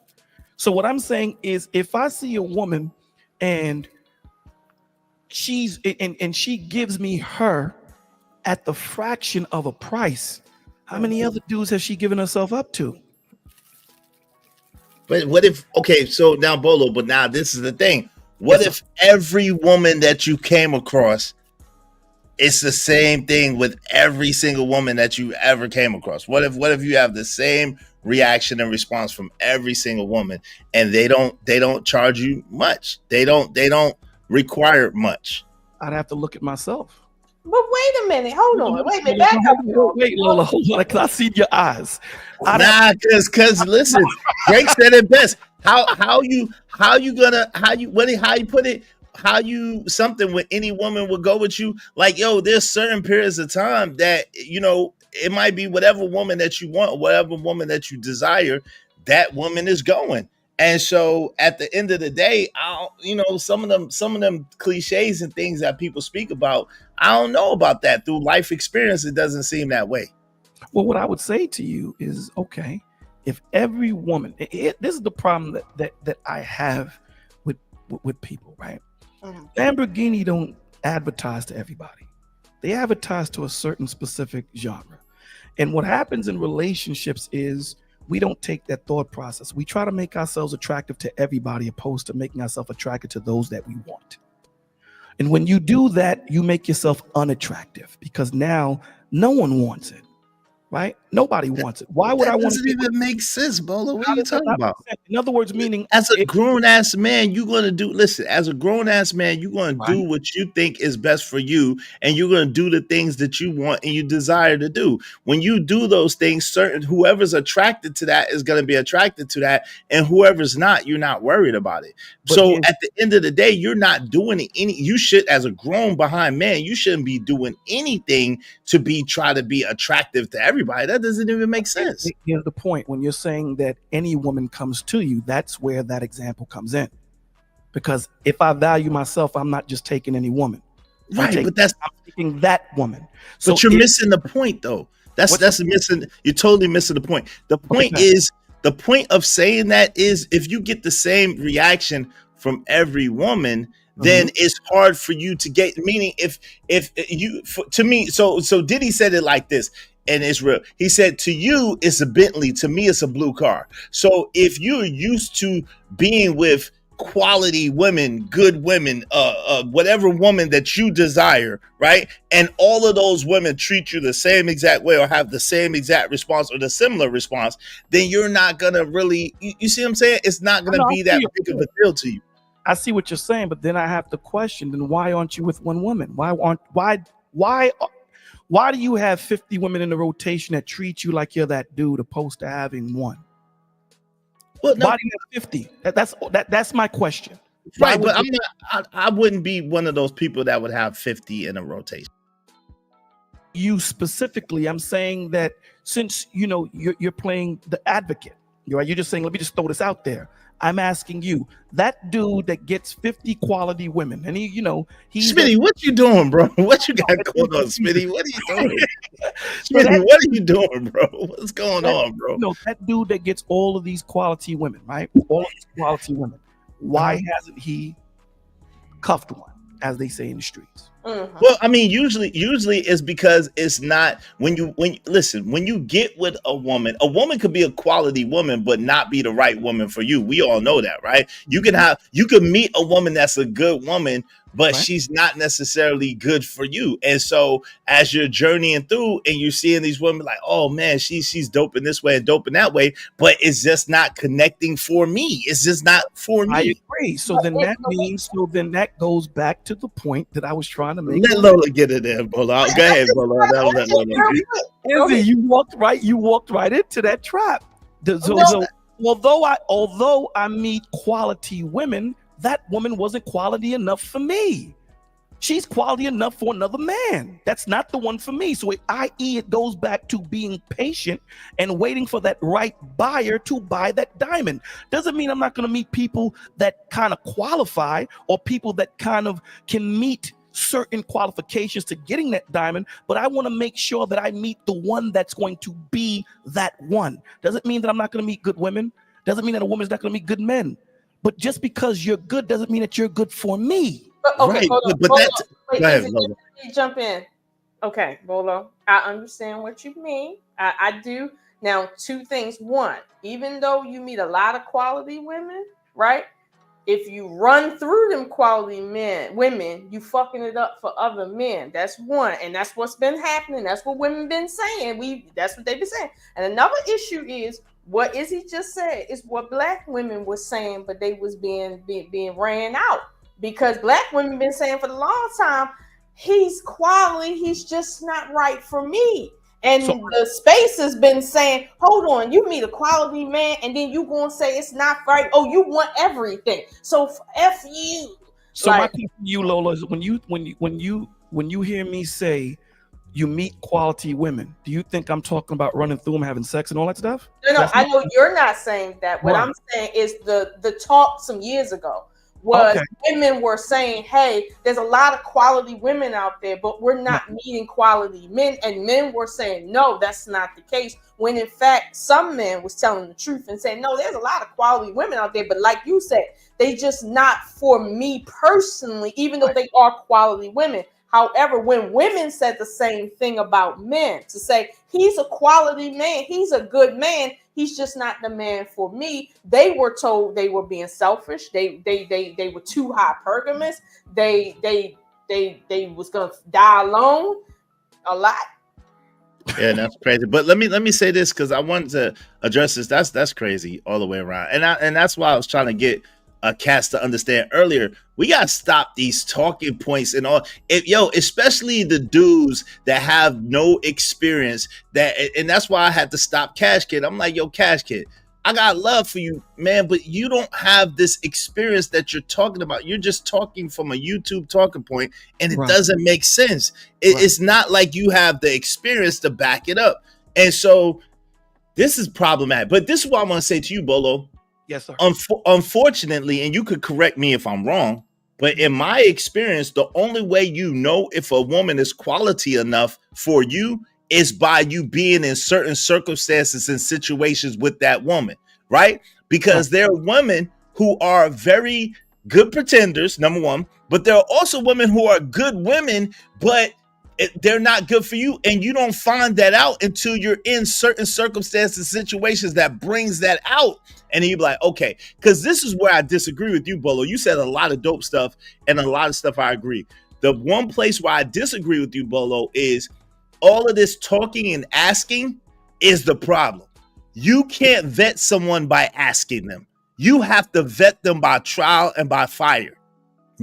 So what I'm saying is, if I see a woman and she gives me her at the fraction of a price, how many other dudes has she given herself up to? But what if, okay, so now Bolo, but now this is the thing. What if every woman that you came across, it's the same thing with every single woman that you ever came across? What if you have the same reaction and response from every single woman, and they don't charge you much? They don't require much. I'd have to look at myself. But wait a minute, hold on, wait a minute, back up. Wait, Lola, hold on, because I see your eyes. Because listen, Drake said it best. How you put it? How you something when any woman would go with you? Like, yo, there's certain periods of time that, you know, it might be whatever woman that you want, whatever woman that you desire, that woman is going. And so at the end of the day, some of them cliches and things that people speak about, I don't know about that. Through life experience, it doesn't seem that way. Well, what I would say to you is, okay, if every woman, this is the problem that I have with people, right? Lamborghini don't advertise to everybody. They advertise to a certain specific genre. And what happens in relationships is, we don't take that thought process. We try to make ourselves attractive to everybody, opposed to making ourselves attractive to those that we want. And when you do that, you make yourself unattractive, because now no one wants it, right? Nobody wants it. Why would I want it? Doesn't even make sense, Bolo. What are you talking about? In other words, meaning, as a grown ass man, you're going to do, listen, as a grown ass man, you're going to do what you think is best for you, and you're going to do the things that you want and you desire to do. When you do those things, whoever's attracted to that is going to be attracted to that, and whoever's not, you're not worried about it. But so at the end of the day, you're not doing you should, as a grown behind man, you shouldn't be doing anything to try to be attractive to everybody. That doesn't even make sense. Here's the point. When you're saying that any woman comes to you, that's where that example comes in. because if I value myself, I'm not just taking any woman. Right, I'm taking that woman. So but you're missing the point, though. That's missing. You're totally missing the point. The point is, the point of saying that is, if you get the same reaction from every woman, then it's hard for you to get. Meaning, if you, to me, so Diddy said it like this, and it's real. He said, to you, it's a Bentley. To me, it's a blue car. So if you're used to being with quality women, good women, whatever woman that you desire, right? And all of those women treat you the same exact way or have the same exact response or the similar response, then you're not gonna really, you see what I'm saying? It's not gonna be that big of a deal to you. I see what you're saying, but then I have to question, then why aren't you with one woman? Why do you have 50 women in the rotation that treat you like you're that dude opposed to having one? Well, no. Why do you have 50? That's my question. Right, but I wouldn't be one of those people that would have 50 in a rotation. You specifically, I'm saying that since you're playing the advocate, you're just saying, let me just throw this out there. I'm asking you, that dude that gets 50 quality women, and he's Smitty, what you doing, bro? What you got going on, Smitty? What are you doing? Smitty, what are you doing, bro? What's going on, bro? That dude that gets all of these quality women, right? All of these quality women. Why hasn't he cuffed one, as they say in the streets? Well, I mean, usually it's because it's not when you get with a woman could be a quality woman, but not be the right woman for you. We all know that, right? You can meet a woman that's a good woman, but she's not necessarily good for you. And so as you're journeying through and you're seeing these women like, oh man, she's dope in this way and dope in that way, but it's just not connecting for me. It's just not for me. I agree. So then that goes back to the point that I was trying to make. Let Lola get it in, Bola. Go ahead, Bola. Let Lola. You walked right into that trap. Although I meet quality women, that woman wasn't quality enough for me. She's quality enough for another man. That's not the one for me. So it goes back to being patient and waiting for that right buyer to buy that diamond. Doesn't mean I'm not going to meet people that kind of qualify or people that kind of can meet certain qualifications to getting that diamond, but I want to make sure that I meet the one that's going to be that one. Doesn't mean that I'm not going to meet good women. Doesn't mean that a woman's not going to meet good men. But just because you're good doesn't mean that you're good for me. Okay, hold on. Go ahead, Lola. Jump in. Okay, Bolo, I understand what you mean. I do. Now, two things. One, even though you meet a lot of quality women, right? If you run through them quality women, you fucking it up for other men. That's one. And that's what's been happening. That's what women been saying. That's what they've been saying. And another issue is what Izzy just said is what black women were saying, but they was being ran out because black women been saying for the long time, he's quality, he's just not right for me. And the space has been saying, hold on, you meet a quality man and then you gonna say it's not right. Oh, you want everything. So F you. So my question to you, Lola, is when you hear me say you meet quality women, do you think I'm talking about running through them, having sex and all that stuff? No, I know you're not saying that. What I'm saying is the talk some years ago was women were saying, hey, there's a lot of quality women out there, but we're not meeting quality men. And men were saying, no, that's not the case. When in fact, some men was telling the truth and saying, no, there's a lot of quality women out there. But like you said, they just not for me personally, even though they are quality women. However, when women said the same thing about men, to say he's a quality man, he's a good man, he's just not the man for me, they were told they were being selfish. They were too hypergamous. They was gonna die alone a lot. Yeah, that's crazy. But let me say this because I wanted to address this. That's crazy all the way around, and that's why I was trying to get cats to understand earlier. We gotta stop these talking points and all. Especially the dudes that have no experience. And that's why I had to stop Cash Kid. I'm like, yo, Cash Kid, I got love for you, man, but you don't have this experience that you're talking about. You're just talking from a YouTube talking point, and it doesn't make sense. It's not like you have the experience to back it up. And so this is problematic. But this is what I want to say to you, Bolo. Yes, sir. Unfortunately, and you could correct me if I'm wrong, but in my experience, the only way you know if a woman is quality enough for you is by you being in certain circumstances and situations with that woman, right? Because there are women who are very good pretenders, number one, but there are also women who are good women, but they're not good for you, and you don't find that out until you're in certain circumstances, situations that brings that out, and you're like, okay, because this is where I disagree with you, Bolo. You said a lot of dope stuff, and a lot of stuff I agree. The one place where I disagree with you, Bolo, is all of this talking and asking is the problem. You can't vet someone by asking them. You have to vet them by trial and by fire.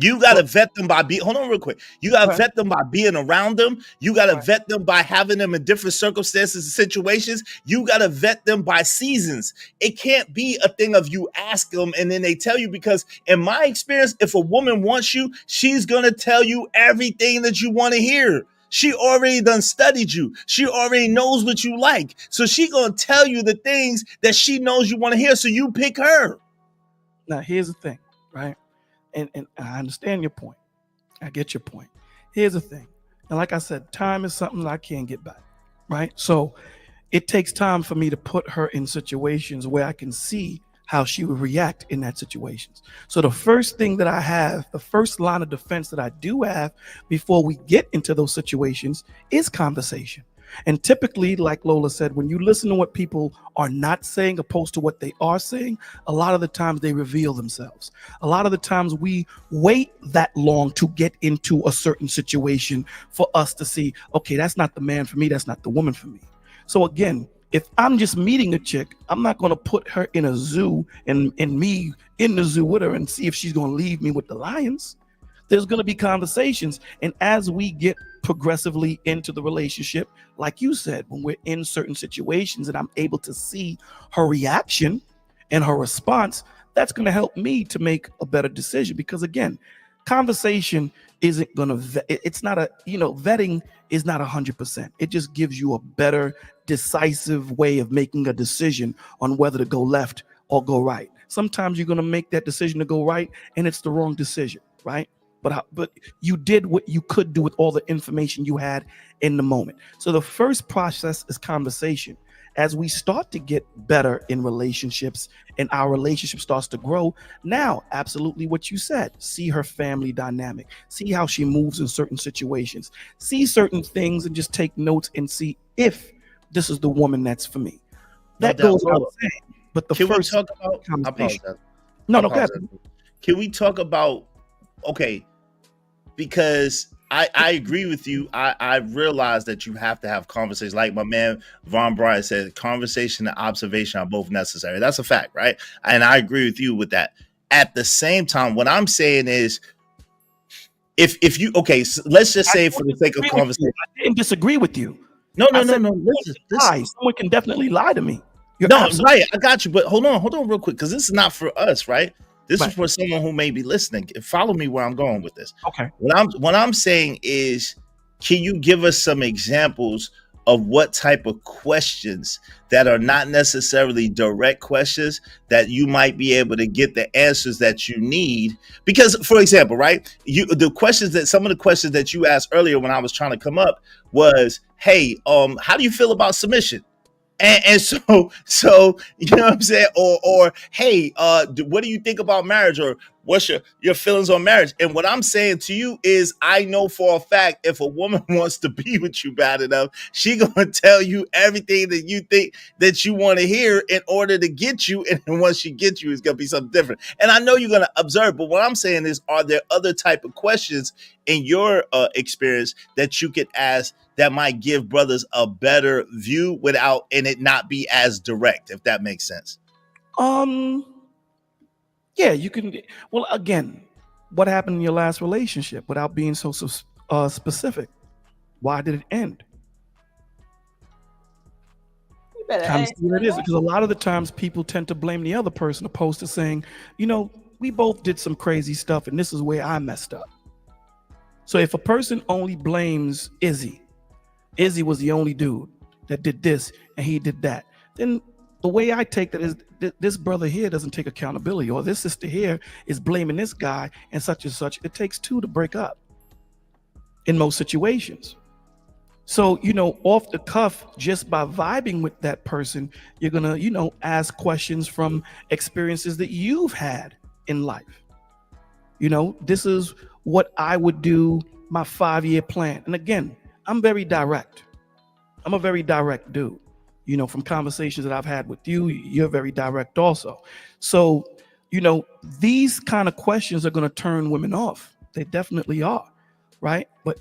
You got to vet them by hold on real quick. You got to vet them by being around them. You got to vet them by having them in different circumstances and situations. You got to vet them by seasons. It can't be a thing of you ask them and then they tell you, because in my experience, if a woman wants you, she's going to tell you everything that you want to hear. She already done studied you. She already knows what you like. So she going to tell you the things that she knows you want to hear. So you pick her. Now, here's the thing, right? And I understand your point. I get your point. Here's the thing. And like I said, time is something that I can't get back, right? So it takes time for me to put her in situations where I can see how she would react in that situations. So the first thing that I have, the first line of defense that I do have before we get into those situations is conversation. And typically, like Lola said, when you listen to what people are not saying opposed to what they are saying, a lot of the times they reveal themselves. A lot of the times we wait that long to get into a certain situation for us to see, okay, that's not the man for me, that's not the woman for me. So again, if I'm just meeting a chick, I'm not going to put her in a zoo and me in the zoo with her and see if she's going to leave me with the lions. There's going to be conversations. And as we get progressively into the relationship, like you said, when we're in certain situations and I'm able to see her reaction and her response, that's going to help me to make a better decision. Because again, conversation isn't going to, it's not a, vetting is not 100%. It just gives you a better, decisive way of making a decision on whether to go left or go right. Sometimes you're going to make that decision to go right and it's the wrong decision, right? But you did what you could do with all the information you had in the moment. So the first process is conversation. As we start to get better in relationships and our relationship starts to grow, now, absolutely what you said, see her family dynamic, see how she moves in certain situations, see certain things and just take notes and see if this is the woman that's for me. That goes without saying. But the first conversation. No, go ahead. Can we talk about, okay, because I agree with you. I realize that you have to have conversations. Like my man Von Bryan said, conversation and observation are both necessary. That's a fact, right? And I agree with you with that. At the same time, what I'm saying is, if you, okay, so let's just say for the sake of conversation. I didn't disagree with you. No. Listen. Someone can definitely lie to me. Right, I got you. But hold on real quick, because this is not for us, right? This is for someone who may be listening. Follow me where I'm going with this. Okay. What I'm saying is, can you give us some examples of what type of questions that are not necessarily direct questions that you might be able to get the answers that you need? Because, for example, right, some of the questions that you asked earlier when I was trying to come up was, hey, how do you feel about submission? And so you know what I'm saying, or hey, what do you think about marriage, or what's your feelings on marriage? And what I'm saying to you is, I know for a fact if a woman wants to be with you bad enough, she gonna tell you everything that you think that you want to hear in order to get you. And then once she gets you, it's gonna be something different. And I know you're gonna observe, but what I'm saying is, are there other type of questions in your experience that you could ask that might give brothers a better view without, and it not be as direct, if that makes sense? Yeah, you can. Well, again, what happened in your last relationship without being so specific? Why did it end? You better Kind of see what it is, because a lot of the times people tend to blame the other person opposed to saying, we both did some crazy stuff and this is where I messed up. So if a person only blames Izzy was the only dude that did this and he did that, then the way I take that is this brother here doesn't take accountability, or this sister here is blaming this guy and such. It takes two to break up in most situations. So, off the cuff, just by vibing with that person, you're gonna, ask questions from experiences that you've had in life. This is what I would do, my 5-year plan. And again, I'm very direct. I'm a very direct dude. From conversations that I've had with you, you're very direct also. So, these kind of questions are going to turn women off. They definitely are, right? But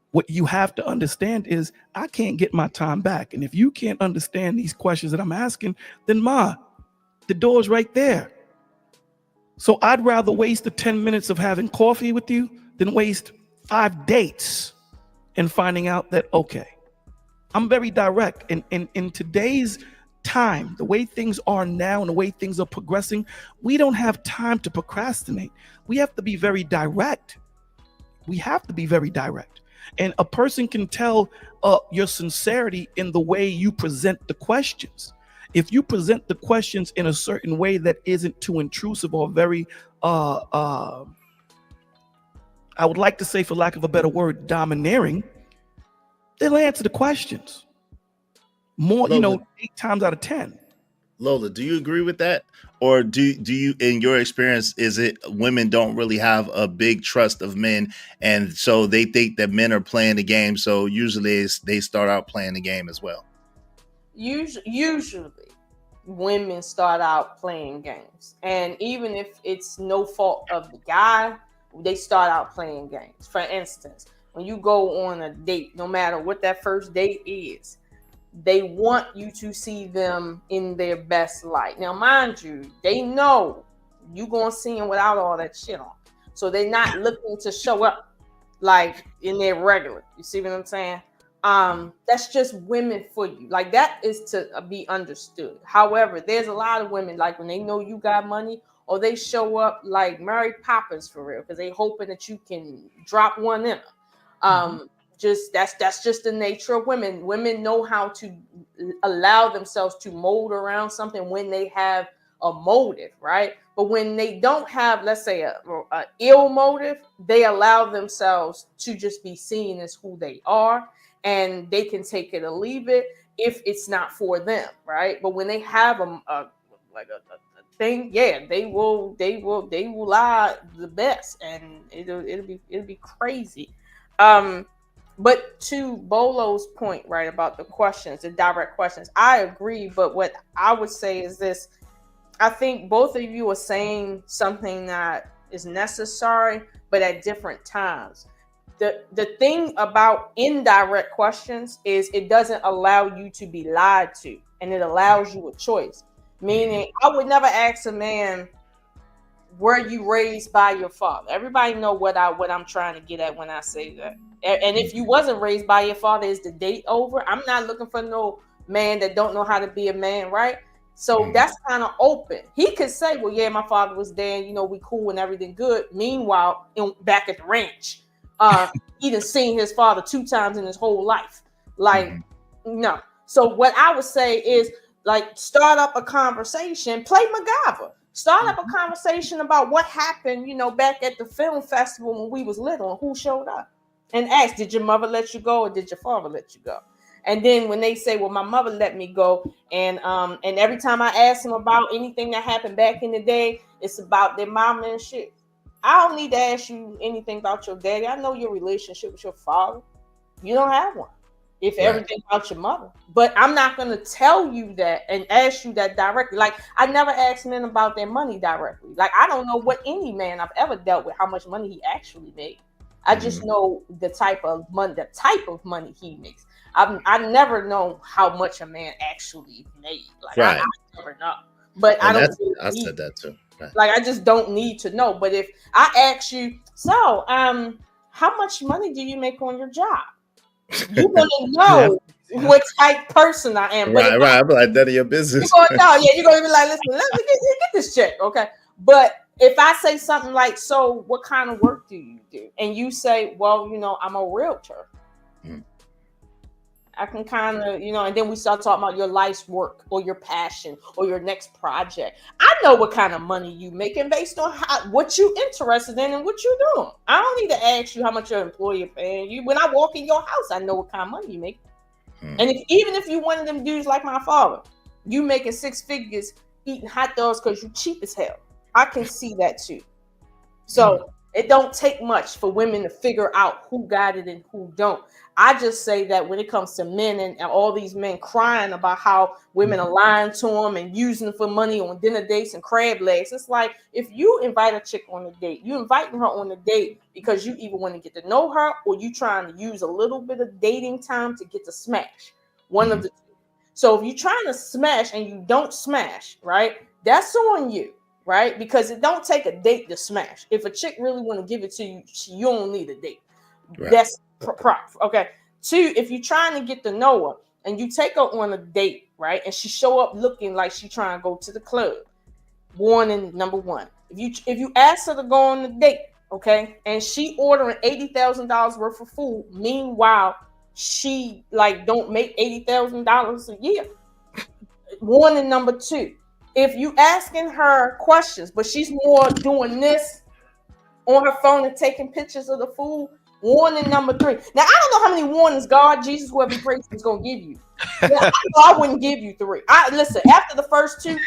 what you have to understand is I can't get my time back. And if you can't understand these questions that I'm asking, then the door's right there. So I'd rather waste the 10 minutes of having coffee with you than waste 5 dates and finding out that, okay, I'm very direct. And in today's time, the way things are now and the way things are progressing, we don't have time to procrastinate. We have to be very direct. We have to be very direct. And a person can tell your sincerity in the way you present the questions. If you present the questions in a certain way that isn't too intrusive or very, I would like to say, for lack of a better word, domineering, they'll answer the questions more, Lola, 8 times out of 10. Lola, do you agree with that? Or do you, in your experience, is it women don't really have a big trust of men, and so they think that men are playing the game, so usually they start out playing the game as well? Usually women start out playing games, and even if it's no fault of the guy, they start out playing games. For instance, when you go on a date, no matter what that first date is, they want you to see them in their best light. Now, mind you, they know you gonna see them without all that shit on, so they're not looking to show up like in their regular. You see what I'm saying? That's just women for you. Like, that is to be understood. However, there's a lot of women, like, when they know you got money, or they show up like Mary Poppins for real, because they hoping that you can drop one in them. That's just the nature of women. Women know how to allow themselves to mold around something when they have a motive, right? But when they don't have, let's say, a ill motive, they allow themselves to just be seen as who they are, and they can take it or leave it if it's not for them, right? But when they have a thing, yeah, they will lie the best, and it'll be crazy. But to Bolo's point, right, about the questions, the direct questions, I agree. But what I would say is this: I think both of you are saying something that is necessary, but at different times. The thing about indirect questions is it doesn't allow you to be lied to, and it allows you a choice. Meaning, I would never ask a man, were you raised by your father? Everybody know what I'm trying to get at when I say that. And if you wasn't raised by your father, is the date over? I'm not looking for no man that don't know how to be a man, right? So that's kind of open. He could say, well, yeah, my father was there, we cool and everything good. Meanwhile, back at the ranch, he done seen his father 2 times in his whole life. Like, no. So what I would say is, like, start up a conversation, play MacGyver. Start up a conversation about what happened, back at the film festival when we was little, and who showed up. And ask, did your mother let you go, or did your father let you go? And then when they say, well, my mother let me go, and every time I ask them about anything that happened back in the day, it's about their mama and shit. I don't need to ask you anything about your daddy. I know your relationship with your father. You don't have one. If everything about your mother. But I'm not going to tell you that and ask you that directly. Like, I never asked men about their money directly. Like, I don't know what any man I've ever dealt with, how much money he actually made. I just know the type of money he makes. I've never known how much a man actually made. Like, I never know. But I said that too. Right. Like, I just don't need to know. But if I ask you, so how much money do you make on your job? You're gonna know what type person I am. Right. I'm like, none of your business. You're gonna be like, listen, let me get this check, okay? But if I say something like, so what kind of work do you do? And you say, well, I'm a realtor. I can kind of, you know, and then we start talking about your life's work or your passion or your next project. I know what kind of money you making based on what you interested in and what you're doing. I don't need to ask you how much your employer paying you. When I walk in your house, I know what kind of money you make. And even if you one of them dudes like my father, you making 6 figures eating hot dogs because you cheap as hell. I can see that too. So it don't take much for women to figure out who got it and who don't. I just say that when it comes to men and all these men crying about how women are lying to them and using them for money on dinner dates and crab legs, it's like if you invite a chick on a date, you inviting her on a date because you either want to get to know her or you trying to use a little bit of dating time to get to smash. One of the two. So if you're trying to smash and you don't smash, right, that's on you. Right? Because it don't take a date to smash. If a chick really want to give it to you, you don't need a date. Right. That's okay. 2, if you're trying to get to know her and you take her on a date, right? And she show up looking like she trying to go to the club. Warning number 1. If you ask her to go on the date, okay, and she ordering $80,000 worth of food, meanwhile, she like don't make $80,000 a year. Warning number 2. If you asking her questions, but she's more doing this on her phone and taking pictures of the food, warning number 3. Now, I don't know how many warnings God, Jesus, whoever you praise is going to give you. I wouldn't give you 3. Listen, after the first 2,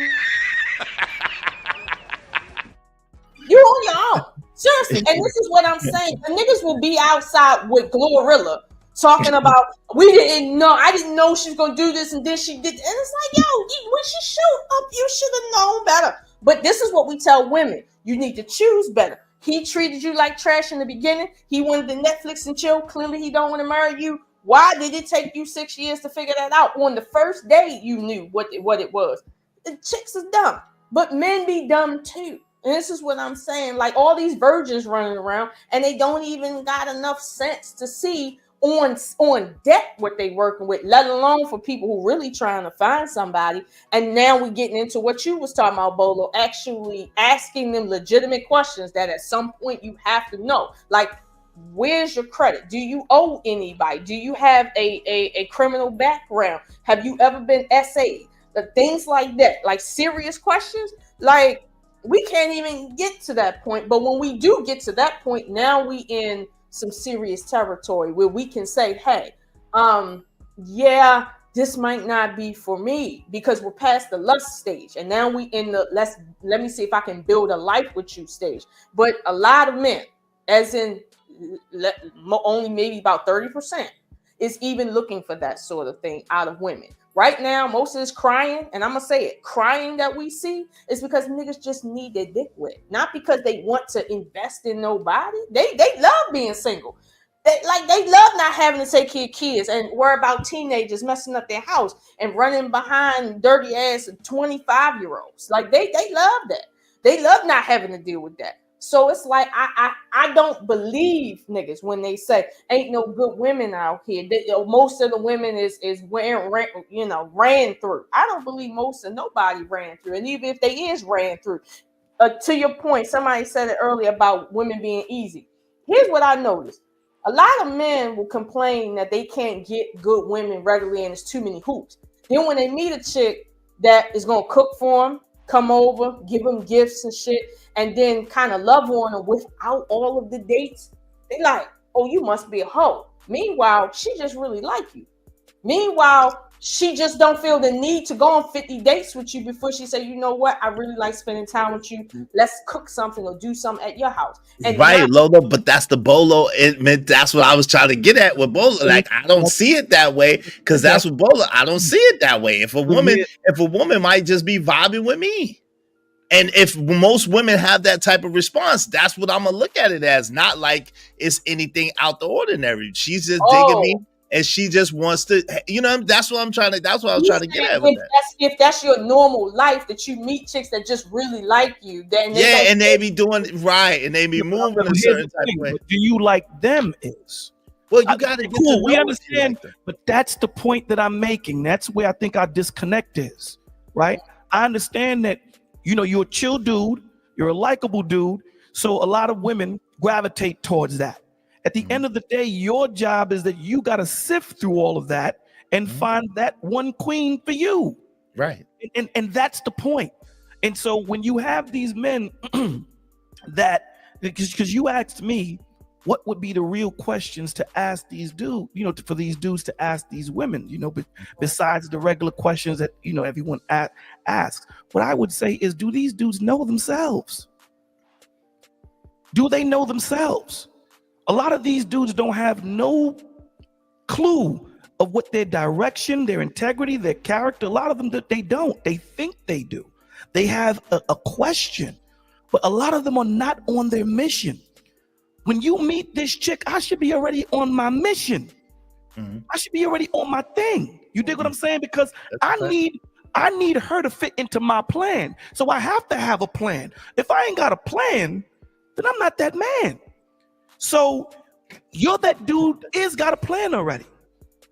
you're on your own. Seriously. And this is what I'm saying. The niggas will be outside with Glorilla talking about, we didn't know, I didn't know she was going to do this, and then she did. And it's like, yo, when she showed up, you should have known better. But this is what we tell women. You need to choose better. He treated you like trash in the beginning. He wanted to Netflix and chill. Clearly, he don't want to marry you. Why did it take you 6 years to figure that out? On the first day, you knew what it was. The chicks is dumb, but men be dumb too. And this is what I'm saying. Like all these virgins running around, and they don't even got enough sense to see on deck what they working with, let alone for people who really trying to find somebody. And now we're getting into what you was talking about, Bolo, actually asking them legitimate questions that at some point you have to know. Like, where's your credit? Do you owe anybody? Do you have a criminal background? Have you ever been SA'd? Things like that, like serious questions. Like, we can't even get to that point. But when we do get to that point, now we in some serious territory where we can say, hey, yeah, this might not be for me, because we're past the lust stage. And now we in the let me see if I can build a life with you stage. But a lot of men, as in only maybe about 30%, is even looking for that sort of thing out of women. Right now, most of this crying, and I'm going to say it, crying that we see is because niggas just need their dick wet. Not because they want to invest in nobody. They love being single. They love not having to take care of kids and worry about teenagers messing up their house and running behind dirty ass 25-year-olds. Like they love that. They love not having to deal with that. So it's like I don't believe niggas when they say ain't no good women out here. Most of the women is ran through. I don't believe most of nobody ran through. And even if they is ran through, to your point, somebody said it earlier about women being easy. Here's what I noticed. A lot of men will complain that they can't get good women regularly and it's too many hoops. Then when they meet a chick that is going to cook for them, come over, give them gifts and shit, and then kind of love on them without all of the dates, they like, oh, you must be a hoe. Meanwhile, she just really like you. Meanwhile, she just don't feel the need to go on 50 dates with you before she say, you know what, I really like spending time with you. Let's cook something or do something at your house. And right, Lola, but that's the Bolo. It meant that's what I was trying to get at with Bolo. Like, I don't see it that way, because that's what Bolo. I don't see it that way. If a woman might just be vibing with me. And if most women have that type of response, that's what I'm gonna look at it as. Not like it's anything out the ordinary. She's just digging me, and she just wants to, that's what I'm trying to. That's what I was trying to get at with that. If that's your normal life, that you meet chicks that just really like you, then and they be doing right, and they be moving a certain type of way. Do you like them? Well, you got to get cool. To we understand, but that's the point that I'm making. That's where I think our disconnect is. Right? I understand that. You're a chill dude, you're a likable dude, so a lot of women gravitate towards that. At the end of the day, your job is that you got to sift through all of that and find that one queen for you. Right. And that's the point. And so when you have these men that, because you asked me, what would be the real questions to ask these dudes, for these dudes to ask these women, besides the regular questions that, everyone asks. What I would say is, do these dudes know themselves? Do they know themselves? A lot of these dudes don't have no clue of what their direction, their integrity, their character. A lot of them, they don't. They think they do. They have a question, but a lot of them are not on their mission. When you meet this chick, I should be already on my mission. I should be already on my thing. You dig what I'm saying? Because I need her to fit into my plan. So I have to have a plan. If I ain't got a plan, then I'm not that man. So you're that dude is got a plan already.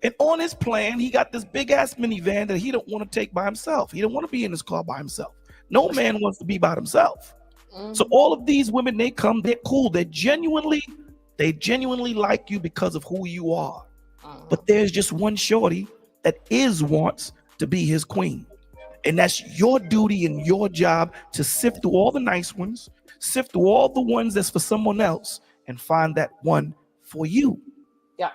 And on his plan, he got this big ass minivan that he don't want to take by himself. He don't want to be in his car by himself. No man wants to be by himself. So all of these women, they come, they're cool. They genuinely like you because of who you are. But there's just one shorty that wants to be his queen. And that's your duty and your job to sift through all the nice ones, sift through all the ones that's for someone else, and find that one for you. Yeah.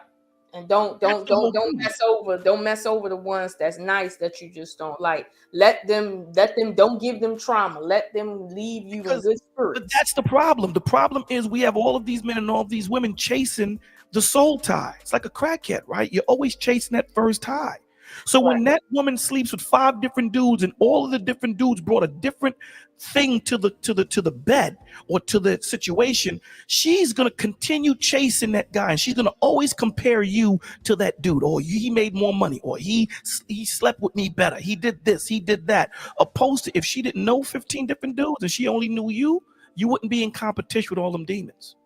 And don't mess over the ones that's nice that you just don't like. Let them don't give them trauma. Let them leave you in good spirits. But that's the problem. The problem is we have all of these men and all of these women chasing the soul tie. It's like a crackhead, right? You're always chasing that first high. So when that woman sleeps with 5 different dudes and all of the different dudes brought a different thing to the bed or to the situation, she's gonna continue chasing that guy, and she's gonna always compare you to that dude. Or he made more money, or he slept with me better. He did this, he did that. Opposed to if she didn't know 15 different dudes and she only knew you, you wouldn't be in competition with all them demons.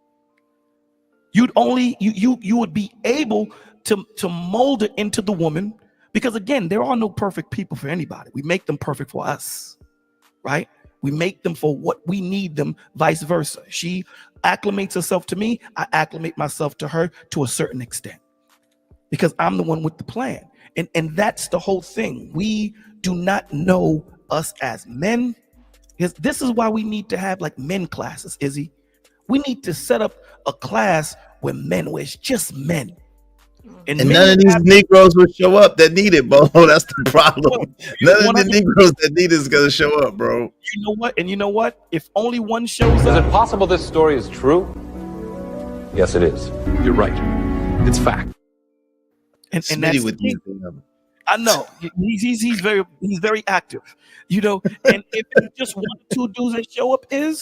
You'd only you would be able to mold it into the woman. Because again, there are no perfect people for anybody. We make them perfect for us, right? We make them for what we need them, vice versa. She acclimates herself to me. I acclimate myself to her to a certain extent because I'm the one with the plan. And that's the whole thing. We do not know us as men. Because this is why we need to have like men classes, Izzy. We need to set up a class where it's just men. And none of these Negroes will show up that need it, bro. That's the problem. None of the Negroes that need it is going to show up, bro. You know what? And you know what? If only one shows up. Is it possible this story is true? Yes, it is. You're right. It's fact. And that's with you. I know he's very active, And if it's just 1 or 2 dudes that show up, then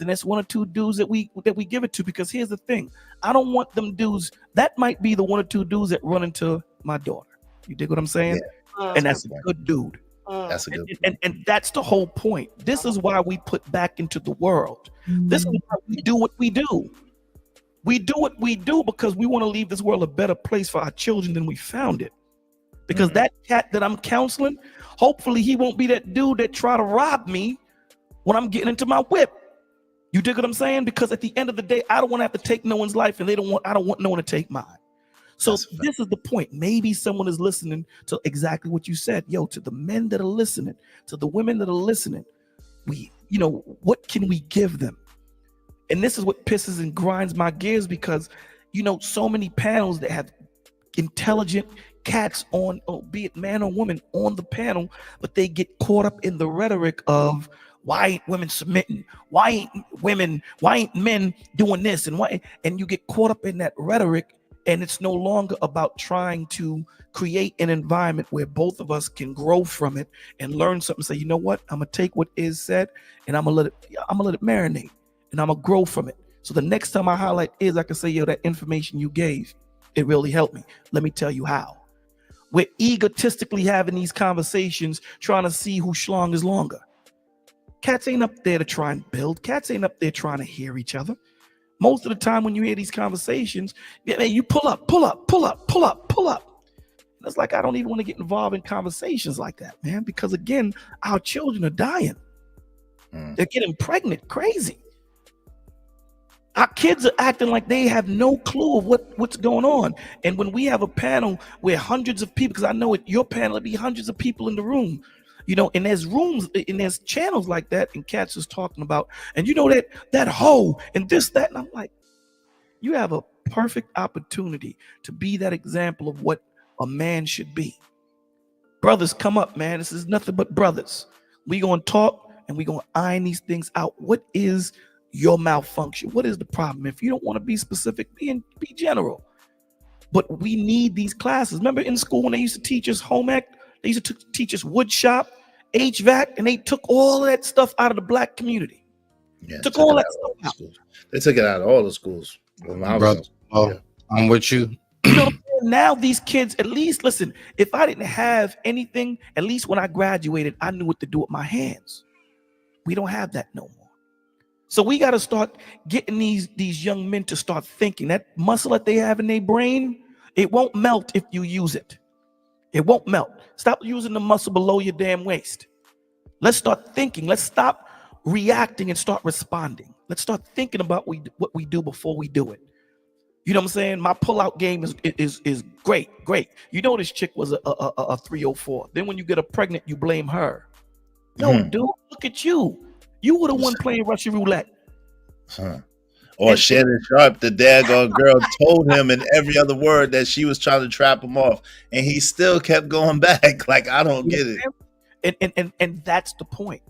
that's 1 or 2 dudes that we give it to. Because here's the thing, I don't want them dudes. That might be the 1 or 2 dudes that run into my daughter. You dig what I'm saying? Yeah. And that's a good dude. That's a good and that's the whole point. This is why we put back into the world. This is why we do what we do. We do what we do because we want to leave this world a better place for our children than we found it. Because that cat that I'm counseling, hopefully he won't be that dude that try to rob me when I'm getting into my whip. You dig what I'm saying? Because at the end of the day, I don't want to have to take no one's life, and I don't want no one to take mine. So this is the point. Maybe someone is listening to exactly what you said. Yo, to the men that are listening, to the women that are listening, what can we give them? And this is what pisses and grinds my gears because, so many panels that have intelligent cats on, be it man or woman, on the panel, but they get caught up in the rhetoric of, why ain't women submitting? Why ain't men doing this? And you get caught up in that rhetoric, and it's no longer about trying to create an environment where both of us can grow from it and learn something. Say, you know what? I'm gonna take what is said and I'm gonna let it marinate, and I'm gonna grow from it. So the next time I highlight I can say, yo, that information you gave, it really helped me. Let me tell you how. We're egotistically having these conversations, trying to see who schlong is longer. Cats ain't up there to try and build. Cats ain't up there trying to hear each other. Most of the time when you hear these conversations, you pull up. And it's like, I don't even want to get involved in conversations like that, man, because again, our children are dying. They're getting pregnant, crazy. Our kids are acting like they have no clue of what's going on. And when we have a panel where hundreds of people, because I know at your panel it'll be hundreds of people in the room, you know, and there's rooms and there's channels like that, and cats is talking about, and you know that hoe and this, that, and I'm like, you have a perfect opportunity to be that example of what a man should be. Brothers, come up, man. This is nothing but brothers. We gonna talk and we gonna iron these things out. What is your malfunction? What is the problem? If you don't want to be specific, be general. But we need these classes. Remember in school when they used to teach us home ec, they used to teach us wood shop, HVAC, and they took all of that stuff out of the black community. Yeah, took all that stuff out. They took it out of all the schools. Brother, I'm with you. You know, now these kids, at least, listen, if I didn't have anything, at least when I graduated, I knew what to do with my hands. We don't have that no more. So we got to start getting these young men to start thinking. That muscle that they have in their brain, it won't melt if you use it. It won't melt. Stop using the muscle below your damn waist. Let's start thinking. Let's stop reacting and start responding. Let's start thinking about what we do before we do it. You know what I'm saying? My pull-out game is great. You know this chick was a 304. Then when you get her pregnant, you blame her. No, dude, look at you. You were the one playing Russian roulette. Or Shannon Sharp, the daggone girl, told him in every other word that she was trying to trap him off, and he still kept going back. Like, I don't get it. And that's the point.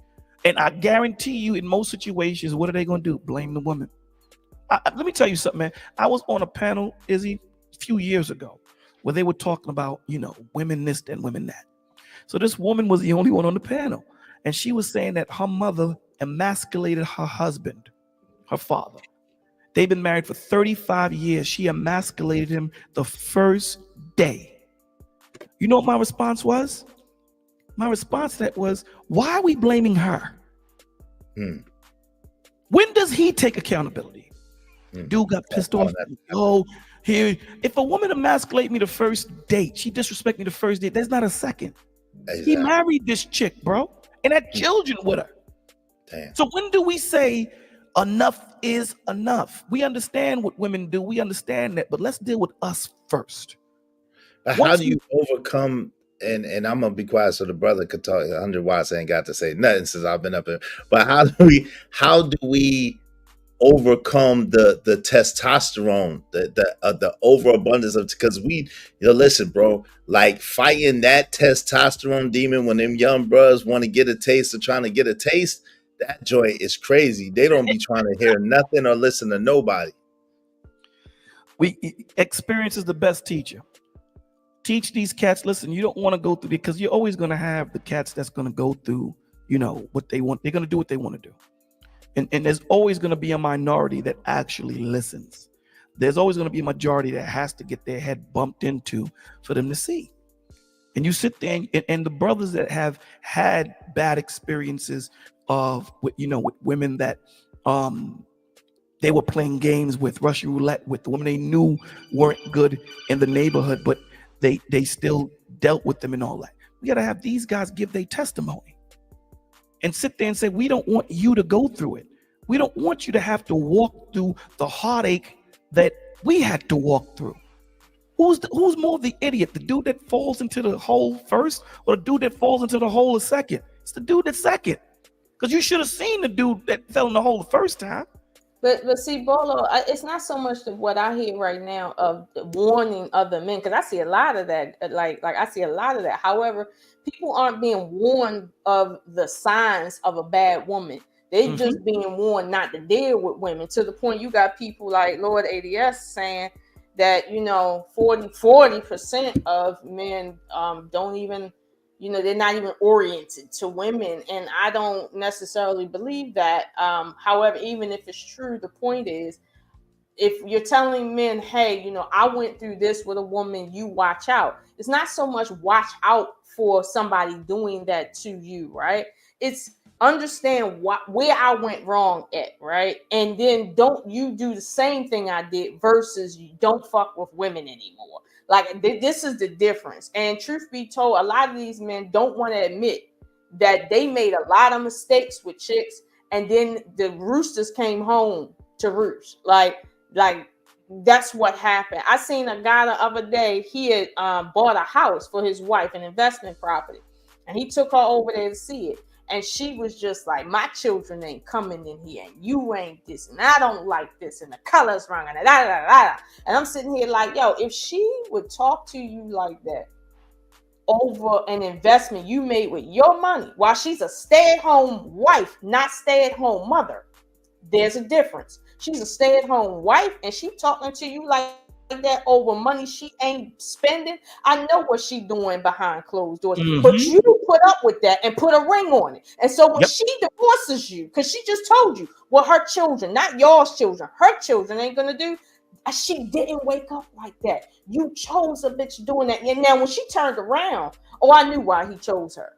And I guarantee you, in most situations, what are they going to do? Blame the woman. Let me tell you something, man. I was on a panel, Izzy, a few years ago, where they were talking about, you know, women this and women that. So this woman was the only one on the panel, and she was saying that her mother emasculated her husband, her father. They've been married for 35 years. She emasculated him the first day. You know what my response was? My response to that was, why are we blaming her? When does he take accountability? Dude got pissed off. Oh, here, if a woman emasculate me the first date, she disrespect me the first date, there's not a second. He married this chick, bro, and had children with her. Damn. So when do we say enough is enough? We understand what women do. We understand that, but let's deal with us first. But how do you overcome, and I'm gonna be quiet so the brother could talk. 100 Watts ain't got to say nothing since I've been up here. But how do we overcome the testosterone, the overabundance of, because listen, bro, like fighting that testosterone demon when them young bros want to get a taste of trying to get a taste, that joint is crazy. They don't be trying to hear nothing or listen to nobody. Experience is the best teacher. Teach these cats, listen, you don't want to go through, because you're always going to have the cats that's going to go through, you know, what they want. They're going to do what they want to do. And there's always going to be a minority that actually listens. There's always going to be a majority that has to get their head bumped into for them to see. And you sit there and the brothers that have had bad experiences with women that they were playing games with, Russian roulette with, the women they knew weren't good in the neighborhood, but they still dealt with them and all that. We got to have these guys give their testimony and sit there and say, we don't want you to go through it. We don't want you to have to walk through the heartache that we had to walk through. Who's more the idiot? The dude that falls into the hole first, or the dude that falls into the hole a second? It's the dude that's second. Because you should have seen the dude that fell in the hole the first time. But see, Bolo, it's not so much what I hear right now of warning other men, because I see a lot of that. Like I see a lot of that. However, people aren't being warned of the signs of a bad woman. They just being warned not to deal with women, to the point you got people like Lord ADS saying that 40% of men don't even, they're not even oriented to women, and I don't necessarily believe that. However, even if it's true, the point is, if you're telling men, hey, I went through this with a woman, you watch out. It's not so much watch out for somebody doing that to you, right? It's understand where I went wrong at, right? And then don't you do the same thing I did, versus you don't fuck with women anymore. Like, this is the difference. And truth be told, a lot of these men don't want to admit that they made a lot of mistakes with chicks, and then the roosters came home to roost. Like that's what happened. I seen a guy the other day. He had bought a house for his wife, an investment property, and he took her over there to see it. And she was just like, my children ain't coming in here, and you ain't this, and I don't like this, and the color's wrong, and da da da. And I'm sitting here like, yo, if she would talk to you like that over an investment you made with your money, while she's a stay-at-home wife, not stay-at-home mother, there's a difference. She's a stay-at-home wife, and she talking to you like that over money she ain't spending. I know what she doing behind closed doors, but you put up with that and put a ring on it. And so when she divorces you, because she just told you what her children, not y'all's children, her children ain't gonna do. She didn't wake up like that. You chose a bitch doing that. And now when she turned around, I knew why he chose her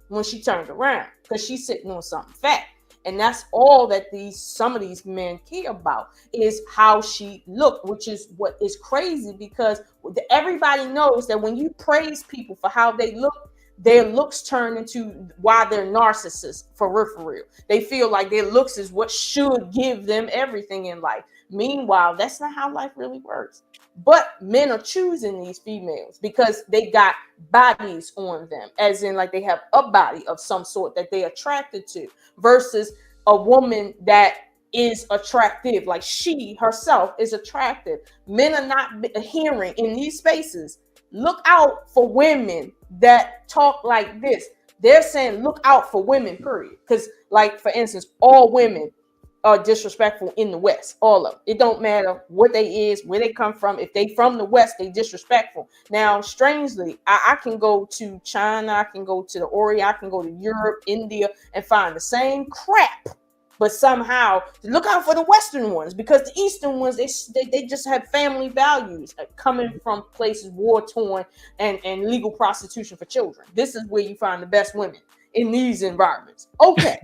when she turned around, because she's sitting on something fat. And that's all that some of these men care about, is how she looked, which is what is crazy, because everybody knows that when you praise people for how they look, their looks turn into why they're narcissists for real. They feel like their looks is what should give them everything in life. Meanwhile, that's not how life really works. But men are choosing these females because they got bodies on them, as in like they have a body of some sort that they're attracted to, versus a woman that is attractive, like she herself is attractive. Men are not hearing in these spaces, look out for women that talk like this. They're saying look out for women, period. Because, like, for instance, all women are disrespectful in the West. All of them. It don't matter what they is, where they come from. If they from the West, they disrespectful. Now, strangely, I can go to China, I can go to the Orient, I can go to Europe, India, and find the same crap. But somehow, look out for the Western ones, because the Eastern ones, they just have family values coming from places war-torn and legal prostitution for children. This is where you find the best women, in these environments. Okay.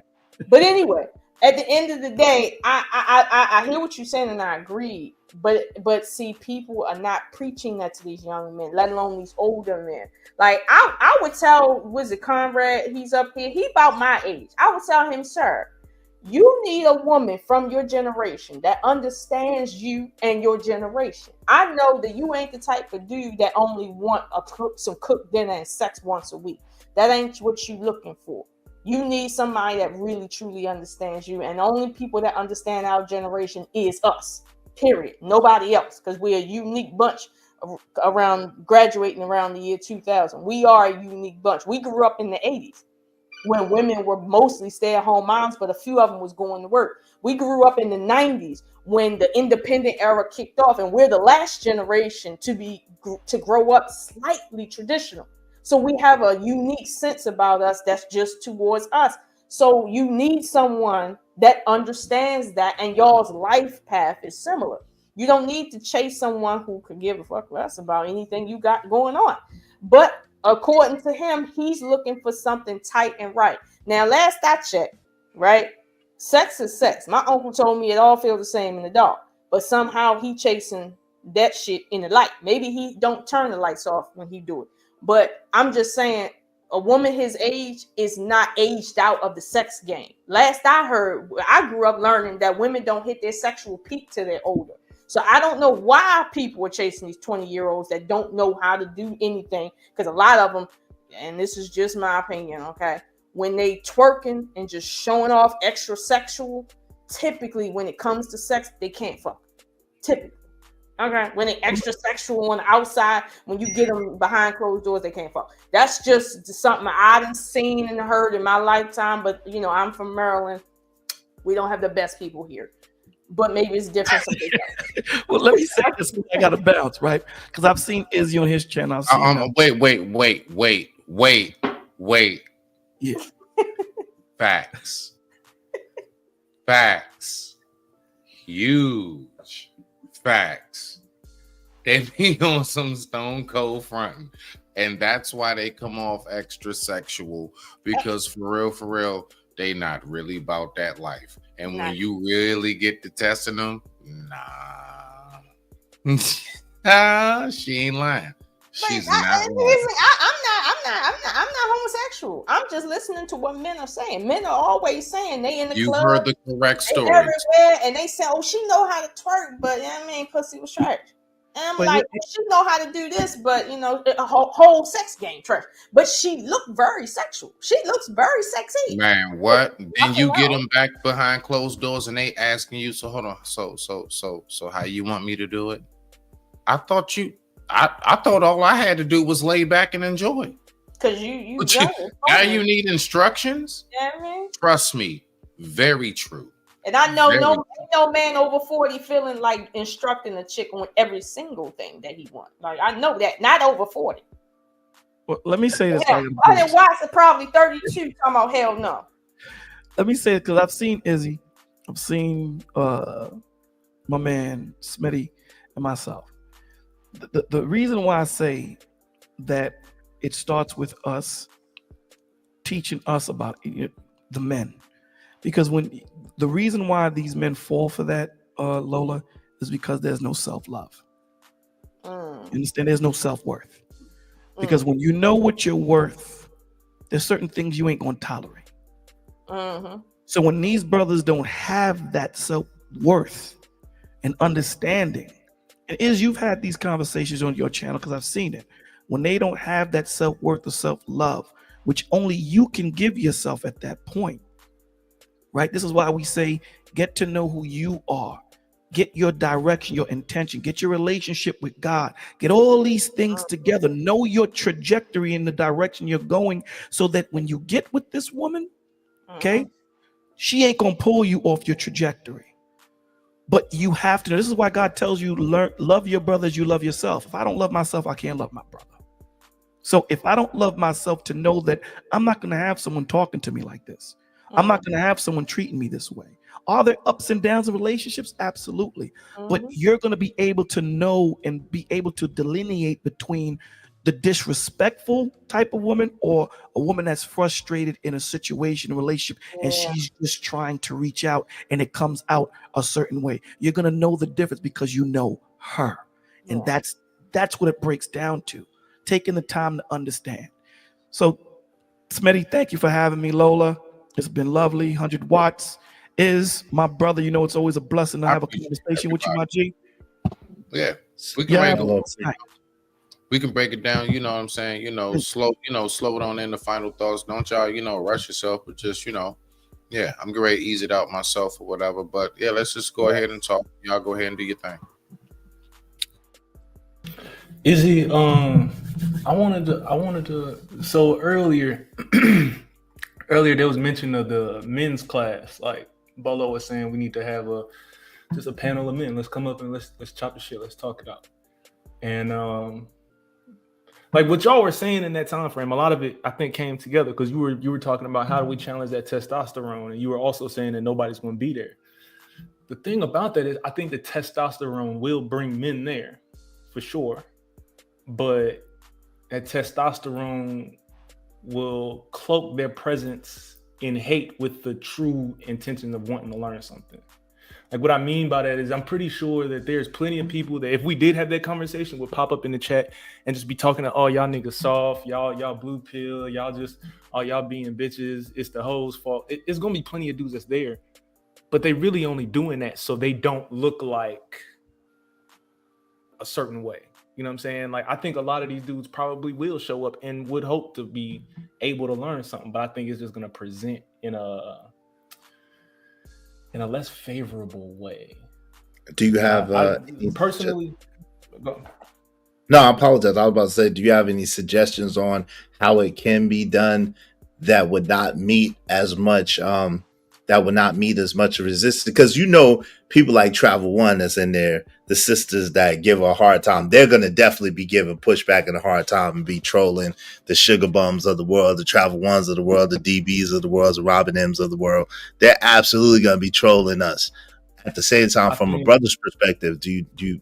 But anyway, at the end of the day, I hear what you're saying, and I agree. But see, people are not preaching that to these young men, let alone these older men. Like I would tell, was it Conrad? He's up here. He about my age. I would tell him, sir, you need a woman from your generation that understands you and your generation. I know that you ain't the type of dude that only want some cooked dinner and sex once a week. That ain't what you looking for. You need somebody that really truly understands you, and the only people that understand our generation is us, period. Nobody else, because we're a unique bunch graduating around the year 2000. We are a unique bunch. We grew up in the 80s when women were mostly stay-at-home moms, but a few of them was going to work. We grew up in the 90s when the independent era kicked off, and we're the last generation to grow up slightly traditional. So we have a unique sense about us that's just towards us. So you need someone that understands that, and y'all's life path is similar. You don't need to chase someone who could give a fuck less about anything you got going on. But according to him, he's looking for something tight and right. Now, last I checked, right, sex is sex. My uncle told me it all feels the same in the dark, but somehow he chasing that shit in the light. Maybe he don't turn the lights off when he do it. But I'm just saying, a woman his age is not aged out of the sex game. Last I heard, I grew up learning that women don't hit their sexual peak till they're older. So I don't know why people are chasing these 20-year-olds that don't know how to do anything. Because a lot of them, and this is just my opinion, okay, when they twerking and just showing off extra sexual, typically when it comes to sex, they can't fuck. Typically. Okay, when they extra sexual on the outside, when you get them behind closed doors, they can't fuck. That's just something I done seen and heard in my lifetime. But you know, I'm from Maryland. We don't have the best people here, but maybe it's different. Well, let me say this. I got to bounce, right? Because I've seen Izzy on his channel. Wait. Yeah. Facts. Huge facts. They be on some stone cold fronting, and that's why they come off extra sexual, because for real, they not really about that life. And when you really get to testing them, nah, she ain't lying. She's I'm not not homosexual. I'm just listening to what men are saying. Men are always saying they in the You club. heard the correct They story. everywhere, and they say, "Oh, she know how to twerk," but I mean, pussy was trash. And I'm But like, she know how to do this, but you know, a whole sex game trash. But she looked very sexual. She looks very sexy. Man, what? Then you Nothing get else. them back behind closed doors and they asking you, so hold on, so how you want me to do it? I thought all I had to do was lay back and enjoy. Cause you But young. now you need instructions? You know what I mean? Trust me, very true. And I know Very no man over 40 feeling like instructing a chick on every single thing that he wants. Like I know that, not over 40. Well, let me say this. Hell, Watts are probably 32 talking about hell no. Let me say it because I've seen Izzy, I've seen my man Smitty, and myself. The reason why I say that it starts with us teaching us about the men, because when the reason why these men fall for that, Lola, is because there's no self-love. You understand? There's no self-worth. Because when you know what you're worth, there's certain things you ain't gonna tolerate. So when these brothers don't have that self-worth and understanding, and you've had these conversations on your channel because I've seen it. When they don't have that self-worth or self-love, which only you can give yourself at that point, right? This is why we say, get to know who you are. Get your direction, your intention, get your relationship with God, get all these things together, know your trajectory in the direction you're going, so that when you get with this woman, okay, she ain't gonna pull you off your trajectory. But you have to know, this is why God tells you, love your brother as you love yourself. If I don't love myself, I can't love my brother. So if I don't love myself, to know that I'm not gonna have someone talking to me like this. I'm not gonna have someone treating me this way. Are there ups and downs in relationships? Absolutely. But you're going to be able to know and be able to delineate between the disrespectful type of woman or a woman that's frustrated in a situation, a relationship, and she's just trying to reach out and it comes out a certain way. You're going to know the difference because you know her. And that's what it breaks down to, taking the time to understand. So, Smitty, thank you for having me. Lola, it's been lovely. 100 watts. Is my brother, you know, it's always a blessing to have a conversation with you, my G. Yeah, we can break it down. You know what I'm saying? Slow it on in the final thoughts. Don't y'all, rush yourself, but just, I'm getting ready to ease it out myself or whatever. But yeah, let's just go ahead and talk. Y'all go ahead and do your thing. Izzy, I wanted to. So earlier there was mention of the men's class. Like Bolo was saying, we need to have just a panel of men. Let's come up and let's chop the shit. Let's talk it out. And like what y'all were saying in that time frame, a lot of it I think came together because you were talking about how do we challenge that testosterone, and you were also saying that nobody's going to be there. The thing about that is, I think the testosterone will bring men there, for sure, but that testosterone will cloak their presence in hate with the true intention of wanting to learn something. Like what I mean by that is, I'm pretty sure that there's plenty of people that if we did have that conversation would pop up in the chat and just be talking to, oh, y'all niggas soft, y'all blue pill, y'all being bitches, it's the hoes' fault. It's gonna be plenty of dudes that's there, but they really only doing that so they don't look like a certain way. You know what I'm saying? Like, I think a lot of these dudes probably will show up and would hope to be able to learn something, but I think it's just going to present in a less favorable way. Do you have personally? No, I apologize. I was about to say, do you have any suggestions on how it can be done that would not meet as much resistance? Because people like Travel One that's in there, the sisters that give her a hard time, they're gonna definitely be giving pushback and a hard time and be trolling the Sugar Bums of the world, the Travel Ones of the world, the DBs of the world, the Robin M's of the world. They're absolutely gonna be trolling us. At the same time, from a brother's perspective,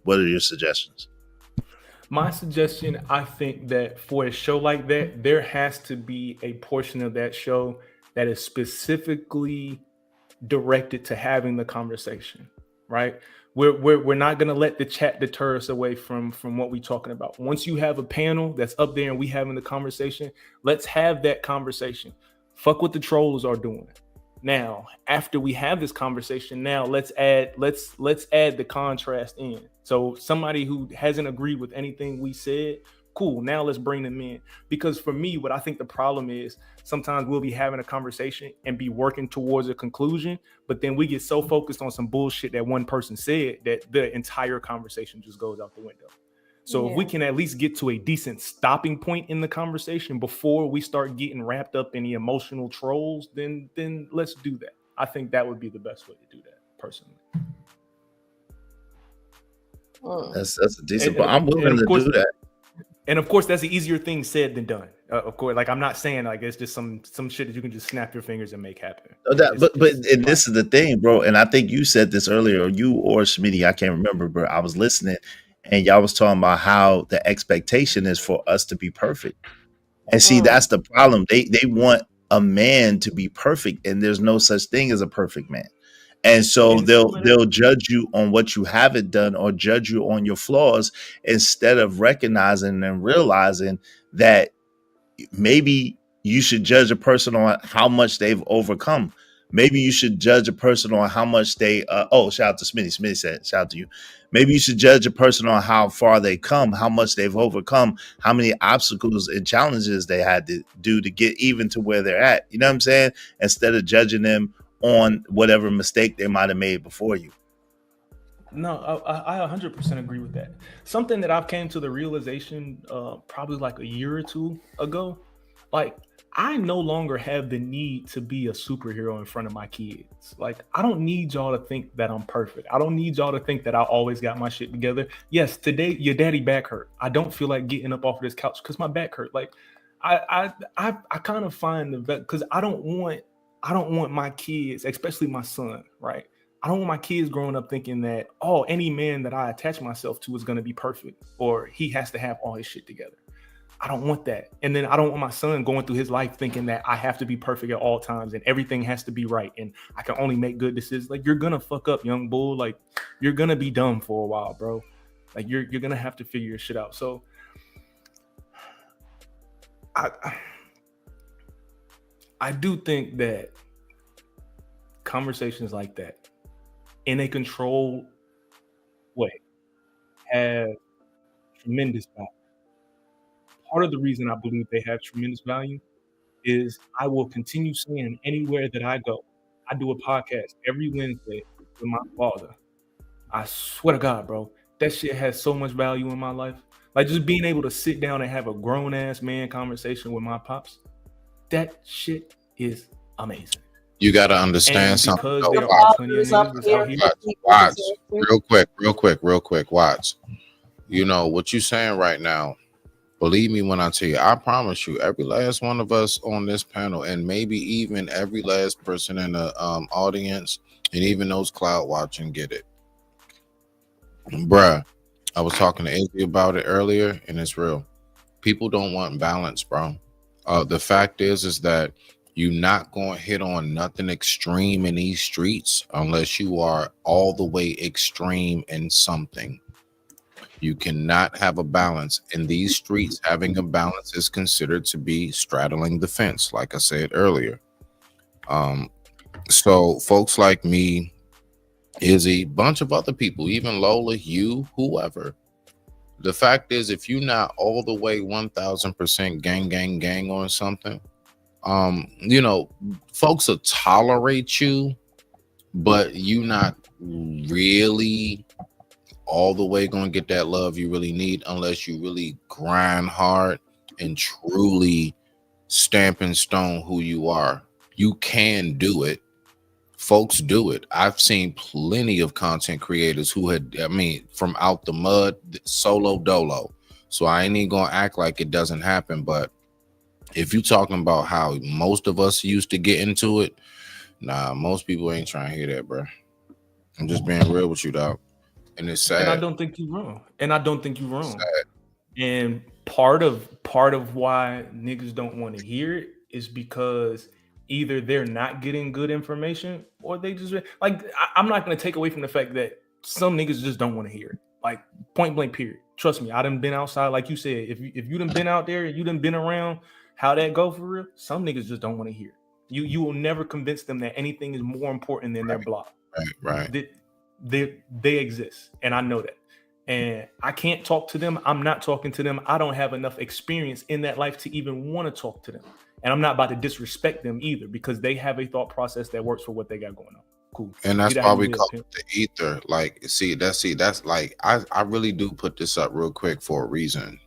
what are your suggestions? My suggestion, I think that for a show like that, there has to be a portion of that show that is specifically directed to having the conversation. right? We're not gonna let the chat deter us away from what we're talking about. Once you have a panel that's up there and we having the conversation, let's have that conversation. Fuck what the trolls are doing. Now, after we have this conversation, now let's add the contrast in. So somebody who hasn't agreed with anything we said, cool. Now let's bring them in. Because for me, what I think the problem is, sometimes we'll be having a conversation and be working towards a conclusion, but then we get so focused on some bullshit that one person said that the entire conversation just goes out the window. So if we can at least get to a decent stopping point in the conversation before we start getting wrapped up in the emotional trolls, then let's do that. I think that would be the best way to do that, personally. That's a decent point. I'm willing to do that. And of course, that's an easier thing said than done. Of course, like I'm not saying like it's just some shit that you can just snap your fingers and make happen. But this is the thing, bro. And I think you said this earlier, or you or Smitty, I can't remember, bro. I was listening, and y'all was talking about how the expectation is for us to be perfect. And see, that's the problem. They want a man to be perfect, and there's no such thing as a perfect man. And so they'll judge you on what you haven't done or judge you on your flaws instead of recognizing and realizing that maybe you should judge a person on how much they've overcome. Maybe you should judge a person on how much they shout out to Smitty. Smitty said, shout out to you. Maybe you should judge a person on how far they come, how much they've overcome, how many obstacles and challenges they had to do to get even to where they're at. You know what I'm saying? Instead of judging them on whatever mistake they might have made before you. No, I 100% agree with that. Something that I've came to the realization probably like a year or two ago, like I no longer have the need to be a superhero in front of my kids. Like I don't need y'all to think that I'm perfect. I don't need y'all to think that I always got my shit together. Yes, today your daddy back hurt. I don't feel like getting up off of this couch because my back hurt. Like I kind of find the because I don't want my kids, especially my son, right? I don't want my kids growing up thinking that, any man that I attach myself to is going to be perfect or he has to have all his shit together. I don't want that. And then I don't want my son going through his life thinking that I have to be perfect at all times and everything has to be right and I can only make good decisions. Like you're going to fuck up, young bull. Like you're going to be dumb for a while, bro. Like you're going to have to figure your shit out. So I do think that conversations like that in a controlled way have tremendous value. Part of the reason I believe they have tremendous value is I will continue saying anywhere that I go. I do a podcast every Wednesday with my father. I swear to God, bro, that shit has so much value in my life. Like just being able to sit down and have a grown ass man conversation with my pops. That shit is amazing. You got to understand something. Watch, real quick. Watch. You know what you're saying right now. Believe me when I tell you, I promise you, every last one of us on this panel, and maybe even every last person in the audience, and even those cloud watching, get it, bruh. I was talking to Izzy about it earlier, and it's real. People don't want balance, bro. The fact is that you're not going to hit on nothing extreme in these streets unless you are all the way extreme in something. You cannot have a balance in these streets. Having a balance is considered to be straddling the fence, like I said earlier. So folks like me, Izzy, bunch of other people, even Lola, you, whoever. The fact is, if you're not all the way 1000% gang on something, you know, folks will tolerate you, but you not really all the way gonna get that love you really need unless you really grind hard and truly stamp in stone who you are. You can do it. Folks do it. I've seen plenty of content creators who had, from out the mud, solo dolo. So I ain't even gonna act like it doesn't happen. But if you're talking about how most of us used to get into it, nah, most people ain't trying to hear that, bro. I'm just being real with you, dog. And it's sad. And I don't think you're wrong. And part of why niggas don't want to hear it is because either they're not getting good information or they just like, I'm not going to take away from the fact that some niggas just don't want to hear it. Like, point blank period. Trust me, I done been outside, like you said. If you done been out there, you done been around how that go for real, some niggas just don't want to hear it. You will never convince them that anything is more important than their block. Right. They exist, and I know that. And I can't talk to them. I'm not talking to them. I don't have enough experience in that life to even want to talk to them. And I'm not about to disrespect them either, because they have a thought process that works for what they got going on. Cool. And that's why we call it the ether. Like, that's like, I really do put this up real quick for a reason.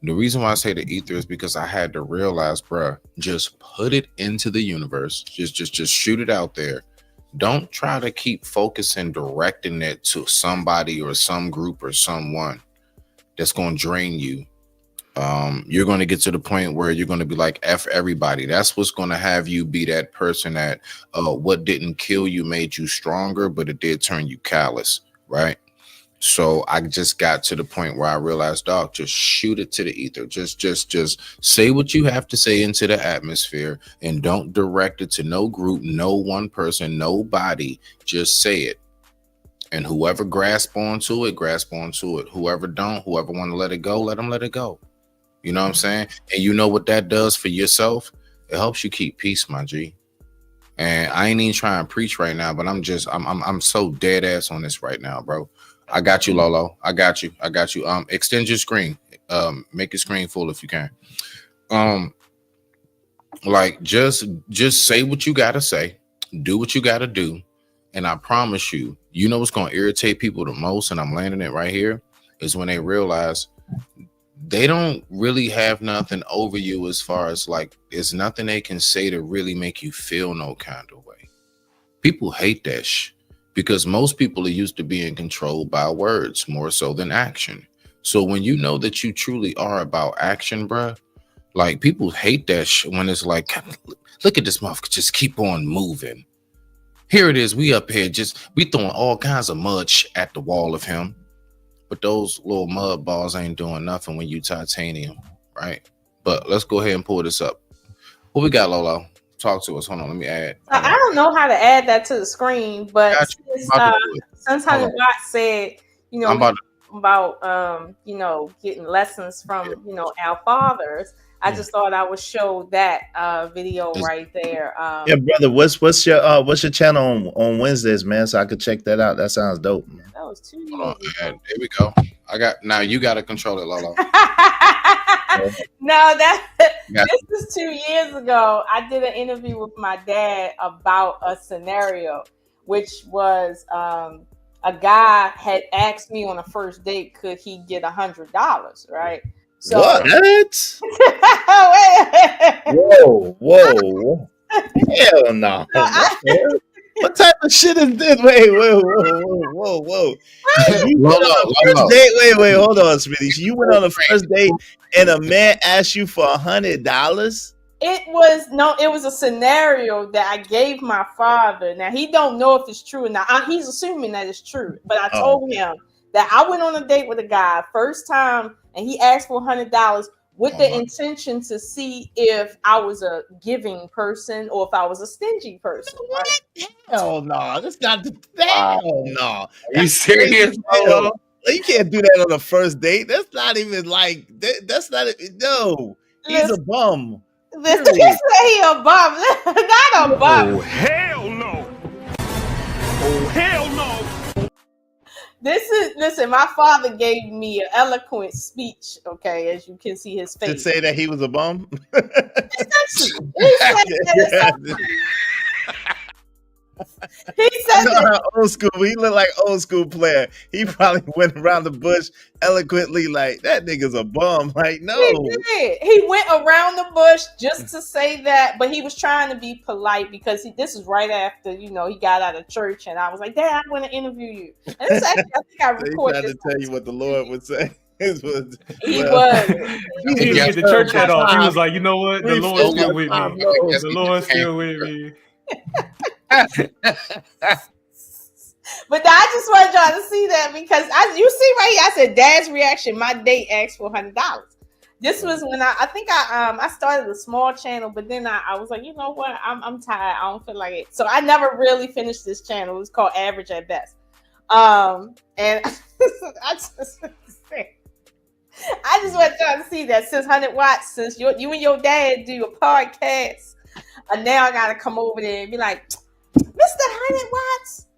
The reason why I say the ether is because I had to realize, bruh, just put it into the universe. Just shoot it out there. Don't try to keep focusing, directing it to somebody or some group or someone that's going to drain you. You're going to get to the point where you're going to be like, F everybody. That's what's going to have you be that person that what didn't kill you made you stronger, but it did turn you callous, right? So I just got to the point where I realized, dog, just shoot it to the ether. Just say what you have to say into the atmosphere, and don't direct it to no group, no one person, nobody. Just say it. And whoever grasp onto it, grasp onto it. Whoever don't, whoever want to let it go, let them let it go. You know what I'm saying? And you know what that does for yourself? It helps you keep peace, my G. And I ain't even trying to preach right now, but I'm so dead ass on this right now, bro. I got you, Lolo. I got you. Extend your screen. Make your screen full if you can. Like, just say what you gotta say, do what you gotta do. And I promise you, you know what's gonna irritate people the most, and I'm landing it right here, is when they realize they don't really have nothing over you, as far as like, there's nothing they can say to really make you feel no kind of way. People hate that because most people are used to being controlled by words more so than action. So when you know that you truly are about action, bruh, like, people hate that when it's like, look at this motherfucker, just keep on moving. Here it is, we up here, we throwing all kinds of mud at the wall of him. But those little mud balls ain't doing nothing when you titanium, right? But let's go ahead and pull this up. What we got, Lolo? Talk to us. Hold on, let me add. I don't know how to add that to the screen, but since Honey Bot said, you know, about you know, getting lessons from, you know, our fathers, I just thought I would show that video right there. Yeah, brother, what's your channel on Wednesdays, man? So I could check that out. That sounds dope, man. That was 2 years ago. There we go. Now you got to control it, Lolo. No, this is 2 years ago. I did an interview with my dad about a scenario, which was a guy had asked me on a first date, could he get $100, right? So, what? Whoa. Hell no. What type of shit is this? Wait, whoa. You went on a first date. Wait, hold on, Smitty. You went on a first date and a man asked you for $100? It was a scenario that I gave my father. Now, he don't know if it's true or not. He's assuming that it's true. But I told him that I went on a date with a guy first time, and he asked for $100 with the intention to see if I was a giving person or if I was a stingy person. Right? Hell no, that's not the hell no. Are you serious? You can't do that on a first date. That's not even like that's not no. He's a bum. He said he a bum, not a bum. Oh hell no! Oh hell no! Listen, my father gave me an eloquent speech, okay, as you can see his face. To say that he was a bum? He said that old school. He looked like old school player. He probably went around the bush eloquently like, that nigga's a bum. Like, no. He did. He went around the bush just to say that, but he was trying to be polite because this is right after, you know, he got out of church, and I was like, Dad, I want to interview you. And this actually, I think I recorded. He tried to tell you what the Lord would say. He was. He didn't get the church hat off. He was like, you know what? The Lord's still with me. The Lord's still with me. But I just wanted y'all to see that because you see right here, I said Dad's reaction. My date asked for $100. This was when I think I started a small channel, but then I was like, you know what? I'm tired. I don't feel like it. So I never really finished this channel. It was called Average at Best. And I just want y'all to see that since 100 watts, since you and your dad do a podcast, and now I gotta come over there and be like, Mr. 100 watts.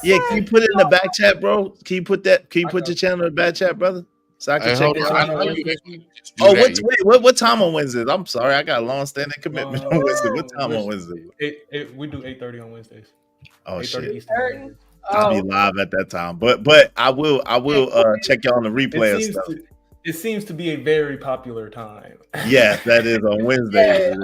Yeah, can you put it in the back chat, bro? Can you put your channel in the back chat, brother? So I can check it out. What time on Wednesdays? I'm sorry, I got a long-standing commitment on Wednesday. What time on Wednesday? We do 8:30 on Wednesdays. Oh shit! Eastern. I'll be live at that time, but I will check y'all on the replay and stuff. It seems to be a very popular time. Yes, that is on Wednesdays.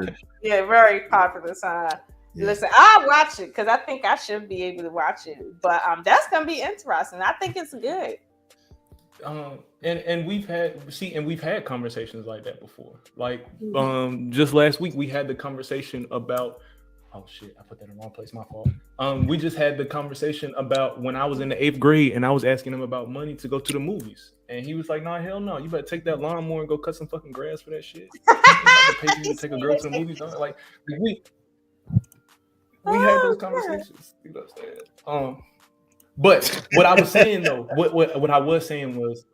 Yeah, very popular time. Yeah. Listen, I'll watch it because I think I should be able to watch it. But that's gonna be interesting. I think it's good. And we've had conversations like that before. Like just last week we had the conversation about oh shit, I put that in the wrong place, my fault. We just had the conversation about when I was in the 8th grade and I was asking him about money to go to the movies. And he was like, nah, hell no, you better take that lawnmower and go cut some fucking grass for that shit. You pay people to take a girl to the movies. Like we had those conversations. You know what I'm saying? But what I was saying though, what I was saying was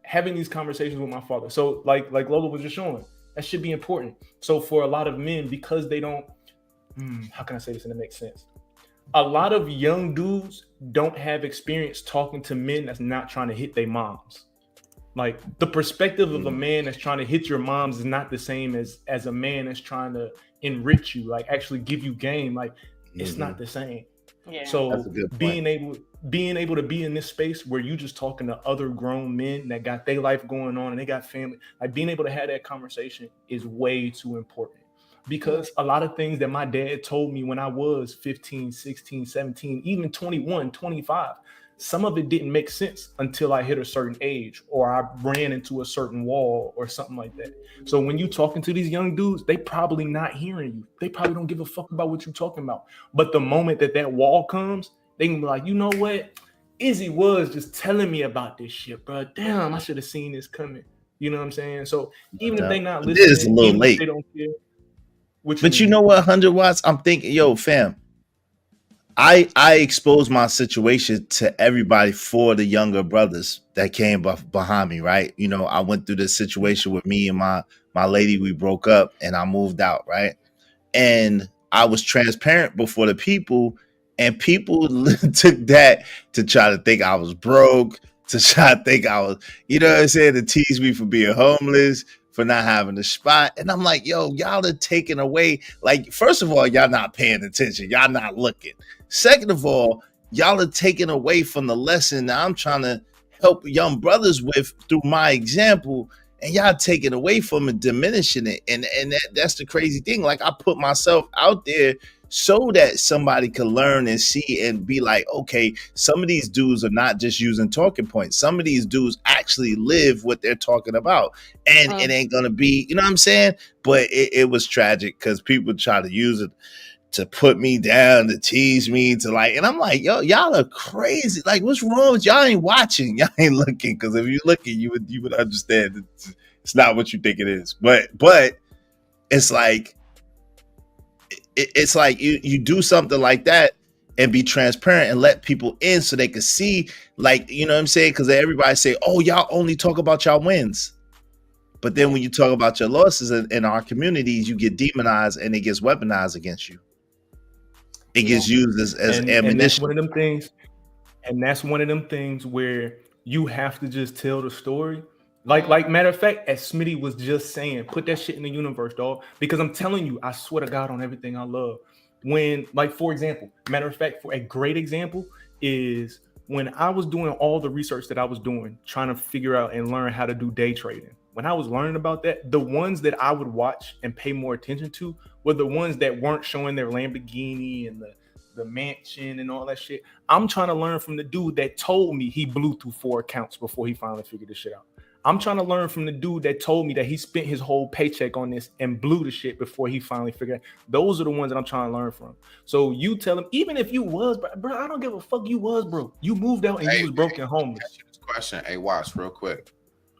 having these conversations with my father. So like Lola was just showing, that should be important. So for a lot of men, because they don't, how can I say this and it makes sense? A lot of young dudes don't have experience talking to men that's not trying to hit their moms. Like the perspective of a man that's trying to hit your moms is not the same as a man that's trying to enrich you, like actually give you game. Like it's not the same. Yeah. So being able to be in this space where you just talking to other grown men that got their life going on and they got family, like being able to have that conversation is way too important. Because a lot of things that my dad told me when I was 15, 16, 17, even 21, 25, some of it didn't make sense until I hit a certain age or I ran into a certain wall or something like that. So when you talking to these young dudes, they probably not hearing you. They probably don't give a fuck about what you're talking about. But the moment that wall comes, they can be like, you know what? Izzy was just telling me about this shit, bro. Damn, I should have seen this coming. You know what I'm saying? So even if they not listening, it's a little late. They don't care. But you know what, 100 watts? I'm thinking, yo, fam, I exposed my situation to everybody for the younger brothers that came behind me, right? You know, I went through this situation with me and my lady. We broke up and I moved out, right? And I was transparent before the people, and people took that to try to think I was broke, to try to think I was, you know what I'm saying, to tease me for being homeless, for not having a spot. And I'm like, yo, y'all are taking away, like, first of all, y'all not paying attention. Y'all not looking. Second of all, y'all are taking away from the lesson that I'm trying to help young brothers with through my example, and y'all taking away from it, diminishing it. And that's the crazy thing. Like, I put myself out there so that somebody can learn and see and be like, okay, some of these dudes are not just using talking points. Some of these dudes actually live what they're talking about. And it ain't gonna be, you know what I'm saying? But it was tragic because people try to use it to put me down, to tease me, to like, and I'm like, yo, y'all are crazy. Like, what's wrong with y'all? Ain't watching, y'all ain't looking. Because if you're looking, you would understand it's not what you think it is. But it's like, it's like you do something like that and be transparent and let people in so they can see, like, you know what I'm saying? Because everybody say, oh, y'all only talk about y'all wins. But then when you talk about your losses in our communities, you get demonized and it gets weaponized against you. It gets used as ammunition. And that's one of them things. And that's one of them things where you have to just tell the story. Like matter of fact, as Smitty was just saying, put that shit in the universe, dog. Because I'm telling you, I swear to God on everything I love. When, like, for example, matter of fact, for a great example is when I was doing all the research that I was doing, trying to figure out and learn how to do day trading. When I was learning about that, the ones that I would watch and pay more attention to were the ones that weren't showing their Lamborghini and the mansion and all that shit. I'm trying to learn from the dude that told me he blew through 4 accounts before he finally figured this shit out. I'm trying to learn from the dude that told me that he spent his whole paycheck on this and blew the shit before he finally figured it out. Those are the ones that I'm trying to learn from. So you tell him, even if you was, bro, I don't give a fuck, you was broke. You moved out and you was broke and homeless. Question, hey, watch real quick.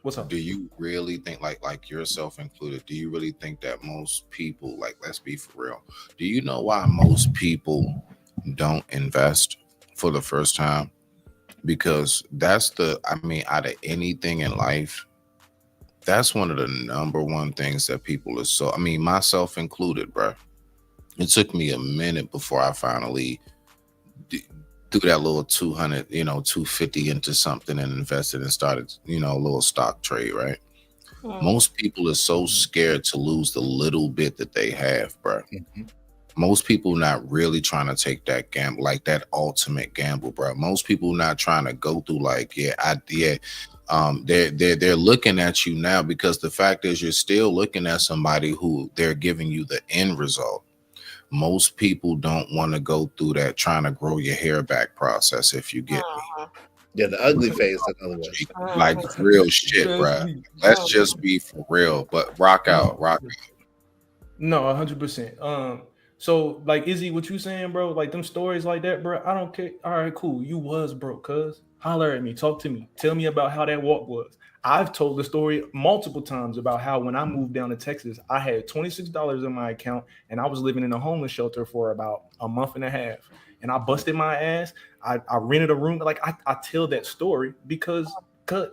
What's up? Do you really think, like yourself included, do you really think that most people, like, let's be for real, do you know why most people don't invest for the first time? Because that's out of anything in life, that's one of the number one things that people are myself included, bro. It took me a minute before I finally threw that little 200, 250 into something and invested and started, a little stock trade, right? Most people are so scared to lose the little bit that they have, bro. Most people not really trying to take that gamble, like that ultimate gamble, bro. Most people not trying to go through they're looking at you now, because the fact is you're still looking at somebody who they're giving you the end result. Most people don't want to go through that trying to grow your hair back process, if you get me. Yeah, the ugly phase, in other words. Like real shit, bro. Let's just be for real. But rock out. No, 100%. So like Izzy, what you saying, bro? Like them stories like that, bro. I don't care. All right, cool. You was broke, cuz. Holler at me. Talk to me. Tell me about how that walk was. I've told the story multiple times about how when I moved down to Texas, I had $26 in my account and I was living in a homeless shelter for about a month and a half. And I busted my ass. I rented a room. Like I tell that story because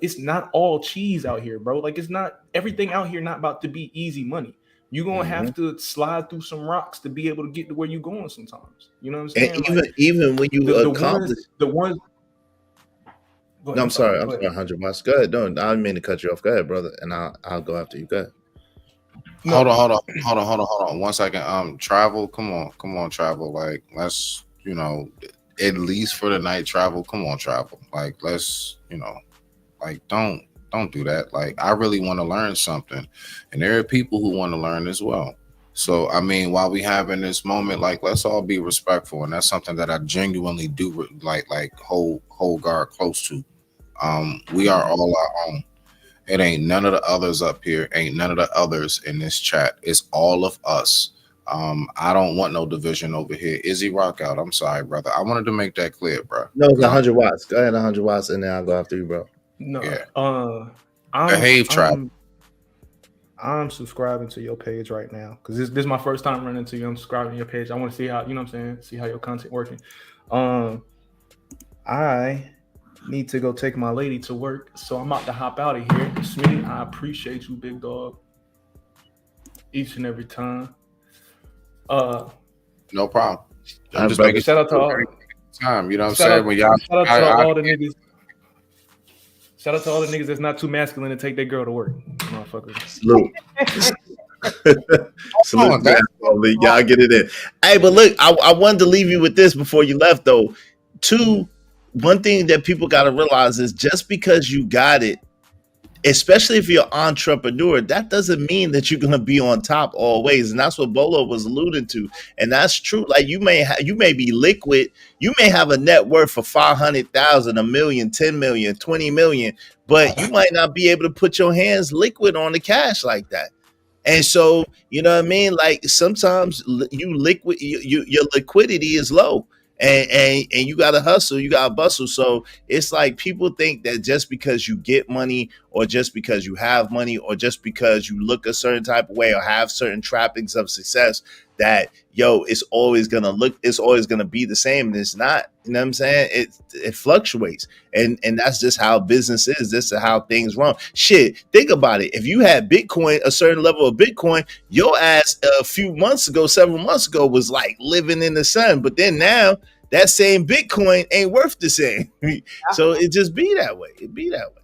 it's not all cheese out here, bro. Like it's not everything out here not about to be easy money. You're gonna have to slide through some rocks to be able to get to where you're going sometimes. You know what I'm saying? And even when you accomplish the ones. No, I'm sorry. 100 miles. Go ahead. Don't. I didn't mean to cut you off. Go ahead, brother, and I'll go after you. Go ahead. Hold on. 1 second. Travel. Come on, travel. Like, let's, at least for the night, travel. Come on, travel. Like, let's, like, don't do that. Like, I really want to learn something, and there are people who want to learn as well. So, while we have in this moment, like, let's all be respectful, and that's something that I genuinely do like hold guard close to. We are all our own. It ain't none of the others up here, ain't none of the others in this chat. It's all of us. I don't want no division over here. Izzy, rock out. I'm sorry, brother. I wanted to make that clear, bro. No, it's 100 watts. Go ahead, 100 watts, and then I'll go after you, bro. No, yeah. Behave, Trap. I'm subscribing to your page right now because this is my first time running into you. I'm subscribing to your page. I want to see how, you know what I'm saying, see how your content working. I need to go take my lady to work, so I'm about to hop out of here. Smitty, I appreciate you, big dog, each and every time. No problem. I'm just making shout out to all time. You know what I'm saying? When y'all, shout out to all the niggas. Shout out to all the niggas that's not too masculine to take their girl to work, motherfuckers. Salute. Y'all get it in. Hey, but look, I wanted to leave you with this before you left, though. One thing that people got to realize is just because you got it, especially if you're an entrepreneur, that doesn't mean that you're going to be on top always. And that's what Bolo was alluding to. And that's true. Like you may be liquid. You may have a net worth for 500,000, $1 million, 10 million, 20 million, but you might not be able to put your hands liquid on the cash like that. And so, you know what I mean? Like sometimes your liquidity is low. And you gotta hustle, you gotta bustle. So it's like people think that just because you get money, or just because you have money, or just because you look a certain type of way or have certain trappings of success, that it's always gonna be the same. And it's not. You know what I'm saying? It fluctuates, and that's just how business is. This is how things run. Shit, think about it. If you had Bitcoin, a certain level of Bitcoin, your ass several months ago was like living in the sun, but then now that same Bitcoin ain't worth the same. So it just be that way. It be that way.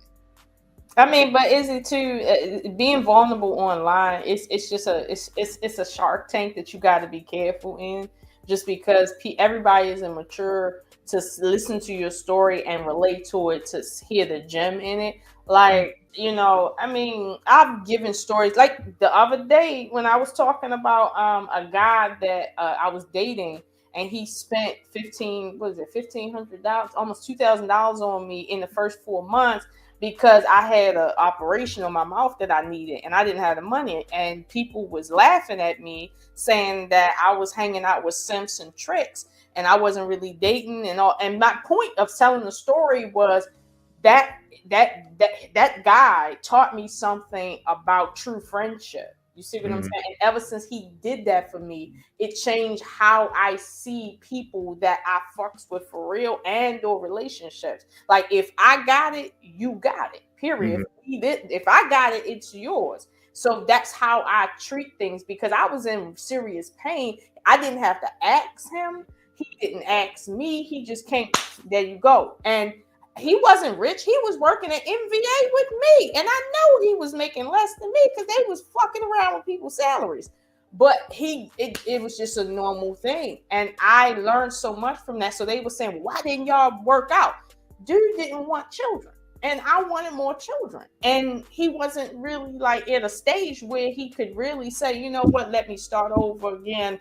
But is it too being vulnerable online? It's just a Shark Tank that you got to be careful in. Just because everybody isn't mature to listen to your story and relate to it, to hear the gem in it. Like, I've given stories like the other day when I was talking about a guy that I was dating, and he spent $1,500, almost $2,000 on me in the first 4 months because I had an operation on my mouth that I needed and I didn't have the money. And people was laughing at me saying that I was hanging out with simps and tricks and I wasn't really dating and all. And my point of telling the story was that guy taught me something about true friendship. You see what I'm saying? And ever since he did that for me, it changed how I see people that I fucks with for real and or relationships. Like if I got it, you got it. Period. If I got it, it's yours. So that's how I treat things because I was in serious pain. I didn't have to ask him. He didn't ask me. He just came. There you go. And he wasn't rich. He was working at MVA with me. And I know he was making less than me because they was fucking around with people's salaries. But it was just a normal thing. And I learned so much from that. So they were saying, why didn't y'all work out? Dude didn't want children. And I wanted more children. And he wasn't really like at a stage where he could really say, you know what, let me start over again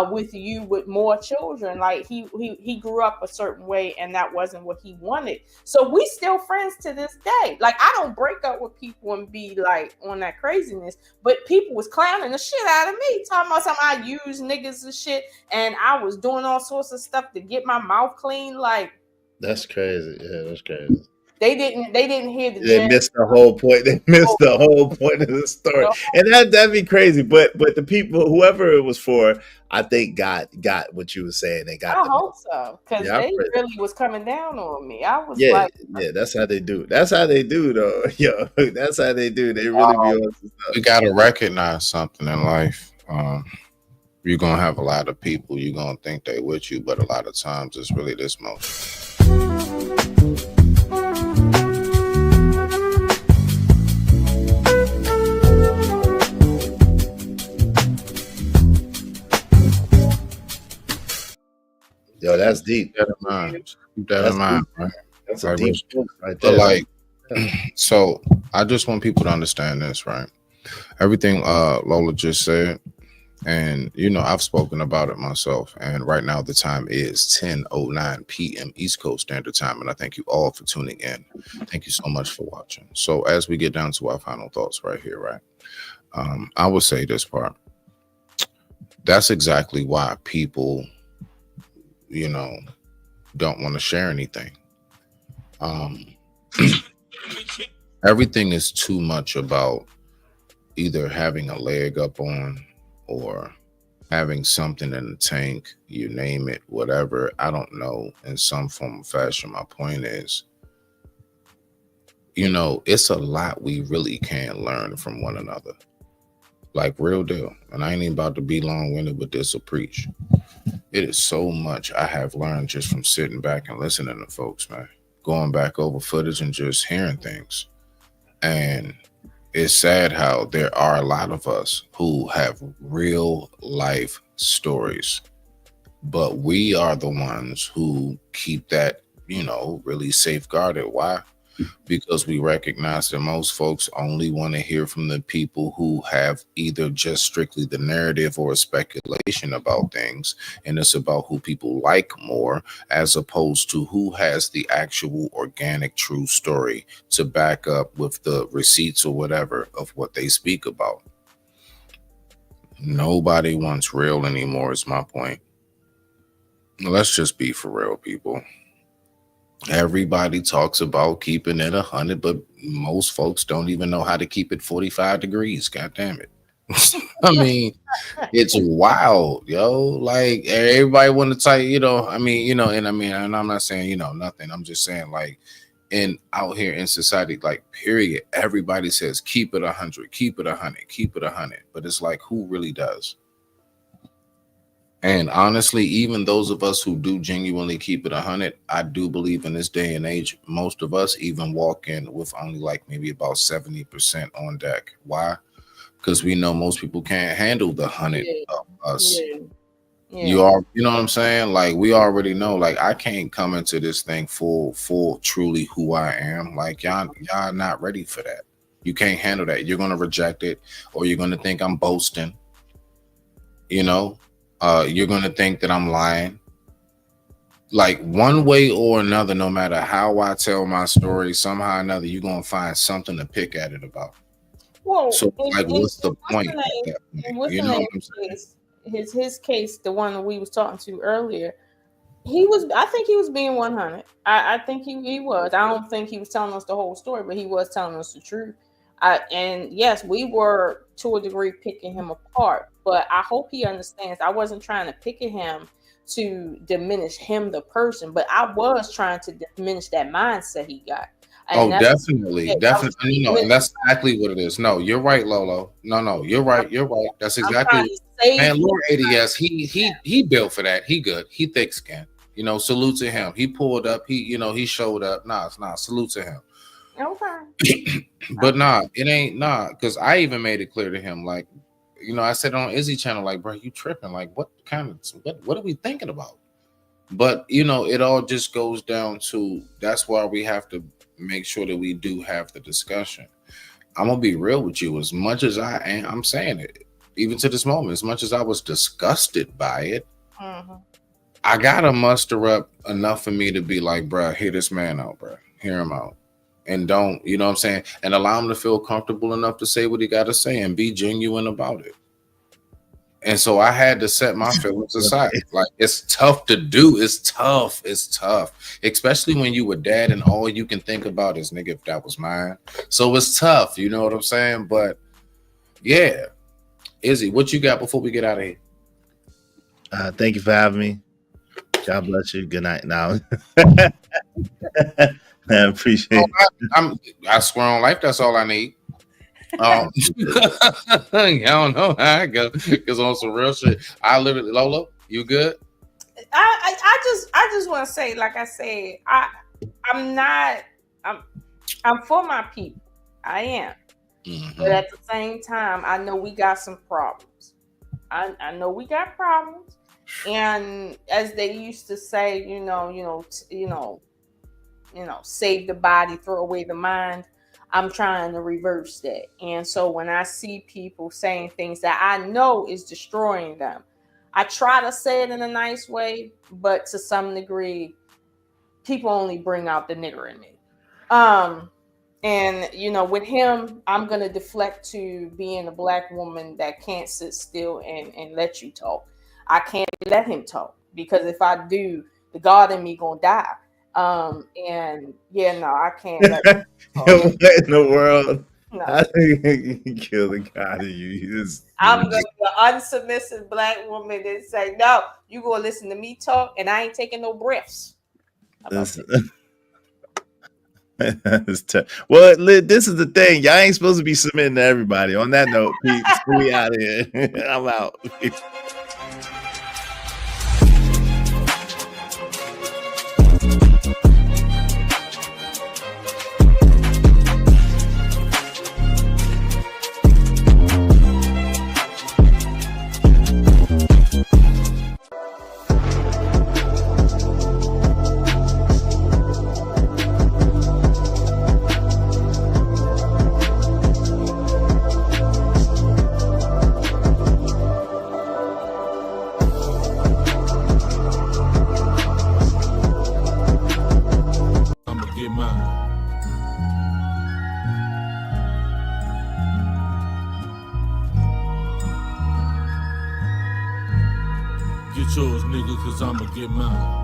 with you with more children. Like he grew up a certain way and that wasn't what he wanted. So we still friends to this day. Like I don't break up with people and be like on that craziness, but people was clowning the shit out of me, talking about something I use niggas and shit. And I was doing all sorts of stuff to get my mouth clean. Like That's crazy. Yeah, that's crazy. They didn't hear the They missed the whole point. They missed the whole point of the story. And that'd be crazy. But the people, whoever it was for, I think got what you were saying. They got I hope so. Because Yeah, they really was coming down on me. I was yeah, like, yeah, that's how they do. That's how they do though. Yo, that's how they do. They really be on some stuff. You gotta recognize something in life. You're gonna have a lot of people. You're gonna think they with you, but a lot of times it's really this motion. Yo, that's deep. Keep that in mind. Keep that That's in mind, deep. right? That's a Like, deep book right but there. like, so I just want people to understand this, right? Everything Lola just said, and you know, I've spoken about it myself. And right now the time is 10:09 p.m. East Coast Standard Time, and I thank you all for tuning in. Thank you so much for watching. So as we get down to our final thoughts right here, right? I would say this part. That's exactly why people, you know, don't want to share anything. Everything is too much about either having a leg up on or having something in the tank, you name it, whatever. I don't know, in some form or fashion. My point is, you know, it's a lot we really can learn from one another. Like real deal. And I ain't even about to be long-winded with this or preach. It is so much I have learned just from sitting back and listening to folks, man. Going back over footage and just hearing things. And it's sad how there are a lot of us who have real life stories, but we are the ones who keep that, you know, really safeguarded. Why? Because we recognize that most folks only want to hear from the people who have either just strictly the narrative or speculation about things. And it's about who people like more, as opposed to who has the actual organic true story to back up with the receipts or whatever of what they speak about. Nobody wants real anymore is my point. Let's just be for real, people. Everybody talks about keeping it 100, but most folks don't even know how to keep it 45 degrees. God damn it. I mean, it's wild, yo. Like everybody want to tell you know, I mean, you know, and I'm not saying, you know, nothing. I'm just saying, like, in out here in society, like, period, everybody says keep it 100, keep it 100, keep it 100. But it's like, who really does? And honestly, even those of us who do genuinely keep it 100, I do believe in this day and age, most of us even walk in with only like maybe about 70% on deck. Why? Because we know most people can't handle the 100 of us. You know what I'm saying? Like, we already know, like, I can't come into this thing full truly who I am. Like, y'all not ready for that. You can't handle that. You're gonna reject it, or you're gonna think I'm boasting. You know? You're going to think that I'm lying. Like, one way or another, no matter how I tell my story, somehow or another, you're going to find something to pick at it about. well, So, like, what's the point? What's You the know name? what I'm saying? His case, the one that we was talking to earlier, He was. I think he was being 100. I think he was. I don't think he was telling us the whole story, but he was telling us the truth. And yes, we were to a degree picking him apart. But I hope he understands. I wasn't trying to pick at him to diminish him, the person, but I was trying to diminish that mindset he got. And Definitely. And that's exactly what it is. No, you're right, Lolo. No, you're right. That's exactly. Man, Lord ADS, he built for that. He good. He thick skin. Salute to him. He pulled up. He showed up. Salute to him. Okay. But it ain't because I even made it clear to him, like, I said on Izzy channel, like, bro, you tripping? Like, what are we thinking about? But it all just goes down to, that's why we have to make sure that we do have the discussion. I'm gonna be real with you. As much as I'm saying it, even to this moment, as much as I was disgusted by it, I gotta muster up enough for me to be like, bro, hear this man out, bro. Hear him out. And don't, what I'm saying? And allow him to feel comfortable enough to say what he got to say and be genuine about it. And so I had to set my feelings aside. Like, it's tough to do. It's tough. Especially when you were dad and all you can think about is, nigga, if that was mine. So it's tough. You know what I'm saying? But yeah. Izzy, what you got before we get out of here? Thank you for having me. God bless you. Good night now. I appreciate it. I swear on life, that's all I need. I don't know how I go because on some real shit. I literally, Lolo, you good? I just want to say, like I said, I'm for my people. I am. But at the same time, I know we got some problems. I know we got problems. And as they used to say, save the body, throw away the mind. I'm trying to reverse that. And so when I see people saying things that I know is destroying them, I try to say it in a nice way, but to some degree, people only bring out the nigger in me. And with him, I'm going to deflect to being a black woman that can't sit still and let you talk. I can't let him talk, because if I do, the God in me going to die. And yeah, no, I can't let him talk. What in the world? No. I think you kill the God in you. I'm going to be an unsubmissive black woman and say, no, you going to listen to me talk, and I ain't taking no breaths. Well, this is the thing. Y'all ain't supposed to be submitting to everybody. On that note, Pete, we out of here. I'm out. Get yours, nigga, cause I'ma get mine.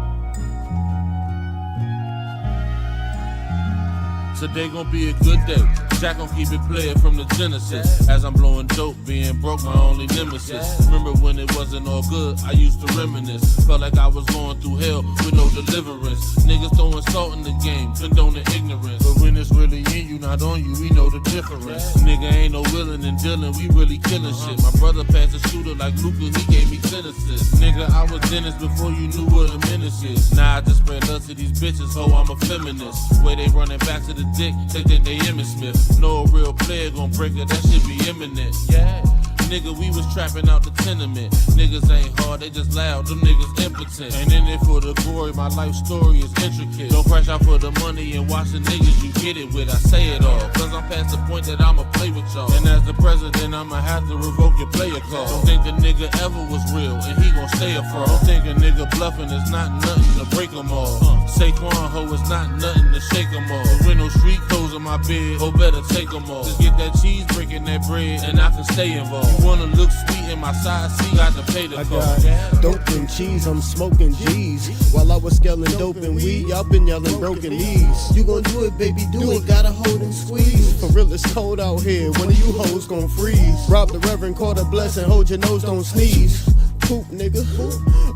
Today gon' be a good day. Jack gon' keep it playing from the Genesis. As I'm blowing dope, being broke, my only nemesis. Remember when it wasn't all good, I used to reminisce. Felt like I was going through hell with no deliverance. Niggas throwing salt in the game, condoning ignorance. But when it's really in you, not on you, we know the difference. Nigga ain't no willing and dealing, we really killing shit. My brother passed a shooter like Luca, he gave me 10 assists. Nigga, I was Dennis before you knew what a menace is. Now I just spread love to these bitches, ho, I'm a feminist. Way they running back to the dick, they think they Emmitt Smith. No real player gon' break it, that shit be imminent. Yeah. Nigga, we was trapping out the tenement. Niggas ain't hard, they just loud, them niggas impotent. Ain't in it for the glory, my life story is intricate. Don't crash out for the money and watch the niggas you get it with. I say it all, cause I'm past the point that I'ma play with y'all. And as the president, I'ma have to revoke your player call. Don't think the nigga ever was real, and he gon' stay a fraud. Don't think a nigga bluffing is not nothing to break them all. Saquon, ho, it's not nothing to shake them all. There no street clothes in my bed, ho, better take them all. Just get that cheese, breaking that bread, and I can stay involved. Wanna look sweet in my side seat, got to pay the cost. Dope and cheese, I'm smoking G's. While I was scaling dope and weed, y'all been yelling broken knees. You gon' do it, baby, do it, gotta hold and squeeze. For real, it's cold out here, one of you hoes gon' freeze. Rob the reverend, call a blessing, hold your nose, don't sneeze. Poop, nigga.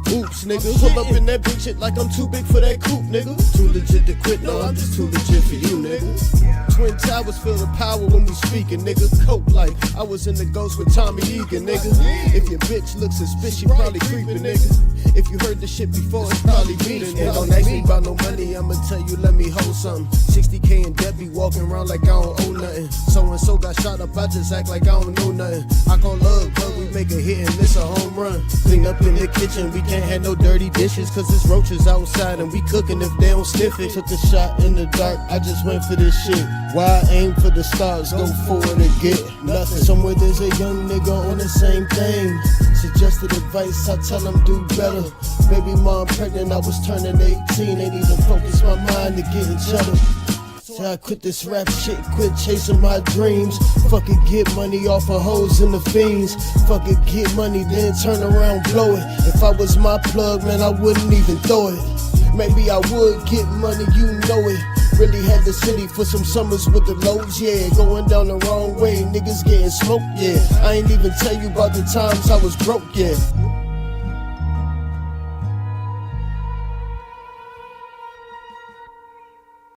Oops, nigga. Pull up in that big shit like I'm too big for that coupe, nigga. Too legit to quit, no, I'm just too legit for you, nigga. Twin Towers feel the power when we speaking, nigga. Coke like I was in the ghost with Tommy Egan, nigga. If your bitch looks suspicious, she probably creeping, nigga. If you heard the shit before, it's probably me, nigga. Don't ask me about no money, I'ma tell you, let me hold something. 60K and Debbie walking around like I don't owe nothing. So-and-so got shot up, I just act like I don't know nothing. I call love, but we make a hit and miss a home run. Clean up in the kitchen, we can't have no dirty dishes, cause it's roaches outside and we cooking if they don't sniff it. Took a shot in the dark, I just went for this shit. Why aim for the stars, go forward and get nothing. Somewhere there's a young nigga on the same thing. Suggested advice, I tell him do better. Baby mom pregnant, I was turning 18. Ain't even focused my mind to getting cheddar. So I quit this rap shit, quit chasing my dreams. Fuck it, get money off of hoes and the fiends. Fuck it, get money, then turn around, blow it. If I was my plug, man, I wouldn't even throw it. Maybe I would get money, you know it. Really had the city for some summers with the lows, yeah. Going down the wrong way, niggas getting smoked, yeah. I ain't even tell you about the times I was broke, yeah.